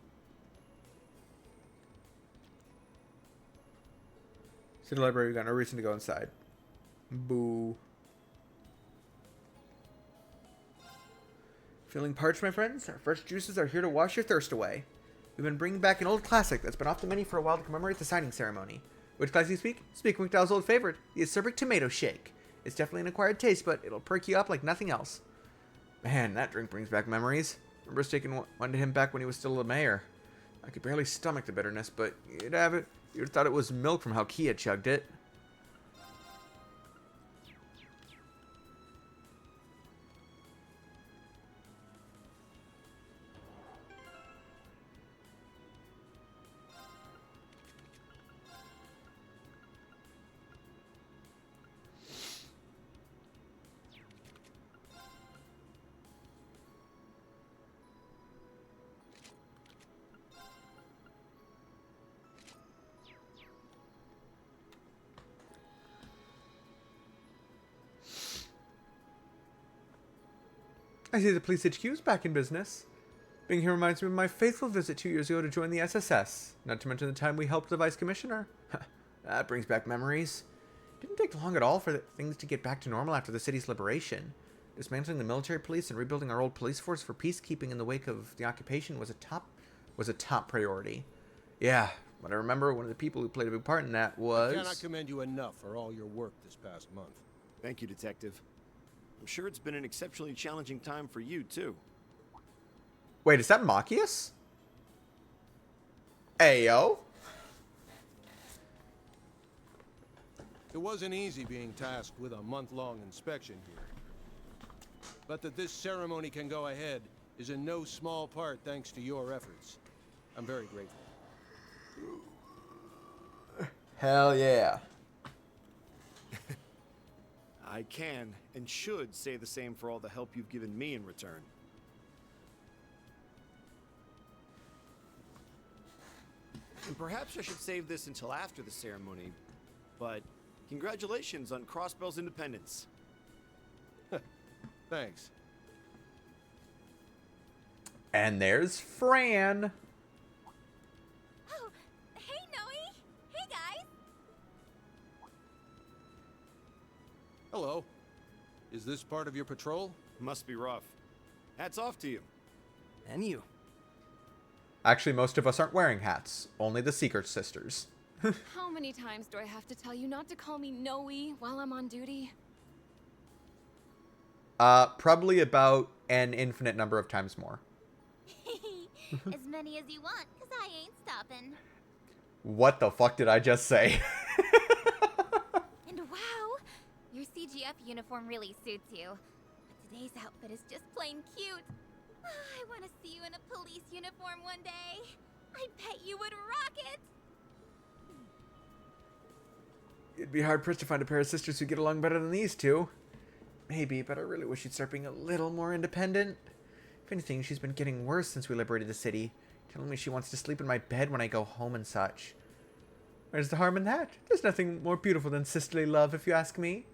To the library, we got no reason to go inside. Boo. Feeling parched, my friends? Our fresh juices are here to wash your thirst away. We've been bringing back an old classic that's been off the menu for a while to commemorate the signing ceremony. Which class do you speak? Speak McDowell's old favorite, the acerbic tomato shake. It's definitely an acquired taste, but it'll perk you up like nothing else. Man, that drink brings back memories. Remember taking one to him back when he was still a mayor. I could barely stomach the bitterness, but you'd have it. You'd have thought it was milk from how Kia chugged it. I see the police HQ is back in business. Being here reminds me of my faithful visit 2 years ago to join the SSS, not to mention the time we helped the Vice Commissioner. That brings back memories. Didn't take long at all for things to get back to normal after the city's liberation. Dismantling the military police and rebuilding our old police force for peacekeeping in the wake of the occupation was a top priority. Yeah, but I remember one of the people who played a big part in that was... I cannot commend you enough for all your work this past month. Thank you, Detective. I'm sure it's been an exceptionally challenging time for you, too. Wait, is that Machias? Ayo. It wasn't easy being tasked with a month-long inspection here. But that this ceremony can go ahead is in no small part thanks to your efforts. I'm very grateful. Hell yeah. I can and should say the same for all the help you've given me in return. And perhaps I should save this until after the ceremony, but congratulations on Crossbell's independence. Thanks. And there's Fran. Oh, hey, Noe. Hey, guys. Hello. Is this part of your patrol? Must be rough. Hats off to you. And you. Actually, most of us aren't wearing hats. Only the Secret Sisters. How many times do I have to tell you not to call me Noe while I'm on duty? Probably about an infinite number of times more. As many as you want, because I ain't stopping. What the fuck did I just say? And wow, your CGF uniform really suits you. But today's outfit is just plain cute. I want to see you in a police uniform one day. I bet you would rock it. It'd be hard pressed to find a pair of sisters who get along better than these two. Maybe, but I really wish she'd start being a little more independent. If anything, she's been getting worse since we liberated the city, telling me she wants to sleep in my bed when I go home and such. Where's the harm in that? There's nothing more beautiful than sisterly love, if you ask me.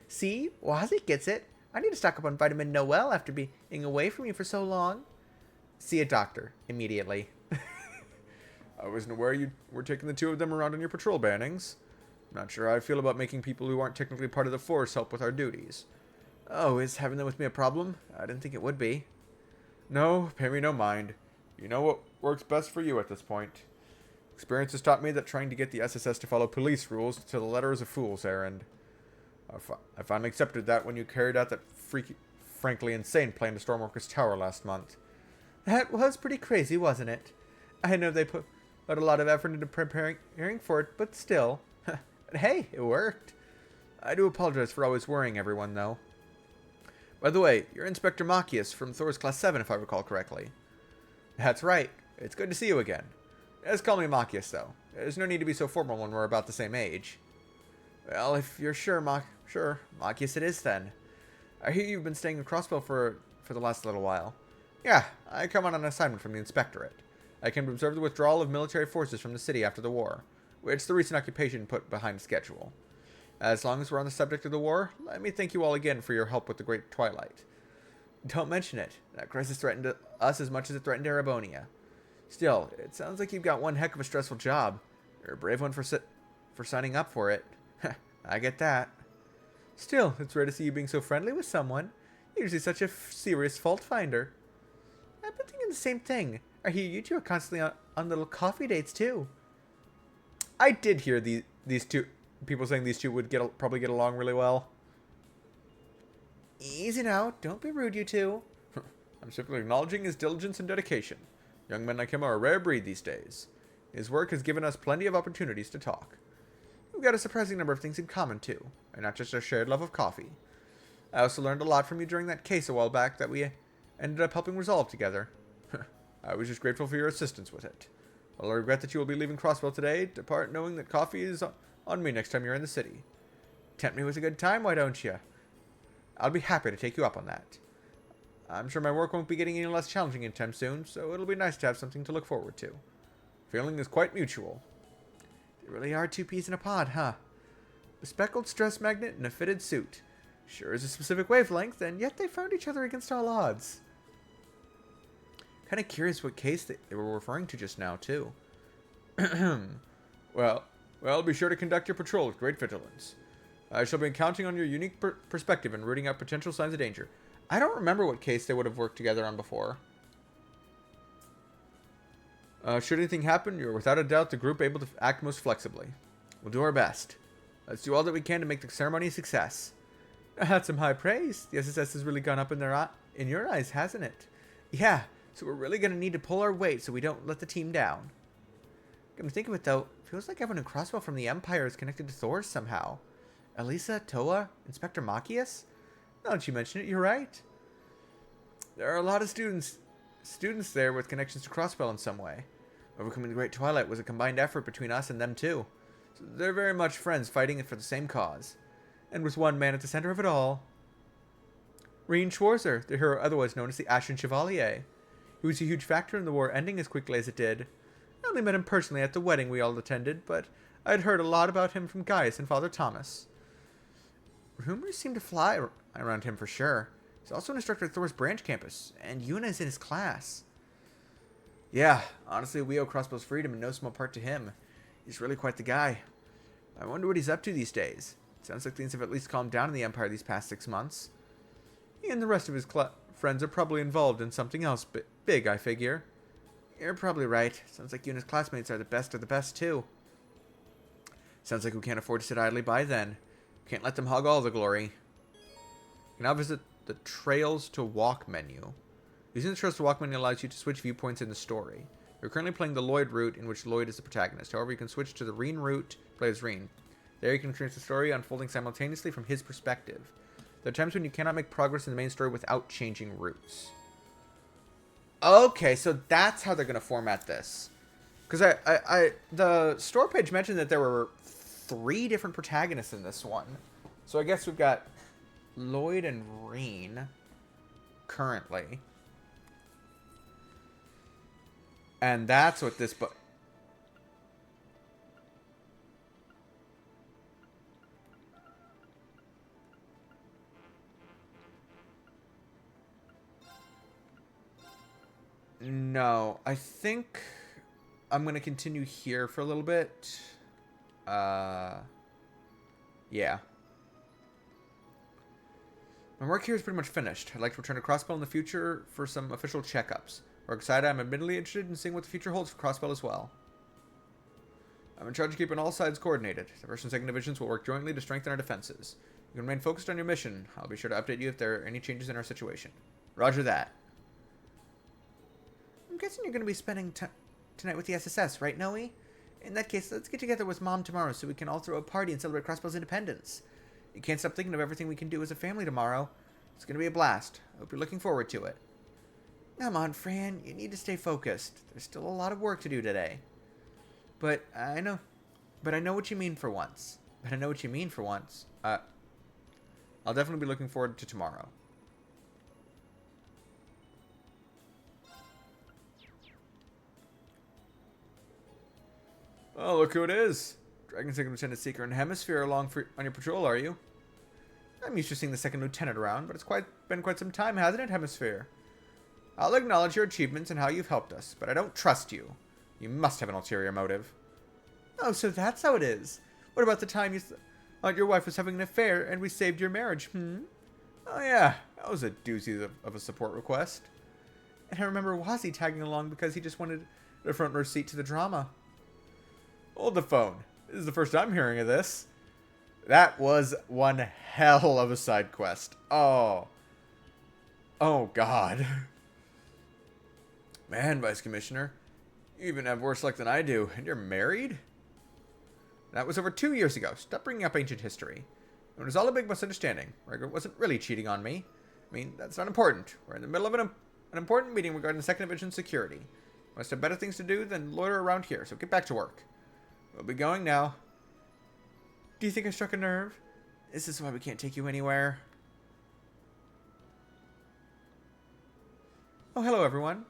See? Wazzy gets it. I need to stock up on vitamin Noel after being away from you for so long. See a doctor immediately. I wasn't aware you were taking the two of them around on your patrol bannings. I'm not sure how I feel about making people who aren't technically part of the force help with our duties. Oh, is having them with me a problem? I didn't think it would be. No, pay me no mind. You know what works best for you at this point. Experience has taught me that trying to get the SSS to follow police rules to the letter is a fool's errand. I finally accepted that when you carried out that frankly insane plan to storm Orcus Tower last month. That was pretty crazy, wasn't it? I know they put a lot of effort into preparing for it, but still. But hey, it worked. I do apologize for always worrying everyone, though. By the way, you're Inspector Machias from Thor's Class 7, if I recall correctly. That's right. It's good to see you again. Just call me Machias, though. There's no need to be so formal when we're about the same age. Well, if you're sure, Machias it is then. I hear you've been staying in Crossbell for the last little while. Yeah, I come on an assignment from the Inspectorate. I came to observe the withdrawal of military forces from the city after the war, which the recent occupation put behind schedule. As long as we're on the subject of the war, let me thank you all again for your help with the Great Twilight. Don't mention it. That crisis threatened us as much as it threatened Erebonia. Still, it sounds like you've got one heck of a stressful job. You're a brave one for signing up for it. I get that. Still, it's rare to see you being so friendly with someone. You're usually such a serious fault finder. I've been thinking the same thing. I hear you two are constantly on little coffee dates too. I did hear these two people saying these two would probably get along really well. Easy now. Don't be rude, you two. I'm simply acknowledging his diligence and dedication. Young men like him are a rare breed these days. His work has given us plenty of opportunities to talk. We've got a surprising number of things in common, too, and not just our shared love of coffee. I also learned a lot from you during that case a while back that we ended up helping resolve together. I was just grateful for your assistance with it. While I regret that you will be leaving Crossbell today, depart knowing that coffee is on me next time you're in the city. Tempt me with a good time, why don't you? I'll be happy to take you up on that. I'm sure my work won't be getting any less challenging anytime soon, so it'll be nice to have something to look forward to. Feeling is quite mutual. They really are two peas in a pod, huh? A speckled stress magnet and a fitted suit. Sure is a specific wavelength, and yet they found each other against all odds. Kind of curious what case they were referring to just now, too. Well, be sure to conduct your patrol with great vigilance. I shall be counting on your unique perspective in rooting out potential signs of danger. I don't remember what case they would have worked together on before. Should anything happen, you're without a doubt the group able to act most flexibly. We'll do our best. Let's do all that we can to make the ceremony a success. That's some high praise. The SSS has really gone up in your eyes, hasn't it? Yeah, so we're really going to need to pull our weight so we don't let the team down. Come to think of it, though, feels like everyone in Crossbell from the Empire is connected to Thor somehow. Elisa, Toa, Inspector Machias? Now that you mention it, you're right. There are a lot of students there with connections to Crossbell in some way. Overcoming the Great Twilight was a combined effort between us and them too. So they're very much friends fighting for the same cause. And with one man at the center of it all. Reen Schwarzer, the hero otherwise known as the Ashen Chevalier. He was a huge factor in the war ending as quickly as it did. I only met him personally at the wedding we all attended, but I'd heard a lot about him from Gaius and Father Thomas. Rumors seem to fly around him for sure. He's also an instructor at Thor's branch campus, and Yuna is in his class. Yeah, honestly, we owe Crossbow's freedom in no small part to him. He's really quite the guy. I wonder what he's up to these days. Sounds like things have at least calmed down in the Empire these past 6 months. He and the rest of his friends are probably involved in something else big, I figure. You're probably right. Sounds like Yuna's classmates are the best of the best, too. Sounds like we can't afford to sit idly by then. Can't let them hog all the glory. You can now visit the Trails to Walk menu. Using the Trails to Walk menu allows you to switch viewpoints in the story. You're currently playing the Lloyd route, in which Lloyd is the protagonist. However, you can switch to the Reen route, play as Reen. There you can experience the story unfolding simultaneously from his perspective. There are times when you cannot make progress in the main story without changing routes. Okay, so that's how they're going to format this. Because the store page mentioned that there were 3 different protagonists in this one. So I guess we've got Lloyd and Reen currently. And that's what this book... No, I think I'm going to continue here for a little bit. Yeah. My work here is pretty much finished. I'd like to return to Crossbell in the future for some official checkups. We're excited. I'm admittedly interested in seeing what the future holds for Crossbell as well. I'm in charge of keeping all sides coordinated. The 1st and 2nd Divisions will work jointly to strengthen our defenses. You can remain focused on your mission. I'll be sure to update you if there are any changes in our situation. Roger that. I'm guessing you're going to be spending tonight with the SSS, right, Noe? In that case, let's get together with Mom tomorrow so we can all throw a party and celebrate Crossbell's independence. You can't stop thinking of everything we can do as a family tomorrow. It's going to be a blast. Hope you're looking forward to it. Come on, Fran. You need to stay focused. There's still a lot of work to do today. But I know what you mean for once. I'll definitely be looking forward to tomorrow. Oh, look who it is. Dragon 2nd Lieutenant Seeker and Hemisphere on your patrol, are you? I'm used to seeing the 2nd Lieutenant around, but it's been quite some time, hasn't it, Hemisphere? I'll acknowledge your achievements and how you've helped us, but I don't trust you. You must have an ulterior motive. Oh, so that's how it is. What about the time you thought your wife was having an affair and we saved your marriage, Oh yeah, that was a doozy of a support request. And I remember Wazzy tagging along because he just wanted a front row seat to the drama. Hold the phone. This is the first I'm hearing of this. That was one hell of a side quest. Oh. Oh, God. Man, Vice Commissioner. You even have worse luck than I do. And you're married? That was over 2 years ago. Stop bringing up ancient history. It was all a big misunderstanding. Margaret wasn't really cheating on me. I mean, that's not important. We're in the middle of an important meeting regarding the 2nd Division security. Must have better things to do than loiter around here, so get back to work. We'll be going now. Do you think I struck a nerve? This is why we can't take you anywhere. Oh, hello, everyone.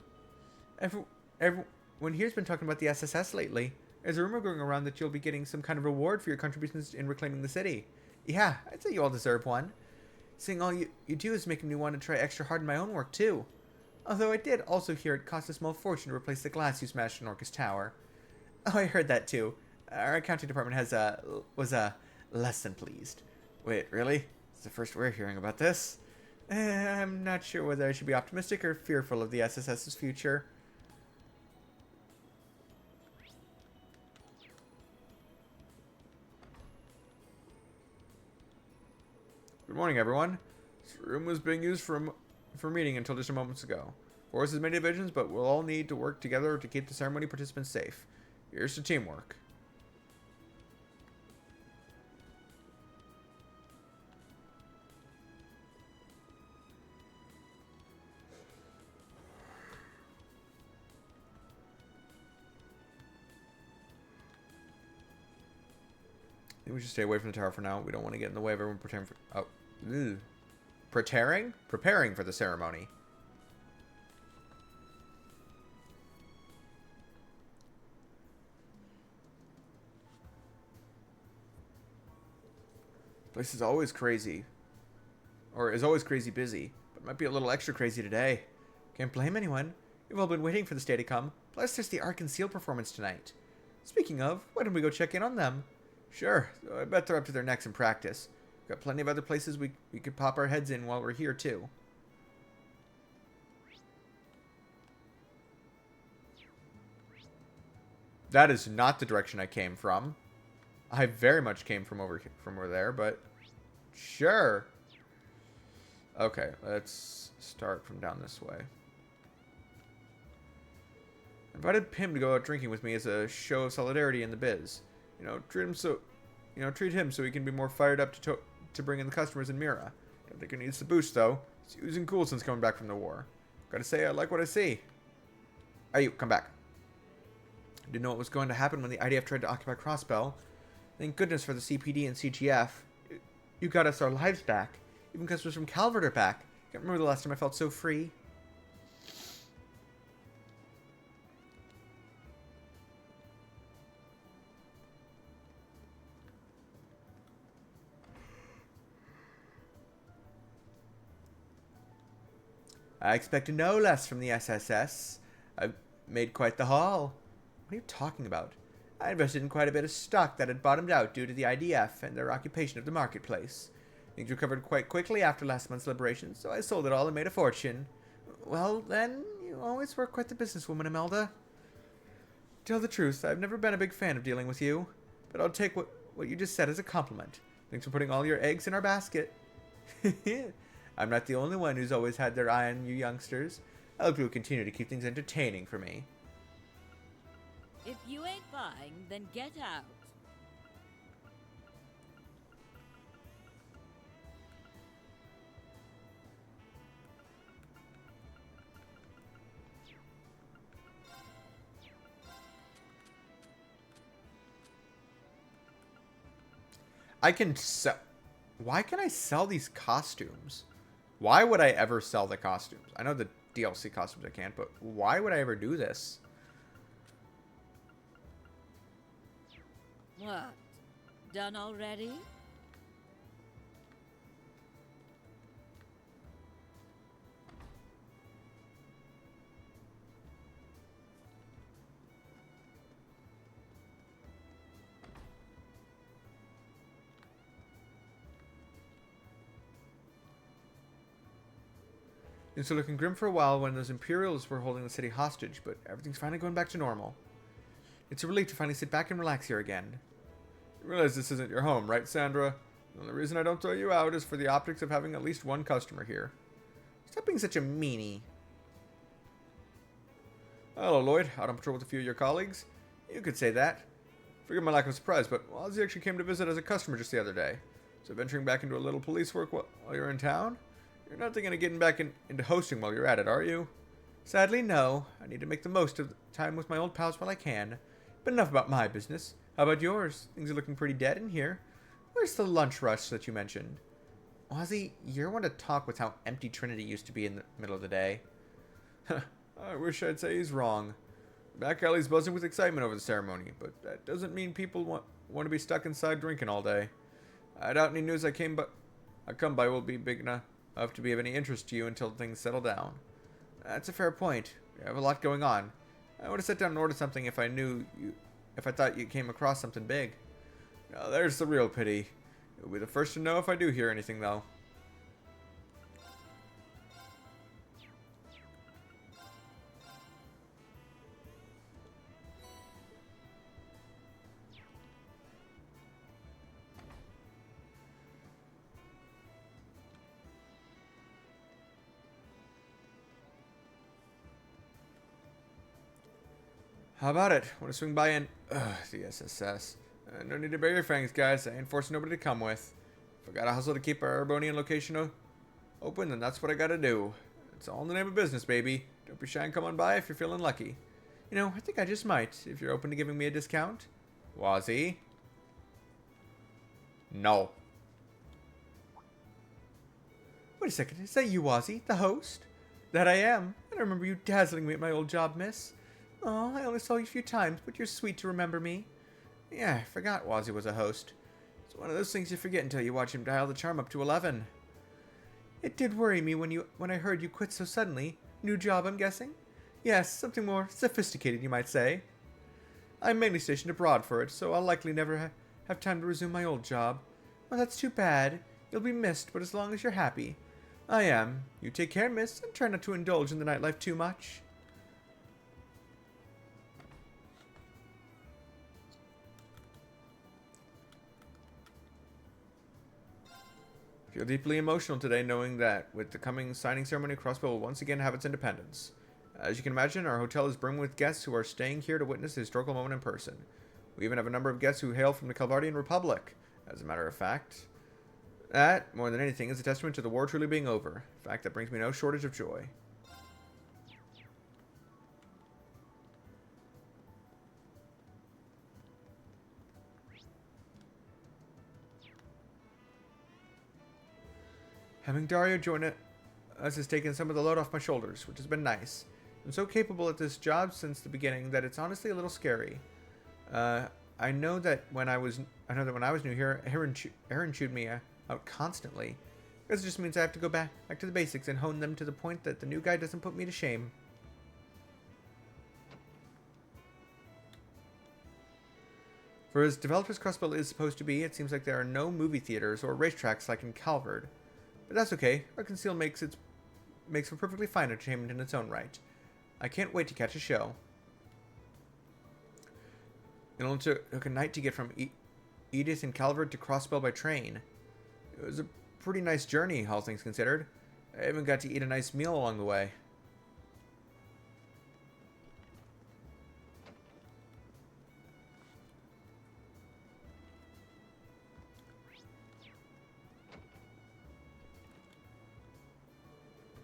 Everyone here's been talking about the SSS lately. There's a rumor going around that you'll be getting some kind of reward for your contributions in reclaiming the city. Yeah, I'd say you all deserve one. Seeing all you do is making me want to try extra hard in my own work, too. Although I did also hear it cost a small fortune to replace the glass you smashed in Orcus Tower. Oh, I heard that, too. Our accounting department was less than pleased. Wait, really? It's the first we're hearing about this. I'm not sure whether I should be optimistic or fearful of the SSS's future. Good morning, everyone. This room was being used for a meeting until just a moment ago. Force has many divisions, but we'll all need to work together to keep the ceremony participants safe. Here's to teamwork. think we should stay away from the tower for now. We don't want to get in the way of everyone preparing for... Oh. Ugh. Preparing? Preparing for the ceremony. Place is always crazy. Or is always crazy busy. But might be a little extra crazy today. Can't blame anyone. You've all been waiting for this day to come. Plus there's the Arc and Seal performance tonight. Speaking of, why don't we go check in on them? Sure. I bet they're up to their necks in practice. Got plenty of other places we could pop our heads in while we're here, too. That is not the direction I came from. I very much came from over there, but sure. Okay, let's start from down this way. I invited Pim to go out drinking with me as a show of solidarity in the biz. Treat him so he can be more fired up to bring in the customers in Mira. Don't think he needs the boost though. He's oozing cool since coming back from the war. Gotta say, I like what I see. Hey, you, come back. I didn't know what was going to happen when the IDF tried to occupy Crossbell. Thank goodness for the CPD and CGF. You got us our lives back. Even customers from Calvert are back. Can't remember the last time I felt so free. I expected no less from the SSS. I've made quite the haul. What are you talking about? I invested in quite a bit of stock that had bottomed out due to the IDF and their occupation of the marketplace. Things recovered quite quickly after last month's liberation, so I sold it all and made a fortune. Well, then, you always were quite the businesswoman, Imelda. To tell the truth, I've never been a big fan of dealing with you, but I'll take what you just said as a compliment. Thanks for putting all your eggs in our basket. I'm not the only one who's always had their eye on you youngsters. I hope you'll continue to keep things entertaining for me. If you ain't buying, then get out. I can sell... Why can I sell these costumes? Why would I ever sell the costumes? I know the DLC costumes I can't, but why would I ever do this? What? Done already? It's been looking grim for a while when those Imperials were holding the city hostage, but everything's finally going back to normal. It's a relief to finally sit back and relax here again. You realize this isn't your home, right, Sandra? The only reason I don't throw you out is for the optics of having at least one customer here. Stop being such a meanie. Hello, Lloyd. Out on patrol with a few of your colleagues? You could say that. Forgive my lack of surprise, but Ozzy actually came to visit as a customer just the other day. So venturing back into a little police work while you're in town? You're not thinking of getting back into hosting while you're at it, are you? Sadly, no. I need to make the most of the time with my old pals while I can. But enough about my business. How about yours? Things are looking pretty dead in here. Where's the lunch rush that you mentioned? Ozzy, you're one to talk with how empty Trinity used to be in the middle of the day. I wish I'd say he's wrong. Back alley's buzzing with excitement over the ceremony, but that doesn't mean people want to be stuck inside drinking all day. I doubt any news I come by will be big enough to be of any interest to you until things settle down. That's a fair point. You have a lot going on. I would have sat down and ordered something if I thought you came across something big. Now, there's the real pity. You'll be the first to know if I do hear anything, though. How about it? Want to swing by and... the SSS. No need to bare your fangs, guys. I ain't forcing nobody to come with. If I gotta hustle to keep our Arbonian location open, then that's what I gotta do. It's all in the name of business, baby. Don't be shy and come on by if you're feeling lucky. You know, I think I just might, if you're open to giving me a discount. Wazzy? No. Wait a second, is that you, Ozzy, the host? That I am. I remember you dazzling me at my old job, miss. Oh, I only saw you a few times, but you're sweet to remember me. Yeah, I forgot Wazzy was a host. It's one of those things you forget until you watch him dial the charm up to 11. It did worry me when I heard you quit so suddenly. New job, I'm guessing? Yes, something more sophisticated, you might say. I'm mainly stationed abroad for it, so I'll likely never have time to resume my old job. Well, that's too bad. You'll be missed, but as long as you're happy. I am. You take care, miss, and try not to indulge in the nightlife too much. I feel deeply emotional today knowing that with the coming signing ceremony, Crossbow will once again have its independence. As you can imagine, our hotel is brimming with guests who are staying here to witness the historical moment in person. We even have a number of guests who hail from the Calvardian Republic. As a matter of fact, that, more than anything, is a testament to the war truly being over. A fact that brings me no shortage of joy. Having Dario join us has taken some of the load off my shoulders, which has been nice. I'm so capable at this job since the beginning that it's honestly a little scary. I know that when I was new here, Aaron chewed me out constantly. This just means I have to go back to the basics and hone them to the point that the new guy doesn't put me to shame. For as developed as Crossbell is supposed to be, it seems like there are no movie theaters or racetracks like in Calvard. But that's okay. Arkansas makes for perfectly fine entertainment in its own right. I can't wait to catch a show. It only took a night to get from Edith and Calvert to Crossbell by train. It was a pretty nice journey, all things considered. I even got to eat a nice meal along the way.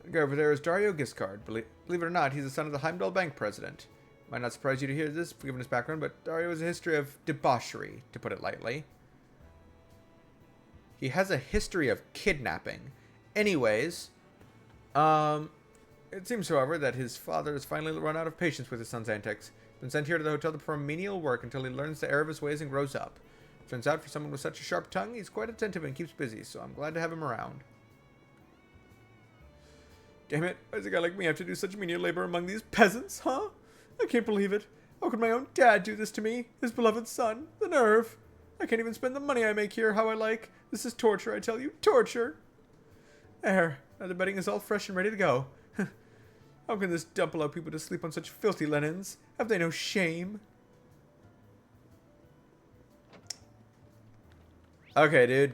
The guy over there is Dario Giscard. Believe it or not, he's the son of the Heimdall Bank president. Might not surprise you to hear this, given his background, but Dario has a history of debauchery, to put it lightly. He has a history of kidnapping. Anyways, it seems, however, that his father has finally run out of patience with his son's antics. Been sent here to the hotel to perform menial work until he learns the error of his ways and grows up. Turns out, for someone with such a sharp tongue, he's quite attentive and keeps busy, so I'm glad to have him around. Damn it, why does a guy like me have to do such menial labor among these peasants, huh? I can't believe it. How could my own dad do this to me? His beloved son? The nerve! I can't even spend the money I make here how I like. This is torture, I tell you. Torture! There. Now the bedding is all fresh and ready to go. How can this dump allow people to sleep on such filthy linens? Have they no shame? Okay, dude.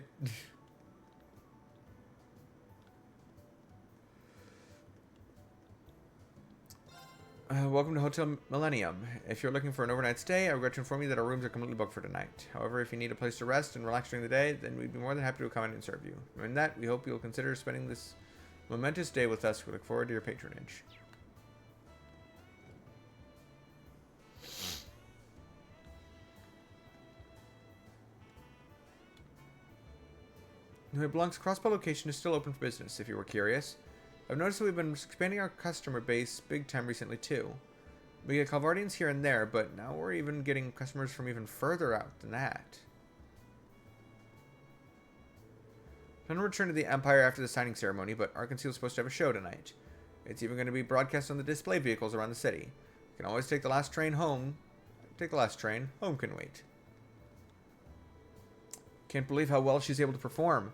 Welcome to Hotel Millennium. If you're looking for an overnight stay, I regret to inform you that our rooms are completely booked for tonight. However, if you need a place to rest and relax during the day, then we'd be more than happy to accommodate and serve you. In that, we hope you'll consider spending this momentous day with us. We look forward to your patronage. New Blanc's Crossbow location is still open for business, if you were curious. I've noticed that we've been expanding our customer base big time recently, too. We get Calvardians here and there, but now we're even getting customers from even further out than that. I'm going to return to the Empire after the signing ceremony, but Arkansas is supposed to have a show tonight. It's even going to be broadcast on the display vehicles around the city. You can always take the last train home. Home can wait. Can't believe how well she's able to perform.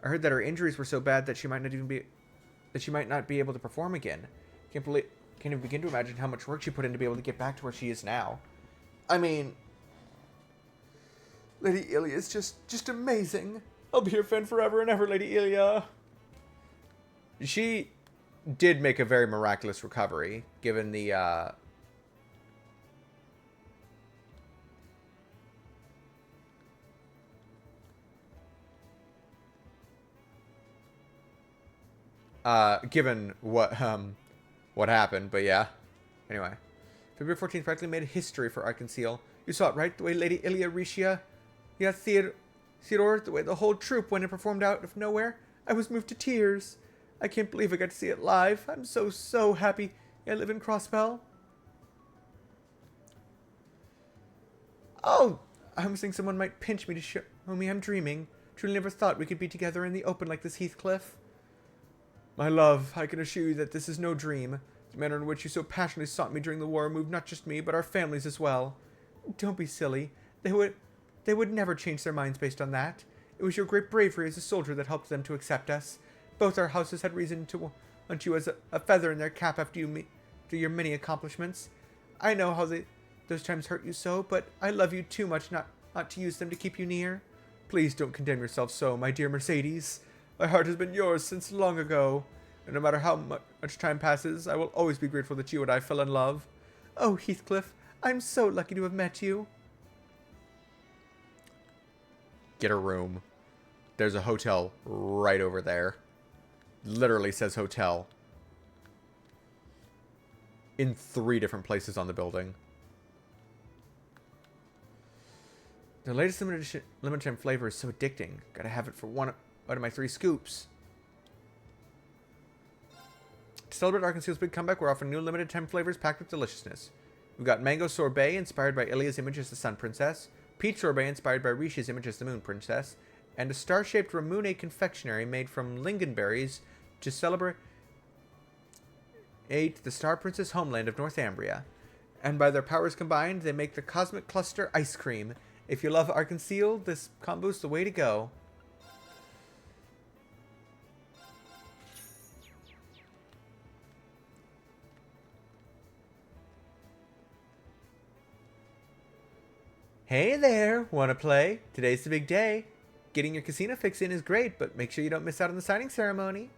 I heard that her injuries were so bad that she might not be able to perform again. Can't even begin to imagine how much work she put in to be able to get back to where she is now. I mean, Lady Ilya is just amazing. I'll be your fan forever and ever, Lady Ilya. She did make a very miraculous recovery, given the given what happened, but yeah. Anyway, February 14th practically made history for Arkansas. You saw it, right? The way Lady Ilya Risha, Theodore, the way the whole troupe went and performed out of nowhere, I was moved to tears. I can't believe I got to see it live. I'm so happy I live in Crossbell. Oh, I was thinking someone might pinch me to show me I'm dreaming. Truly never thought we could be together in the open like this, Heathcliff. My love, I can assure you that this is no dream. The manner in which you so passionately sought me during the war moved not just me, but our families as well. Don't be silly. They would never change their minds based on that. It was your great bravery as a soldier that helped them to accept us. Both our houses had reason to want you as a feather in their cap after your many accomplishments. I know how those times hurt you so, but I love you too much not to use them to keep you near. Please don't condemn yourself so, my dear Mercedes. My heart has been yours since long ago, and no matter how much time passes, I will always be grateful that you and I fell in love. Oh, Heathcliff, I'm so lucky to have met you. Get a room. There's a hotel right over there. Literally says hotel. In 3 different places on the building. The latest limited time flavor is so addicting. Gotta have it for one out of my 3 scoops. To celebrate Arkansas's big comeback, we're offering new limited time flavors packed with deliciousness. We've got mango sorbet inspired by Ilia's image as the Sun Princess, peach sorbet inspired by Rishi's image as the Moon Princess, and a star-shaped Ramune confectionery made from lingonberries to celebrate the Star Princess homeland of Northumbria. And by their powers combined, they make the Cosmic Cluster ice cream. If you love Arkansas, this combo's the way to go. Hey there, wanna play? Today's the big day. Getting your casino fix in is great, but make sure you don't miss out on the signing ceremony.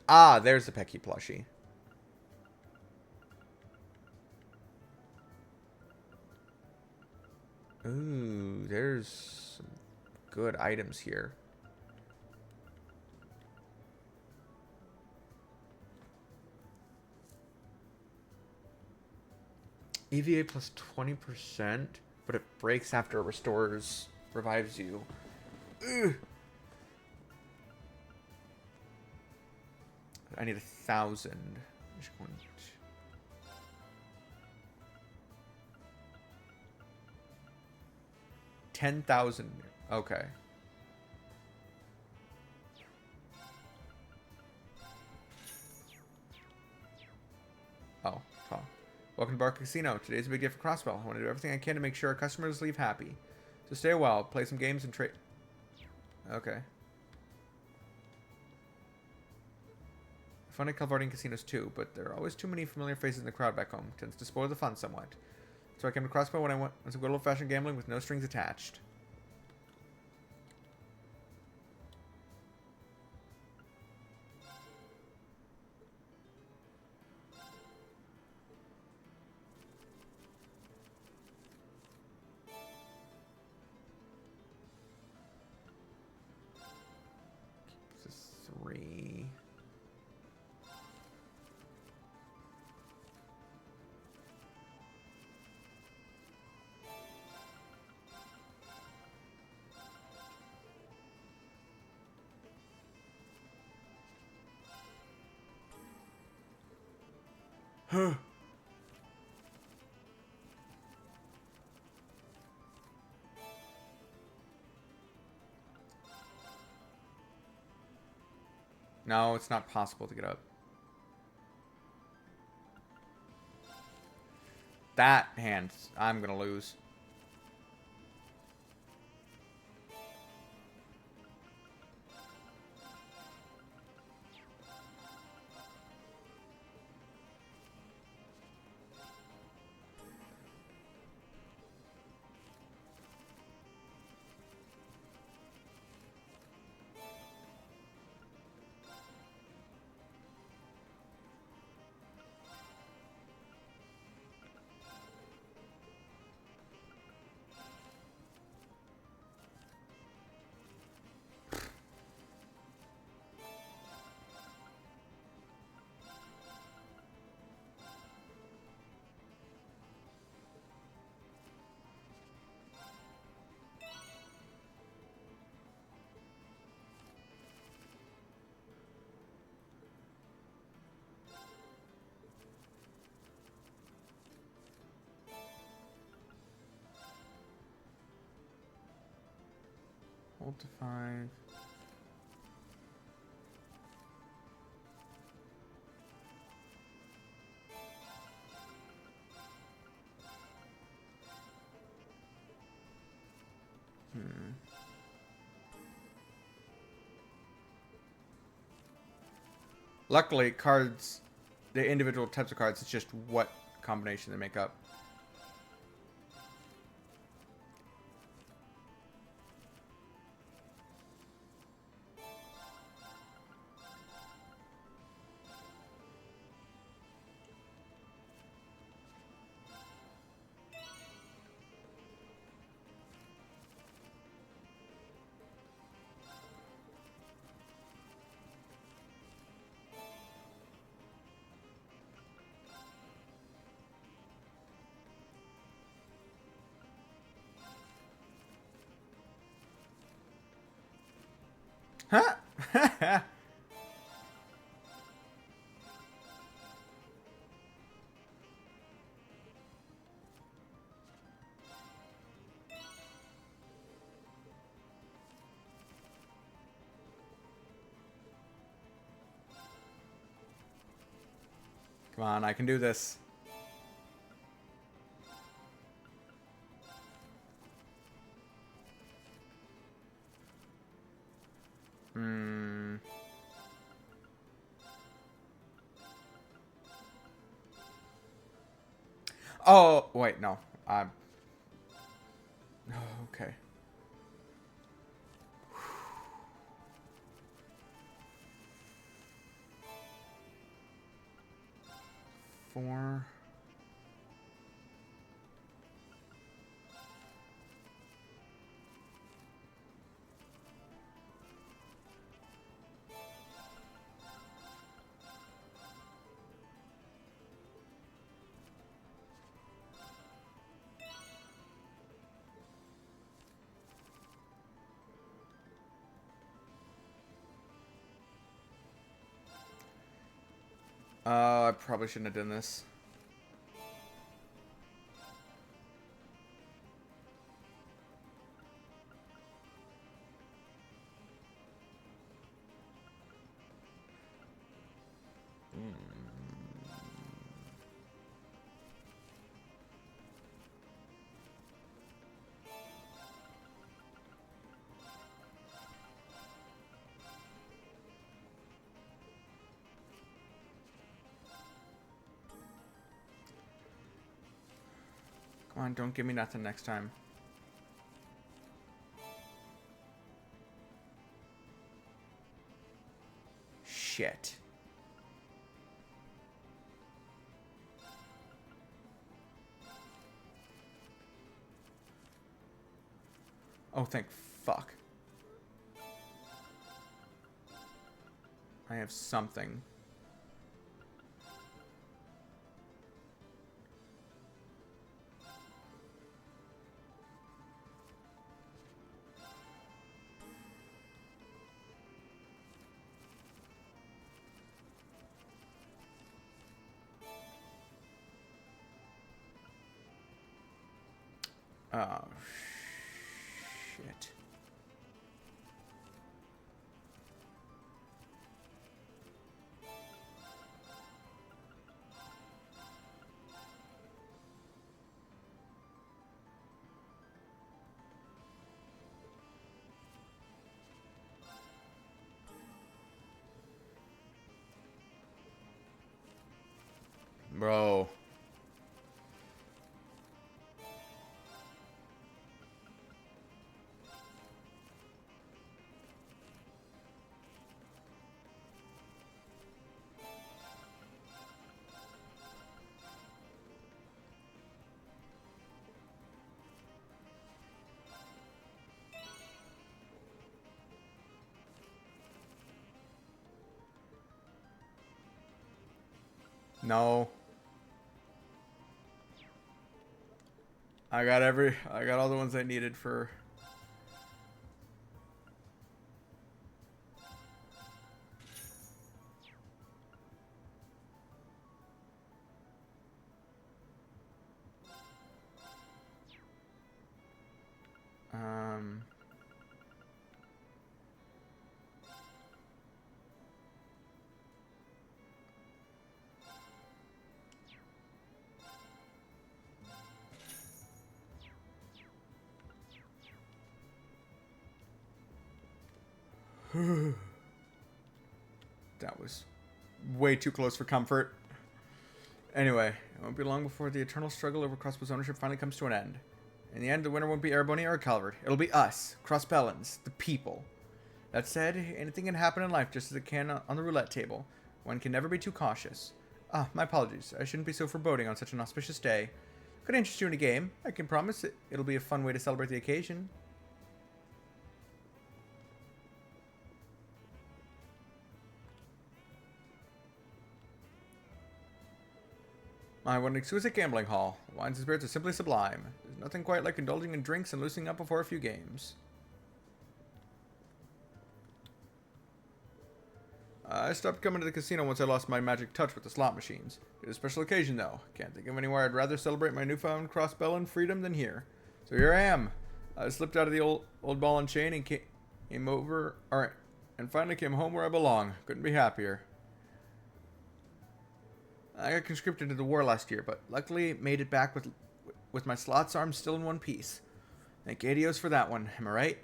Ah, there's the Pecky plushie. Ooh, there's some good items here. EVA plus 20%, but it breaks after it revives you. Ugh. I need 1,000. 10,000. Okay. Oh, huh. Welcome to Bar Casino. Today's a big day for Crossbell. I want to do everything I can to make sure our customers leave happy. So stay a while, play some games, and trade. Okay. Fun at Calvardian casinos too, but there are always too many familiar faces in the crowd back home. Tends to spoil the fun somewhat. So I came to Crossbow when I want some good old-fashioned gambling with no strings attached. This is 3. Huh. No, it's not possible to get up. That hand, I'm gonna lose. hold to 5. Luckily, cards, the individual types of cards, it's just what combination they make up. Huh? Come on, I can do this. Oh, wait, no. I'm... okay. Four. I probably shouldn't have done this. Come on, don't give me nothing next time. Shit. Oh, thank fuck. I have something. Oh, shit. Bro. No. I got all the ones I needed for... That was way too close for comfort. Anyway, it won't be long before the eternal struggle over Crossbow's ownership finally comes to an end. In the end, the winner won't be Erebony or Calvard. It'll be us, Crossbellans, the people. That said, anything can happen in life just as it can on the roulette table. One can never be too cautious. Ah, my apologies. I shouldn't be so foreboding on such an auspicious day. Could I interest you in a game? I can promise it'll be a fun way to celebrate the occasion. My, what an exquisite gambling hall. The wines and spirits are simply sublime. There's nothing quite like indulging in drinks and loosening up before a few games. I stopped coming to the casino once I lost my magic touch with the slot machines. It's a special occasion, though. Can't think of anywhere I'd rather celebrate my newfound Crossbellan freedom than here. So here I am. I slipped out of the old ball and chain and came over, and finally came home where I belong. Couldn't be happier. I got conscripted into the war last year, but luckily made it back with my slots arm still in one piece. Thank Adios for that one, am I right?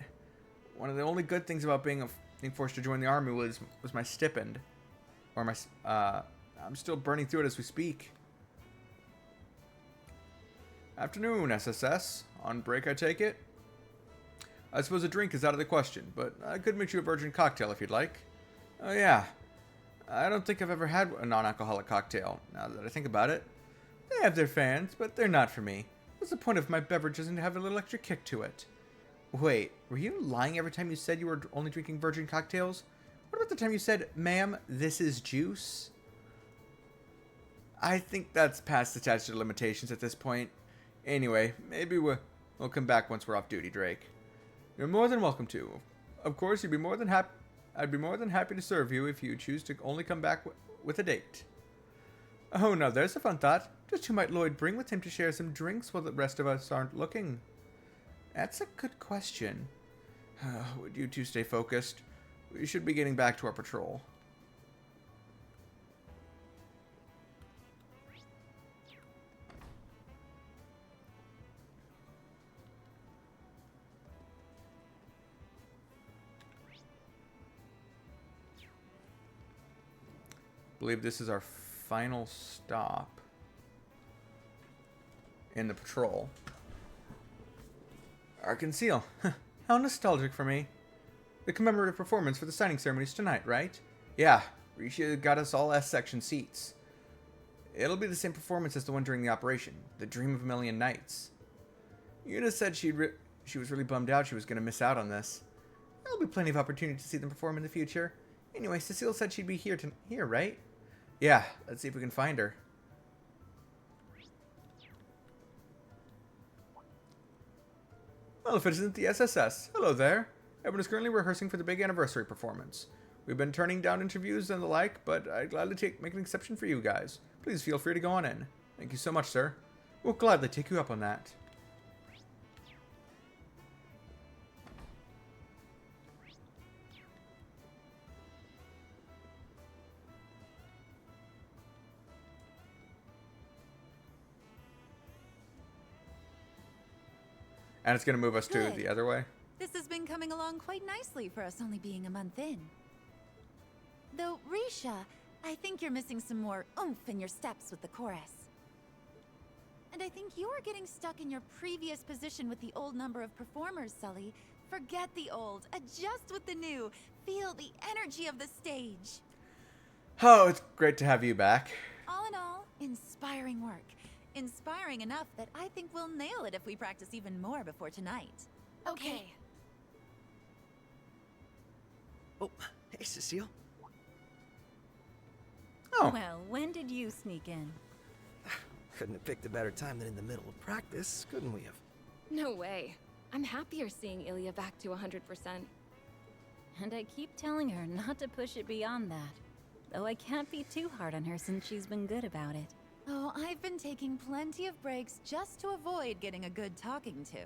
One of the only good things about being forced to join the army was my stipend. Or my, I'm still burning through it as we speak. Afternoon, SSS. On break, I take it? I suppose a drink is out of the question, but I could make you a virgin cocktail if you'd like. Oh yeah. I don't think I've ever had a non-alcoholic cocktail, now that I think about it. They have their fans, but they're not for me. What's the point if my beverage doesn't have a little extra kick to it? Wait, were you lying every time you said you were only drinking virgin cocktails? What about the time you said, ma'am, this is juice? I think that's past the statute of limitations at this point. Anyway, maybe we'll come back once we're off duty, Drake. You're more than welcome to. Of course, I'd be more than happy to serve you if you choose to only come back with a date. Oh, now there's a fun thought. Just who might Lloyd bring with him to share some drinks while the rest of us aren't looking? That's a good question. Would you two stay focused? We should be getting back to our patrol. I believe this is our final stop in the patrol. Arkansas. How nostalgic for me. The commemorative performance for the signing ceremonies tonight, right? Yeah, Risha got us all S-section seats. It'll be the same performance as the one during the operation, the Dream of a Million Nights. Una said she was really bummed out she was going to miss out on this. There'll be plenty of opportunity to see them perform in the future. Anyway, Cecile said she'd be here, right? Yeah, let's see if we can find her. Well, if it isn't the SSS. Hello there. Everyone is currently rehearsing for the big anniversary performance. We've been turning down interviews and the like, but I'd gladly make an exception for you guys. Please feel free to go on in. Thank you so much, sir. We'll gladly take you up on that. And it's going to move us to the other way. This has been coming along quite nicely for us only being a month in. Though, Risha, I think you're missing some more oomph in your steps with the chorus. And I think you're getting stuck in your previous position with the old number of performers, Sully. Forget the old, adjust with the new. Feel the energy of the stage. Oh, it's great to have you back. All in all, inspiring work. Inspiring enough that I think we'll nail it if we practice even more before tonight. Okay. Oh, hey, Cecile. Oh. Well, when did you sneak in? Couldn't have picked a better time than in the middle of practice, couldn't we have? No way. I'm happier seeing Ilya back to 100%. And I keep telling her not to push it beyond that. Though I can't be too hard on her since she's been good about it. Oh, I've been taking plenty of breaks just to avoid getting a good talking to.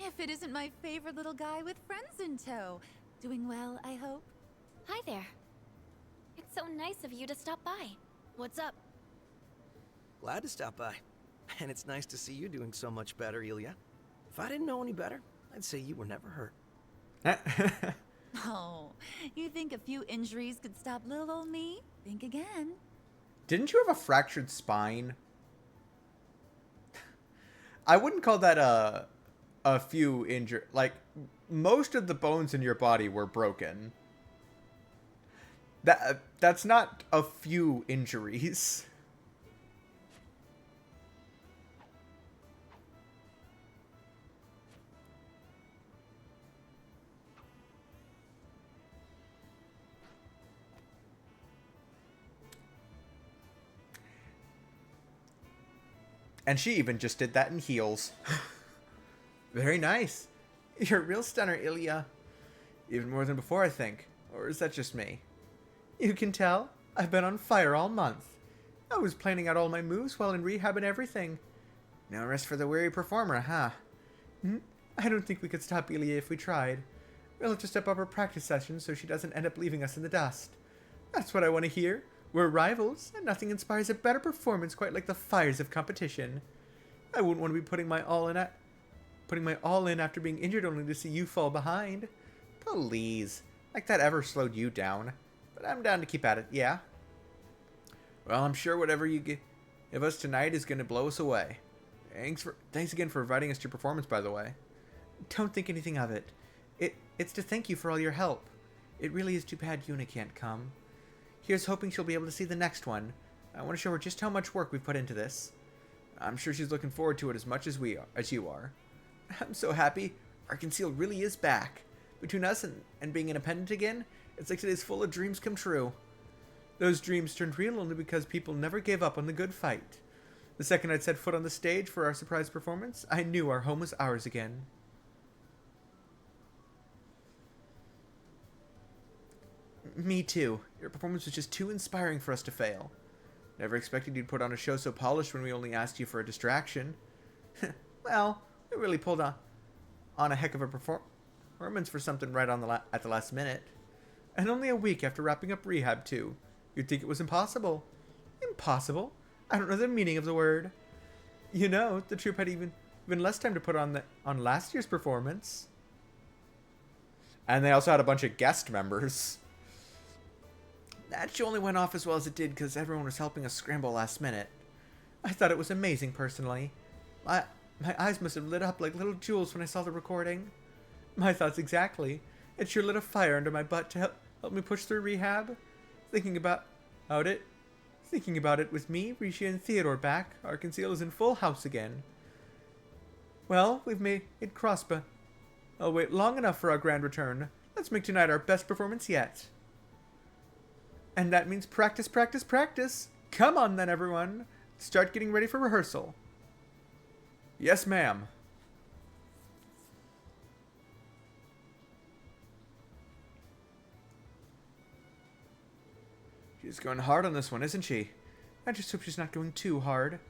If it isn't my favorite little guy with friends in tow. Doing well, I hope? Hi there. It's so nice of you to stop by. What's up? Glad to stop by. And it's nice to see you doing so much better, Ilya. If I didn't know any better, I'd say you were never hurt. Oh, you think a few injuries could stop little old me? Think again. Didn't you have a fractured spine? I wouldn't call that a few injured. Like, most of the bones in your body were broken. That's not a few injuries. And she even just did that in heels. Very nice. You're a real stunner, Ilya. Even more than before, I think. Or is that just me? You can tell. I've been on fire all month. I was planning out all my moves while in rehab and everything. No rest for the weary performer, huh? I don't think we could stop Ilya if we tried. We'll have to step up our practice sessions so she doesn't end up leaving us in the dust. That's what I want to hear. We're rivals, and nothing inspires a better performance quite like the fires of competition. I wouldn't want to be putting my all in after being injured only to see you fall behind. Please. Like that ever slowed you down. But I'm down to keep at it, yeah? Well, I'm sure whatever you give us tonight is going to blow us away. Thanks again for inviting us to your performance, by the way. Don't think anything of it. It's to thank you for all your help. It really is too bad Yuna can't come. Here's hoping she'll be able to see the next one. I want to show her just how much work we've put into this. I'm sure she's looking forward to it as much as you are. I'm so happy. Arkansas really is back. Between us and being independent again, it's like today's full of dreams come true. Those dreams turned real only because people never gave up on the good fight. The second I'd set foot on the stage for our surprise performance, I knew our home was ours again. Me too. Your performance was just too inspiring for us to fail. Never expected you'd put on a show so polished when we only asked you for a distraction. Well, we really pulled on a heck of a performance for something right on at the last minute. And only a week after wrapping up rehab, too. You'd think it was impossible. Impossible? I don't know the meaning of the word. You know, the troupe had even less time to put on last year's performance. And they also had a bunch of guest members. That show only went off as well as it did because everyone was helping us scramble last minute. I thought it was amazing, personally. My eyes must have lit up like little jewels when I saw the recording. My thoughts exactly. It sure lit a fire under my butt to help me push through rehab. Thinking about it with me, Rishi, and Theodore back, Arkansas is in full house again. Well, we've made it Crossbow. I'll wait long enough for our grand return. Let's make tonight our best performance yet. And that means practice, practice, practice. Come on then, everyone. Start getting ready for rehearsal. Yes, ma'am. She's going hard on this one, isn't she? I just hope she's not going too hard.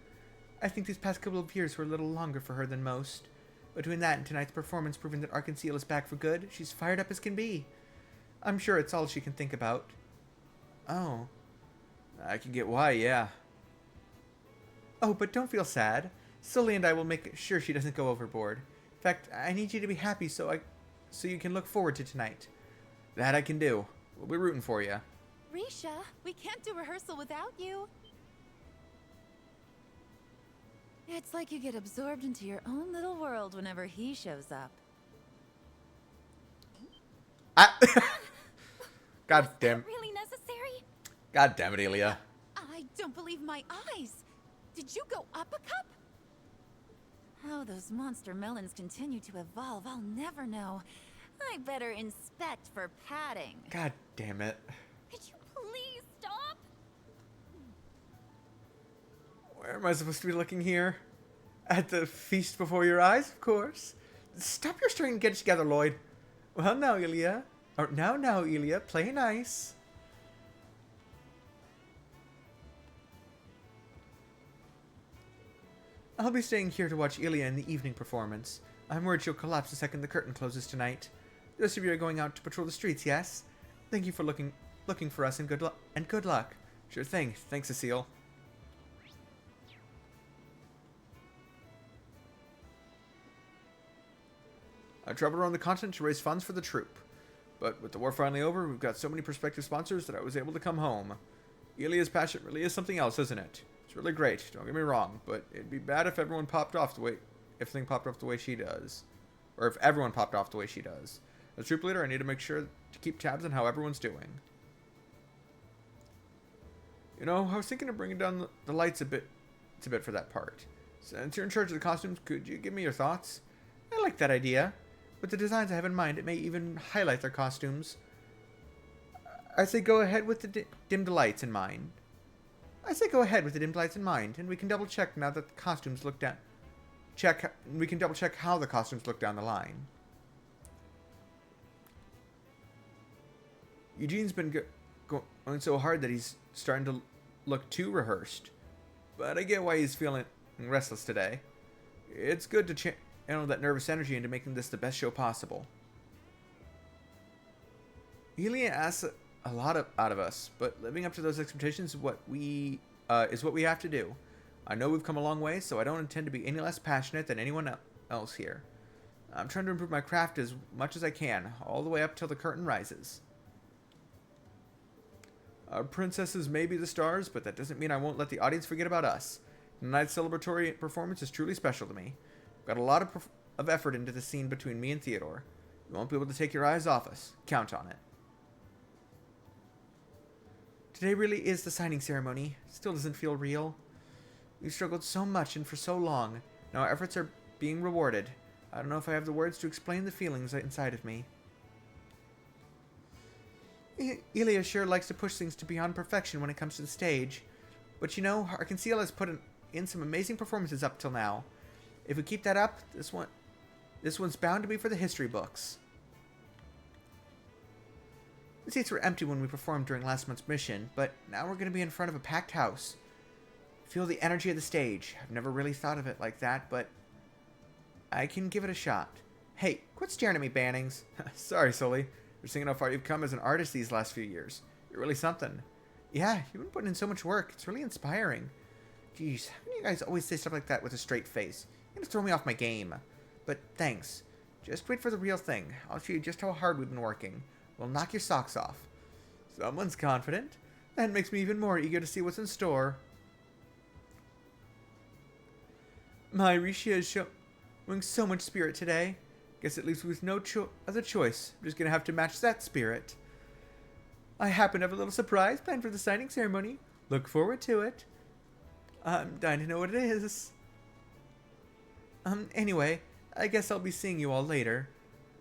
I think these past couple of years were a little longer for her than most. Between that and tonight's performance proving that Arkansas is back for good, she's fired up as can be. I'm sure it's all she can think about. Oh. I can get why, yeah. Oh, but don't feel sad. Sully and I will make sure she doesn't go overboard. In fact, I need you to be happy so you can look forward to tonight. That I can do. We'll be rooting for you. Risha, we can't do rehearsal without you. It's like you get absorbed into your own little world whenever he shows up. God damn. Really necessary? God damn it, Ilya. I don't believe my eyes. Did you go up a cup? How those monster melons continue to evolve, I'll never know. I better inspect for padding. God damn it. Could you please stop? Where am I supposed to be looking here? At the feast before your eyes, of course. Stop your string and get it together, Lloyd. Well, now, Ilya. Or now, Ilya. Play nice. I'll be staying here to watch Ilya in the evening performance. I'm worried she'll collapse the second the curtain closes tonight. The rest of you are going out to patrol the streets, yes? Thank you for looking for us, and good luck. Sure thing. Thanks, Cecile. I traveled around the continent to raise funds for the troop. But with the war finally over, we've got so many prospective sponsors that I was able to come home. Ilia's passion really is something else, isn't it? It's really great, don't get me wrong, but it'd be bad if everyone popped off the way... if everything popped off the way she does. Or if everyone popped off the way she does. As troop leader, I need to make sure to keep tabs on how everyone's doing. You know, I was thinking of bringing down the lights a bit for that part. Since you're in charge of the costumes, could you give me your thoughts? I like that idea. With the designs I have in mind, it may even highlight their costumes. I say go ahead with the dimmed lights in mind. And we can double check now that the costumes look down. We can double check how the costumes look down the line. Eugene's been going so hard that he's starting to look too rehearsed. But I get why he's feeling restless today. It's good to channel that nervous energy into making this the best show possible. Ilia asks a lot out of us, but living up to those expectations is what we have to do. I know we've come a long way, so I don't intend to be any less passionate than anyone else here. I'm trying to improve my craft as much as I can, all the way up till the curtain rises. Our princesses may be the stars, but that doesn't mean I won't let the audience forget about us. Tonight's celebratory performance is truly special to me. I've got a lot of effort into the scene between me and Theodore. You won't be able to take your eyes off us. Count on it. Today really is the signing ceremony. Still doesn't feel real. We've struggled so much and for so long. Now our efforts are being rewarded. I don't know if I have the words to explain the feelings inside of me. Ilia sure likes to push things to beyond perfection when it comes to the stage. But you know, our Conceal has put in some amazing performances up till now. If we keep that up, this one's bound to be for the history books. The seats were empty when we performed during last month's mission, but now we're going to be in front of a packed house. Feel the energy of the stage. I've never really thought of it like that, but I can give it a shot. Hey, quit staring at me, Bannings. Sorry, Sully. You're seeing how far you've come as an artist these last few years. You're really something. Yeah, you've been putting in so much work. It's really inspiring. Jeez, how do you guys always say stuff like that with a straight face? You're gonna throw me off my game. But thanks. Just wait for the real thing. I'll show you just how hard we've been working. We'll knock your socks off. Someone's confident. That makes me even more eager to see what's in store. My Risha is showing so much spirit today. Guess it leaves me with no other choice. I'm just gonna have to match that spirit. I happen to have a little surprise planned for the signing ceremony. Look forward to it. I'm dying to know what it is. Anyway, I guess I'll be seeing you all later.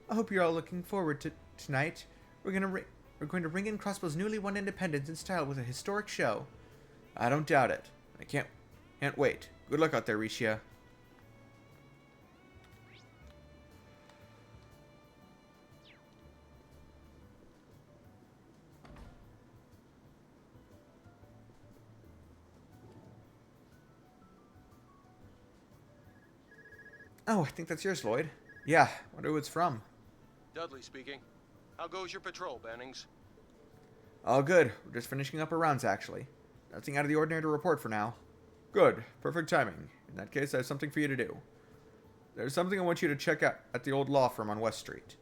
I hope you're all looking forward to tonight. We're going to ring in Crossbow's newly won independence in style with a historic show. I don't doubt it. I can't wait. Good luck out there, Risha. Oh, I think that's yours, Lloyd. Yeah, wonder who it's from. Dudley speaking. How goes your patrol, Bannings? All good. We're just finishing up our rounds, actually. Nothing out of the ordinary to report for now. Good. Perfect timing. In that case, I have something for you to do. There's something I want you to check out at the old law firm on West Street.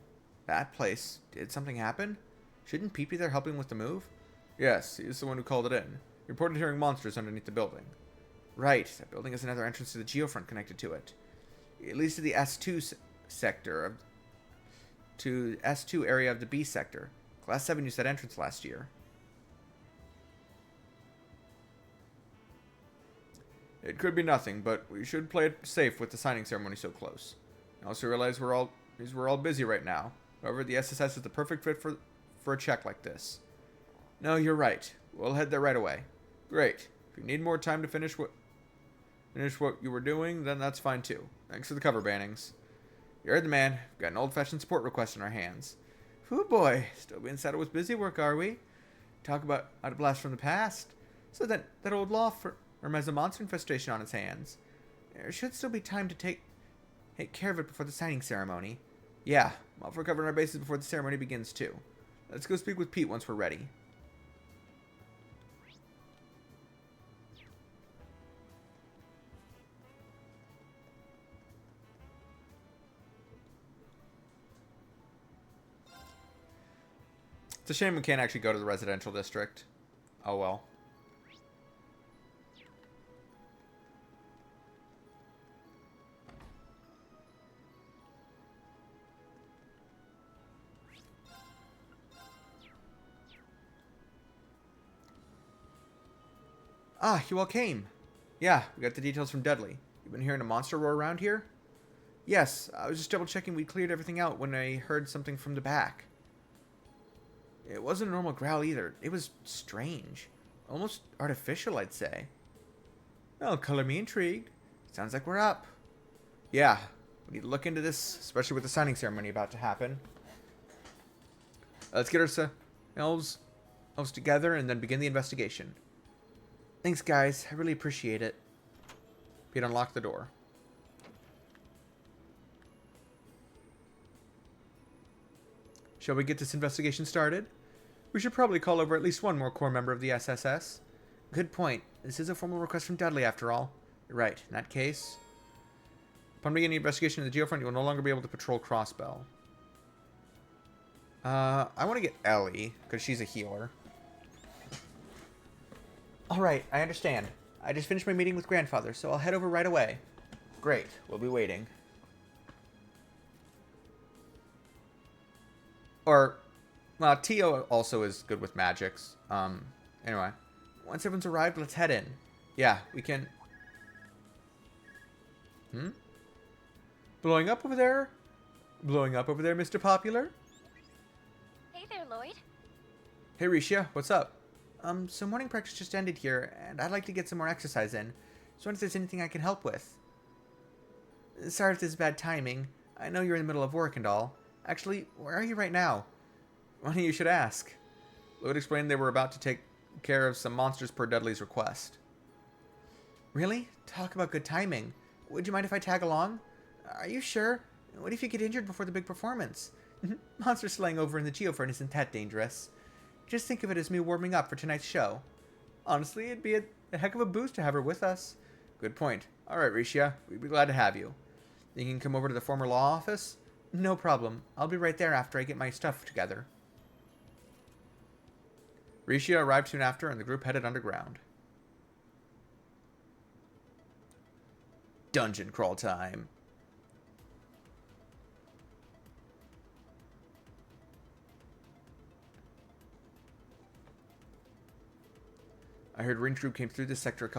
That place. Did something happen? Shouldn't Pete be there helping with the move? Yes, he's the one who called it in. He reported hearing monsters underneath the building. Right. That building has another entrance to the geofront connected to it. It leads to the S2 sector to S2 area of the B sector. Class 7 used that entrance last year. It could be nothing, but we should play it safe with the signing ceremony so close. I also realize we're all busy right now. However, the SSS is the perfect fit for a check like this. No, you're right. We'll head there right away. Great. If you need more time to finish what you were doing, then that's fine too. Thanks for the cover, Bannings. You heard the man. We've got an old-fashioned support request in our hands. Whoo boy, still being saddled with busy work, are we? Talk about a blast from the past. So that old law firm has a monster infestation on its hands. There should still be time to take Take care of it before the signing ceremony. Yeah, I'll recover our bases before the ceremony begins too. Let's go speak with Pete once we're ready. It's a shame we can't actually go to the residential district. Oh well. Ah, you all came. Yeah, we got the details from Dudley. You been hearing a monster roar around here? Yes, I was just double checking we cleared everything out when I heard something from the back. It wasn't a normal growl either. It was strange. Almost artificial, I'd say. Well, color me intrigued. Sounds like we're up. Yeah, we need to look into this, especially with the signing ceremony about to happen. Let's get ourselves together and then begin the investigation. Thanks, guys. I really appreciate it. Pete unlocked the door. Shall we get this investigation started? We should probably call over at least one more core member of the SSS. Good point. This is a formal request from Dudley, after all. You're right. In that case, upon beginning the investigation in the Geofront, you will no longer be able to patrol Crossbell. I want to get Ellie, because she's a healer. Alright, I understand. I just finished my meeting with Grandfather, so I'll head over right away. Great, we'll be waiting. Or, well, Tio also is good with magics. Anyway. Once everyone's arrived, let's head in. Yeah, we can... Blowing up over there? Blowing up over there, Mr. Popular? Hey there, Lloyd. Hey, Risha, what's up? So morning practice just ended here, and I'd like to get some more exercise in. Just wonder if there's anything I can help with. Sorry if this is bad timing. I know you're in the middle of work and all. Actually, where are you right now? Funny you should ask. Lloyd explained they were about to take care of some monsters per Dudley's request. Really? Talk about good timing. Would you mind if I tag along? Are you sure? What if you get injured before the big performance? Monster slaying over in the Geofront isn't that dangerous. Just think of it as me warming up for tonight's show. Honestly, it'd be a heck of a boost to have her with us. Good point. Alright, Risha. We'd be glad to have you. You can come over to the former law office? No problem. I'll be right there after I get my stuff together. Risha arrived soon after, and the group headed underground. Dungeon crawl time. I heard Ring Troop came through this sector a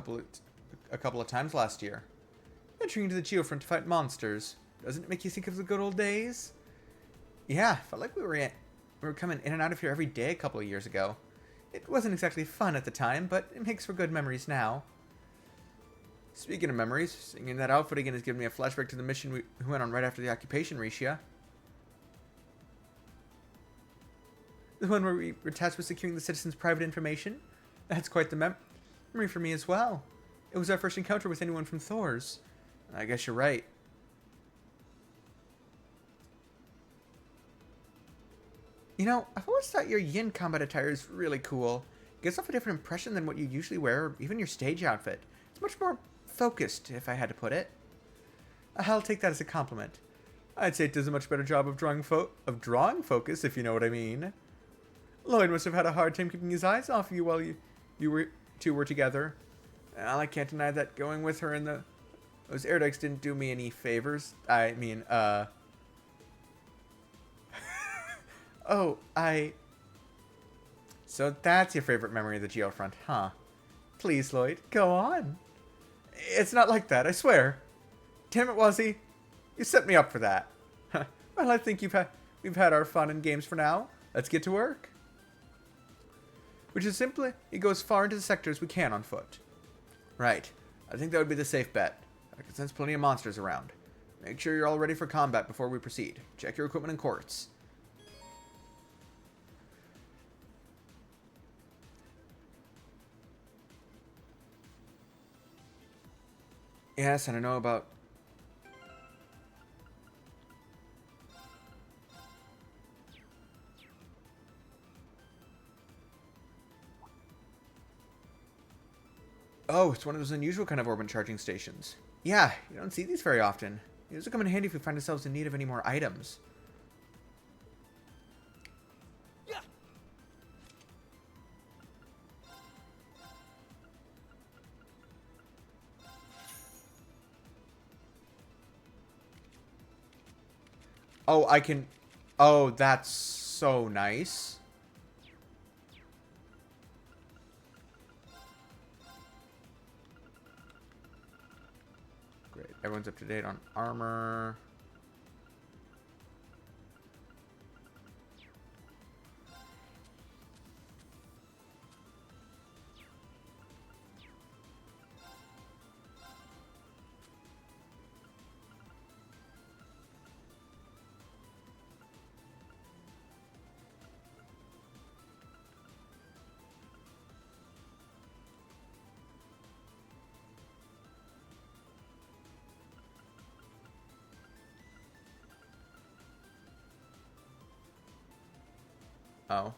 couple of times last year. Venturing into the Geofront to fight monsters. Doesn't it make you think of the good old days? Yeah, felt like we were coming in and out of here every day a couple of years ago. It wasn't exactly fun at the time, but it makes for good memories now. Speaking of memories, seeing in that outfit again has given me a flashback to the mission we went on right after the occupation, Risha. The one where we were tasked with securing the citizens' private information? That's quite the memory for me as well. It was our first encounter with anyone from Thor's. I guess you're right. You know, I've always thought your yin combat attire is really cool. It gives off a different impression than what you usually wear, or even your stage outfit. It's much more focused, if I had to put it. I'll take that as a compliment. I'd say it does a much better job of drawing focus, if you know what I mean. Lloyd must have had a hard time keeping his eyes off you while you two were together. Well, I can't deny that going with her in those air dikes didn't do me any favors. I mean, So that's your favorite memory of the Geofront, huh? Please, Lloyd, go on. It's not like that, I swear. Damn it, Wazzy. You set me up for that. Well, I think we've had our fun and games for now. Let's get to work. Which is simply, it goes far into the sector as we can on foot. Right. I think that would be the safe bet. I can sense plenty of monsters around. Make sure you're all ready for combat before we proceed. Check your equipment in quartz. Yes, and I know about Oh, it's one of those unusual kind of orbit charging stations. Yeah, you don't see these very often. These will come in handy if we find ourselves in need of any more items. Oh, I can... Oh, that's so nice. Great. Everyone's up to date on armor. Oh.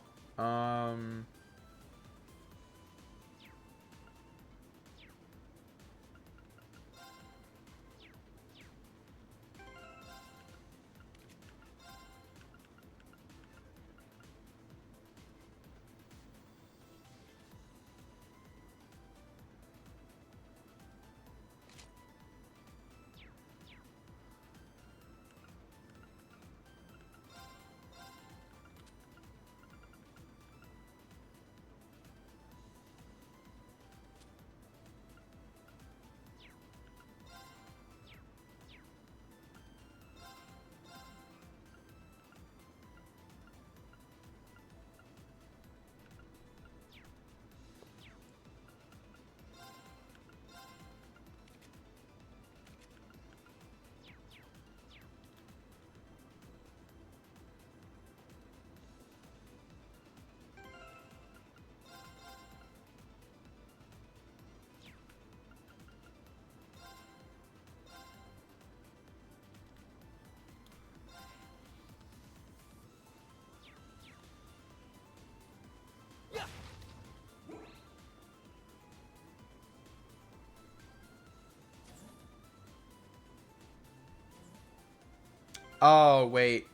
Oh, wait.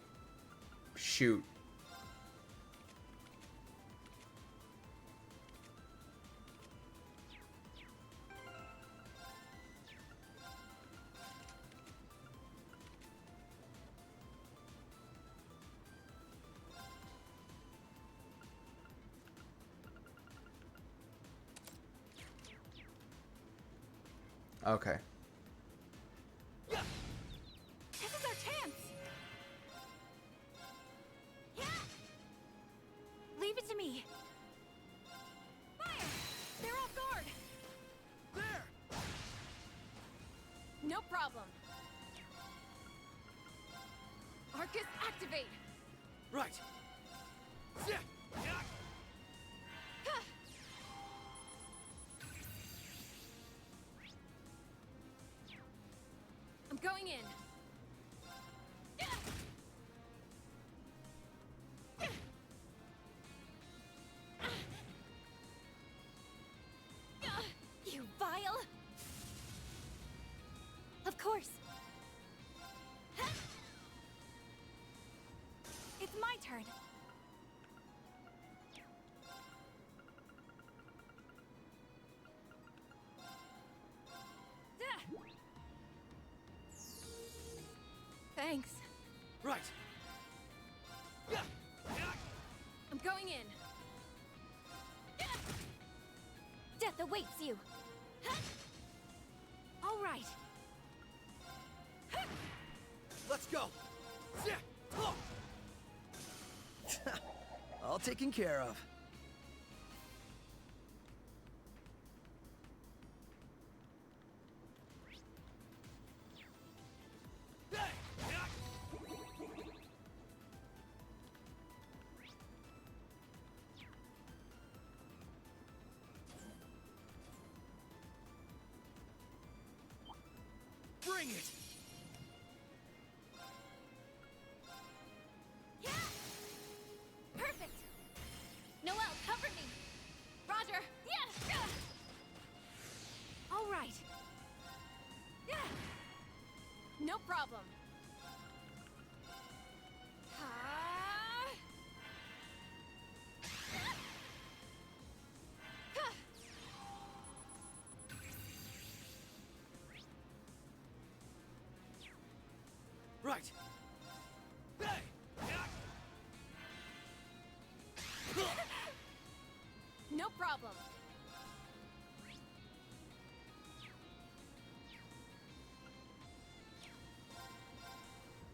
Shoot. Okay. This is our chance! Yeah! Leave it to me. Fire! They're off guard! There! No problem. Arcus, activate! Right. I'm going in. You vile! Of course. It's my turn. Thanks. Right. I'm going in. Death awaits you. All right. Let's go. All taken care of. Bring it! Yeah! Perfect! Noelle, cover me! Roger! Yeah! No problem. Right. No problem.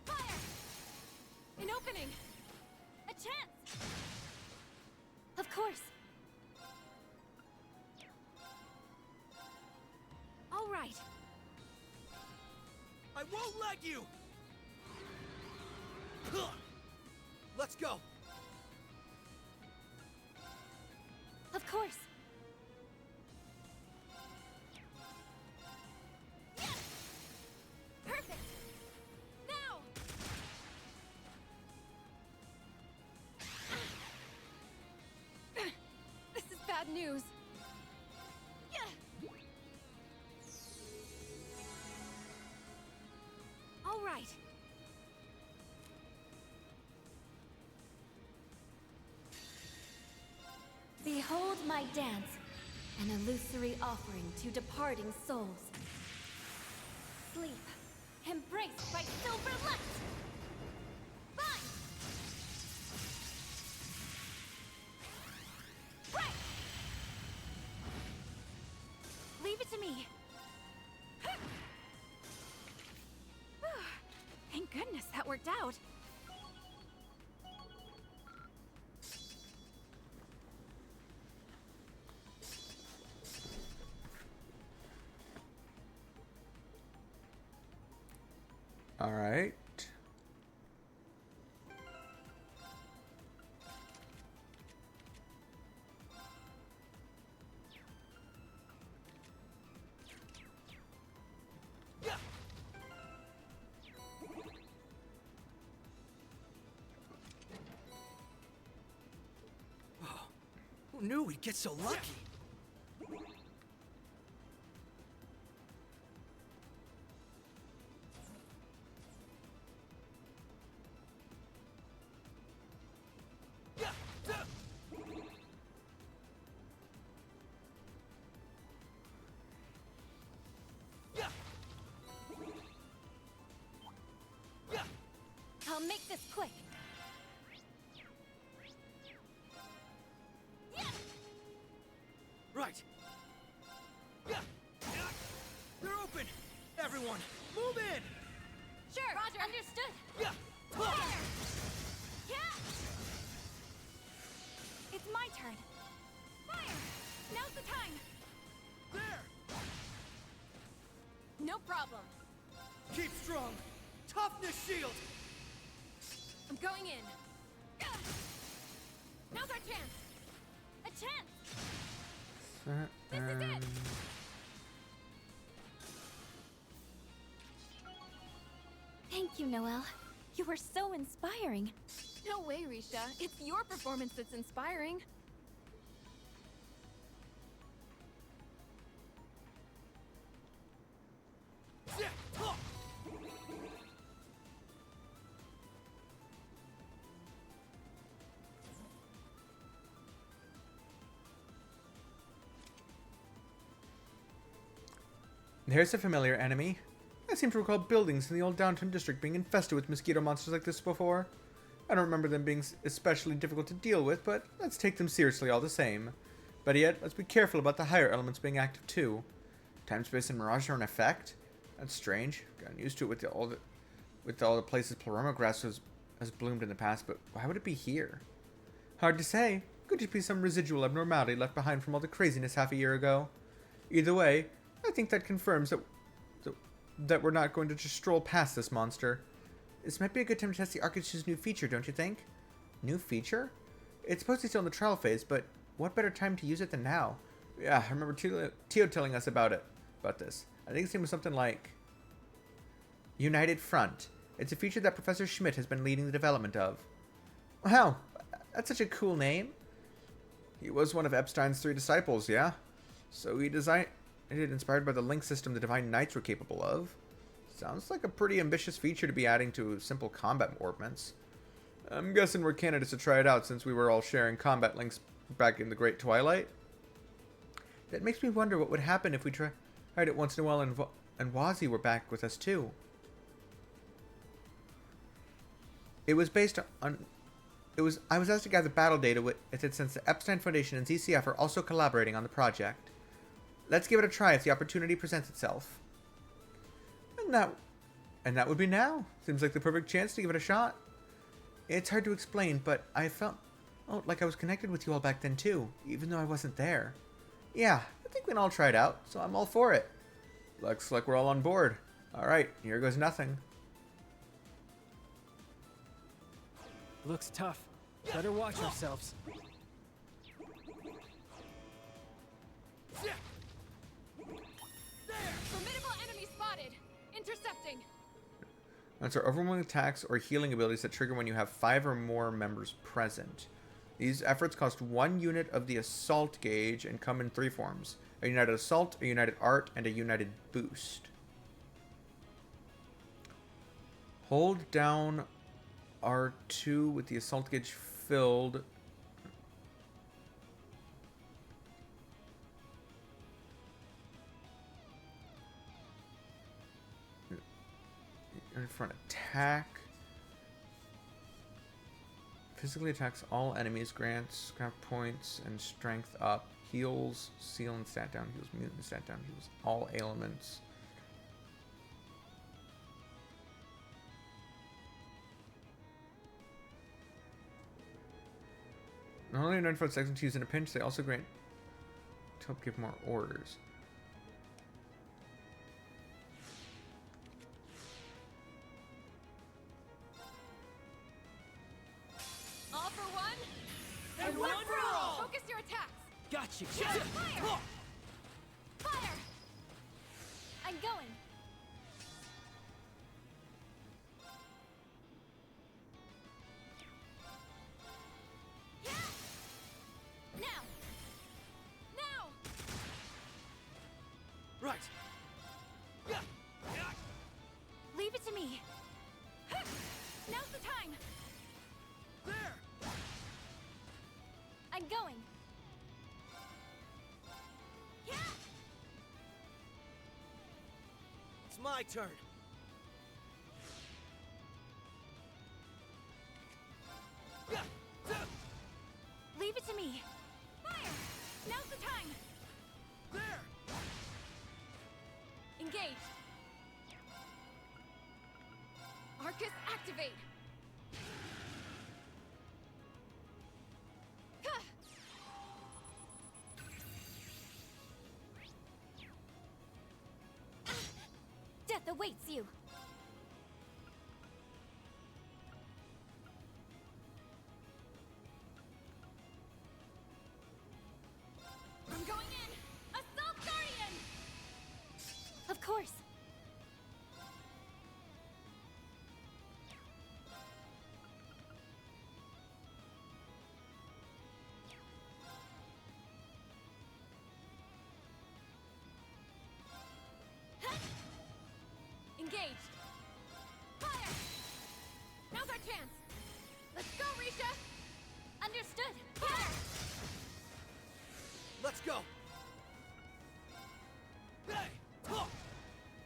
Fire! An opening! A chance! Of course. All right. I won't let you! Let's go! Of course. Perfect! Now! This is bad news. All right. Behold my dance, an illusory offering to departing souls. Sleep, embraced by silver light! Fine! Right! Leave it to me. Thank goodness that worked out. All right. Who knew we'd get so lucky? I'll make this quick. Right. They're open! Everyone, move in! Sure, Roger. Understood. It's my turn. Fire! Now's the time! There! No problem. Keep strong! Toughness shield! I'm going in. Now's our chance! A chance! This is it! Thank you, Noelle. You were so inspiring. No way, Risha. It's your performance that's inspiring. There's a familiar enemy. I seem to recall buildings in the old downtown district being infested with mosquito monsters like this before. I don't remember them being especially difficult to deal with, but let's take them seriously all the same. Better yet, let's be careful about the higher elements being active too. Time, space, and mirage are in effect? That's strange. Gotten used to it with all the places Pleroma grass has bloomed in the past, but why would it be here? Hard to say. Could just be some residual abnormality left behind from all the craziness half a year ago. Either way, I think that confirms that we're not going to just stroll past this monster. This might be a good time to test the Architect's new feature, don't you think? New feature? It's supposed to be still in the trial phase, but what better time to use it than now? Yeah, I remember Tio telling us about this. I think his name was something like United Front. It's a feature that Professor Schmidt has been leading the development of. Wow, that's such a cool name. He was one of Epstein's 3 disciples, yeah? So he designed it inspired by the link system the Divine Knights were capable of. Sounds like a pretty ambitious feature to be adding to simple combat ordnance. I'm guessing we're candidates to try it out since we were all sharing combat links back in the Great Twilight. That makes me wonder what would happen if we tried it once in a while and Wazi were back with us too. I was asked to gather battle data with it since the Epstein Foundation and ZCF are also collaborating on the project. Let's give it a try if the opportunity presents itself. And that would be now. Seems like the perfect chance to give it a shot. It's hard to explain, but I felt like I was connected with you all back then too, even though I wasn't there. Yeah, I think we can all try it out, so I'm all for it. Looks like we're all on board. Alright, here goes nothing. Looks tough. Better watch ourselves. Formidable enemy spotted. Intercepting. Answer overwhelming attacks or healing abilities that trigger when you have 5 or more members present. These efforts cost 1 unit of the assault gauge and come in 3 forms. A united assault, a united art, and a united boost. Hold down R2 with the assault gauge filled. In front attack. Physically attacks all enemies, grants scrap points and strength up. Heals, seal and stat down, heals mutant and stat down, heals all ailments. Not only 95 seconds to use in a pinch, they also grant to help give more orders. All for one, and one for all! Focus your attacks! Gotcha! Fire! Fire! I'm going! Now! Now! Right! Leave it to me. Now's the time! There! I'm going! It's my turn. Leave it to me. Fire! Now's the time! There! Engaged! Arcus, activate! Death awaits you. I'm going in! Assault Guardian! Of course. Engaged! Fire! Now's our chance! Let's go, Risha! Understood. Fire! Let's go.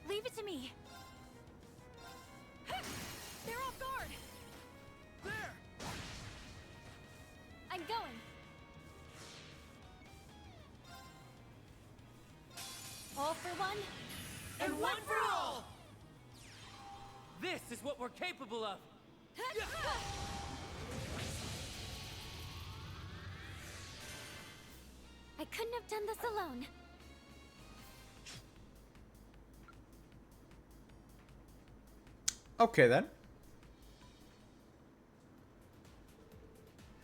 Leave it to me. They're off guard! There! I'm going! All for one, And one for all! This is what we're capable of! I couldn't have done this alone. Okay then.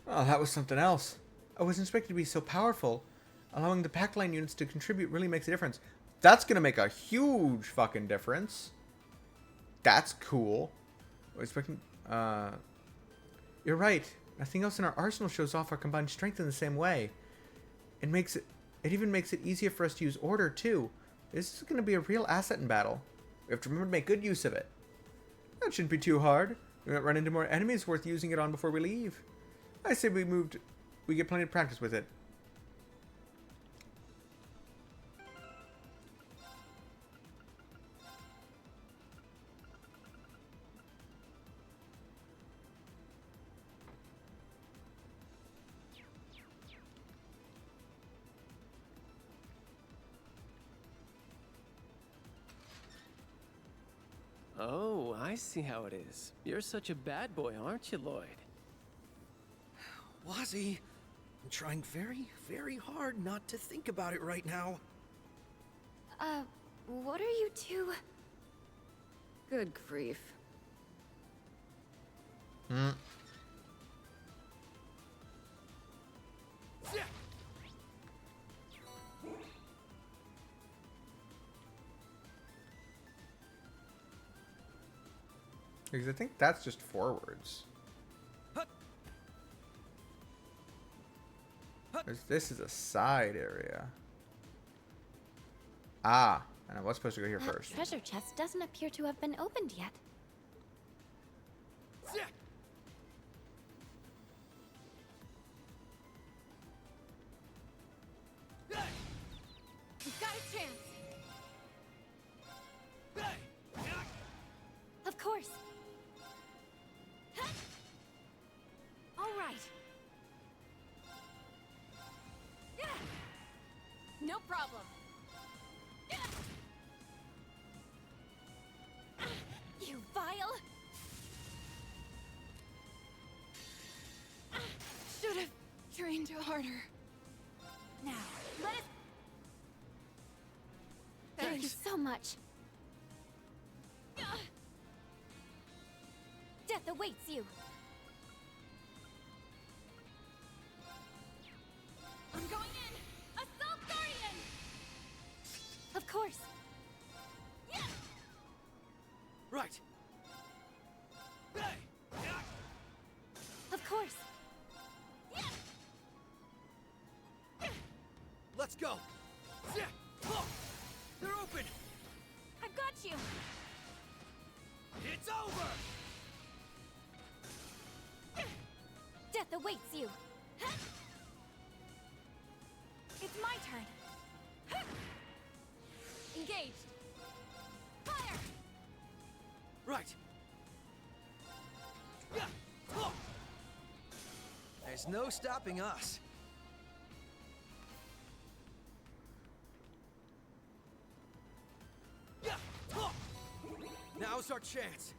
Oh, that was something else. I wasn't expected to be so powerful. Allowing the pack line units to contribute really makes a difference. That's gonna make a huge fucking difference. That's cool. I was expecting. You're right. Nothing else in our arsenal shows off our combined strength in the same way. It even makes it easier for us to use order too. This is gonna be a real asset in battle. We have to remember to make good use of it. That shouldn't be too hard. We might run into more enemies worth using it on before we leave. I say we get plenty of practice with it. Oh, I see how it is. You're such a bad boy, aren't you, Lloyd? Wazzy, I'm trying very, very hard not to think about it right now. What are you two? Good grief. Because I think that's just forwards. This is a side area. Ah, and I was supposed to go here first. Treasure chest doesn't appear to have been opened yet. We've got a chance. Of course. All right. No problem. You vile. Should have trained harder. Now, let us. Thank you so much. Death awaits you. I'm going in. Assault Guardian. Of course. Right. Of course. Let's go. They're open. I've got you. It's over. Death awaits you. It's my turn. Engaged. Fire. Right. There's no stopping us. Now's our chance.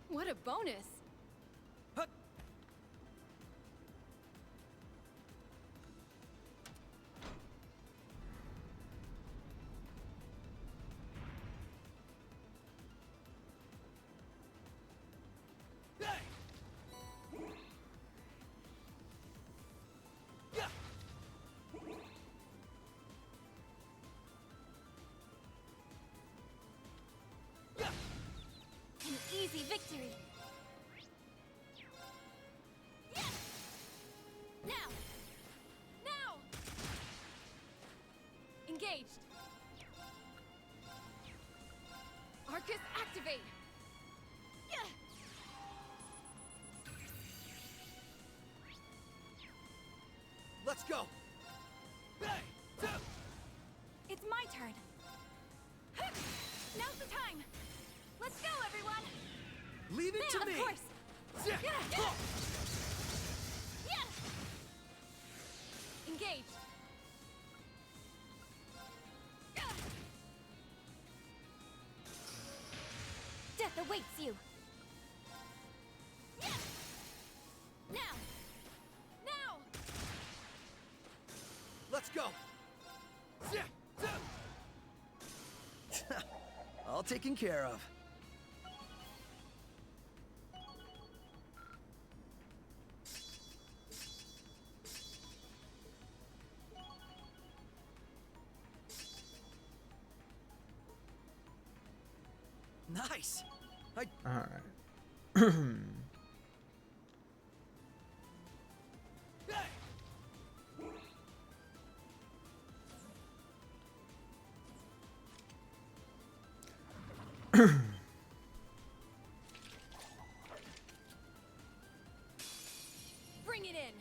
What a bonus. An easy victory. Now. Now. Engaged. Arcus activate. Let's go. It's my turn. Now's the time. Let's go, everyone. Leave it to me. Of course. Engaged. Death awaits you. Now. Now. Let's go. All taken care of. Nice. Alright. Bring it in.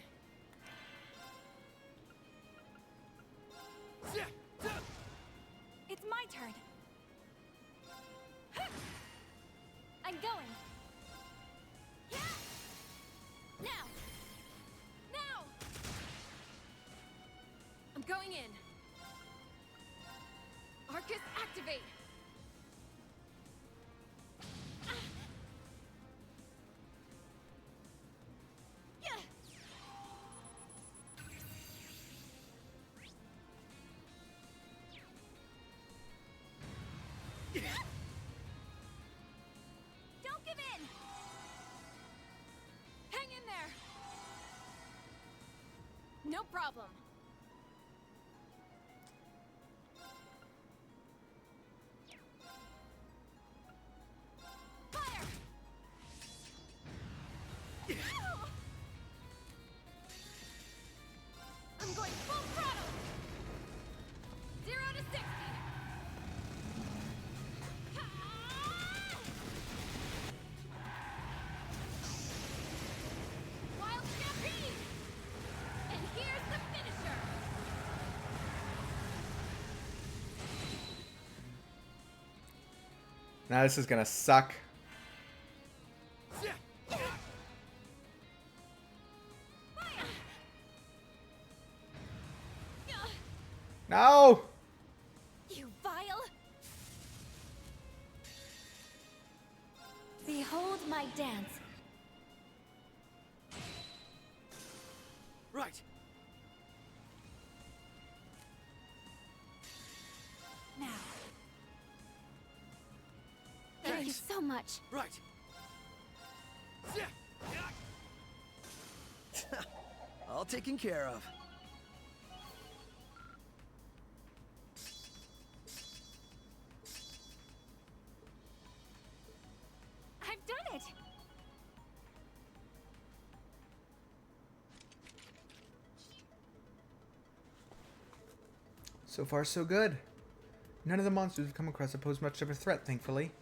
It's my turn. I'm going. Now! Now! I'm going in. Arcus, activate. Don't give in! Hang in there. No problem. Fire! I'm going full throttle. 0 to 60. Wild Stampede! And here's the finisher! Now this is gonna suck. No! You vile! Behold my dance. Right. Now. Thank you so much. Right. All taken care of. I've done it! So far, so good. None of the monsters we've come across have posed much of a threat, thankfully.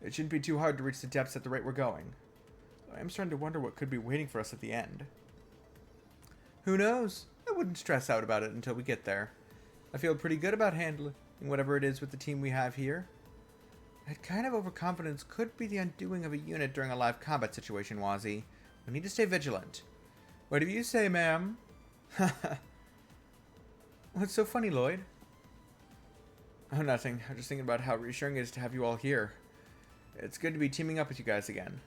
It shouldn't be too hard to reach the depths at the rate we're going. I am starting to wonder what could be waiting for us at the end. Who knows? I wouldn't stress out about it until we get there. I feel pretty good about handling whatever it is with the team we have here. That kind of overconfidence could be the undoing of a unit during a live combat situation, Wazzy. We need to stay vigilant. What do you say, ma'am? What's so funny, Lloyd? Oh, nothing. I'm just thinking about how reassuring it is to have you all here. It's good to be teaming up with you guys again.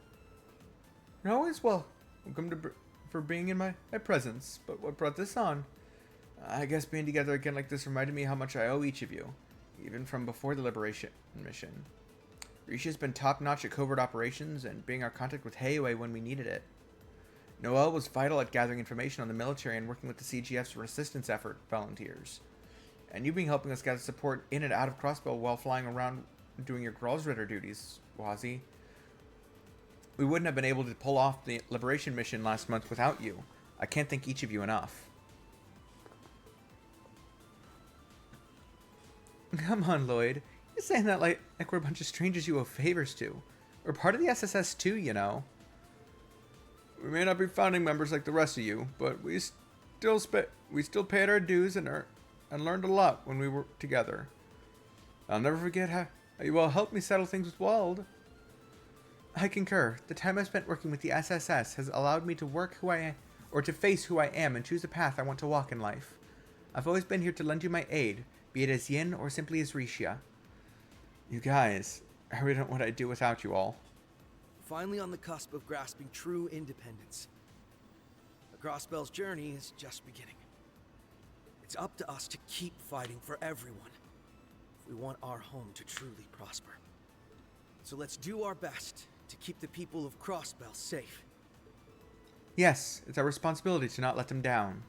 You're always welcome for being in my presence, but what brought this on? I guess being together again like this reminded me how much I owe each of you, even from before the Liberation mission. Risha's been top-notch at covert operations and being our contact with Heiwei when we needed it. Noel was vital at gathering information on the military and working with the CGF's resistance effort volunteers. And you've been helping us gather support in and out of Crossbell while flying around doing your Gralsritter duties, Wazzy. We wouldn't have been able to pull off the Liberation mission last month without you. I can't thank each of you enough. Come on, Lloyd. You're saying that like we're a bunch of strangers you owe favors to. We're part of the SSS too, you know. We may not be founding members like the rest of you, but we still paid our dues and learned a lot when we were together. I'll never forget how you all helped me settle things with Wald. I concur. The time I've spent working with the SSS has allowed me to work who I am, or to face who I am and choose a path I want to walk in life. I've always been here to lend you my aid, be it as Yin or simply as Risha. You guys, I really don't know what I'd do without you all. Finally on the cusp of grasping true independence. The Crossbell's journey is just beginning. It's up to us to keep fighting for everyone if we want our home to truly prosper. So let's do our best to keep the people of Crossbell safe. Yes, it's our responsibility to not let them down.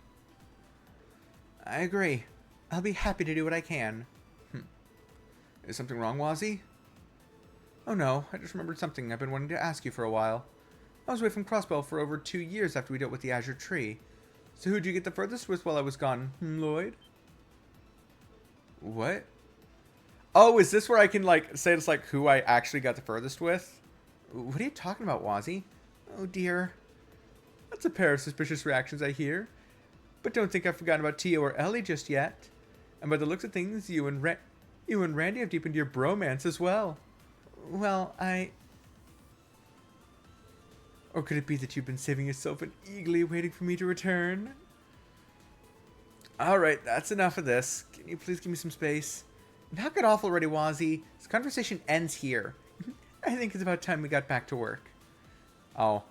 I agree. I'll be happy to do what I can. Is something wrong, Wazzy? Oh no, I just remembered something I've been wanting to ask you for a while. I was away from Crossbell for over 2 years after we dealt with the Azure Tree. So who'd you get the furthest with while I was gone, Lloyd? What? Oh, is this where I can, like, say it's, like, who I actually got the furthest with? What are you talking about, Wazzy? Oh, dear. That's a pair of suspicious reactions, I hear. But don't think I've forgotten about Tio or Ellie just yet. And by the looks of things, you and Randy have deepened your bromance as well. Well, Or could it be that you've been saving yourself and eagerly waiting for me to return? Alright, that's enough of this. Can you please give me some space? Knock it off already, Wazzy. This conversation ends here. I think it's about time we got back to work. Oh.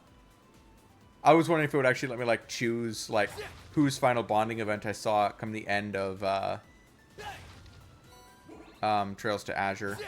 I was wondering if it would actually let me, like, choose, like, whose final bonding event I saw come the end of, Trails to Azure.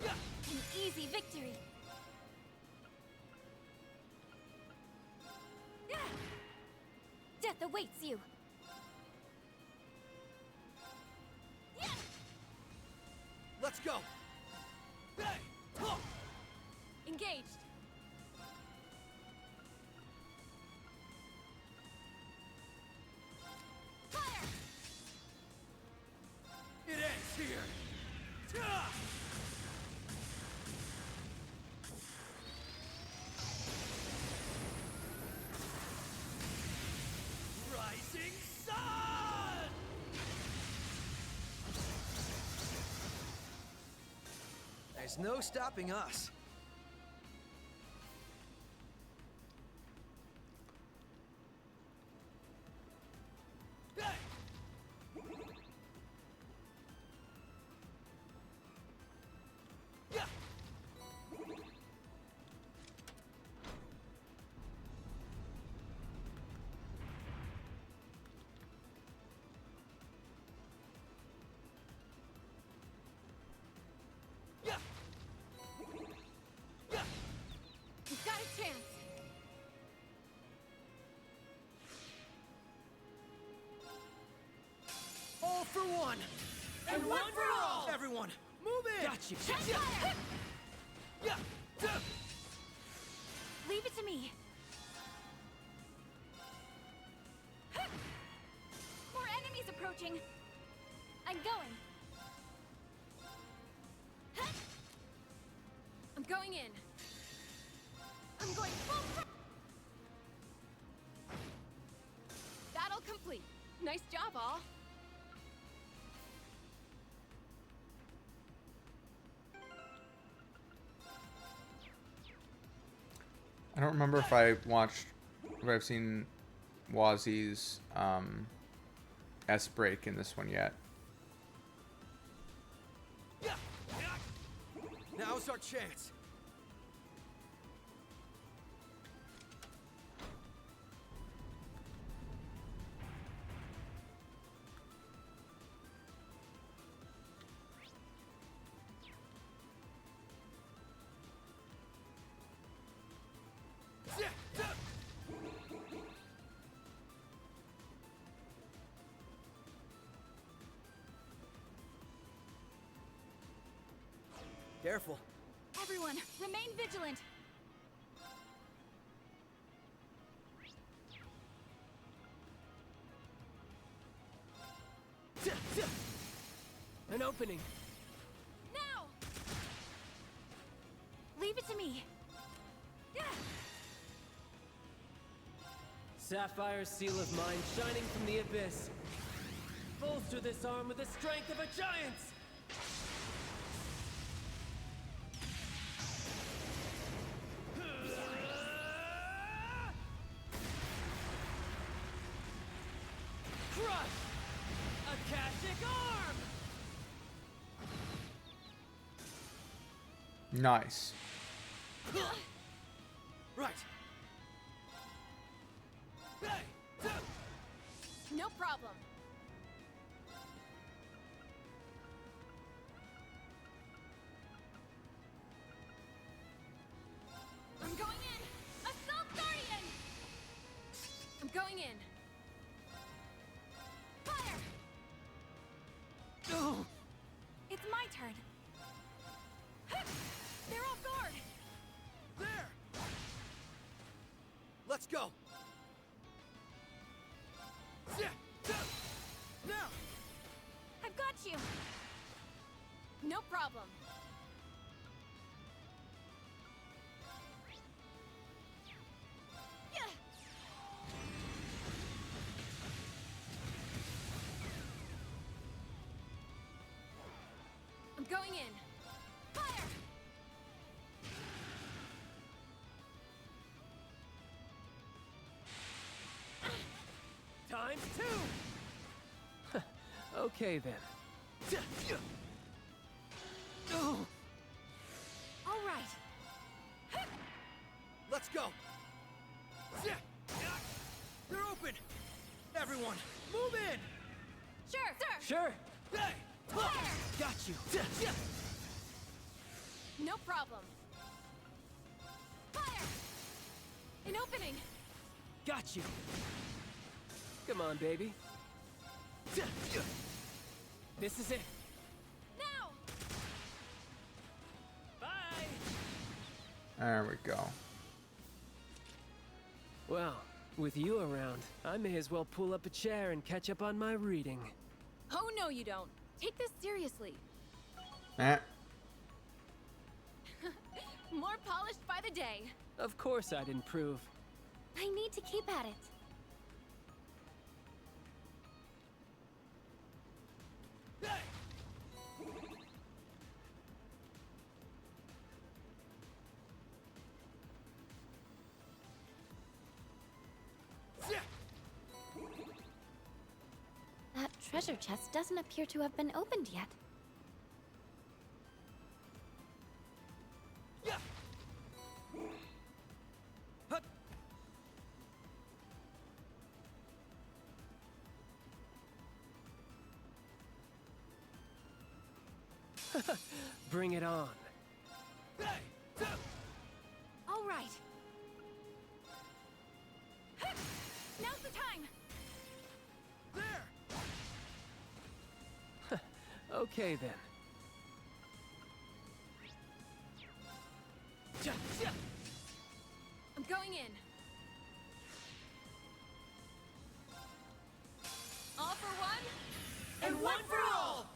An easy victory. Death awaits you. Let's go. Engaged. It ends here. Rising sun! There's no stopping us. You've got a chance. All for one. And one for all. Everyone, move in. Got you. Leave it to me. More enemies approaching. I'm going. I'm going in. I'm going full. Battle complete. Nice job, all. I don't remember if I watched, if I've seen Wazzy's S break in this one yet. Now's our chance. Careful. Everyone, remain vigilant. An opening. Now! Leave it to me. Sapphire's seal of mine shining from the abyss. Bolster this arm with the strength of a giant's! Crush! Akashic arm! Nice. Right. No problem. I'm going in. Assault Guardian. I'm going in. Fire. Oh. It's my turn. They're off guard. There. Let's go. Now. I've got you. No problem. Yeah. I'm going in. Fire! Times two! Okay then. All right. Let's go. They're open. Everyone, move in. Sure, sir. Sure. Hey. Got you. No problem. Fire! An opening. Got you. Come on, baby. This is it. Now. Bye. There we go. Well, with you around, I may as well pull up a chair and catch up on my reading. Oh, no, you don't. Take this seriously. Eh. More polished by the day. Of course I'd improve. I need to keep at it. That treasure chest doesn't appear to have been opened yet. Bring it on. All right. Now's the time. Okay then. I'm going in. All for one, And one for all.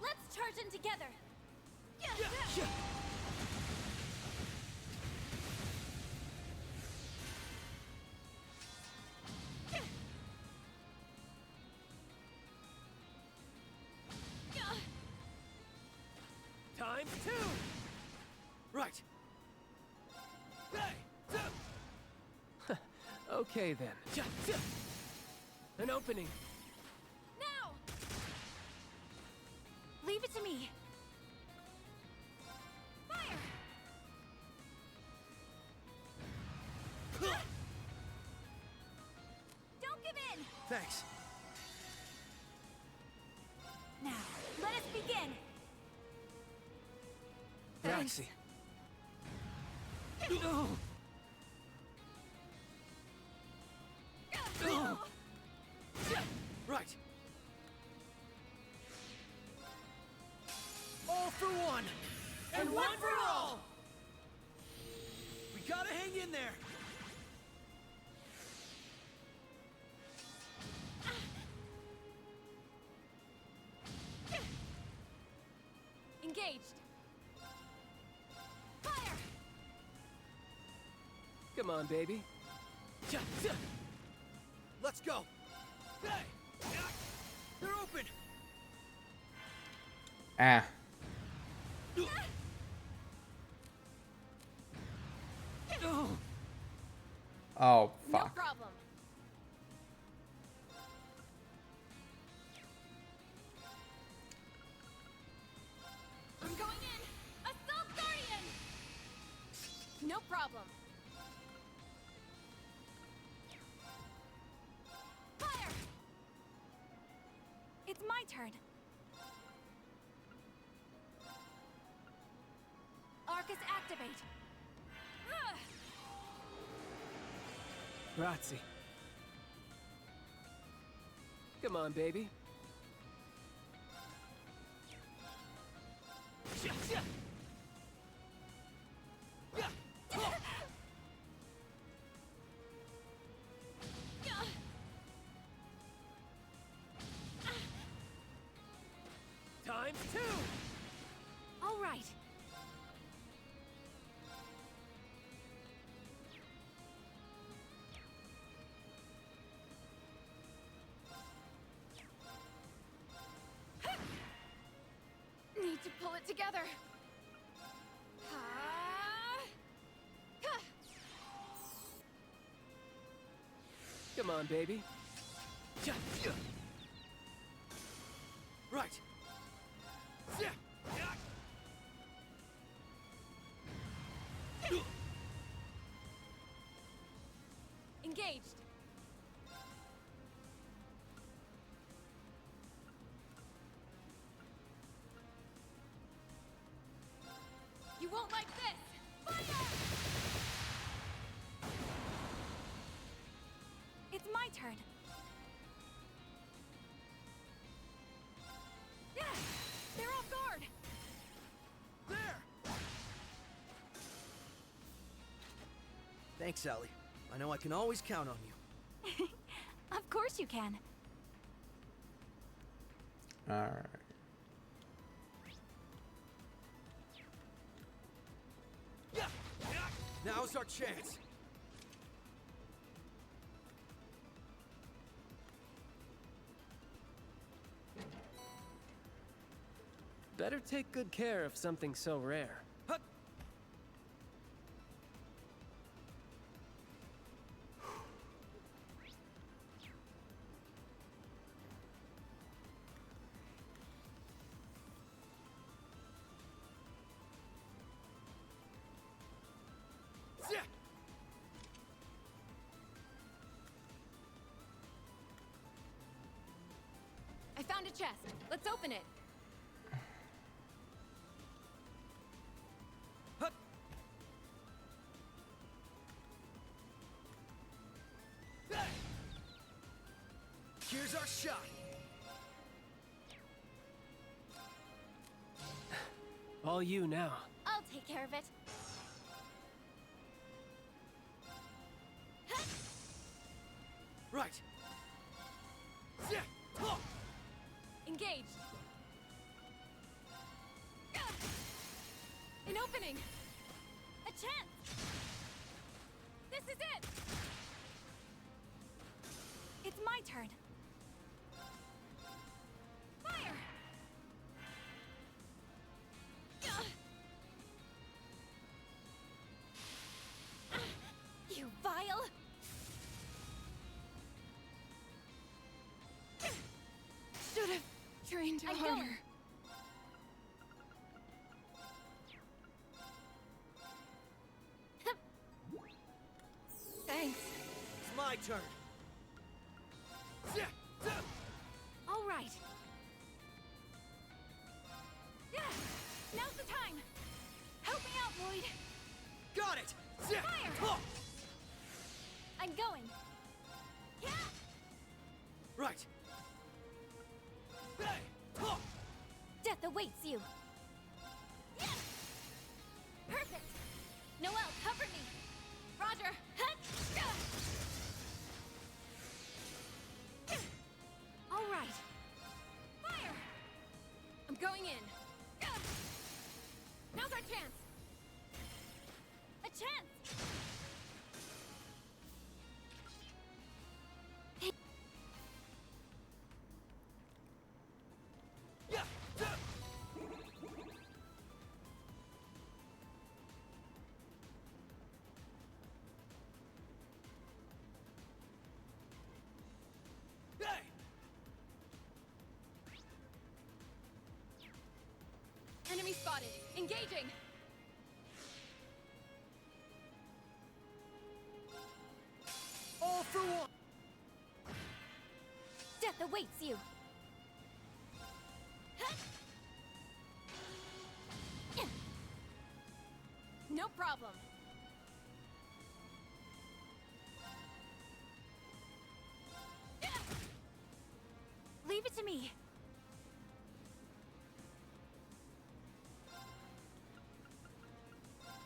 let's charge in together. Times two. Right. Okay then. An opening. Now. Leave it to me. Fire. Don't give in. Thanks. Now, let us begin. Roxy. Right. All for one. And one for all. We gotta hang in there. Engaged. Fire. Come on, baby. Let's go. They're open. Ah. Oh, No fuck. problem. I'm going in. problem. Fire! It's my turn. Arcus activate. Ugh! Grazie. Come on, baby. Times 2! All right. Need to pull it together. Come on, baby. Right. Engaged. You won't like this! Fire! It's my turn. Yeah! They're off guard! There! Thanks, Ellie. I know I can always count on you. Of course you can. Alright. Now's our chance. Better take good care of something so rare. I found a chest. Let's open it. Here's our shot. All you now. I'll take care of it. Right. Engaged. An opening. A chance. This is it. It's my turn. Fire. You vile. Should have trained I'm harder. going. Thanks. It's my turn. All right. Yeah! Now's the time. Help me out, Lloyd. Got it. Fire! I'm going. Yeah! Right. Death awaits you. Yeah! Perfect. Noelle, cover me. Roger. All right. Fire. I'm going in. Now's our chance. A chance. Enemy spotted. Engaging. awaits you. No problem. Leave it to me.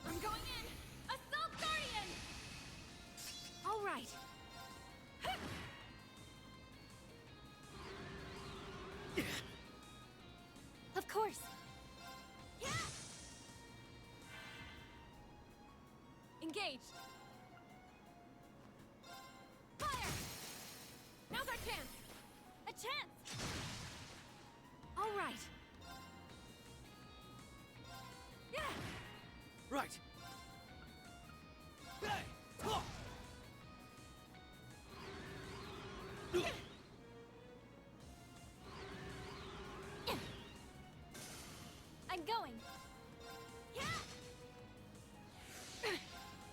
I'm going in. Assault Guardian! All right. Of course. Yeah. Engaged. Fire! Now's our chance. A chance. All right. Yeah. Right. Hey! Huh! I'm going. Yeah.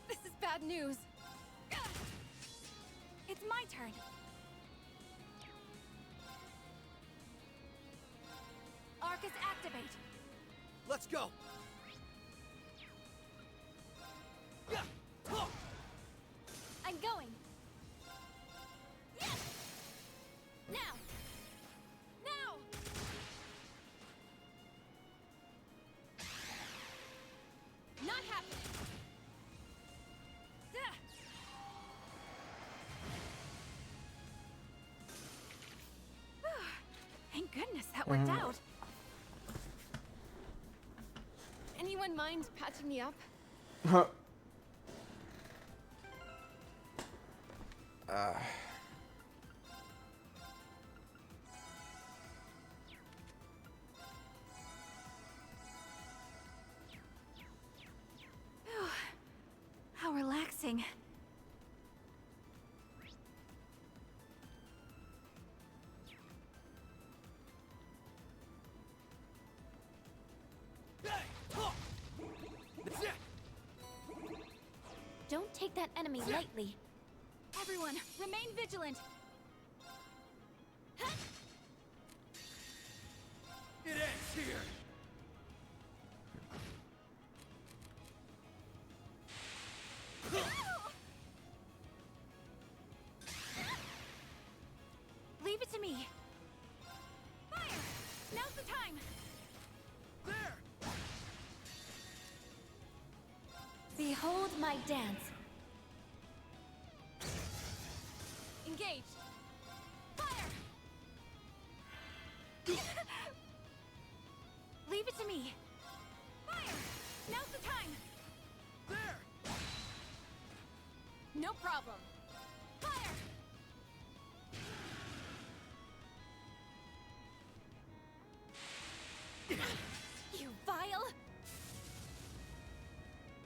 This is bad news. It's my turn. Arcus activate. Let's go. Yeah. Huh! I'm going. Yes. Now. Now. Not happening. Thank goodness that worked out. Anyone mind patching me up? Phew. How relaxing. Don't take that enemy lightly. Everyone, remain vigilant. It ends here. Leave it to me. Fire! Now's the time. There. Behold my dance. Engaged. Fire! Leave it to me. Fire! Now's the time. There. No problem. Fire! You vile!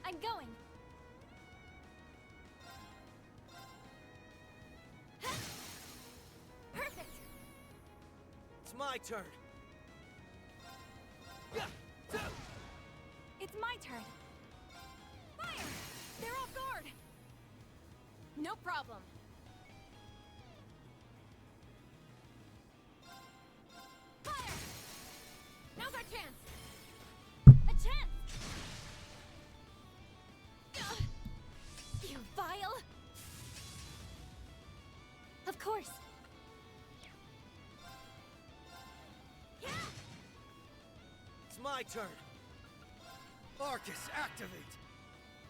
I'm going. Perfect. It's my turn. Yeah. It's my turn. Fire! They're off guard. No problem. Fire! Now's our chance. A chance. You vile! Of course. Yeah! It's my turn. Arcus, activate.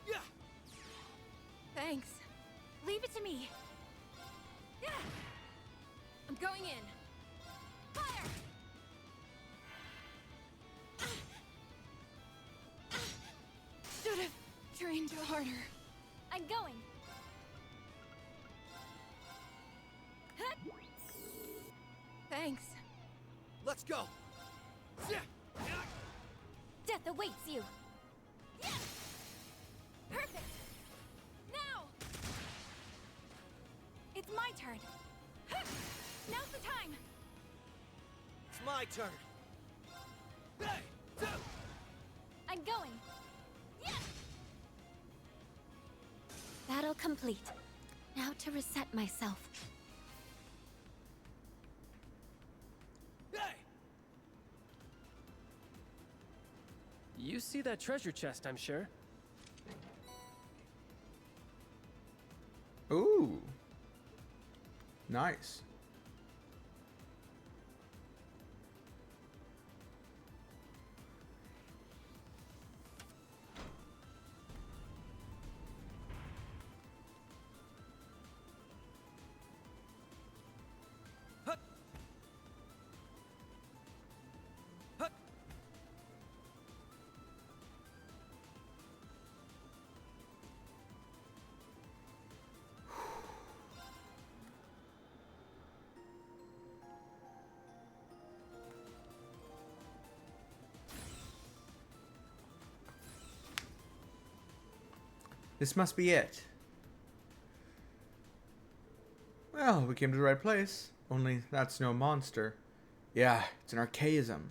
Yeah. Thanks. Leave it to me. Yeah! I'm going in. Fire! Should have trained harder. I'm going. Thanks. Let's go. Death awaits you. Yes! Perfect. Now. It's my turn. Now's the time. It's my turn. Hey. I'm going. Yes! Battle complete. Now to reset myself. You see that treasure chest, I'm sure. Ooh. Nice. This must be it. Well, we came to the right place. Only that's no monster. Yeah, it's an archaism.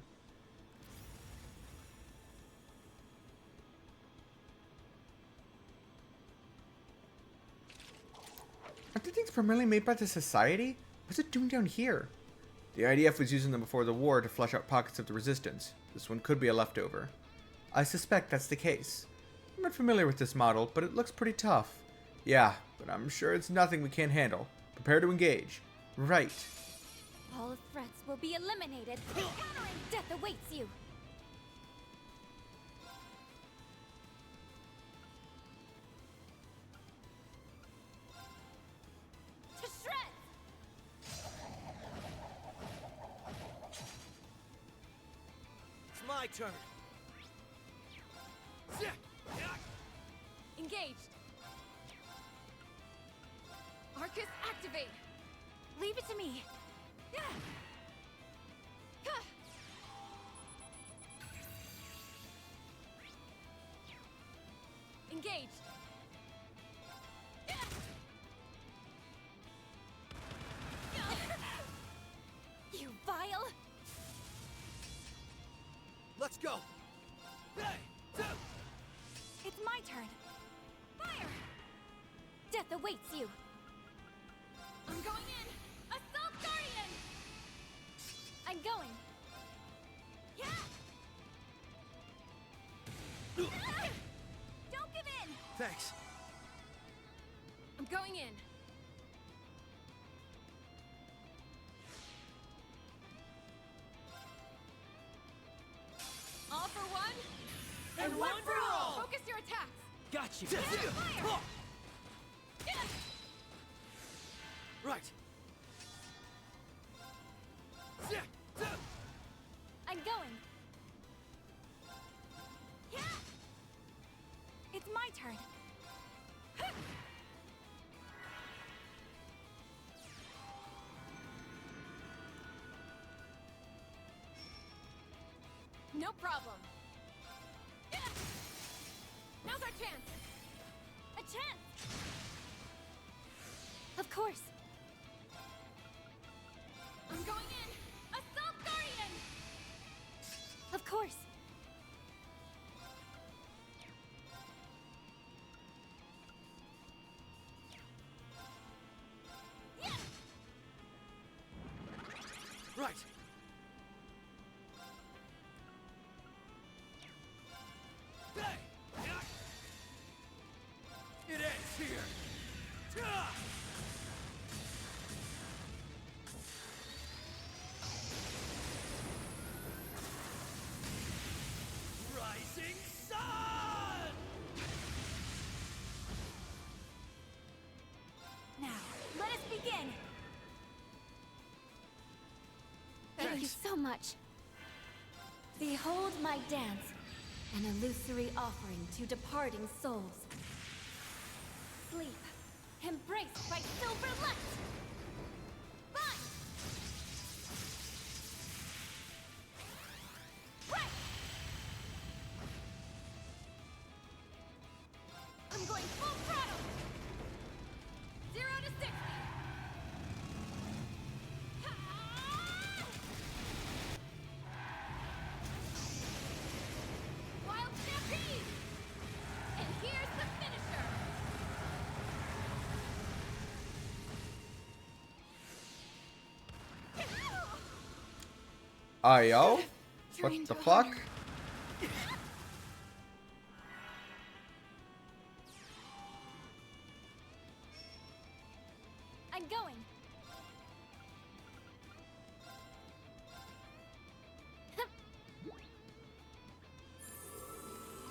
Aren't the things primarily made by the Society? What's it doing down here? The IDF was using them before the war to flush out pockets of the resistance. This one could be a leftover. I suspect that's the case. I'm not familiar with this model, but it looks pretty tough. Yeah, but I'm sure it's nothing we can't handle. Prepare to engage. Right. All threats will be eliminated. Countering death awaits you. To shreds! It's my turn. Engaged. Arcus, activate. Leave it to me. Engaged. You vile! Let's go. It's my turn. Fire! Death awaits you. I'm going in. Assault Guardian. I'm going. Don't give in. Thanks. I'm going in. All for one. And one for all. Focus your attacks. Got you. Fire. Right. I'm going. It's my turn. No problem. Now's our chance. A chance. Of course. I'm going in. Assault Guardian. Of course. Right. It ends here. Rising sun. Now, let us begin. Thank you so much. Behold my dance, an illusory offering to departing souls. Sleep, embraced by silver light. Bind! Right! I'm going full throttle. 0 to 60. Wild stampede. And here's the finisher. Ayo? What the fuck?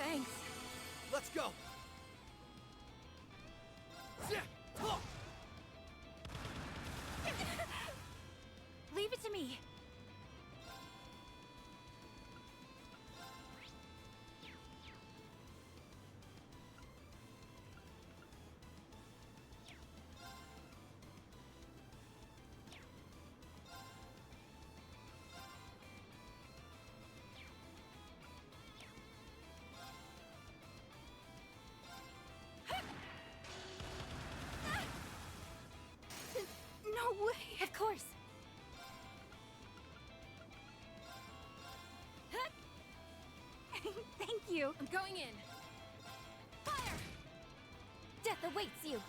Thanks. Let's go! Leave it to me. No way! Of course. Thank you. I'm going in. Fire! Death awaits you.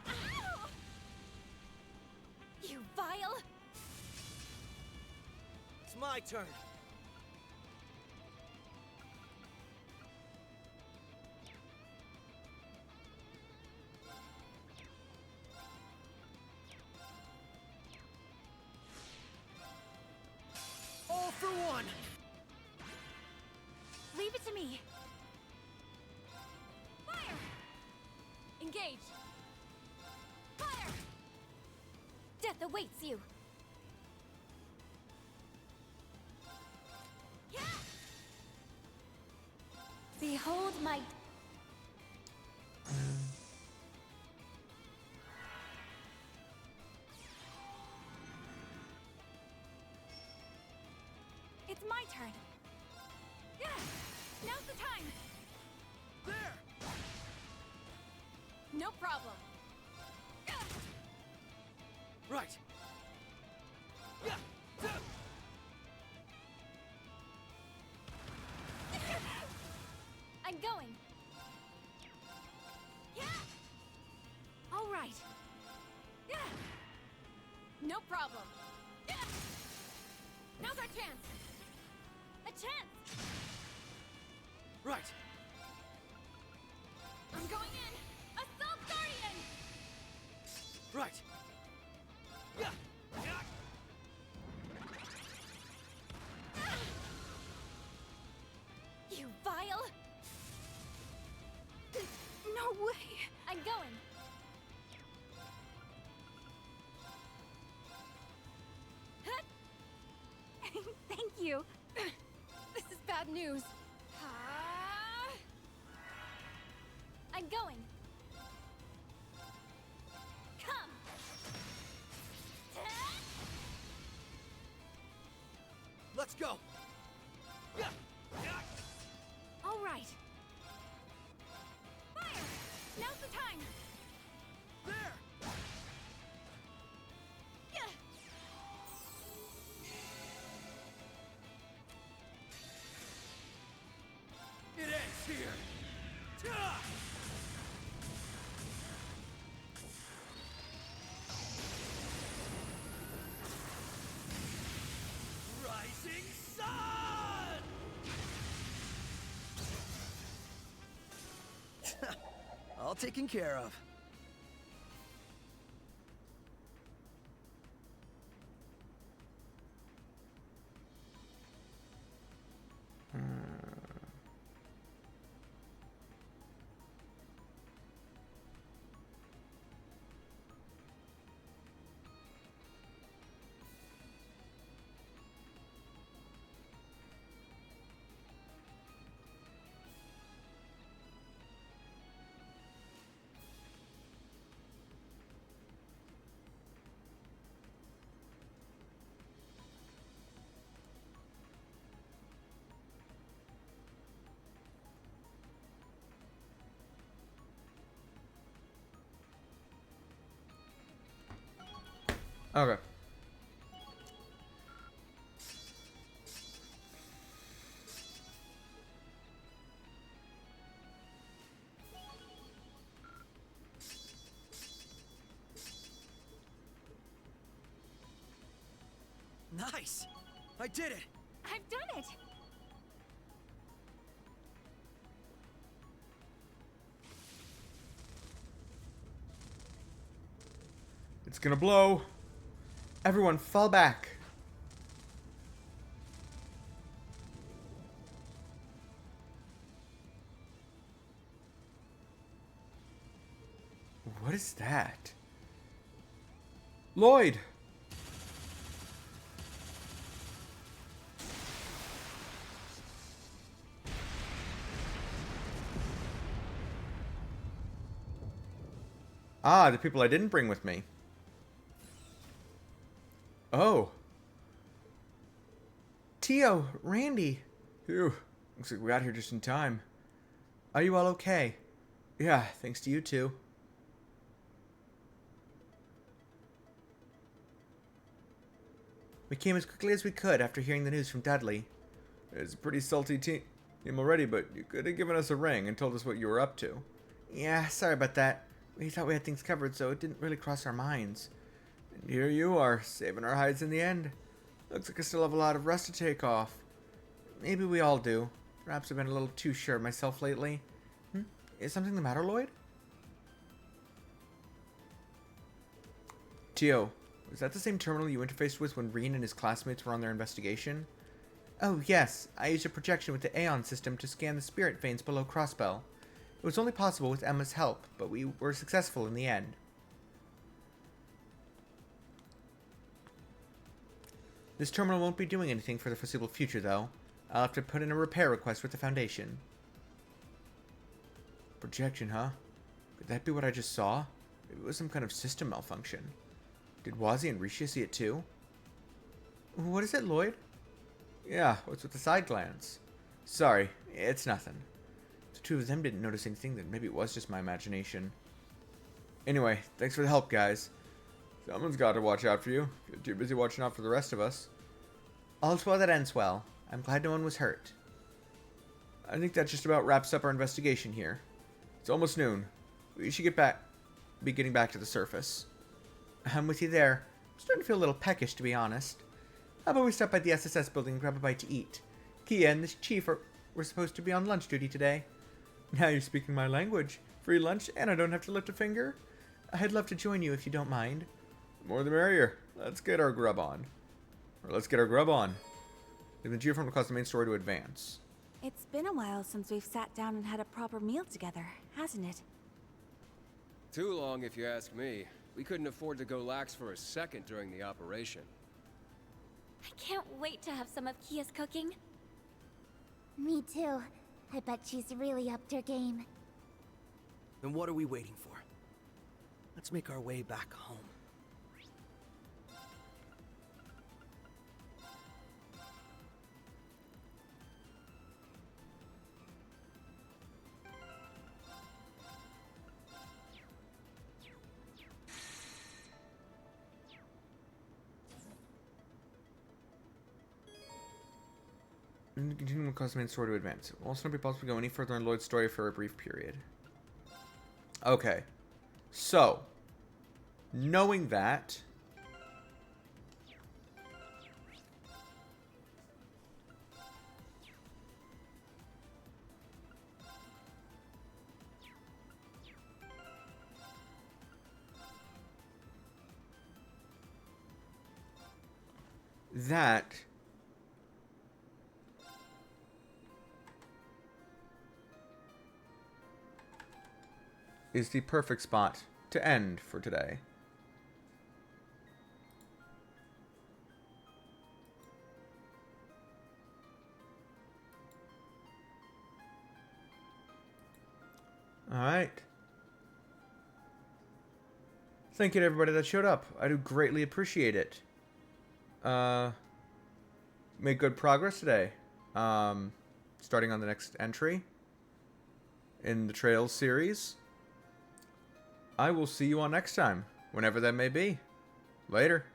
Ow! You vile! It's my turn. All for one! Leave it to me. Fire! Engage! Fire! Death awaits you. Behold my... It's my turn. Yeah! Now's the time! There! No problem. Right. Yeah. I'm going. Yeah! All right. Yeah! No problem. Yeah! Now's our chance! A chance. Right. I'm going in! Assault Guardian! Right. Yeah. You vile. No way! I'm going. Thank you. This is bad news. I'm going. Come. Let's go. Yeah. All right. Fire! Now's the time! There. Yeah! It ends here. Rising sun! All taken care of. Okay. Nice! I did it! I've done it! It's gonna blow. Everyone, fall back. What is that? Lloyd! Ah, the people I didn't bring with me. Oh. Tio, Randy. Phew. Looks like we got here just in time. Are you all okay? Yeah, thanks to you two. We came as quickly as we could after hearing the news from Dudley. It's a pretty salty team already, but you could have given us a ring and told us what you were up to. Yeah, sorry about that. We thought we had things covered, so it didn't really cross our minds. And here you are, saving our hides in the end. Looks like I still have a lot of rust to take off. Maybe we all do. Perhaps I've been a little too sure of myself lately. Is something the matter, Lloyd? Tio, was that the same terminal you interfaced with when Reen and his classmates were on their investigation? Oh, yes. I used a projection with the Aeon system to scan the spirit veins below Crossbell. It was only possible with Emma's help, but we were successful in the end. This terminal won't be doing anything for the foreseeable future, though. I'll have to put in a repair request with the Foundation. Projection, huh? Could that be what I just saw? Maybe it was some kind of system malfunction. Did Wazi and Risha see it too? What is it, Lloyd? Yeah, what's with the side glance? Sorry, it's nothing. If the two of them didn't notice anything, then maybe it was just my imagination. Anyway, thanks for the help, guys. Someone's got to watch out for you. If you're too busy watching out for the rest of us. All's well that ends well. I'm glad no one was hurt. I think that just about wraps up our investigation here. It's almost noon. We should be getting back to the surface. I'm with you there. I'm starting to feel a little peckish, to be honest. How about we stop by the SSS building and grab a bite to eat? Kia and the chief were supposed to be on lunch duty today. Now you're speaking my language. Free lunch, and I don't have to lift a finger? I'd love to join you if you don't mind. The more the merrier. Let's get our grub on. Leave the geoform across the main story to advance. It's been a while since we've sat down and had a proper meal together, hasn't it? Too long, if you ask me. We couldn't afford to go lax for a second during the operation. I can't wait to have some of Kia's cooking. Me too. I bet she's really upped her game. Then what are we waiting for? Let's make our way back home. Continuing across the main story to advance. It will also not be possible to go any further in Lloyd's story for a brief period. Okay. So, knowing that, is the perfect spot to end for today. Alright. Thank you to everybody that showed up. I do greatly appreciate it. Made good progress today. Starting on the next entry in the Trails series. I will see you all next time, whenever that may be. Later.